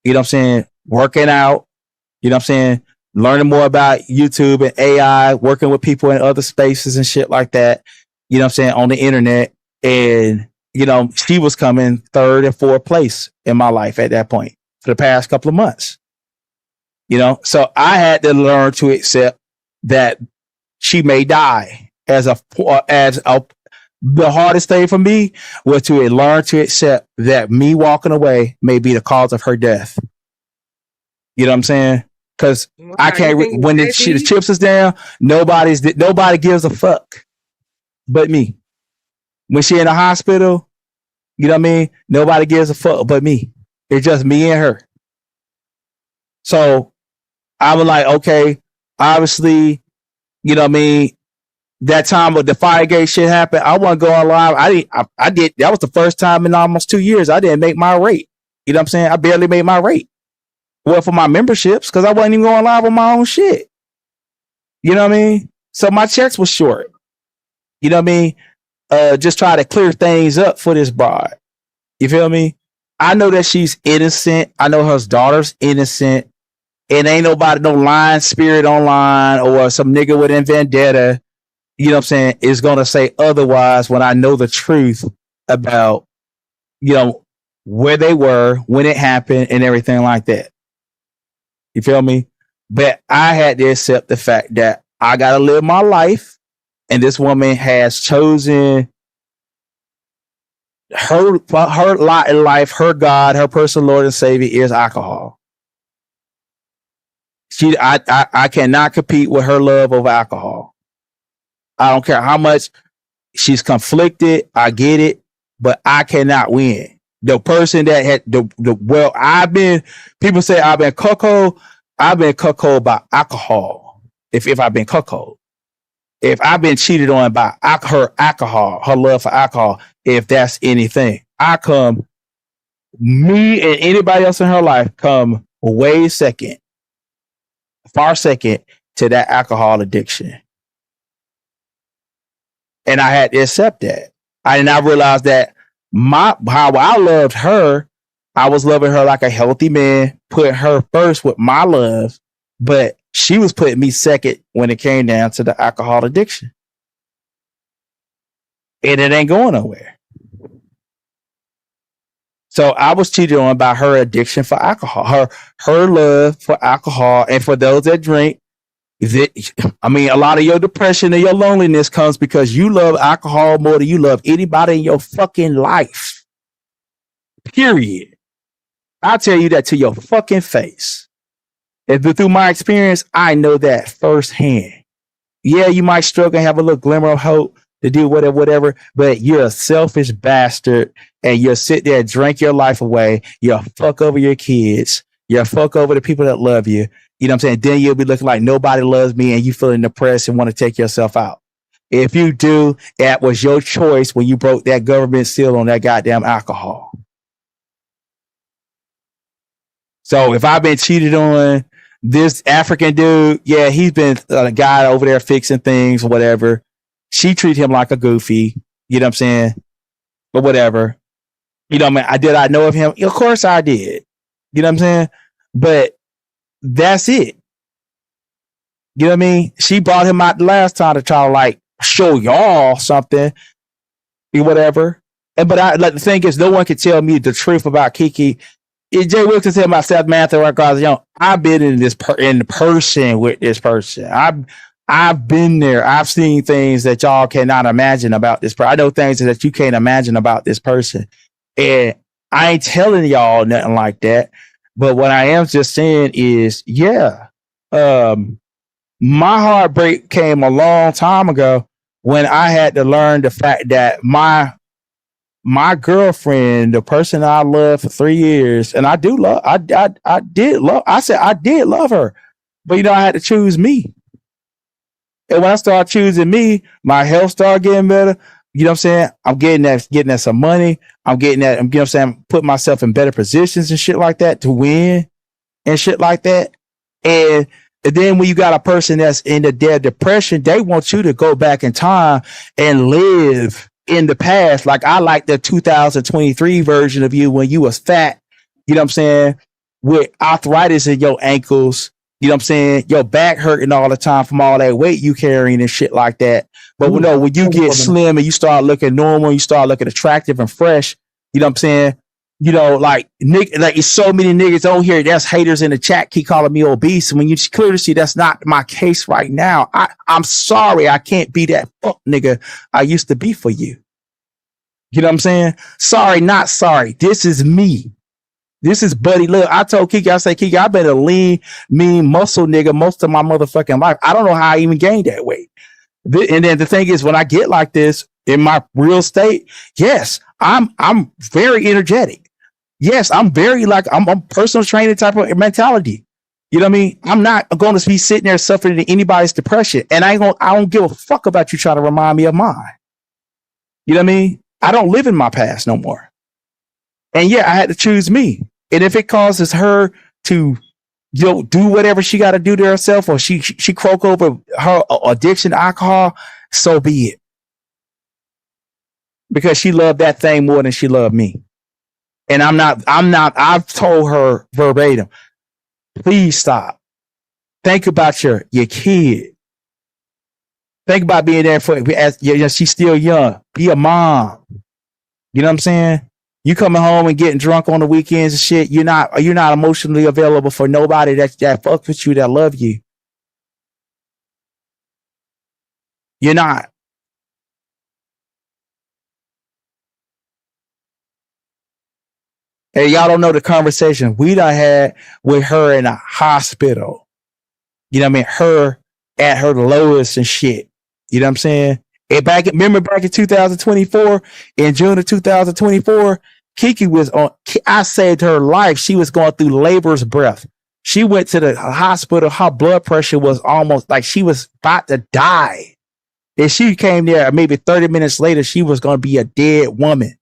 working out, learning more about YouTube and AI, working with people in other spaces and shit like that, on the internet. And, she was coming third and fourth place in my life at that point for the past couple of months. So I had to learn to accept that she may die. The hardest thing for me was to learn to accept that me walking away may be the cause of her death. You know what I'm saying? Because I can't. When the chips is down, nobody gives a fuck, but me. When she in the hospital, you know what I mean? Nobody gives a fuck but me. It's just me and her. So I was like, okay, obviously, you know what I mean? That time with the Firegate shit happened, I wasn't going live. I did. That was the first time in almost 2 years I didn't make my rate. You know what I'm saying? I barely made my rate. Well, for my memberships, because I wasn't even going live on my own shit. You know what I mean? So my checks was short. You know what I mean? Just try to clear things up for this broad. You feel me? I know that she's innocent. I know her daughter's innocent. And ain't nobody, no lying spirit online or some nigga with a vendetta, you know what I'm saying, is going to say otherwise when I know the truth about, where they were, when it happened and everything like that. You feel me? But I had to accept the fact that I got to live my life. And this woman has chosen her lot in life, her God, her personal Lord and Savior is alcohol. I cannot compete with her love over alcohol. I don't care how much she's conflicted. I get it, but I cannot win. The person that had people say I've been cuckold. I've been cuckold by alcohol. If I've been cuckold, if I've been cheated on by her alcohol, her love for alcohol, if that's anything, me and anybody else in her life come way second, far second to that alcohol addiction. And I had to accept that. I realized that how I loved her, I was loving her like a healthy man, put her first with my love, but she was putting me second when it came down to the alcohol addiction. And it ain't going nowhere. So I was cheated on by her addiction for alcohol, her love for alcohol. And for those that drink, a lot of your depression and your loneliness comes because you love alcohol more than you love anybody in your fucking life. Period. I'll tell you that to your fucking face. Through my experience, I know that firsthand. Yeah, you might struggle and have a little glimmer of hope to do whatever, but you're a selfish bastard and you'll sit there and drink your life away. You'll fuck over your kids. You'll fuck over the people that love you. You know what I'm saying? Then you'll be looking like nobody loves me and you feeling depressed and want to take yourself out. If you do, that was your choice when you broke that government seal on that goddamn alcohol. So if I've been cheated on, this African dude, yeah, he's been a guy over there fixing things or whatever. She treated him like a goofy, you know what I'm saying? But whatever. You know what I mean? Did I know of him? Of course I did. You know what I'm saying? But that's it. You know what I mean? She brought him out the last time to try to show y'all something or whatever. But the thing is, no one can tell me the truth about Kiki. Jay Wilson said myself, Matthew, I've been in in person with this person. I've been there. I've seen things that y'all cannot imagine about this person. I know things that you can't imagine about this person. And I ain't telling y'all nothing like that. But what I am just saying is, yeah, my heartbreak came a long time ago when I had to learn the fact that my girlfriend, the person I loved for 3 years, and I did love her, but I had to choose me. And when I start choosing me, my health start getting better. You know what I'm saying? I'm getting that some money. I'm getting that, you know what I'm saying? Putting myself in better positions and shit like that to win and shit like that. And then when you got a person that's in the dead depression, they want you to go back in time and live in the past. Like I like the 2023 version of you when you was fat, you know what I'm saying, with arthritis in your ankles, you know what I'm saying, your back hurting all the time from all that weight you carrying and shit like that. But when you get slim and you start looking normal, you start looking attractive and fresh, you know what I'm saying? You know, like it's so many niggas on here that's haters in the chat keep calling me obese. When you clearly see that's not my case right now. I'm sorry, I can't be that fuck nigga I used to be for you. You know what I'm saying? Sorry, not sorry. This is me. This is Buddy. Look, I told Kiki, I say, Kiki, I been a lean, mean muscle nigga most of my motherfucking life. I don't know how I even gained that weight. And then the thing is, when I get like this in my real state, yes, I'm very energetic. Yes, I'm very I'm a personal training type of mentality. You know what I mean? I'm not going to be sitting there suffering anybody's depression, and I don't give a fuck about you trying to remind me of mine. You know what I mean? I don't live in my past no more. And yeah, I had to choose me. And if it causes her to do whatever she got to do to herself, or she croak over her addiction to alcohol, so be it. Because she loved that thing more than she loved me. And I've told her verbatim, please stop. Think about your kid. Think about being there for, as she's still young. Be a mom. You know what I'm saying? You coming home and getting drunk on the weekends and shit. You're not emotionally available for nobody that fucks with you, that love you. You're not. Hey, y'all don't know the conversation we done had with her in a hospital. You know what I mean? Her at her lowest and shit. You know what I'm saying? And remember back in 2024, in June of 2024, Kiki was on, I saved her life. She was going through labor's breath. She went to the hospital. Her blood pressure was almost like she was about to die. If she came there maybe 30 minutes later, she was going to be a dead woman.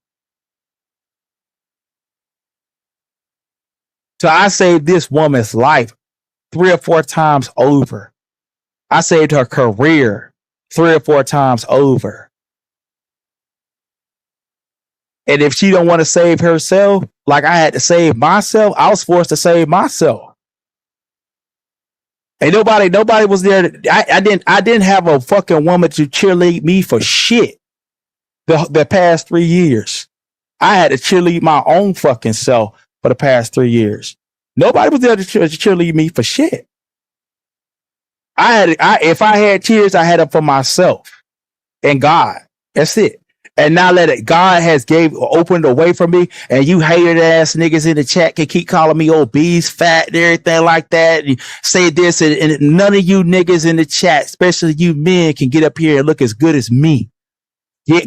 So I saved this woman's life 3 or 4 times over. I saved her career 3 or 4 times over. And if she don't want to save herself, like I had to save myself, I was forced to save myself. And nobody was there. I didn't have a fucking woman to cheerlead me for shit. The past 3 years, I had to cheerlead my own fucking self for the past 3 years. Nobody was there to cheerlead me for shit. If I had tears, I had them for myself and God. That's it. And now let it. God has opened the way for me. And you hated ass niggas in the chat can keep calling me obese, fat, and everything like that. And say this, and none of you niggas in the chat, especially you men, can get up here and look as good as me.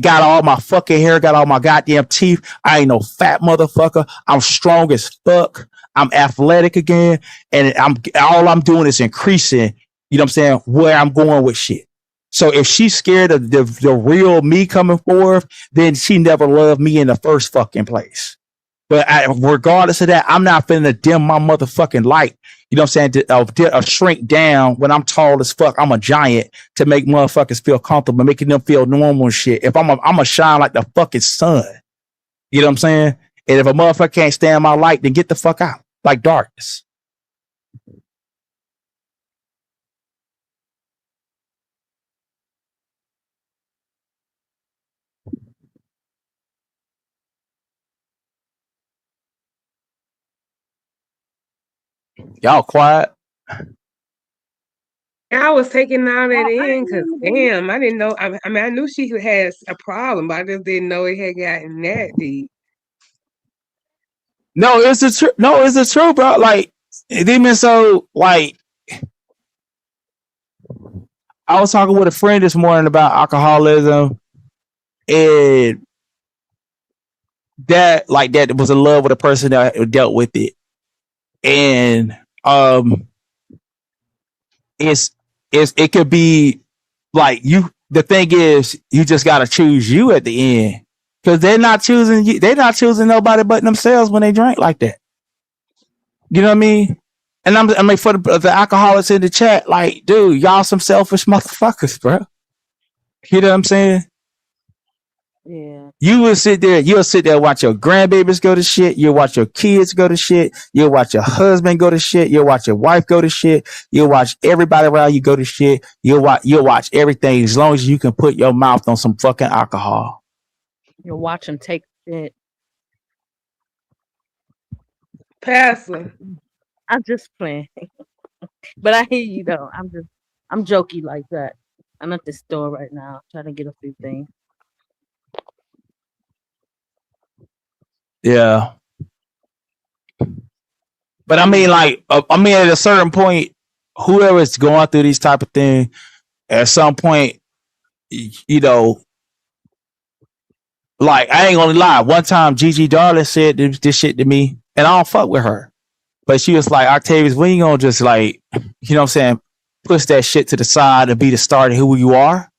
Got all my fucking hair, got all my goddamn teeth. I ain't no fat motherfucker. I'm strong as fuck. I'm athletic again. And all I'm doing is increasing, you know what I'm saying, where I'm going with shit. So if she's scared of the real me coming forth, then she never loved me in the first fucking place. But regardless of that, I'm not finna dim my motherfucking light. You know what I'm saying? Shrink down when I'm tall as fuck. I'm a giant to make motherfuckers feel comfortable, making them feel normal and shit. If I'm a shine like the fucking sun. You know what I'm saying? And if a motherfucker can't stand my light, then get the fuck out. Like darkness. Y'all quiet. I was taking all that in because, damn, I didn't know. I mean, I knew she had a problem, but I just didn't know it had gotten that deep. No, it's the truth. No, it's the truth, bro. Like, even so, like, I was talking with a friend this morning about alcoholism, and that was in love with a person that dealt with it, and it could be Like the thing is, you just gotta choose you at the end. Cause they're not choosing you, they're not choosing nobody but themselves when they drink like that. You know what I mean? And I mean for the alcoholics in the chat, like, dude, y'all some selfish motherfuckers, bro. You know what I'm saying? Yeah. You'll sit there and watch your grandbabies go to shit. You'll watch your kids go to shit. You'll watch your husband go to shit. You'll watch your wife go to shit. You'll watch everybody around you go to shit. You'll watch everything as long as you can put your mouth on some fucking alcohol. You'll watch them take shit. Pastor. I'm just playing. But I hear you though. I'm jokey like that. I'm at the store right now trying to get a few things. Yeah. But I mean, like, at a certain point, whoever is going through these type of things, at some point, you know, like, I ain't gonna lie. One time, Gigi Darling said this shit to me, and I don't fuck with her. But she was like, Octavius, when you gonna just, like, you know what I'm saying, push that shit to the side and be the start of who you are?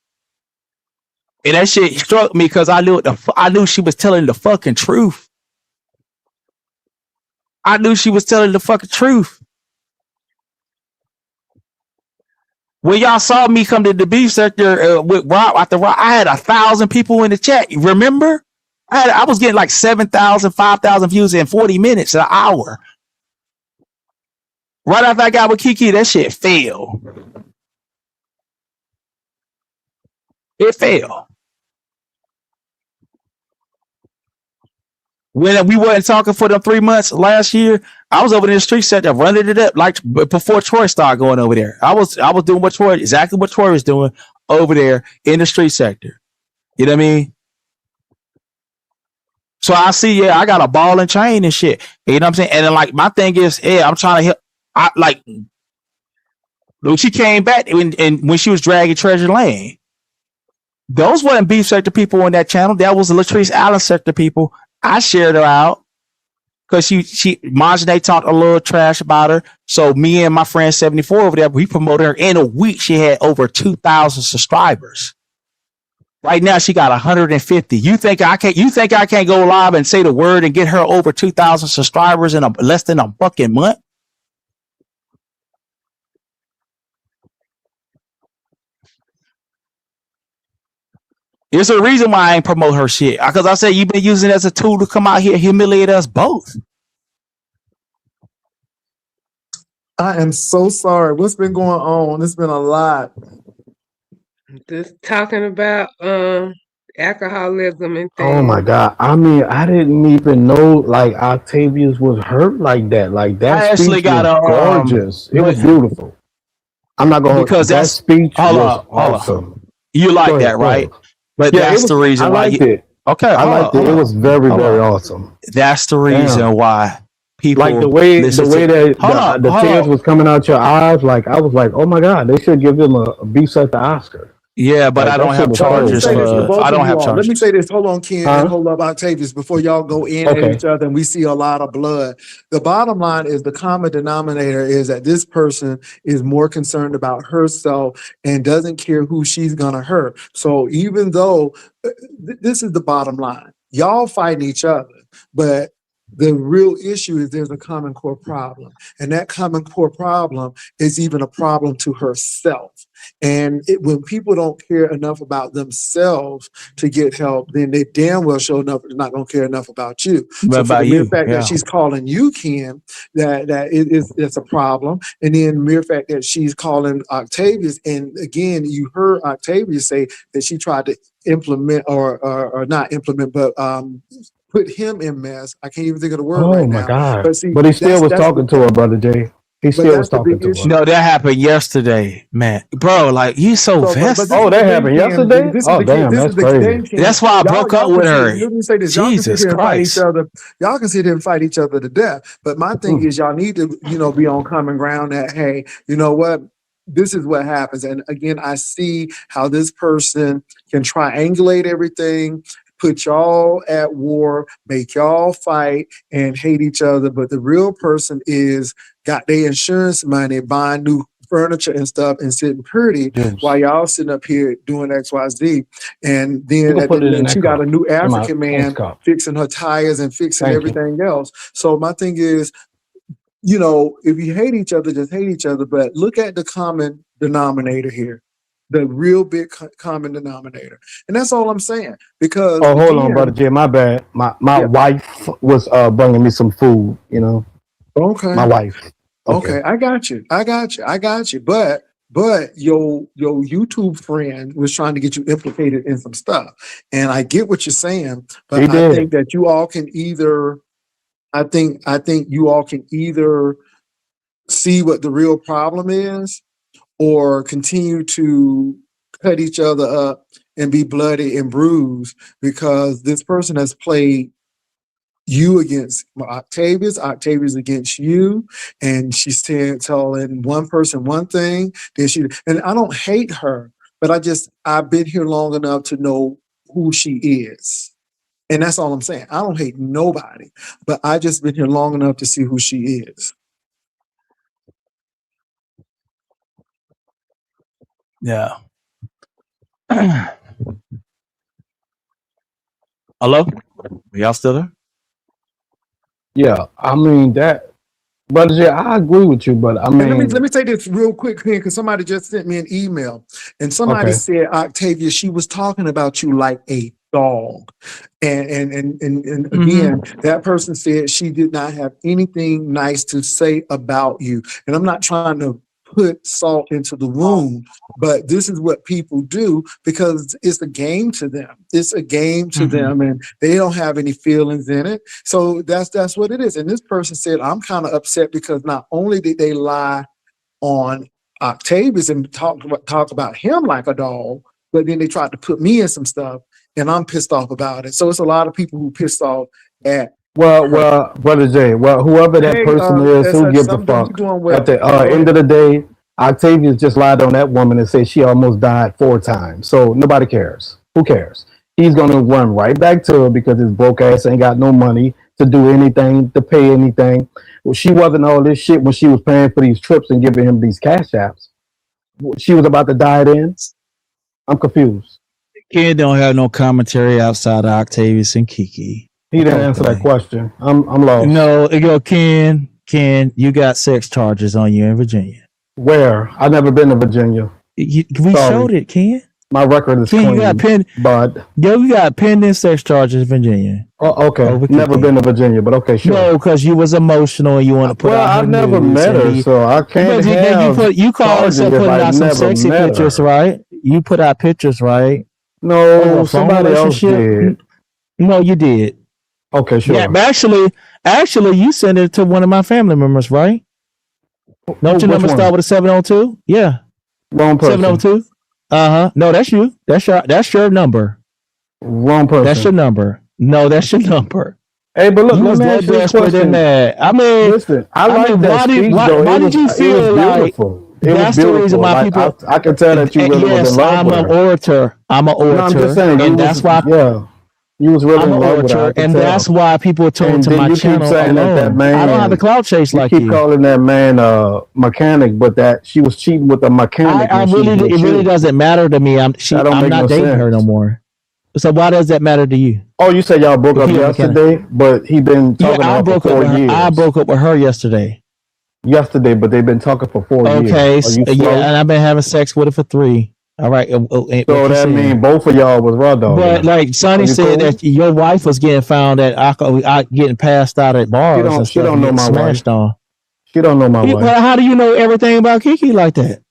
And that shit struck me because I knew she was telling the fucking truth. I knew she was telling the fucking truth. When y'all saw me come to the beef sector with Rob after Rob, I had 1,000 people in the chat. Remember? I was getting like 7,000, 5,000 views in 40 minutes, an hour. Right after I got with Kiki, that shit fell. It fell. When we weren't talking for them 3 months last year, I was over in the street sector running it up like before Troy started going over there. I was doing exactly what Troy was doing over there in the street sector. You know what I mean? So I see, I got a ball and chain and shit. You know what I'm saying? And then, like, my thing is, I'm trying to help. I like when she came back and when she was dragging Treasure Lane. Those weren't beef sector people on that channel. That was the Latrice Allen sector people. I shared her out because she Marjane talked a little trash about her. So me and my friend 74 over there, we promoted her. In a week, she had over 2,000 subscribers. Right now, she got 150. You think I can't go live and say the word and get her over 2,000 subscribers in less than a fucking month? There's a reason why I ain't promote her shit. Because I said you've been using it as a tool to come out here and humiliate us both. I am so sorry. What's been going on? It's been a lot. Just talking about alcoholism and things. Oh my God. I mean, I didn't even know like Octavius was hurt like that. Like that speech was gorgeous. It was beautiful. I'm not gonna because that speech was awesome. You like that, right? But that's the reason I why liked it. Okay, I liked it. It was very, very awesome. That's the reason why people like the way that the tears was coming out your eyes. Like I was like, oh my God, they should give him a beef set the Oscar. Yeah, but like, I don't have charges. I don't have charges. Let me say this. Hold on, Ken, and hold up, Octavius, before y'all go in at each other and we see a lot of blood. The bottom line is the common denominator is that this person is more concerned about herself and doesn't care who she's gonna hurt. So even though this is the bottom line, y'all fighting each other, but the real issue is there's a common core problem, and that common core problem is even a problem to herself. And when people don't care enough about themselves to get help, then they damn well show enough not going to care enough about you. So for the mere fact that she's calling you Ken, it's a problem. And then the mere fact that she's calling Octavius, and again, you heard Octavius say that she tried to implement or not implement, but put him in mess. I can't even think of the word right now. Oh my God. But, see, but he still was talking to her, Brother Jay. He still was talking to her. No, that happened yesterday, man. Bro, like, he's so vested. Oh, that happened yesterday? Oh, damn, that's crazy. That's why I broke up with her. Let me say this. Jesus Christ. Y'all can sit here and fight each other to death. But my thing is y'all need to, be on common ground that, hey, you know what? This is what happens. And again, I see how this person can triangulate everything, put y'all at war, make y'all fight and hate each other. But the real person got their insurance money, buying new furniture and stuff and sitting pretty while y'all sitting up here doing XYZ. And then at the end, she got a new African man fixing her tires and fixing everything else. So my thing is, if you hate each other, just hate each other. But look at the common denominator here, the real big common denominator. And that's all I'm saying. Because hold on, brother Jay, my bad. My wife was bringing me some food, Okay. My wife. Okay, I got you. But your YouTube friend was trying to get you implicated in some stuff. And I get what you're saying, but I think that you all can either I think you all can either see what the real problem is or continue to cut each other up and be bloody and bruised because this person has played you against Octavius against you, and she's telling one person one thing, and I don't hate her, but I've been here long enough to know who she is. And that's all I'm saying. I don't hate nobody, but I just been here long enough to see who she is. Yeah. Hello? Y'all still there? Yeah, I mean that, brother Jay, I agree with you, but I mean, let me say this real quick here because somebody just sent me an email, and somebody said, Octavia, she was talking about you like a dog, and again, that person said she did not have anything nice to say about you, and I'm not trying to put salt into the wound, but this is what people do because it's a game to them. It's a game to them, and they don't have any feelings in it. So that's what it is. And this person said, I'm kind of upset because not only did they lie on Octavius and talk about him like a dog, but then they tried to put me in some stuff, and I'm pissed off about it. So it's a lot of people who pissed off at Well, brother Jay, whoever that person is, who gives a fuck? At the end of the day, Octavius just lied on that woman and said she almost died 4 times. So nobody cares. Who cares? He's gonna run right back to her because his broke ass ain't got no money to do anything, to pay anything. Well, she wasn't all this shit when she was paying for these trips and giving him these cash apps. She was about to die then. I'm confused. Ken don't have no commentary outside of Octavius and Kiki. He didn't answer that question. I'm lost. No, Ken, you got sex charges on you in Virginia. Where? I've never been to Virginia. We showed it, Ken. My record is Ken, clean. You got pending sex charges in Virginia. Oh, okay. Never been to Virginia, but okay, sure. No, because you was emotional and you want to put out her I've never met her, so I can't have you call yourself putting out some sexy pictures, right? You put out pictures, right? No, somebody else did. No, you did. Okay, sure. Yeah, but actually, you sent it to one of my family members, right? Don't your number start with a 702? Yeah. Wrong person. 702? No, that's you. That's your number. Wrong person. That's your number. No, that's your number. Hey, but look, you was that desperate in that. I mean, listen, I like that speech, though. Why did you feel like that's the reason why people? I can tell that you really was in love with her. I'm an orator. No, I'm just saying, and that's why. Yeah. You was really in love with her, and that's why people turn to my channel. Keep saying that man, I don't have the clout chase like you. Keep calling that man a mechanic, but that she was cheating with a mechanic. It really doesn't matter to me. I'm not dating her no more. So why does that matter to you? Oh, you said y'all broke up yesterday, but he been talking about for 4 years. I broke up with her yesterday. But they've been talking for 4 years. Okay, and I've been having sex with her for 3. All right. So that means both of y'all was raw dog. But like Sonny said that your wife was getting found at getting passed out at bars. She don't know my wife. She don't know my wife. Well, how do you know everything about Kiki like that?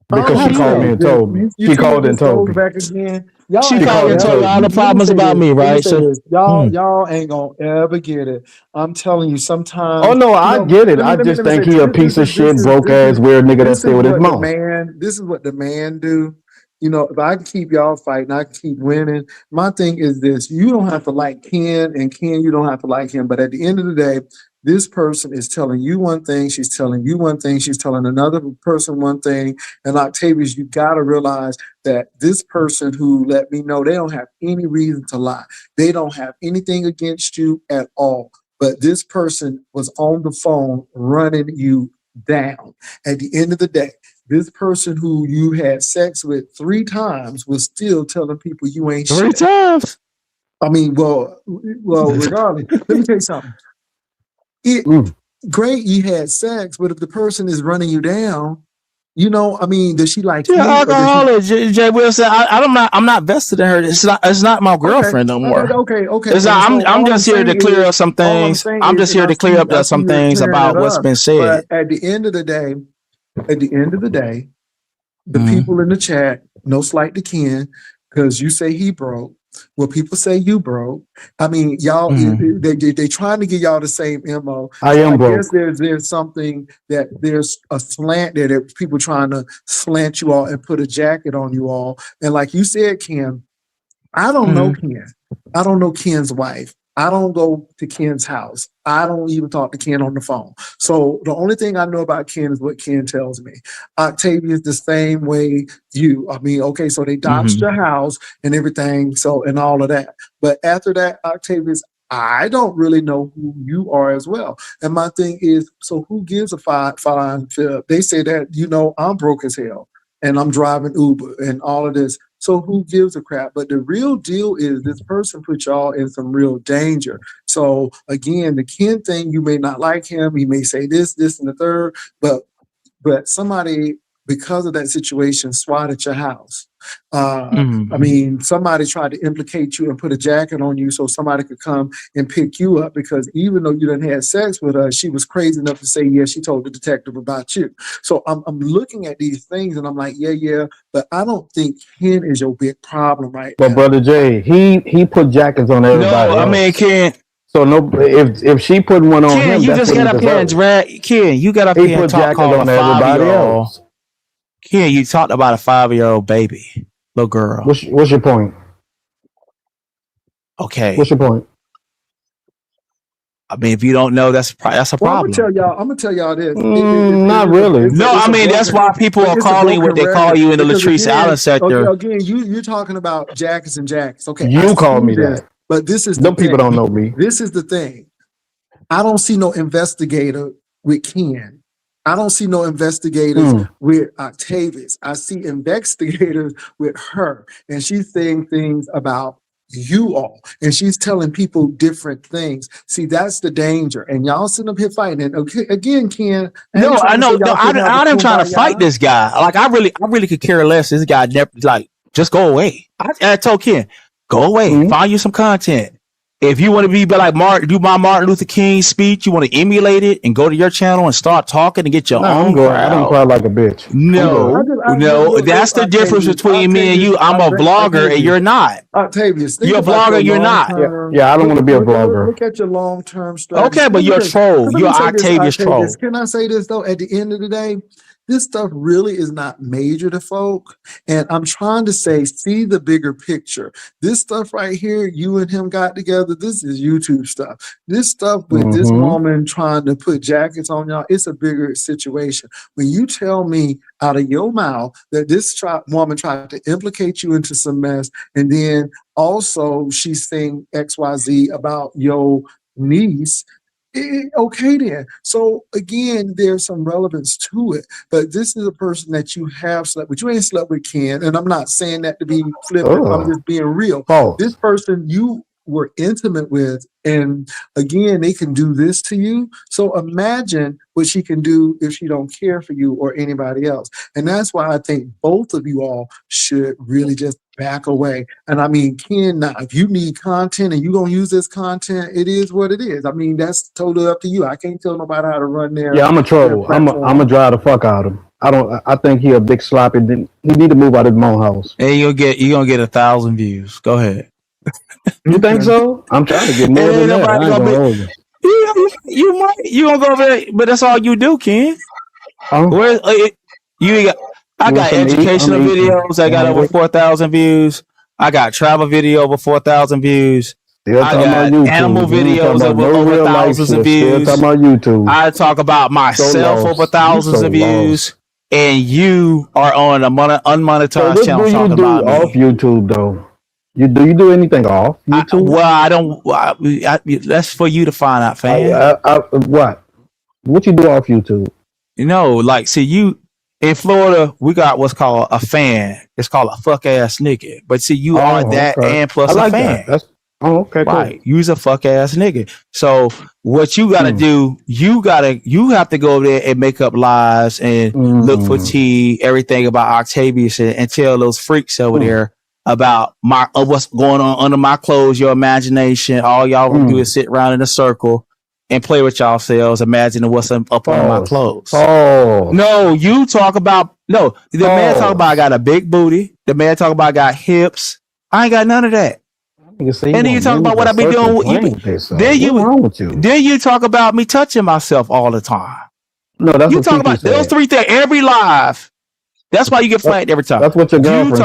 Because she called me and told me. She called and told me. Back again. She called and told you all the problems about me, right? So y'all ain't gonna ever get it. I'm telling you, sometimes. Oh no, I get it. I just think he a piece of shit, broke ass, weird nigga that stay with his mom. This is what the man do. If I can keep y'all fighting, I can keep winning. My thing is this: you don't have to like Ken, and Ken, you don't have to like him. But at the end of the day, this person is telling you one thing, she's telling you one thing, she's telling another person one thing. And Octavius, you got to realize that this person who let me know, they don't have any reason to lie. They don't have anything against you at all. But this person was on the phone running you down. At the end of the day, this person who you had sex with 3 times was still telling people you ain't 3 shit. times. I mean, well, regardless, let me tell you something. Great, you had sex, but if the person is running you down, you know, I mean, does she like you? Alcoholic, Jay Wilson. I'm not vested in her. It's not my girlfriend no more. Okay. It's And not, so I'm all I'm just here to saying clear is, up some all I'm things. saying I'm is, just and here to clear up I some see you're things clearing about it what's up. been said. But at the end of the day, the people in the chat, no slight to Ken, because you say he broke. Well, people say you broke. I mean, y'all, they trying to get y'all the same MO. I am broke. Guess there's something that there's a slant there that people trying to slant you all and put a jacket on you all. And like you said, Ken, I don't know Ken. I don't know Ken's wife. I don't go to Ken's house. I don't even talk to Ken on the phone. So the only thing I know about Ken is what Ken tells me. Octavia's the same way you. I mean, okay, so they doxed your house and everything, so and all of that. But after that, Octavia's, I don't really know who you are as well. And my thing is, so who gives a fine fib? They say that, you know, I'm broke as hell and I'm driving Uber and all of this. So who gives a crap? But the real deal is this person put y'all in some real danger. So again, the Ken thing, you may not like him. He may say this, and the third, but somebody, because of that situation, swatted your house. I mean, somebody tried to implicate you and put a jacket on you so somebody could come and pick you up, because even though you didn't have sex with her, she was crazy enough to say, yeah, she told the detective about you. So I'm looking at these things and I'm like, yeah, but I don't think Ken is your big problem right now. But Brother Jay, he put jackets on everybody else. I mean, Ken. So no, if she put one on Ken, him, you that's just what got he up here and deserves. Ken, you got up He here and put jackets called on a everybody 5-year-old. else. Ken, you talked about a 5-year-old baby, little girl. What's your point? Okay. What's your point? I mean, if you don't know, that's a problem. I'm gonna tell y'all this. Not really. No, I mean, that's why people are calling what they call you in the Latrice Allen sector. Again, you're talking about jackets and jackets. Okay, You call me this, that. but this is Them people don't know me. This is the thing. I don't see no investigator with Ken. I don't see no investigators with Octavius. I see investigators with her, and she's saying things about you all, and she's telling people different things. See, that's the danger. And y'all sitting up here fighting. And okay, again, Ken. No, I know. No, I didn't try to fight this guy. Like, I really could care less. This guy never, like, just go away. I told Ken, go away. Find you some content. If you want to be like do my Martin Luther King speech, you want to emulate it and go to your channel and start talking and get your own crowd. I don't cry like a bitch. No, that's the difference between me and you. I'm a vlogger and you're not. Octavius, you're a vlogger, you're not. Yeah, I don't want to be a vlogger. Look at your long-term strategy. Okay, but you're a troll. You're Octavius troll. Can I say this though? At the end of the day, this stuff really is not major to folk. And I'm trying to say, see the bigger picture. This stuff right here, you and him got together, this is YouTube stuff. This stuff with this woman trying to put jackets on y'all, it's a bigger situation. When you tell me out of your mouth that this woman tried to implicate you into some mess, and then also she's saying XYZ about your niece, okay then. So again, there's some relevance to it. But this is a person that you have slept with. You ain't slept with Ken, and I'm not saying that to be flippant. I'm just being real. This person you were intimate with, and again, they can do this to you. So imagine what she can do if she don't care for you or anybody else. And that's why I think both of you all should really just back away. And I mean, Ken, now, if you need content and you're going to use this content, it is what it is. I mean, that's totally up to you. I can't tell nobody how to run their. Yeah, I'm a troll. I'm a drive the fuck out of him. I think he a big sloppy. He need to move out of his own house. And you're gonna get 1,000 views. Go ahead. You think so? I'm trying to get more than that. You gonna go over there, but that's all you do, Ken. I got educational videos. I got over 4,000 views. I got travel video over 4,000 views. I got animal videos over thousands of views. Still talking about YouTube. I talk about myself over thousands of views. And you are on a unmonetized channel talking about me. Off YouTube though? You do anything off YouTube? I don't. That's for you to find out, fam. What you do off YouTube? like, see, you in Florida, we got what's called a fan. It's called a fuck ass nigga. But see, you are that okay. and plus I like a fan. that. Okay, cool. Right. You's a fuck ass nigga. So what you gotta do, you have to go there and make up lies and look for tea, everything about Octavius and tell those freaks over there about what's going on under my clothes, your imagination. All y'all gonna do is sit around in a circle and play with yourselves, imagining what's up under my clothes. No, you talk about the man talk about I got a big booty. The man talk about I got hips. I ain't got none of that. And then you talk about what I be doing. Then you talk about me touching myself all the time. No, that's you what talk about those three things every live. That's why you get flagged every time. That's what your girlfriend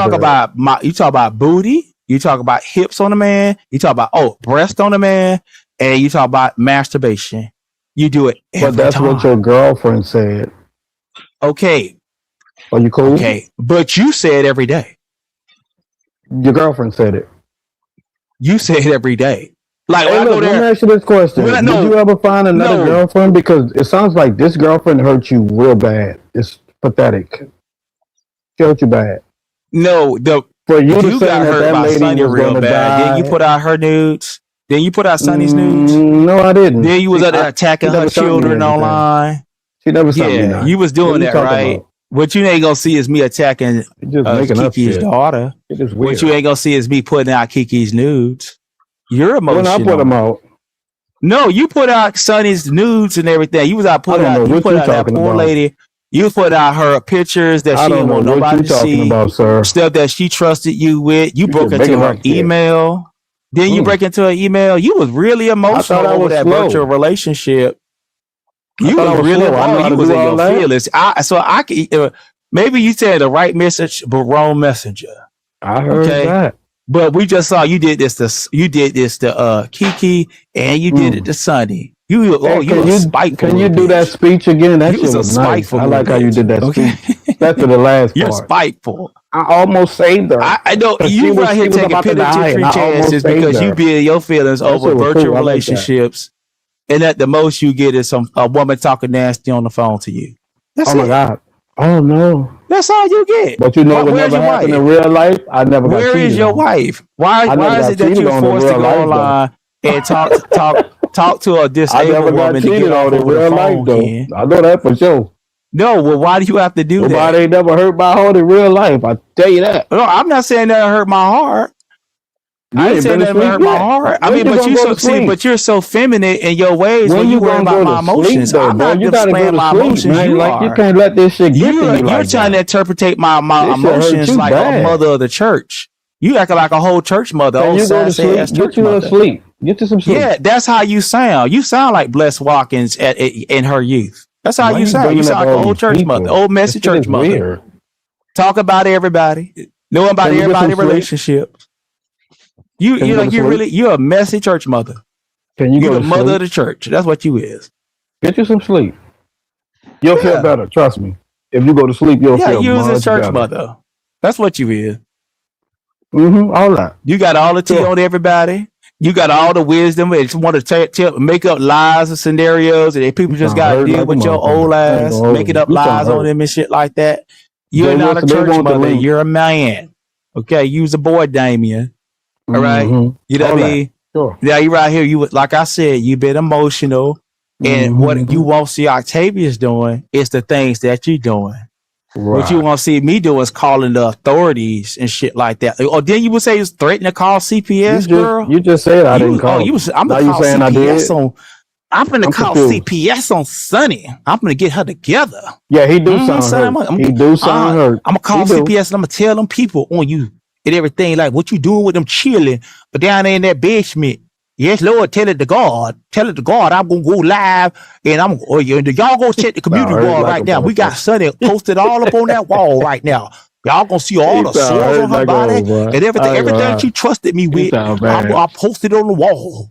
You talk about booty. You talk about hips on the man. You talk about breast on the man, and you talk about masturbation. You do it every time. But that's what your girlfriend said. Okay. Are you cool? Okay, but you say it every day. Your girlfriend said it. You say it every day. Like, hey, look, let me ask you this question. Did you ever find another girlfriend? Because it sounds like this girlfriend hurt you real bad. It's pathetic. She hurt you bad. No, for you to say got hurt that by lady Sonny was real gonna bad. die. Then you put out her nudes. Then you put out Sonny's nudes. No, I didn't. Then you was out there attacking her children online. She never saw me. Yeah, you was doing that, right? About? What you ain't gonna see is me attacking Kiki's daughter. What you ain't gonna see is me putting out Kiki's nudes. You're emotional. When I put them out. No, you put out Sonny's nudes and everything. You was out putting out. You put out that poor lady. You put out her pictures that she didn't want nobody to see. Stuff that she trusted you with. You broke into her email. Then you break into her email. You was really emotional over that virtual relationship. You was really you was in your feelings. I could maybe you said the right message, but wrong messenger. I heard that. But we just saw you did this to Kiki and you did it to Sonny. You spiteful. Can you do that speech again? That shit was nice. I like how you did that speech. That's the last part. You're spiteful. I almost saved her. I know you right here taking penitentiary chances because you build your feelings over virtual relationships, and at the most you get is a woman talking nasty on the phone to you. That's my God. Oh no. That's all you get. But you know what never happened in real life? I never got cheated on. Where is your wife? Why is it that you're forced to go online and talk to a disabled woman to get off of real life though? I know that for sure. No, well, why do you have to do that? Nobody ain't never hurt my heart in real life. I tell you that. No, I'm not saying that hurt my heart. I ain't saying that hurt my heart. I mean, but you're so feminine in your ways when you worry about my emotions. I'm not displaying my emotions. You can't let this shit get to you. You're trying to interpret my emotions like a mother of the church. You acting like a whole church mother. Can you go to sleep? Get you to sleep. Get you some sleep. Yeah, that's how you sound. You sound like Bless Watkins in her youth. That's how you sound. You sound like an old church mother, old messy church mother. Weird. Talk about everybody, know about everybody's relationships. You're a messy church mother. You're the mother of the church. That's what you is. Get you some sleep. You'll feel better. Trust me. If you go to sleep, you'll feel you much is a church better. mother. That's what you is. All that. You got all the tea on everybody. You got all the wisdom. They just want to make up lies and scenarios, and people just got to deal with your old ass, making up lies on them and shit like that. You're not a church mother. You're a man. Okay, you's a boy, Damien. All right, you know what I mean? Sure. Yeah, you right here. You like I said, you've been emotional, and what you won't see Octavius doing is the things that you're doing. Right. What you want to see me do is calling the authorities and shit like that. Or then you would say it's threatening to call CPS, girl. You just said I didn't call. I'm gonna call CPS I'm gonna call CPS on Sonny. I'm gonna get her together. Yeah, he do sound hurt. He do sound hurt. I'm gonna call CPS and I'm gonna tell them people on you and everything, like what you doing with them children, but down there in that basement. Yes, Lord, tell it to God. Tell it to God. I'm gonna go live and y'all go check the community wall right now. We got Sonny posted all up on that wall right now. Y'all gonna see all the sores on her body and everything that you trusted me with. I posted on the wall.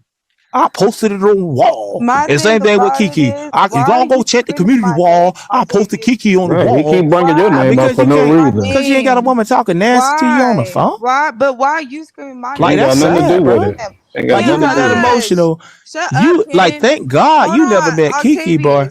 I posted it on the wall. And same thing with Kiki. If y'all go check the community wall, I posted Kiki on the wall. He keep bringing your name up for no reason. Because you ain't got a woman talking nasty to you on the phone. Why? But why are you screaming my name? Like that's nothing to do with it. Like you got that emotional. Thank God you never met Kiki, boy.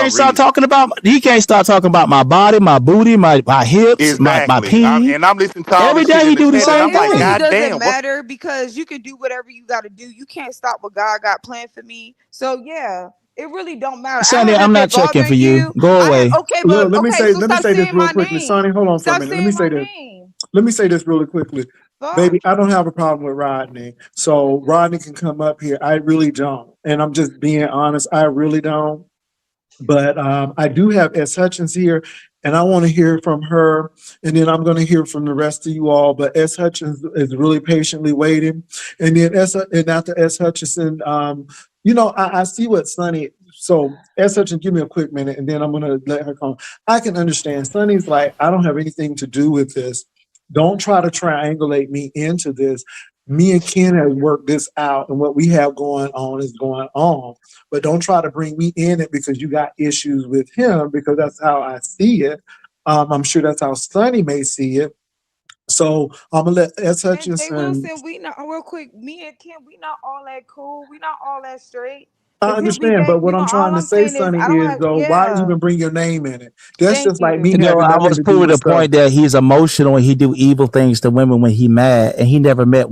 can't some start reason. talking about. He can't start talking about my body, my booty, my hips, my Exactly. pee. And I'm listening to all Every the shit day in he the do the chat, and Well, same I'm it like, really thing. God doesn't damn, what? matter because you can do whatever you got to do. You can't stop what God got planned for me. So yeah, it really don't matter. I Sonny, I'm haven't been not checking for bothering you. you. Go away. Okay, but Look, let me okay, say so let me stop say this saying real my quickly. Sonny, name. hold on for a Stop minute. Let me saying say my this. name. Let me say this really quickly. Fuck. Baby, I don't have a problem with Rodney. So Rodney can come up here. I really don't. And I'm just being honest. I really don't. But I do have S. Hutchins here. and I want to hear from her, and then I'm going to hear from the rest of you all. But S. Hutchins is really patiently waiting, and then and after S. Hutchinson, I see what Sonny. So S. Hutchins, give me a quick minute, and then I'm going to let her come. I can understand. Sonny's like, I don't have anything to do with this. Don't try to triangulate me into this. Me and Ken have worked this out, and what we have going on is going on. But don't try to bring me in it because you got issues with him, because that's how I see it. I'm sure that's how Sonny may see it. So I'm gonna let S. And Jay Hutchinson. Wilson, we not real quick. Me and Kim, we not all that cool. We not all that straight. I Cause he'll be understand, back. but what I'm All trying to I'm say, saying is, Sonny, I don't is have. though, why Yeah. even bring your name in it? That's Thank just like me you. having I nothing was to do proving with the stuff. point that he's emotional and he do evil things to women when he mad, and he never met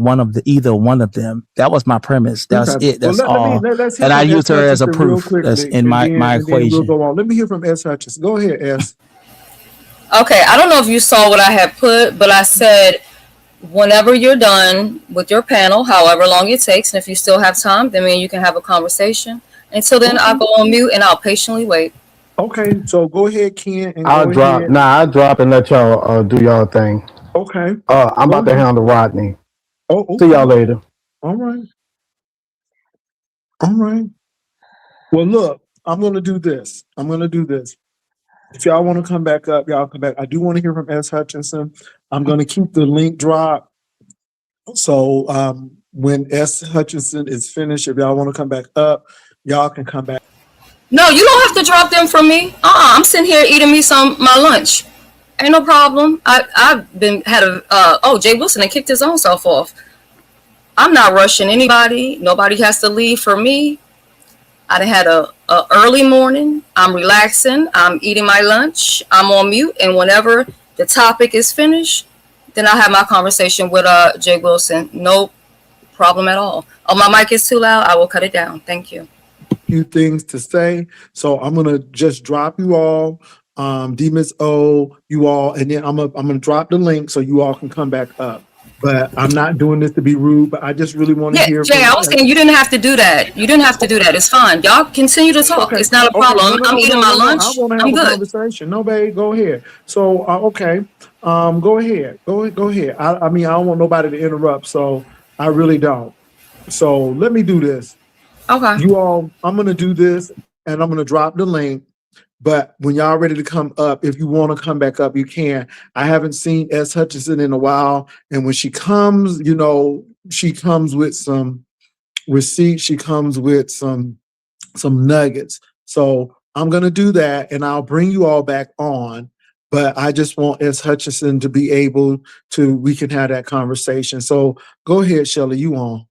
either one of them. That was my premise. That's Okay. it. Well, That's all. let's hear And I from S. used her as a Hutchinson real proof. That's quickly, in my and then we'll equation. go on. Let me hear from S. Hutchinson. Go ahead, S. Okay, I don't know if you saw what I had put, but I said whenever you're done with your panel, however long it takes, and if you still have time, then me and you can have a conversation. Until then, I'll Okay. go on mute and I'll patiently wait. Okay. So go ahead, Ken, and I'll go drop. ahead. Nah, I'll drop and let y'all do y'all thing. Okay. I'm Go about to ahead. handle Rodney. Oh, See okay. y'all later. All right. All right. Well, look, I'm going to do this. If y'all want to come back up, y'all come back. I do want to hear from S. Hutchinson. I'm going to keep the link drop. So when S. Hutchinson is finished, if y'all want to come back up, y'all can come back. No, you don't have to drop them from me. I'm sitting here eating me my lunch. Ain't no problem. I've been had a Jay Wilson and kicked his own self off. I'm not rushing anybody. Nobody has to leave for me. I done had a early morning. I'm relaxing. I'm eating my lunch. I'm on mute, and whenever the topic is finished, then I'll have my conversation with Jay Wilson. No problem at all. Oh, my mic is too loud. I will cut it down. Thank you. Few things to say. So I'm gonna just drop you all, D Miss O, you all, and then I'm gonna drop the link so you all can come back up. But I'm not doing this to be rude, but I just really want to Yeah, hear Jay, from I was saying you didn't have to do that. You didn't have to do that. It's fine. Y'all continue to talk. Okay. It's not a Okay. problem. No, no, I'm no, eating no, my no, no. I lunch. want to have I'm a good. conversation. No, babe, go ahead. So, okay. Go ahead. Go ahead. I mean, I don't want nobody to interrupt, so I really don't. So let me do this. Okay. You all, I'm gonna do this, and I'm gonna drop the link. But when y'all ready to come up, if you want to come back up, you can. I haven't seen S. Hutchinson in a while, and when she comes, she comes with some receipts. She comes with some nuggets. So I'm gonna do that, and I'll bring you all back on. But I just want S. Hutchinson to be able to. We can have that conversation. So go ahead, Shelly. You on?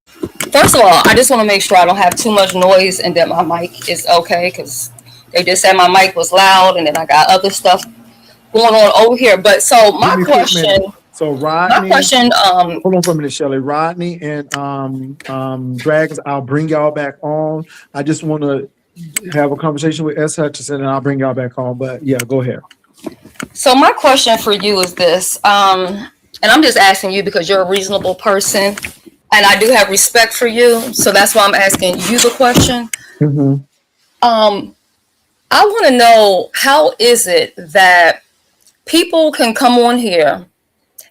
First of all, I just want to make sure I don't have too much noise and that my mic is okay, because they just said my mic was loud, and then I got other stuff going on over here. But so Give me a quick minute. So Rodney, hold on for a minute, Shelly. Rodney and Dragons, I'll bring y'all back on. I just want to have a conversation with S. Hutchinson, and I'll bring y'all back on. But yeah, go ahead. So my question for you is this, and I'm just asking you because you're a reasonable person, and I do have respect for you. So that's why I'm asking you the question. Mm-hmm. I want to know, how is it that people can come on here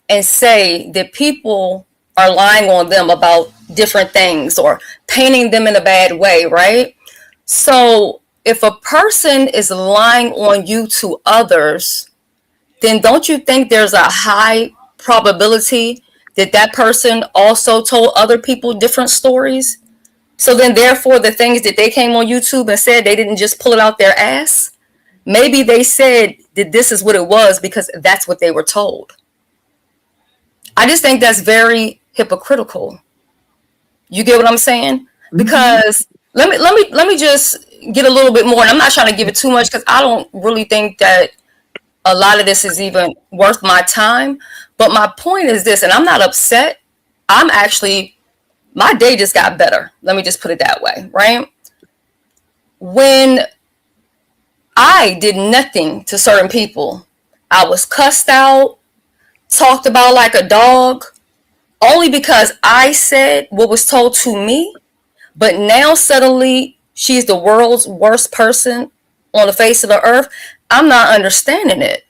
and say that people are lying on them about different things or painting them in a bad way, right? So if a person is lying on you to others, then don't you think there's a high probability that that person also told other people different stories? So then therefore the things that they came on YouTube and said, they didn't just pull it out their ass. Maybe they said that this is what it was because that's what they were told. I just think that's very hypocritical. You get what I'm saying? Mm-hmm. Because let me just get a little bit more, and I'm not trying to give it too much because I don't really think that a lot of this is even worth my time. But my point is this, and I'm not upset. I'm actually, my day just got better. Let me just put it that way, right? When I did nothing to certain people, I was cussed out, talked about like a dog, only because I said what was told to me. But now suddenly she's the world's worst person on the face of the earth. I'm not understanding it.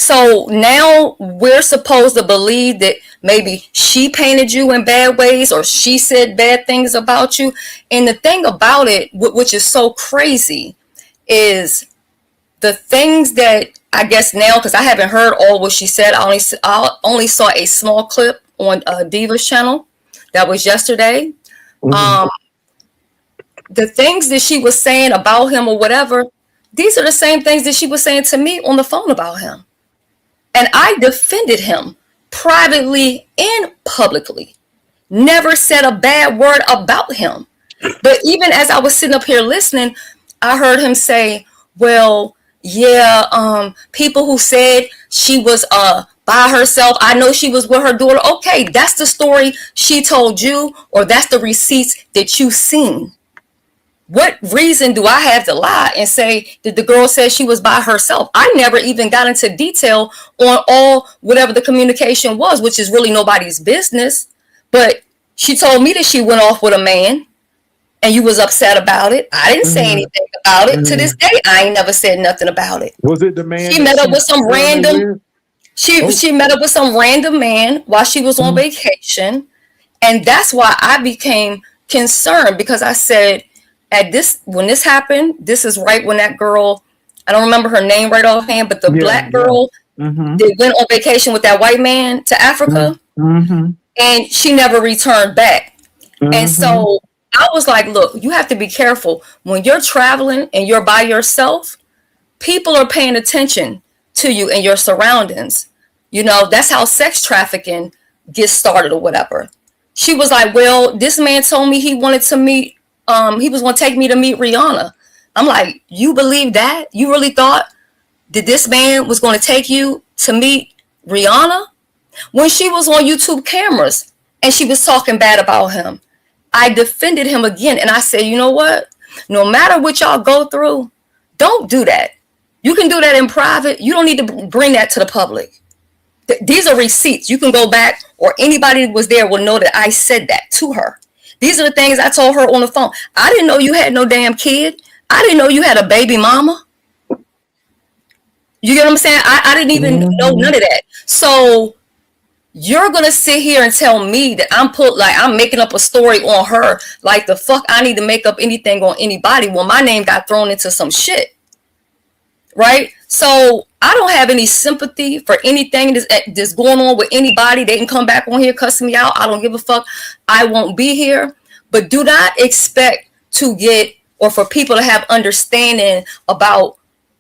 So now we're supposed to believe that maybe she painted you in bad ways or she said bad things about you. And the thing about it, which is so crazy, is the things that I guess now, because I haven't heard all what she said. I only saw a small clip on Diva's channel. That was yesterday. Mhm. The things that she was saying about him or whatever, these are the same things that she was saying to me on the phone about him. And I defended him privately and publicly. Never said a bad word about him. But even as I was sitting up here listening, I heard him say, well, yeah, people who said she was by herself, I know she was with her daughter. Okay, that's the story she told you, or that's the receipts that you seen. What reason do I have to lie and say that the girl said she was by herself? I never even got into detail on all whatever the communication was, which is really nobody's business. But she told me that she went off with a man and you was upset about it. I didn't say Mhm. anything about it. To this Mhm. day, I ain't never said nothing about it. Was it the man She that met up she with some currently random with? she Oh. she met up with some random man while she was on Mhm. vacation. And that's why I became concerned, because I said, at this when this happened, this is right when that girl, I don't remember her name right offhand, but the Yeah, black yeah. girl Mhm. that went on vacation with that white man to Africa, Mhm. and she never returned back. And Mhm. so I was like, look, you have to be careful when you're traveling and you're by yourself. People are paying attention to you and your surroundings. That's how sex trafficking gets started or whatever. She was like, well, this man told me he wanted to meet, he was going to take me to meet Rihanna. I'm like, you believe that? You really thought that this man was going to take you to meet Rihanna? When she was on YouTube cameras and she was talking bad about him, I defended him again. And I said, you know what? No matter what y'all go through, don't do that. You can do that in private. You don't need to bring that to the public. These are receipts. You can go back, or anybody that was there will know that I said that to her. These are the things I told her on the phone. I didn't know you had no damn kid. I didn't know you had a baby mama. You get what I'm saying? I didn't even know none Mhm. of that. So you're gonna sit here and tell me that I'm making up a story on her, like the fuck I need to make up anything on anybody when my name got thrown into some shit, right? So I don't have any sympathy for anything that's going on with anybody. They can come back on here cussing me out. I don't give a fuck. I won't be here. But do not expect to get, or for people to have understanding about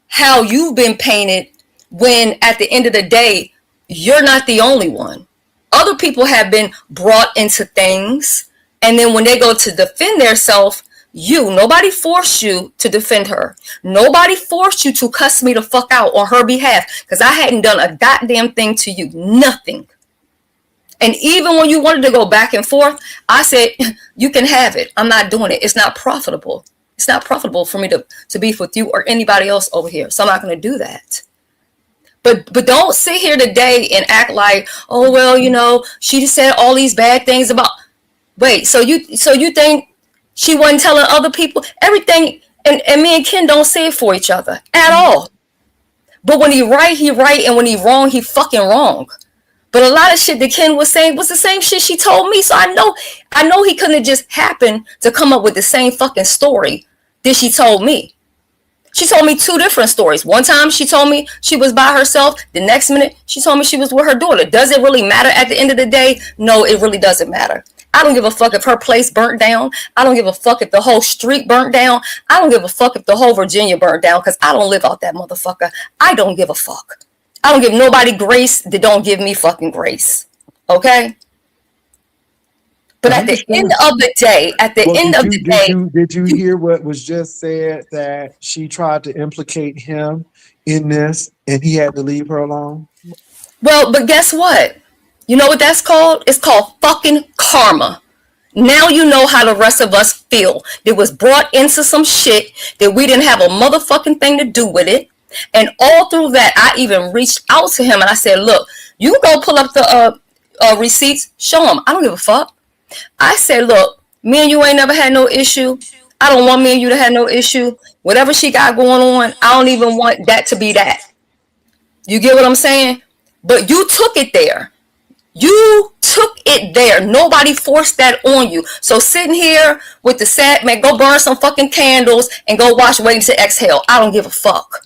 how you've been painted, when at the end of the day, you're not the only one. Other people have been brought into things, and then when they go to defend themselves, nobody forced you to defend her. Nobody forced you to cuss me the fuck out on her behalf, because I hadn't done a goddamn thing to you. Nothing. And even when you wanted to go back and forth, I said, you can have it. I'm not doing it. It's not profitable. It's not profitable for me to beef with you or anybody else over here. So I'm not going to do that. But don't sit here today and act like, oh, well, she just said all these bad things about. Wait, so you think she wasn't telling other people everything? And me and Ken don't say it for each other at all. But when he right, and when he wrong, he fucking wrong. But a lot of shit that Ken was saying was the same shit she told me. So I know he couldn't have just happened to come up with the same fucking story that she told me. She told me two different stories. One time she told me she was by herself. The next minute she told me she was with her daughter. Does it really matter at the end of the day? No, it really doesn't matter. I don't give a fuck if her place burnt down. I don't give a fuck if the whole street burnt down. I don't give a fuck if the whole Virginia burnt down, because I don't live out that motherfucker. I don't give a fuck. I don't give nobody grace that don't give me fucking grace. Okay? But I at the end understand. of the day, Well, did you hear what was just said, that she tried to implicate him in this and he had to leave her alone? well, but guess what? You know what that's called? It's called fucking karma. Now you know how the rest of us feel. That was brought into some shit that we didn't have a motherfucking thing to do with it. And all through that, I even reached out to him and I said, look, you go pull up the receipts, show him. I don't give a fuck. I said, look, me and you ain't never had no issue. I don't want me and you to have no issue. Whatever she got going on, I don't even want that to be that. You get what I'm saying? But you took it there. You took it there. Nobody forced that on you. So sitting here with the sad man, go burn some fucking candles and go watch Waiting to Exhale. I don't give a fuck.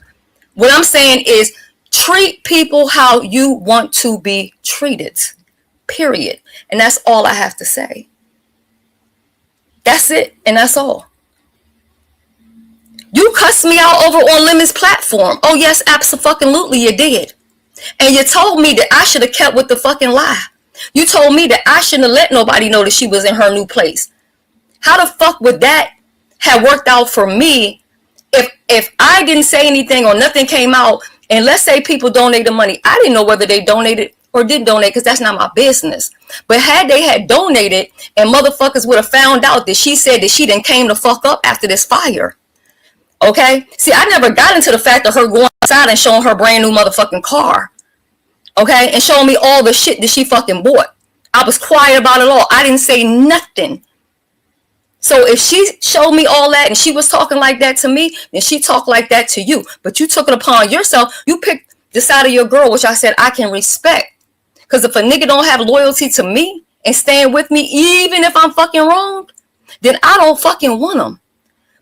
What I'm saying is treat people how you want to be treated. Period. And that's all I have to say. That's it. And that's all. You cussed me out over on Lemon's platform. Oh yes, absolutely you did. And you told me that I should have kept with the fucking lie. You told me that I shouldn't have let nobody know that she was in her new place. How the fuck would that have worked out for me if I didn't say anything or nothing came out, and let's say people donated money. I didn't know whether they donated or didn't donate because that's not my business. But had they had donated and motherfuckers would have found out that she said that she didn't came the fuck up after this fire. Okay? See, I never got into the fact of her going outside and showing her brand new motherfucking car. Okay? And showing me all the shit that she fucking bought. I was quiet about it all. I didn't say nothing. So if she showed me all that and she was talking like that to me, then she talked like that to you. But you took it upon yourself. You picked the side of your girl, which I said I can respect. Because if a nigga don't have loyalty to me and stand with me, even if I'm fucking wrong, then I don't fucking want them.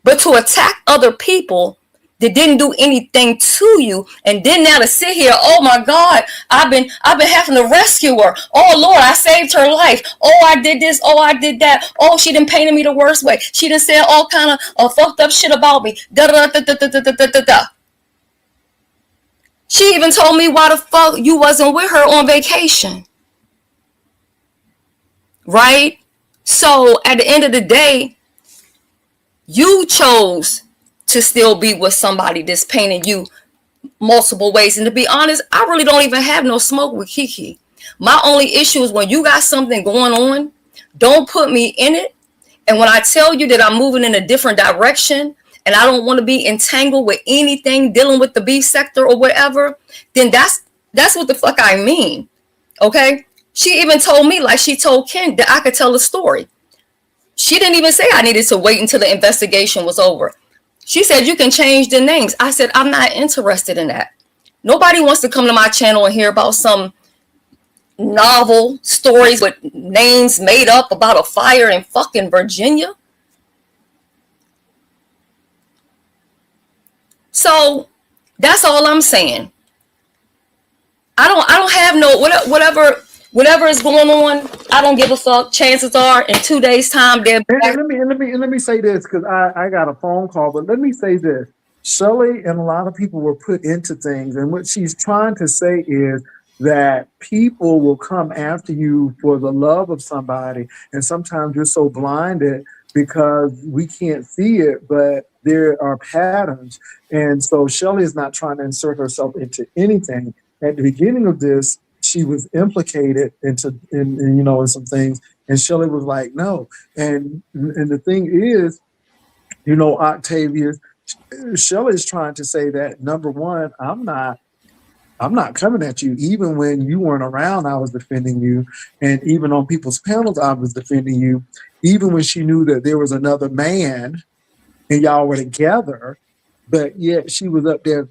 But to attack other people that didn't do anything to you, and then now to sit here, oh my God, I've been having to rescue her. Oh Lord, I saved her life. Oh, I did this. Oh, I did that. Oh, she done painted me the worst way. She done said all kind of fucked up shit about me. Da da da da da da da da da. She even told me why the fuck you wasn't with her on vacation. Right? So at the end of the day, you chose to still be with somebody that's painting you multiple ways. And to be honest, I really don't even have no smoke with Kiki. My only issue is when you got something going on, don't put me in it. And when I tell you that I'm moving in a different direction and I don't want to be entangled with anything dealing with the beef sector or whatever, then that's what the fuck I mean. Okay? She even told me, like she told Ken, that I could tell a story. She didn't even say I needed to wait until the investigation was over. She said, you can change the names. I said, I'm not interested in that. Nobody wants to come to my channel and hear about some novel stories with names made up about a fire in fucking Virginia. So that's all I'm saying. I don't have no whatever is going on. I don't give a fuck. Chances are in 2 days' time they'll be back. Let me say this because I got a phone call, but let me say this. Shelley and a lot of people were put into things, and what she's trying to say is that people will come after you for the love of somebody, and sometimes you're so blinded because we can't see it, but there are patterns. And so Shelley is not trying to insert herself into anything. At the beginning of this, she was implicated in some things, and Shelley was like, no. And the thing is, Octavius, Shelley is trying to say that, number one, I'm not coming at you. Even when you weren't around, I was defending you. And even on people's panels, I was defending you. Even when she knew that there was another man and y'all were together, but yet she was up there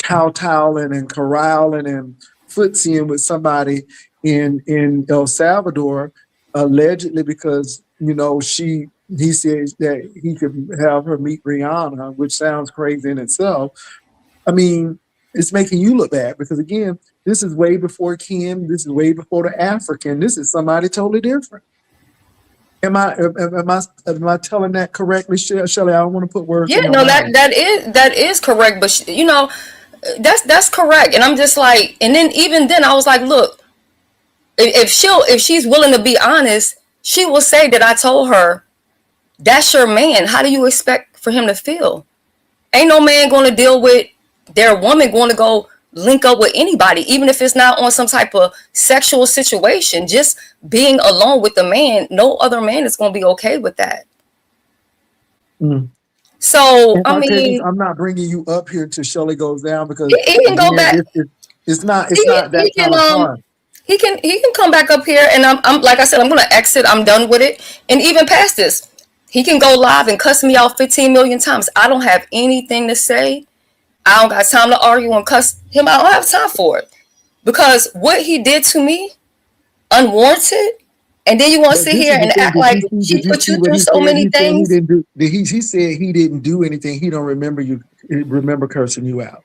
kowtowing and corralling and footsying with somebody in El Salvador, allegedly because, he says that he could have her meet Rihanna, which sounds crazy in itself. I mean, it's making you look bad because, again, this is way before Kim. This is way before the African. This is somebody totally different. Am I telling that correctly, Shelley? I don't want to put words. Yeah, no, that is correct. But that's correct. And I'm just like, and then even then I was like, look, if she's willing to be honest, she will say that I told her that's your man. How do you expect for him to feel? Ain't no man going to deal with their woman going to go link up with anybody, even if it's not on some type of sexual situation. Just being alone with the man, no other man is going to be okay with that. Mm. So I mean, I'm not bringing you up here till Shelley goes down because he can go back. It's not that kind of fun. He can come back up here, and I'm like I said, I'm going to exit. I'm done with it, and even past this, he can go live and cuss me out 15 million times. I don't have anything to say. I don't got time to argue and cuss him out. I don't have time for it. Because what he did to me, unwarranted, and then you want to But sit this here is the and thing. act like Did she you put see you what through he so said? many He said he things. didn't do. He said he didn't do anything. He don't remember cursing you out.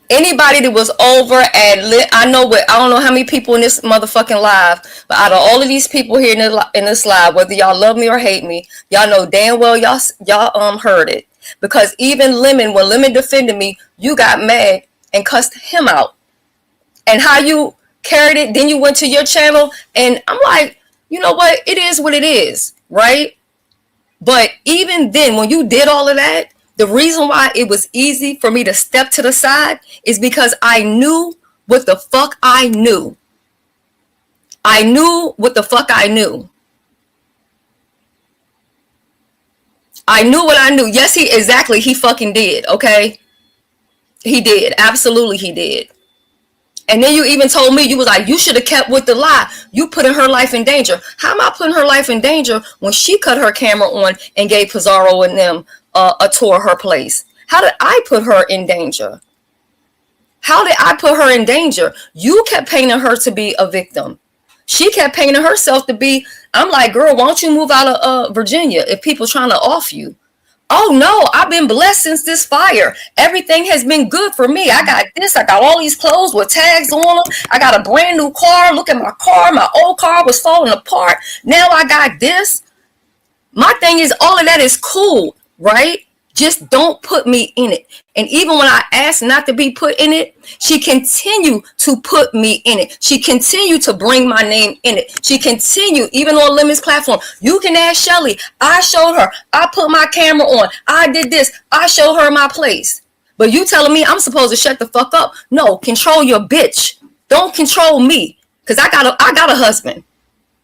Anybody that was over at I don't know how many people in this motherfucking live, but out of all of these people here in this live, whether y'all love me or hate me, y'all know damn well y'all heard it. Because even when Lemon defended me, you got mad and cussed him out. And how you carried it, then you went to your channel, and I'm like, you know what? It is what it is, right? But even then, when you did all of that, the reason why it was easy for me to step to the side is because I knew what the fuck I knew. I knew what the fuck I knew. I knew what I knew. Yes, he fucking did, okay? He did. Absolutely he did. And then you even told me, you was like, you should have kept with the lie. You putting her life in danger. How am I putting her life in danger when she cut her camera on and gave Pizarro and them a tour of her place? How did I put her in danger? How did I put her in danger? You kept painting her to be a victim. She kept painting herself to be, I'm like, girl, why don't you move out of Virginia if people trying to off you? Oh no, I've been blessed since this fire. Everything has been good for me. I got this. I got all these clothes with tags on them. I got a brand new car. Look at my car. My old car was falling apart. Now I got this. My thing is, all of that is cool, right? Just don't put me in it. And even when I asked not to be put in it, she continued to put me in it. She continued to bring my name in it. She continued, even on Lemon's platform. You can ask Shelly. I showed her. I put my camera on. I did this. I showed her my place. But you telling me I'm supposed to shut the fuck up? No, control your bitch. Don't control me. Because I got a husband.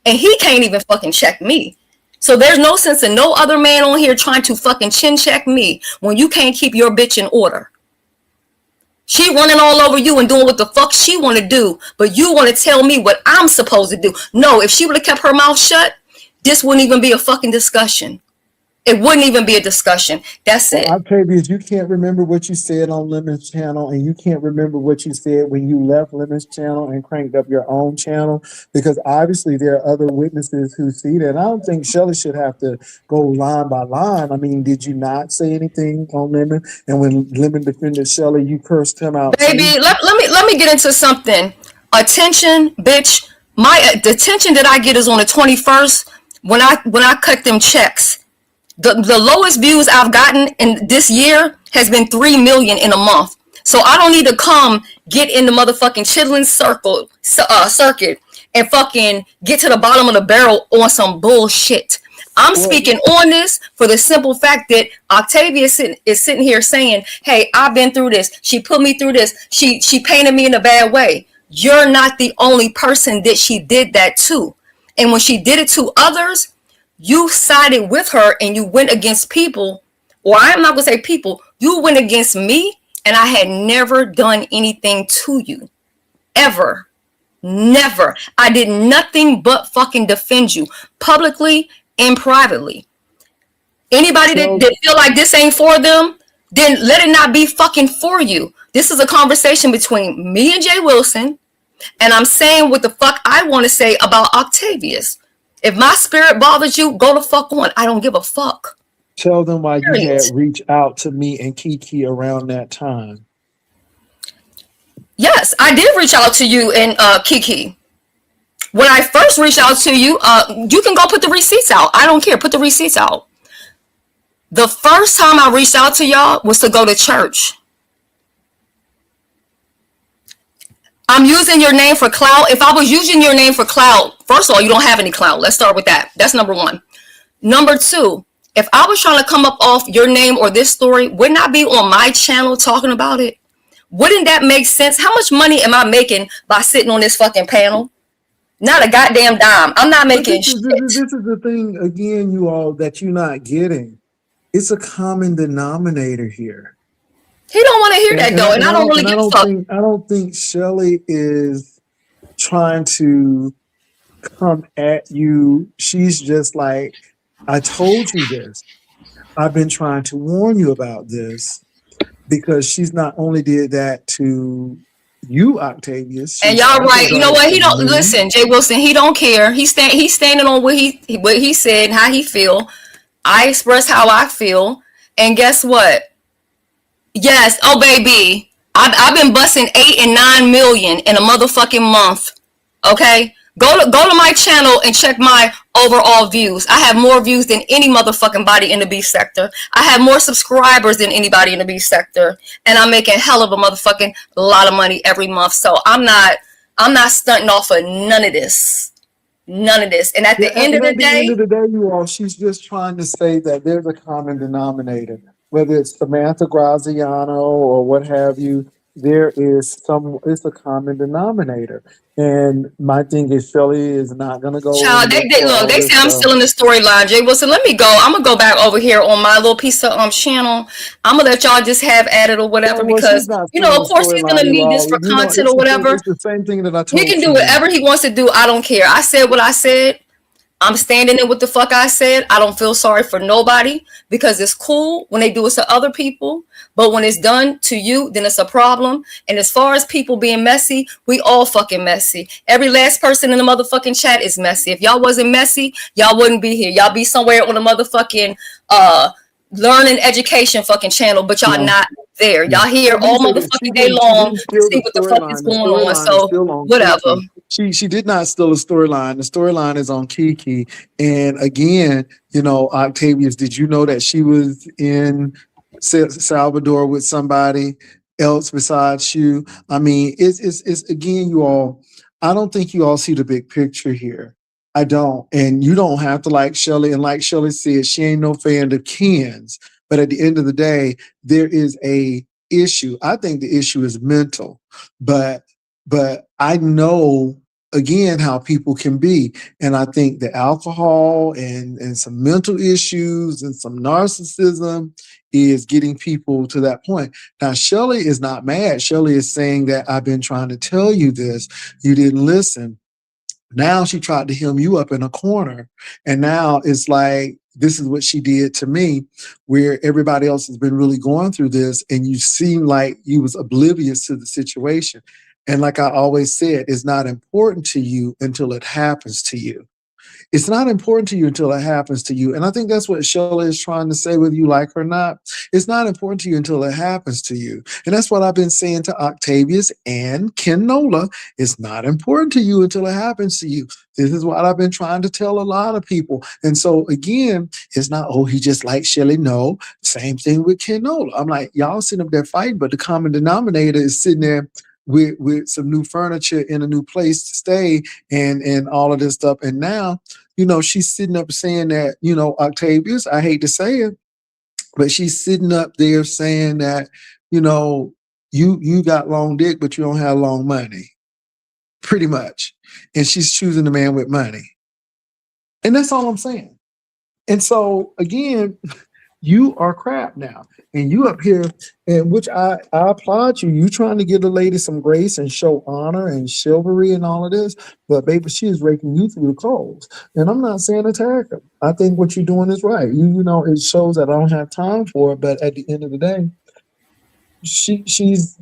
And he can't even fucking check me. So there's no sense in no other man on here trying to fucking chin check me when you can't keep your bitch in order. She running all over you and doing what the fuck she want to do, but you want to tell me what I'm supposed to do. No, if she would have kept her mouth shut, this wouldn't even be a fucking discussion. It wouldn't even be a discussion. That's it. Octavius, you can't remember what you said on Lemon's channel, and you can't remember what you said when you left Lemon's channel and cranked up your own channel, because obviously there are other witnesses who see that. And I don't think Shelly should have to go line by line. I mean, did you not say anything on Lemon? And when Lemon defended Shelly, you cursed him out too? Baby, let me get into something. Attention, bitch. The attention that I get is on the 21st when I cut them checks. The lowest views I've gotten in this year has been 3 million in a month. So I don't need to come get in the motherfucking chitlin circuit and fucking get to the bottom of the barrel on some bullshit. I'm speaking on this for the simple fact that Octavia is sitting here saying, hey, I've been through this. She put me through this. She painted me in a bad way. You're not the only person that she did that to. And when she did it to others, you sided with her and you went against people, or I'm not going to say people, you went against me, and I had never done anything to you. Ever. Never. I did nothing but fucking defend you publicly and privately. Anybody that feel like this ain't for them, then let it not be fucking for you. This is a conversation between me and Jay Wilson, and I'm saying what the fuck I want to say about Octavius. If my spirit bothers you, go the fuck on. I don't give a fuck. Tell them why you had reached out to me and Kiki around that time. Yes, I did reach out to you and Kiki. When I first reached out to you, you can go put the receipts out. I don't care. Put the receipts out. The first time I reached out to y'all was to go to church. I'm using your name for clout. If I was using your name for clout, first of all, you don't have any clout. Let's start with that. That's number one. Number two, if I was trying to come up off your name or this story, wouldn't I be on my channel talking about it? Wouldn't that make sense? How much money am I making by sitting on this fucking panel? Not a goddamn dime. I'm not making shit. This is the thing, again, you all, that you're not getting. It's a common denominator here. He don't want to hear that though, and I don't really give a fuck. I don't think Shelly is trying to come at you. She's just like, I told you this. I've been trying to warn you about this. because she's not only did that to you, Octavius, And she's y'all also right. You done know it what? to He don't me. listen. Jay Wilson. He don't care. He's standing on what he said and how he feel. I express how I feel, and guess what? Yes. Oh, baby. I've been busting 8 and 9 million in a motherfucking month. Okay. Go to my channel and check my overall views. I have more views than any motherfucking body in the beef sector. I have more subscribers than anybody in the beef sector, and I'm making hell of a motherfucking lot of money every month. So I'm not stunting off of none of this. None of this. And at Yeah, the end of and the at the end of day, the day, you all, she's just trying to say that there's a common denominator, whether it's Samantha Graziano or what have you. It's a common denominator. And my thing is, Shelley is not going to go child, and look they for look. all They this say I'm stuff. still in the storyline. Jay Wilson, let me go. I'm gonna go back over here on my little piece of channel. I'm gonna let y'all just have at it or whatever Well, she's because not you still know, in of the course, he's gonna storyline, you need this all. for You know, content or whatever. it's the same thing that I He told can do Ken. whatever he wants to do. I don't care. I said what I said. I'm standing in what the fuck I said. I don't feel sorry for nobody because it's cool when they do it to other people. But when it's done to you, then it's a problem. And as far as people being messy, we all fucking messy. Every last person in the motherfucking chat is messy. If y'all wasn't messy, y'all wouldn't be here. Y'all be somewhere on a motherfucking learning education fucking channel, but y'all No, not there. no. Y'all here Let me all say this. motherfucking day She long didn't to steal see the what the fuck is storyline. The going on. storyline is So still on whatever. Kiki. She did not steal the storyline. The storyline is on Kiki. And again, Octavius, did you know that she was in Salvador with somebody else besides you? I mean, it's again, you all, I don't think you all see the big picture here. I don't. And you don't have to like Shelley. And like Shelley said, she ain't no fan of Ken's. But at the end of the day, there is a issue. I think the issue is mental, but I know again how people can be, and I think the alcohol and some mental issues and some narcissism is getting people to that point. Now, Shelley is not mad. Shelley is saying that I've been trying to tell you this, you didn't listen. Now she tried to hem you up in a corner. And now it's like, this is what she did to me, where everybody else has been really going through this. And you seem like you was oblivious to the situation. And like I always said, it's not important to you until it happens to you. It's not important to you until it happens to you. And I think that's what Shelley is trying to say, whether you like her or not. It's not important to you until it happens to you. And that's what I've been saying to Octavius and Ken Nola. It's not important to you until it happens to you. This is what I've been trying to tell a lot of people. And so again, it's not, oh, he just likes Shelley. No, same thing with Ken Nola. I'm like, y'all sitting up there fighting, but the common denominator is sitting there with some new furniture in a new place to stay and all of this stuff. And now, she's sitting up saying that, Octavius, I hate to say it, but she's sitting up there saying that, you got long dick, but you don't have long money, pretty much. And she's choosing the man with money. And that's all I'm saying. And so again, you are crap now. And you up here, and which I applaud you. You trying to give the lady some grace and show honor and chivalry and all of this. But baby, she is raking you through the coals. And I'm not saying attack her. I think what you're doing is right. It shows that I don't have time for it. But at the end of the day, she's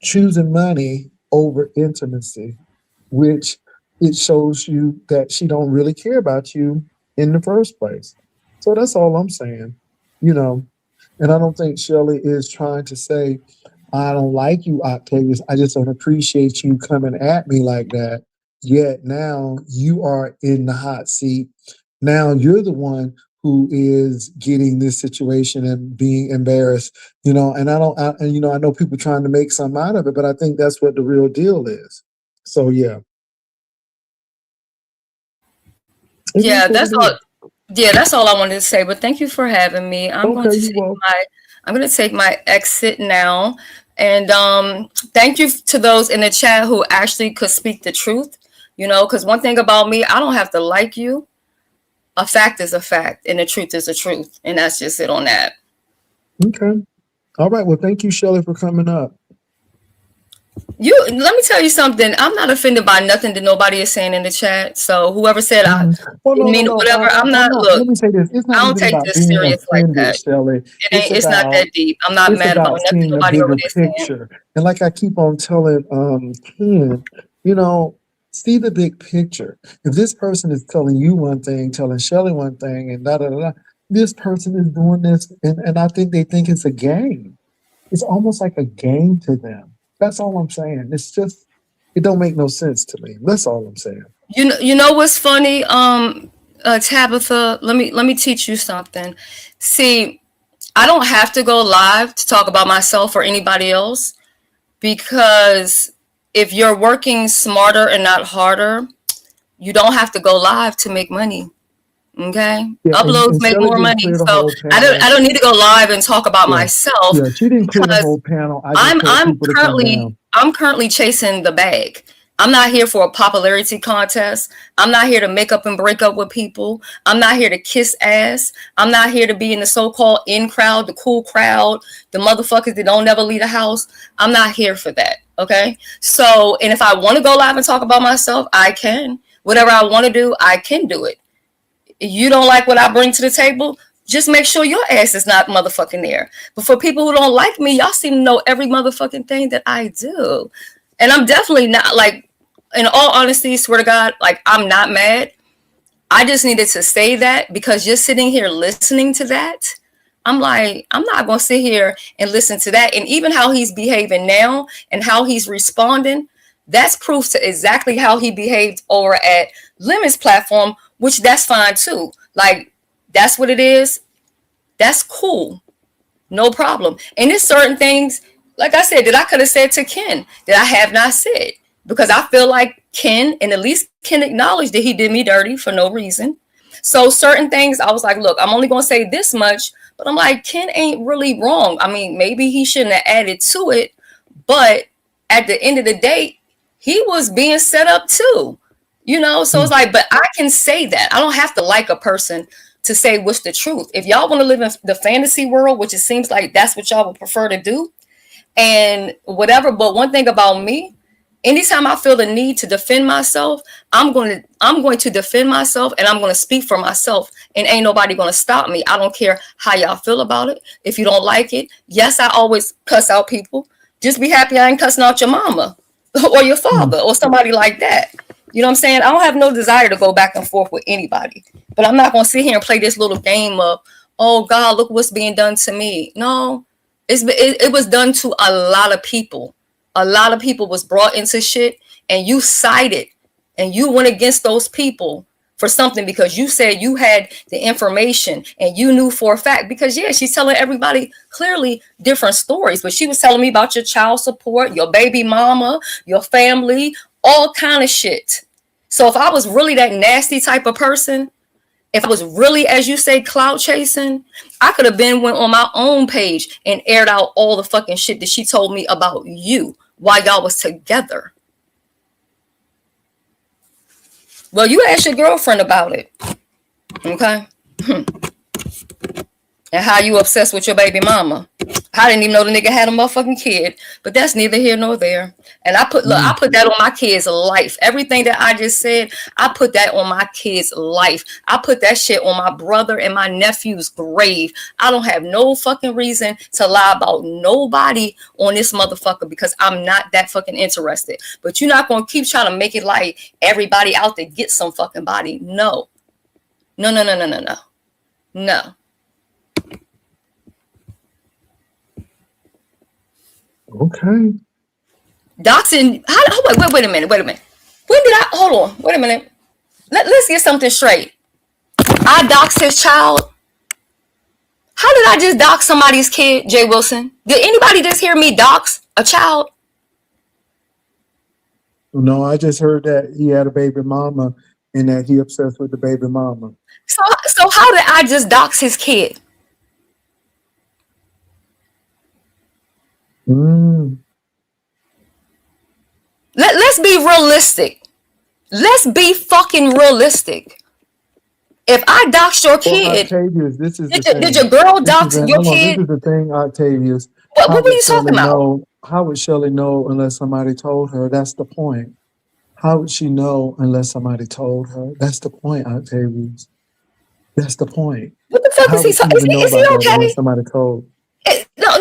choosing money over intimacy, which it shows you that she don't really care about you in the first place. So that's all I'm saying, you know. And I don't think Shelley is trying to say, I don't like you, Octavius. I just don't appreciate you coming at me like that. Yet now you are in the hot seat. Now you're the one who is getting this situation and being embarrassed, and I know people trying to make something out of it, but I think that's what the real deal is. So yeah. Yeah, that's all. Yeah, that's all I wanted to say. But thank you for having me. Okay, you welcome. I'm going to take my exit now. And thank you to those in the chat who actually could speak the truth. Because one thing about me, I don't have to like you. A fact is a fact, and the truth is the truth, and that's just it on that. Okay. All right. Well, thank you, Shelley, for coming up. Let me tell you something. I'm not offended by nothing that nobody is saying in the chat. So whoever said I Well, didn't mean no. whatever, I'm I'm not. not. Look, Let me say this. It's not I don't even take about this being serious like offended, that. Shelley. It ain't. It's not that deep. I'm not It's mad about about nothing seeing the nobody over bigger there saying. picture. And like I keep on telling Ken, you know, see the big picture. If this person is telling you one thing, telling Shelley one thing, and da da da, da, this person is doing this, and I think they think it's a game. It's almost like a game to them. That's all I'm saying. It's just it don't make no sense to me. That's all I'm saying. You know what's funny? Tabitha, let me teach you something. See, I don't have to go live to talk about myself or anybody else because if you're working smarter and not harder, you don't have to go live to make money. Okay, Yeah, uploads and make Shelley more didn't money, clear the so whole I don't panel. I don't need to go live and talk about Yeah, myself yeah, she didn't clear the because whole panel. I just I'm told I'm people to come currently down. I'm currently chasing the bag. I'm not here for a popularity contest. I'm not here to make up and break up with people. I'm not here to kiss ass. I'm not here to be in the so-called in crowd, the cool crowd, the motherfuckers that don't never leave the house. I'm not here for that. Okay. So, and if I want to go live and talk about myself, I can. Whatever I want to do, I can do it. You don't like what I bring to the table, just make sure your ass is not motherfucking there. But for people who don't like me, y'all seem to know every motherfucking thing that I do. And I'm definitely not like, in all honesty, swear to God, like I'm not mad. I just needed to say that because just sitting here listening to that, I'm like, I'm not going to sit here and listen to that. And even how he's behaving now and how he's responding, that's proof to exactly how he behaved over at Lemon's platform, which that's fine too. Like, that's what it is. That's cool. No problem. And there's certain things, like I said, that I could have said to Ken that I have not said because I feel like Ken, and at least Ken acknowledged that he did me dirty for no reason. So certain things, I was like, look, I'm only going to say this much, but I'm like, Ken ain't really wrong. I mean, maybe he shouldn't have added to it, but at the end of the day, he was being set up too. So it's like, but I can say that. I don't have to like a person to say what's the truth. If y'all want to live in the fantasy world, which it seems like that's what y'all would prefer to do, and whatever. But one thing about me, anytime I feel the need to defend myself, I'm going to defend myself and I'm going to speak for myself. And ain't nobody going to stop me. I don't care how y'all feel about it. If you don't like it, yes, I always cuss out people. Just be happy I ain't cussing out your mama or your father or somebody like that. You know what I'm saying? I don't have no desire to go back and forth with anybody. But I'm not going to sit here and play this little game of, oh, God, look what's being done to me. No, it was done to a lot of people. A lot of people was brought into shit, and you sided and you went against those people for something because you said you had the information and you knew for a fact. Because yeah, she's telling everybody clearly different stories, but she was telling me about your child support, your baby mama, your family, all kind of shit. So if I was really that nasty type of person, if I was really, as you say, clout chasing, I could have went on my own page and aired out all the fucking shit that she told me about you while y'all was together. Well, you asked your girlfriend about it, okay? And how you obsessed with your baby mama. I didn't even know the nigga had a motherfucking kid, but that's neither here nor there. And I put that on my kid's life. Everything that I just said, I put that on my kid's life. I put that shit on my brother and my nephew's grave. I don't have no fucking reason to lie about nobody on this motherfucker because I'm not that fucking interested. But you're not going to keep trying to make it like everybody out there gets some fucking body. No. No. No. Okay. Doxing. Wait a minute. When did I hold on? Wait a minute. Let's get something straight. I doxed his child. How did I just dox somebody's kid, Jay Wilson? Did anybody just hear me dox a child? No, I just heard that he had a baby mama and that he obsessed with the baby mama. So how did I just dox his kid? Let's be realistic. Let's be fucking realistic. If I doxed your kid, Octavius, this is did your girl dox your kid? This is the thing, Octavius. What were you talking about? How would Shelley know unless somebody told her? That's the point. How would she know unless somebody told her? That's the point, Octavius. That's the point. What the fuck How is he? would she Is even he? know Is he about that unless okay? somebody told? No.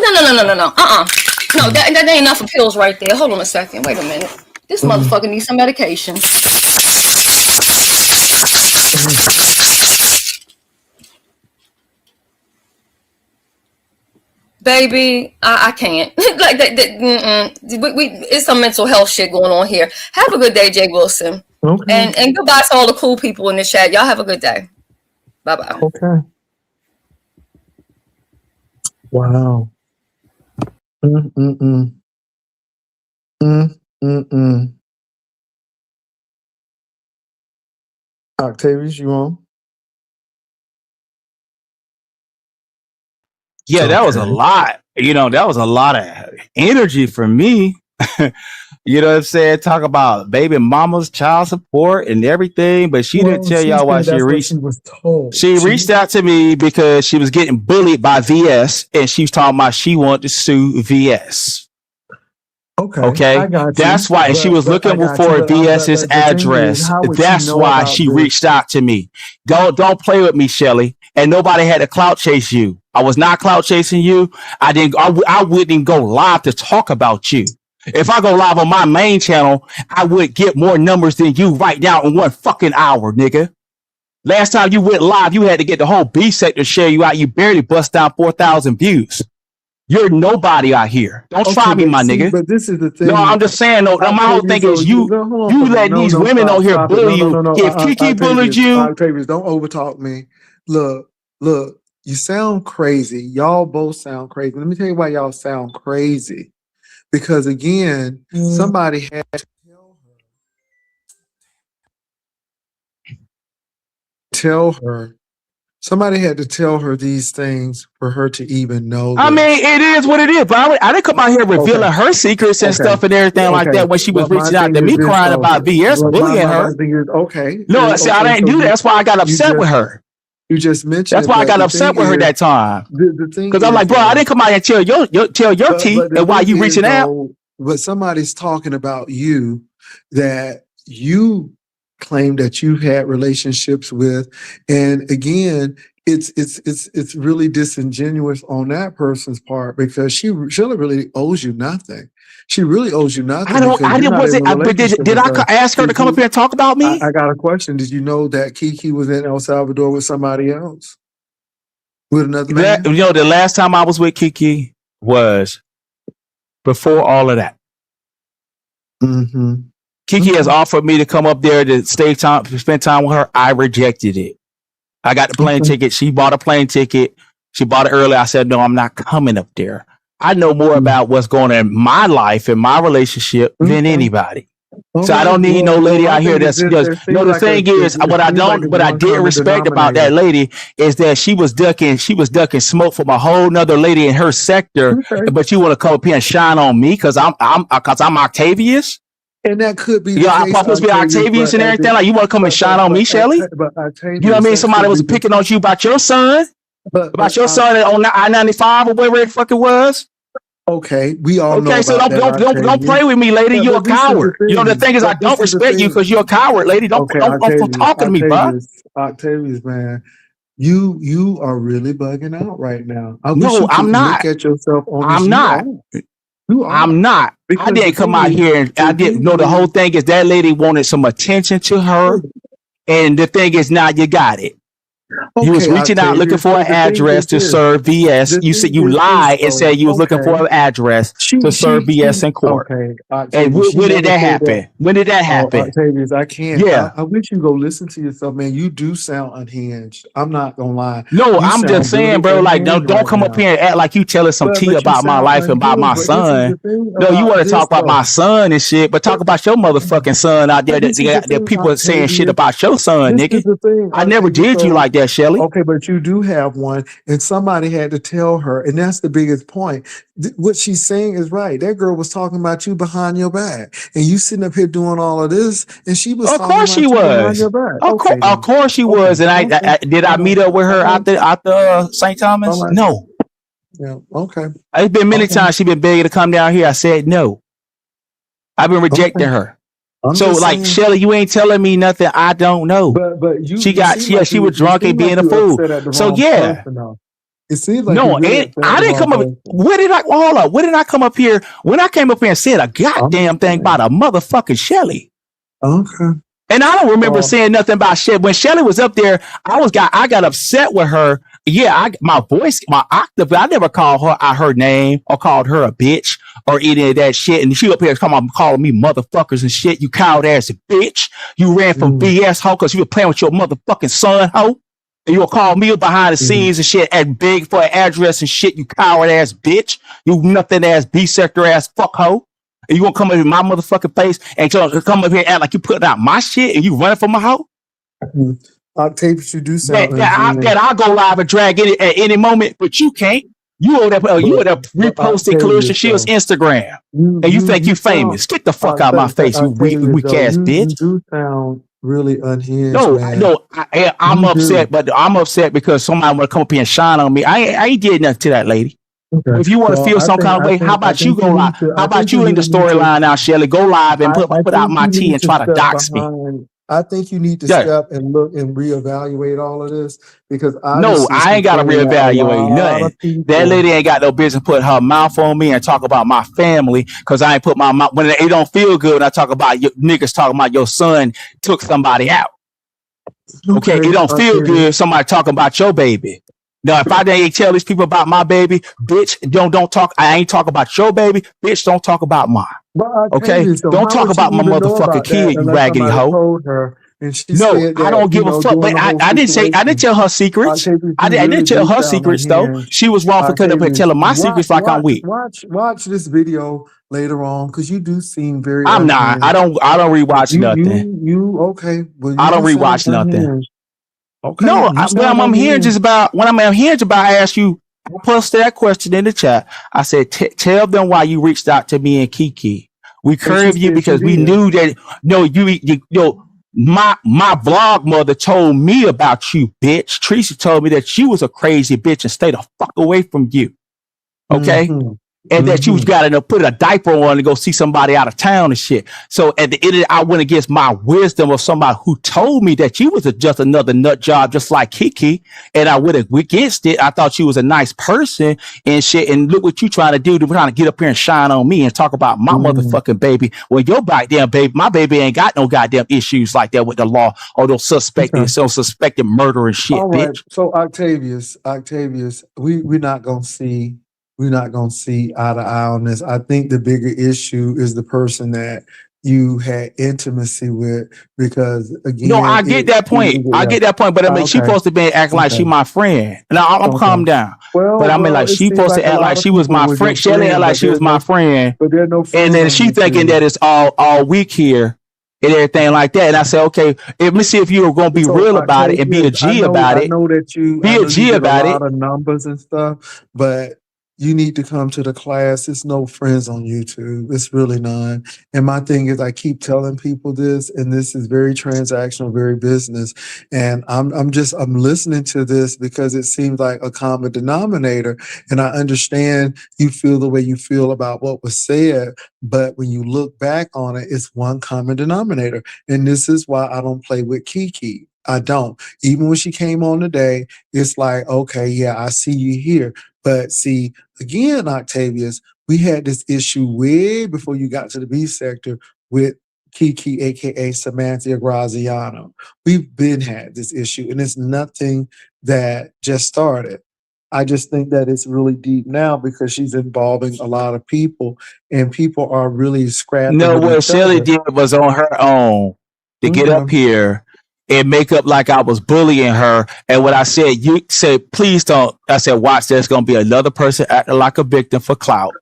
No, that ain't enough of pills right there. Hold on a second. Wait a minute. This motherfucker needs some medication. Baby, I can't. Like that. It's some mental health shit going on here. Have a good day, Jay Wilson. Okay. And goodbye to all the cool people in the chat. Y'all have a good day. Bye bye. Okay. Wow. Octavius, you on? Yeah, that was a lot. That was a lot of energy for me. You know what I'm saying? Talk about baby mama's child support and everything, but she didn't tell y'all why she that's what reached. she was told. She reached out to me because she was getting bullied by VS, and she was talking about she wanted to sue VS. Okay, I got that's you. why, and she was looking for VS's address. That's why she reached out to me. Don't play with me, Shelly. And nobody had to clout chase you. I was not clout chasing you. I wouldn't go live to talk about you. If I go live on my main channel, I would get more numbers than you right now in 1 fucking hour, nigga. Last time you went live, you had to get the whole B sector share you out. You barely bust down 4,000 views. You're nobody out here. Don't try me, my nigga. But this is the thing. No, I'm just saying, no, my whole thing is you let these women on here bully you. If Kiki bullied you. Octavius, don't overtalk me. Look, you sound crazy. Y'all both sound crazy. Let me tell you why y'all sound crazy. Because again, somebody had to tell her. Somebody had to tell her these things for her to even know. I mean, it is what it is. But I didn't come out here revealing her secrets and stuff and everything like that when she was reaching out to me crying about VS bullying her. No, see, I didn't do that. That's why I got upset with her. You just mentioned. That's why I got upset with her that time. Because I'm like, bro, I didn't come out and tell your tea and why you reaching out. But somebody's talking about you that you claim that you've had relationships with, and again, it's really disingenuous on that person's part because she really owes you nothing. She really owes you nothing. Did I ask her to come up here and talk about me? I got a question. Did you know that Kiki was in El Salvador with somebody else? With another man? The last time I was with Kiki was before all of that. Kiki has offered me to come up there to spend time with her. I rejected it. I got the plane ticket. She bought a plane ticket. She bought it early. I said, no, I'm not coming up there. I know more about what's going on in my life and my relationship than anybody. So I don't need no lady out here that's just. No, the thing is, what I did respect about that lady is that she was ducking smoke from a whole nother lady in her sector. But you want to come up here and shine on me because I'm Octavius. And that could be. Yeah, I'm supposed to be Octavius and everything. Like you want to come and shine on me, Shelly? You know what I mean? Somebody was picking on you about your son, about your son on I-95 or whatever it fucking was. Okay, we all know. Okay, so don't play with me, lady. You're a coward. The thing is, I don't respect you because you're a coward, lady. Don't talk to me, bro. Octavius, man, you are really bugging out right now. No, I'm not. Look at yourself on I'm not. I'm not. I didn't come out here and I didn't know the whole thing is that lady wanted some attention to her. And the thing is now you got it. You was reaching out looking for an address to serve VS. You said you lied and said you was looking for an address to serve VS in court. Okay. And when did that happen? When did that happen? Octavius, I can't. Yeah. I wish you go listen to yourself, man. You do sound unhinged. I'm not gonna lie. No, I'm just saying, bro. Like, don't come up here and act like you telling some tea about my life and about my son. No, you want to talk about my son and shit, but talk about your motherfucking son out there. That people are saying shit about your son, nigga. I never did you like that, Shelly. Okay, but you do have one, and somebody had to tell her, and that's the biggest point. What she's saying is right. That girl was talking about you behind your back, and you sitting up here doing all of this, and she was. Of course she was. Of course she was. And I did I meet up with her out the St. Thomas? No. Yeah. Okay. It's been many Okay. times she been begging to come down here. I said no. I've been rejecting Okay. her. I'm So just like saying. Shelly, you ain't telling me nothing I don't know. But She you seem like she was you drunk and seem like being a you're fool. upset at the So wrong yeah. person though. It seems like you're No, really upset at I the didn't wrong come up. person. Where did I hold up? Where did I come up here? When I came up here and said a I'm goddamn just thing saying. about a motherfucking Shelly. Okay. And I don't remember So saying nothing about Shelly. When Shelly was up there, I got upset with her. Yeah, my voice, my octave, I never called her name or called her a bitch or any of that shit. And she up here calling me motherfuckers and shit. You coward ass bitch. You ran from BS hoe because you were playing with your motherfucking son hoe. And you'll call me behind the scenes and shit and beg for an address and shit, you coward ass bitch. You nothing ass B-sector ass fuck hoe. And you gonna come up in my motherfucking face and come up here and act like you putting out my shit and you running from my hoe? Octavius, you do sound That I'll go live and drag it at any moment, but you can't. You over there reposting Clarissa Shields' Instagram. And you think you famous. Get the fuck out of my face, you weak ass bitch. You do sound really unhinged, No, man. I'm upset, but I'm upset because somebody want to come up here and shine on me. I ain't did nothing to that lady. Okay. If you want to feel some kind of way, how about you go live? How about you in the storyline now, Shelly? Go live and put out my tea and try to dox me. I think you need to step and look and reevaluate all of this because no, I ain't got to reevaluate nothing. That lady ain't got no business put her mouth on me and talk about my family because I ain't put my mouth when it don't feel good when I talk about your niggas talking about your son took somebody out. Okay, it don't feel good if somebody talking about your baby. Now, if I didn't tell these people about my baby, bitch, don't talk. I ain't talk about your baby, bitch. Don't talk about mine. Okay, don't talk about my motherfucking kid, you raggedy hoe. No, I don't give a fuck. But I didn't tell her secrets. I didn't tell her secrets though. She was wrong for cutting up and telling my secrets like I'm weak. Watch this video later on because you do seem very. I'm not. I don't rewatch nothing. You okay? Well, I don't rewatch nothing. Okay. No, when I'm hearing about, I asked you, I posted that question in the chat. I said, tell them why you reached out to me and Kiki. We curved you because we knew that, my blog mother told me about you, bitch. Teresa told me that you was a crazy bitch and stay the fuck away from you. Okay? And that you got to put a diaper on and go see somebody out of town and shit. So at the end of it, I went against my wisdom of somebody who told me that you was just another nut job, just like Kiki. And I went against it. I thought you was a nice person and shit. And look what you trying to do. Trying to get up here and shine on me and talk about my motherfucking baby. Well, your goddamn baby, my baby ain't got no goddamn issues like that with the law or those suspected murder and shit, all right. bitch. So Octavius, we're not gonna see. We're not going to see eye to eye on this. I think the bigger issue is the person that you had intimacy with because again. No, I get that point. But I mean, she supposed to be acting like she my friend. Now I'm calm down. But I mean, like she supposed to act like she was my friend. Shelly act like she was my friend. But there are no friends. And then she thinking that it's all week here and everything like that. And I say, okay, let me see if you're going to be real about it and be a G about it. I know that you be a G about it. A lot of numbers and stuff, but you need to come to the class. There's no friends on YouTube. It's really none. And my thing is, I keep telling people this, and this is very transactional, very business. And I'm listening to this because it seems like a common denominator. And I understand you feel the way you feel about what was said, but when you look back on it, it's one common denominator. And this is why I don't play with Kiki. I don't. Even when she came on today, it's like, okay, yeah, I see you here. But see, again, Octavius, we had this issue way before you got to the B sector with Kiki, aka Samantha Graziano. We've been had this issue, and it's nothing that just started. I just think that it's really deep now because she's involving a lot of people, and people are really scrapping. No, what Shelly did was on her own to get up here and make up like I was bullying her. And what I said, you said, please don't. I said, watch, there's going to be another person acting like a victim for clout.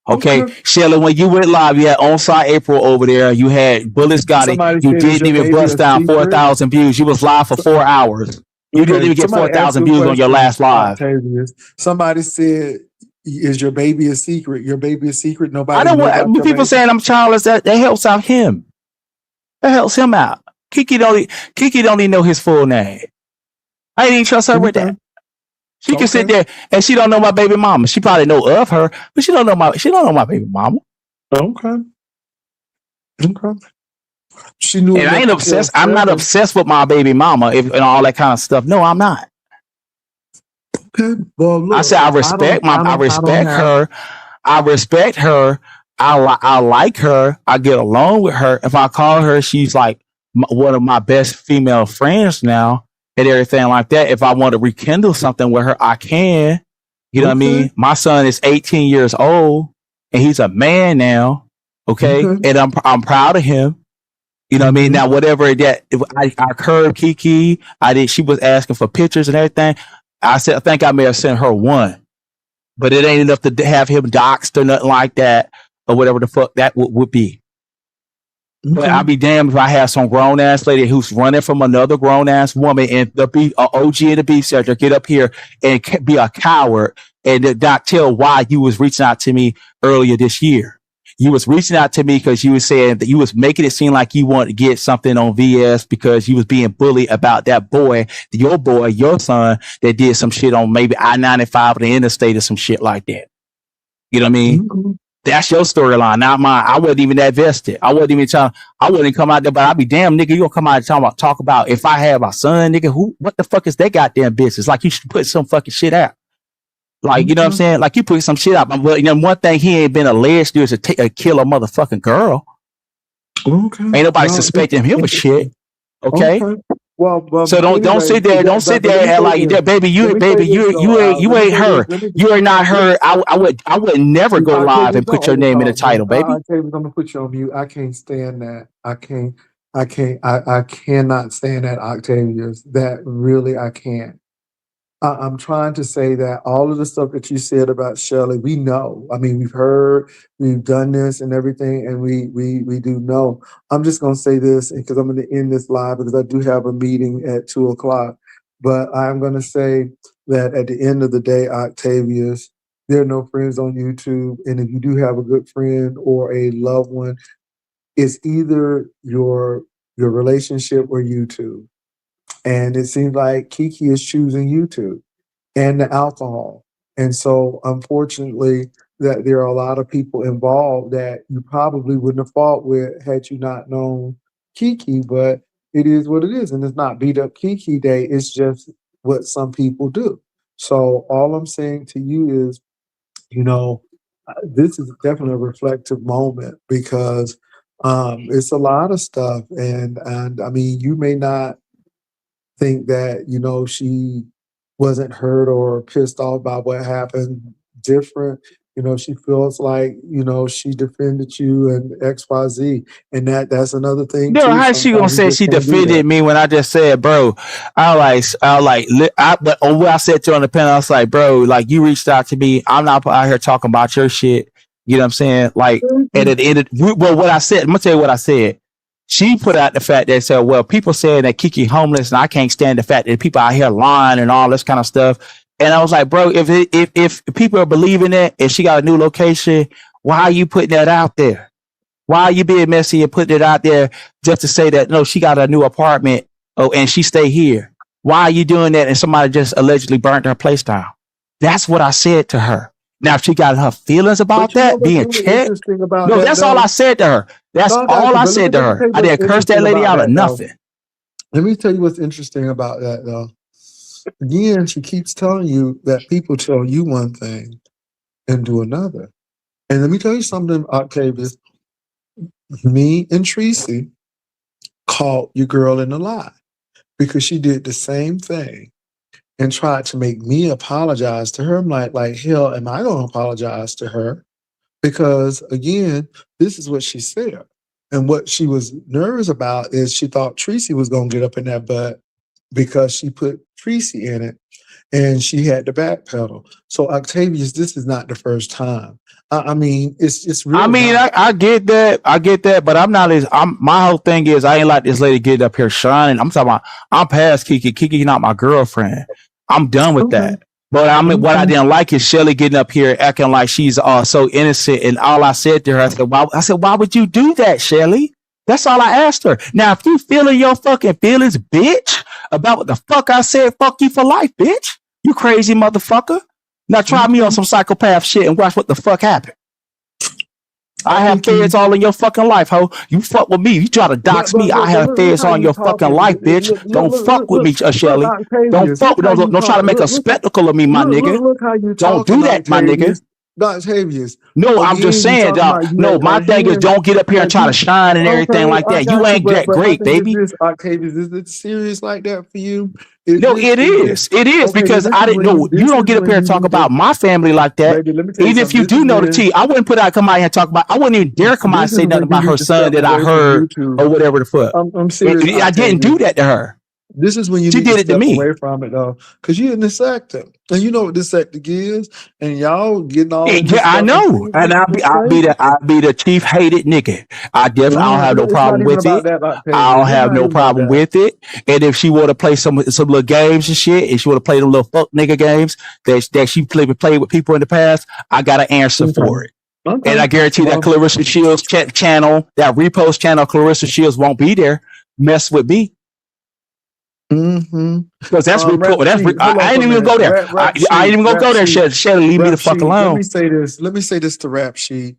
Okay. Shelly, when you went live, you had On-Site April over there. You had Bullets Got It. You didn't even bust down 4,000 views. You was live for 4 hours. You didn't even get 4,000 views on your last live. Somebody said, is your baby a secret? Your baby a secret? Nobody. I don't want people saying I'm childless. That helps out him. That helps him out. Kiki don't even know his full name. I didn't even trust her with that. She can sit there and she don't know my baby mama. She probably know of her, but she don't know my baby mama. Okay. She knew And I ain't obsessed. I'm not obsessed with my baby mama and all that kind of stuff. No, I'm not. Okay. Well, look, I said I respect her. I respect her. I like her. I get along with her. If I call her, she's like one of my best female friends now and everything like that. If I want to rekindle something with her, I can. You know what I mean? My son is 18 years old and he's a man now. Okay. And I'm proud of him. You know what I mean? Now, whatever that I curved Kiki, she was asking for pictures and everything. I said, I think I may have sent her one, but it ain't enough to have him doxxed or nothing like that or whatever the fuck that would be. But I'd be damned if I have some grown ass lady who's running from another grown ass woman and be an OG in the beef sector, get up here and be a coward and not tell why you was reaching out to me earlier this year. You was reaching out to me because you was saying that you was making it seem like you wanted to get something on VS because you was being bullied about that boy, your son that did some shit on maybe I-95 or the interstate or some shit like that. You know what I mean? That's your storyline, not mine. I wasn't even that vested. I wouldn't come out there, but I'd be damn nigga, you gonna come out and talk about if I have my son, nigga, what the fuck is that goddamn business? Like you should put some fucking shit out. Like, you know what I'm saying? Like you put some shit out. But you know, one thing he ain't been alleged to do is to kill a motherfucking girl. Okay. Ain't nobody suspecting him of shit. Okay. Well, so don't sit there and like that, baby. You ain't her. You are not her. I would never go live and put your name in the title, baby. I'm gonna put you on mute. I can't stand that. I cannot stand that, Octavius. That really I can't. I'm trying to say that all of the stuff that you said about Shelley, we know. I mean, we've heard, we've done this and everything, and we do know. I'm just going to say this because I'm going to end this live because I do have a meeting at 2:00. But I'm going to say that at the end of the day, Octavius, there are no friends on YouTube. And if you do have a good friend or a loved one, it's either your relationship or YouTube. And it seems like Kiki is choosing YouTube and the alcohol. And so, unfortunately, that there are a lot of people involved that you probably wouldn't have fought with had you not known Kiki, but it is what it is. And it's not beat up Kiki Day. It's just what some people do. So all I'm saying to you is, this is definitely a reflective moment because it's a lot of stuff. And I mean, you may not think that she wasn't hurt or pissed off by what happened different. She feels like she defended you and XYZ, and that's another thing too. How she gonna say she defended me when I just said, bro? But on what I said to her on the panel, I was like, bro, like you reached out to me. I'm not out here talking about your shit. You know what I'm saying? Like, and at the end, what I said, I'm gonna tell you what I said. She put out the fact that said, well, people saying that Kiki homeless, and I can't stand the fact that people out here lying and all this kind of stuff. And I was like, bro, if people are believing that, if she got a new location, why are you putting that out there? Why are you being messy and putting it out there just to say that no, she got a new apartment, and she stay here? Why are you doing that? And somebody just allegedly burnt her place down. That's what I said to her. Now, if she got her feelings about that being checked, that's all I said to her. That's all I said to her. I didn't curse that lady out or nothing. Let me tell you what's interesting about that, though. Again, she keeps telling you that people tell you one thing and do another. And let me tell you something, Octavius. Me and Tracy caught your girl in a lie because she did the same thing and tried to make me apologize to her. I'm like hell, am I going to apologize to her? Because again, this is what she said. And what she was nervous about is she thought Tracy was going to get up in that butt because she put Tracy in it and she had to backpedal. So Octavius, this is not the first time. I mean, it's really. I mean, I get that, but my whole thing is I ain't like this lady getting up here shining. I'm talking about I'm past Kiki. Kiki's not my girlfriend. I'm done with that. But what I didn't like is Shelly getting up here acting like she's so innocent. And all I said to her, I said, why would you do that, Shelly? That's all I asked her. Now, if you feeling your fucking feelings, bitch, about what the fuck I said, fuck you for life, bitch. You You crazy motherfucker. Now try me on some psychopath shit and watch what the fuck happened. I have feds all in your fucking life, ho. You fuck with me. You try to dox me. I have feds on your fucking life, bitch. Don't fuck with me, Shelly. Don't fuck. Don't try to make a spectacle of me, my nigga. Look how you Don't talking, do that, my nigga. Octavius. No, I'm Again, just you saying, talking about you no, ain't my thing is don't get up here and try to shine and everything like I that. You got ain't that but my great, thing is baby. this, Octavius, is it serious like that for you? No, it is. It is okay, because well, I didn't know. You don't get up here and talk about my family like that. Baby, let me tell you Even if something. you do know the T, I wouldn't put out come out here and talk about. I wouldn't even dare come out and say nothing about her son that I heard or whatever the fuck. I'm serious. I didn't do that to her. This is when you She need did to it to step me. away from it though, because you're in the sector, and you know what this sector is, and y'all getting all in this Yeah, I stuff know, and I'll be the chief hated nigga. I definitely I don't have no It's not problem even with about it. that, Octavius. I don't It's have not no even about problem that. with it. And if she want to play some little games and shit, and she want to play them little fuck nigga games that she played with people in the past, I got an answer for it. Okay. And I guarantee that Clarissa Shields channel, that repost channel, Clarissa Shields won't be there. Mess with me. Because that's report. I ain't even gonna go there. I ain't even gonna go there. Shelly, leave me the fuck alone. Let me say this to Rap Sheet.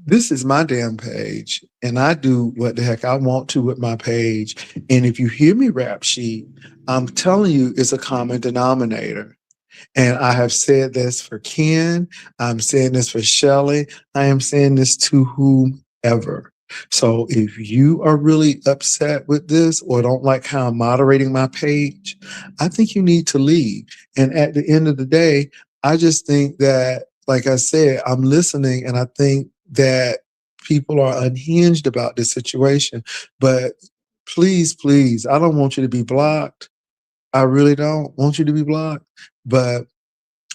This is my damn page, and I do what the heck I want to with my page. And if you hear me, Rap Sheet, I'm telling you, it's a common denominator. And I have said this for Ken. I'm saying this for Shelly. I am saying this to whomever. So if you are really upset with this or don't like how I'm moderating my page, I think you need to leave. And at the end of the day, I just think that, like I said, I'm listening, and I think that people are unhinged about this situation. But please, please, I don't want you to be blocked. I really don't want you to be blocked. But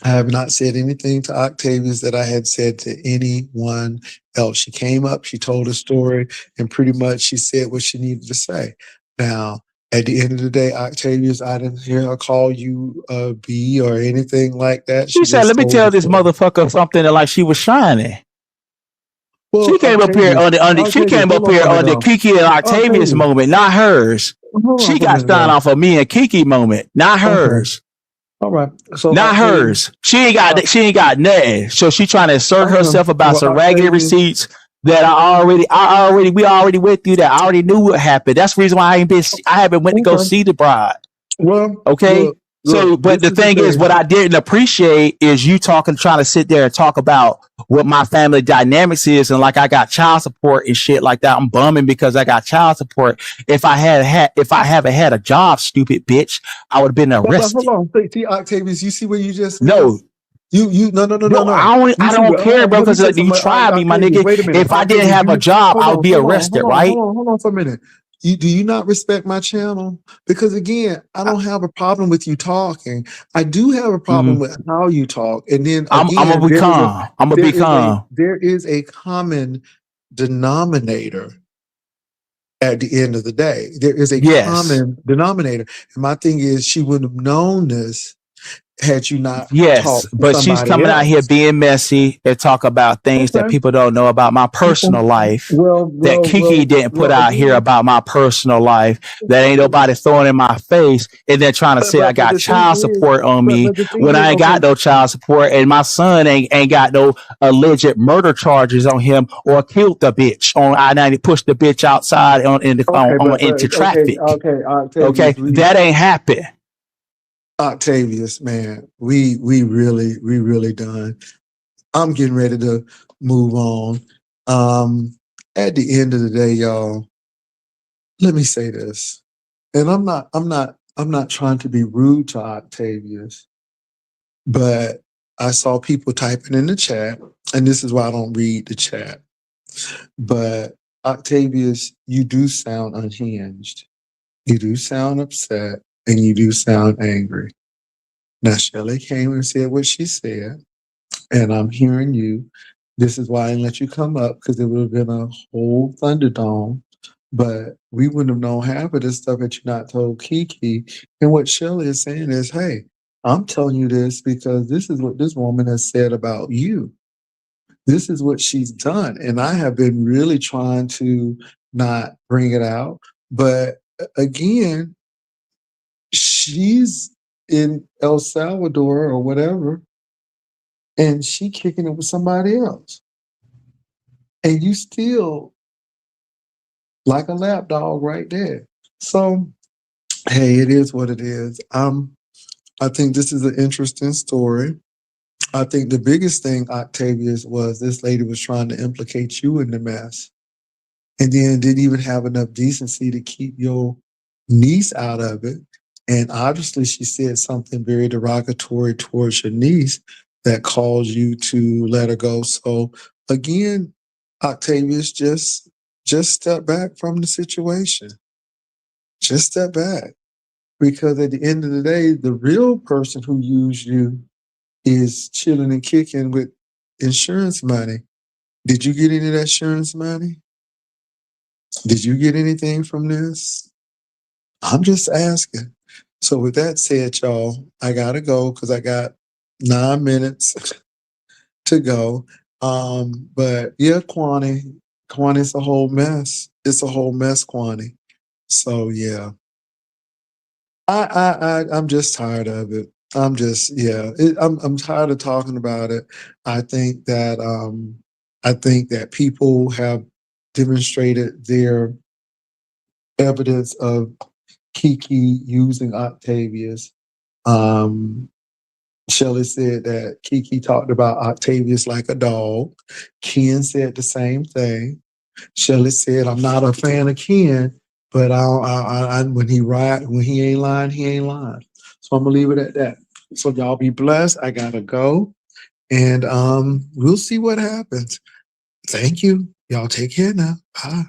I have not said anything to Octavius that I had said to anyone else. She came up, she told a story, and pretty much she said what she needed to say. Now, at the end of the day, Octavius, I didn't hear her call you a B or anything like that. She said, "Let me tell this motherfucker something," that like she was shining. Well, she came up here on the Kiki and Octavius moment, not hers. She got signed off of me and Kiki moment, not hers. All right. So not hers. She ain't got nothing. So she trying to assert herself about some raggedy receipts that we already went through that. I already knew what happened. That's the reason why I haven't went to go see the bride. Well, okay. But the thing is, what I didn't appreciate is you trying to sit there and talk about what my family dynamics is, and like I got child support and shit like that. I'm bumming because I got child support. If I haven't had a job, stupid bitch, I would have been arrested. Hold on, see, Octavius, you see what you just said? No. No. I don't care, bro, because you tried me, my nigga. If I didn't have a job, I would be arrested, right? Hold on for a minute. Do you not respect my channel? Because again, I don't have a problem with you talking. I do have a problem with how you talk. And then again, I'm gonna be calm. There is a common denominator at the end of the day. There is a common denominator. And my thing is, she wouldn't have known this had you not talked to but she's coming out here being messy and talk about things that people don't know about my personal life. That Kiki didn't put out here about my personal life. That ain't nobody throwing in my face and then trying to say I got child support on me when I ain't got no child support, and my son ain't got no alleged murder charges on him or killed the bitch on I-90, pushed the bitch outside into traffic. Okay, that ain't happened. Octavius, man, we really done. I'm getting ready to move on. At the end of the day, y'all, let me say this. And I'm not trying to be rude to Octavius, but I saw people typing in the chat, and this is why I don't read the chat. But Octavius, you do sound unhinged. You do sound upset. And you do sound angry. Now, Shelly came and said what she said, and I'm hearing you. This is why I didn't let you come up, because it would have been a whole Thunderdome, but we wouldn't have known half of this stuff had you not told Kiki. And what Shelly is saying is, hey, I'm telling you this because this is what this woman has said about you. This is what she's done. And I have been really trying to not bring it out. But again, she's in El Salvador or whatever, and she kicking it with somebody else. And you still like a lap dog right there. So, hey, it is what it is. I think this is an interesting story. I think the biggest thing, Octavius, was this lady was trying to implicate you in the mess, and then didn't even have enough decency to keep your niece out of it. And obviously, she said something very derogatory towards your niece that caused you to let her go. So again, Octavius, just step back from the situation. Just step back. Because at the end of the day, the real person who used you is chilling and kicking with insurance money. Did you get any of that insurance money? Did you get anything from this? I'm just asking. So with that said, y'all, I gotta go because I got 9 minutes to go. But yeah, Kwani's a whole mess. It's a whole mess, Kwani. So yeah. I'm just tired of it. I'm just I'm tired of talking about it. I think that people have demonstrated their evidence of Kiki using Octavius. Shelley said that Kiki talked about Octavius like a dog. Ken said the same thing. Shelley said, "I'm not a fan of Ken, but when he ain't lying, he ain't lying." So I'm gonna leave it at that. So y'all be blessed. I gotta go, and we'll see what happens. Thank you. Y'all take care now. Bye.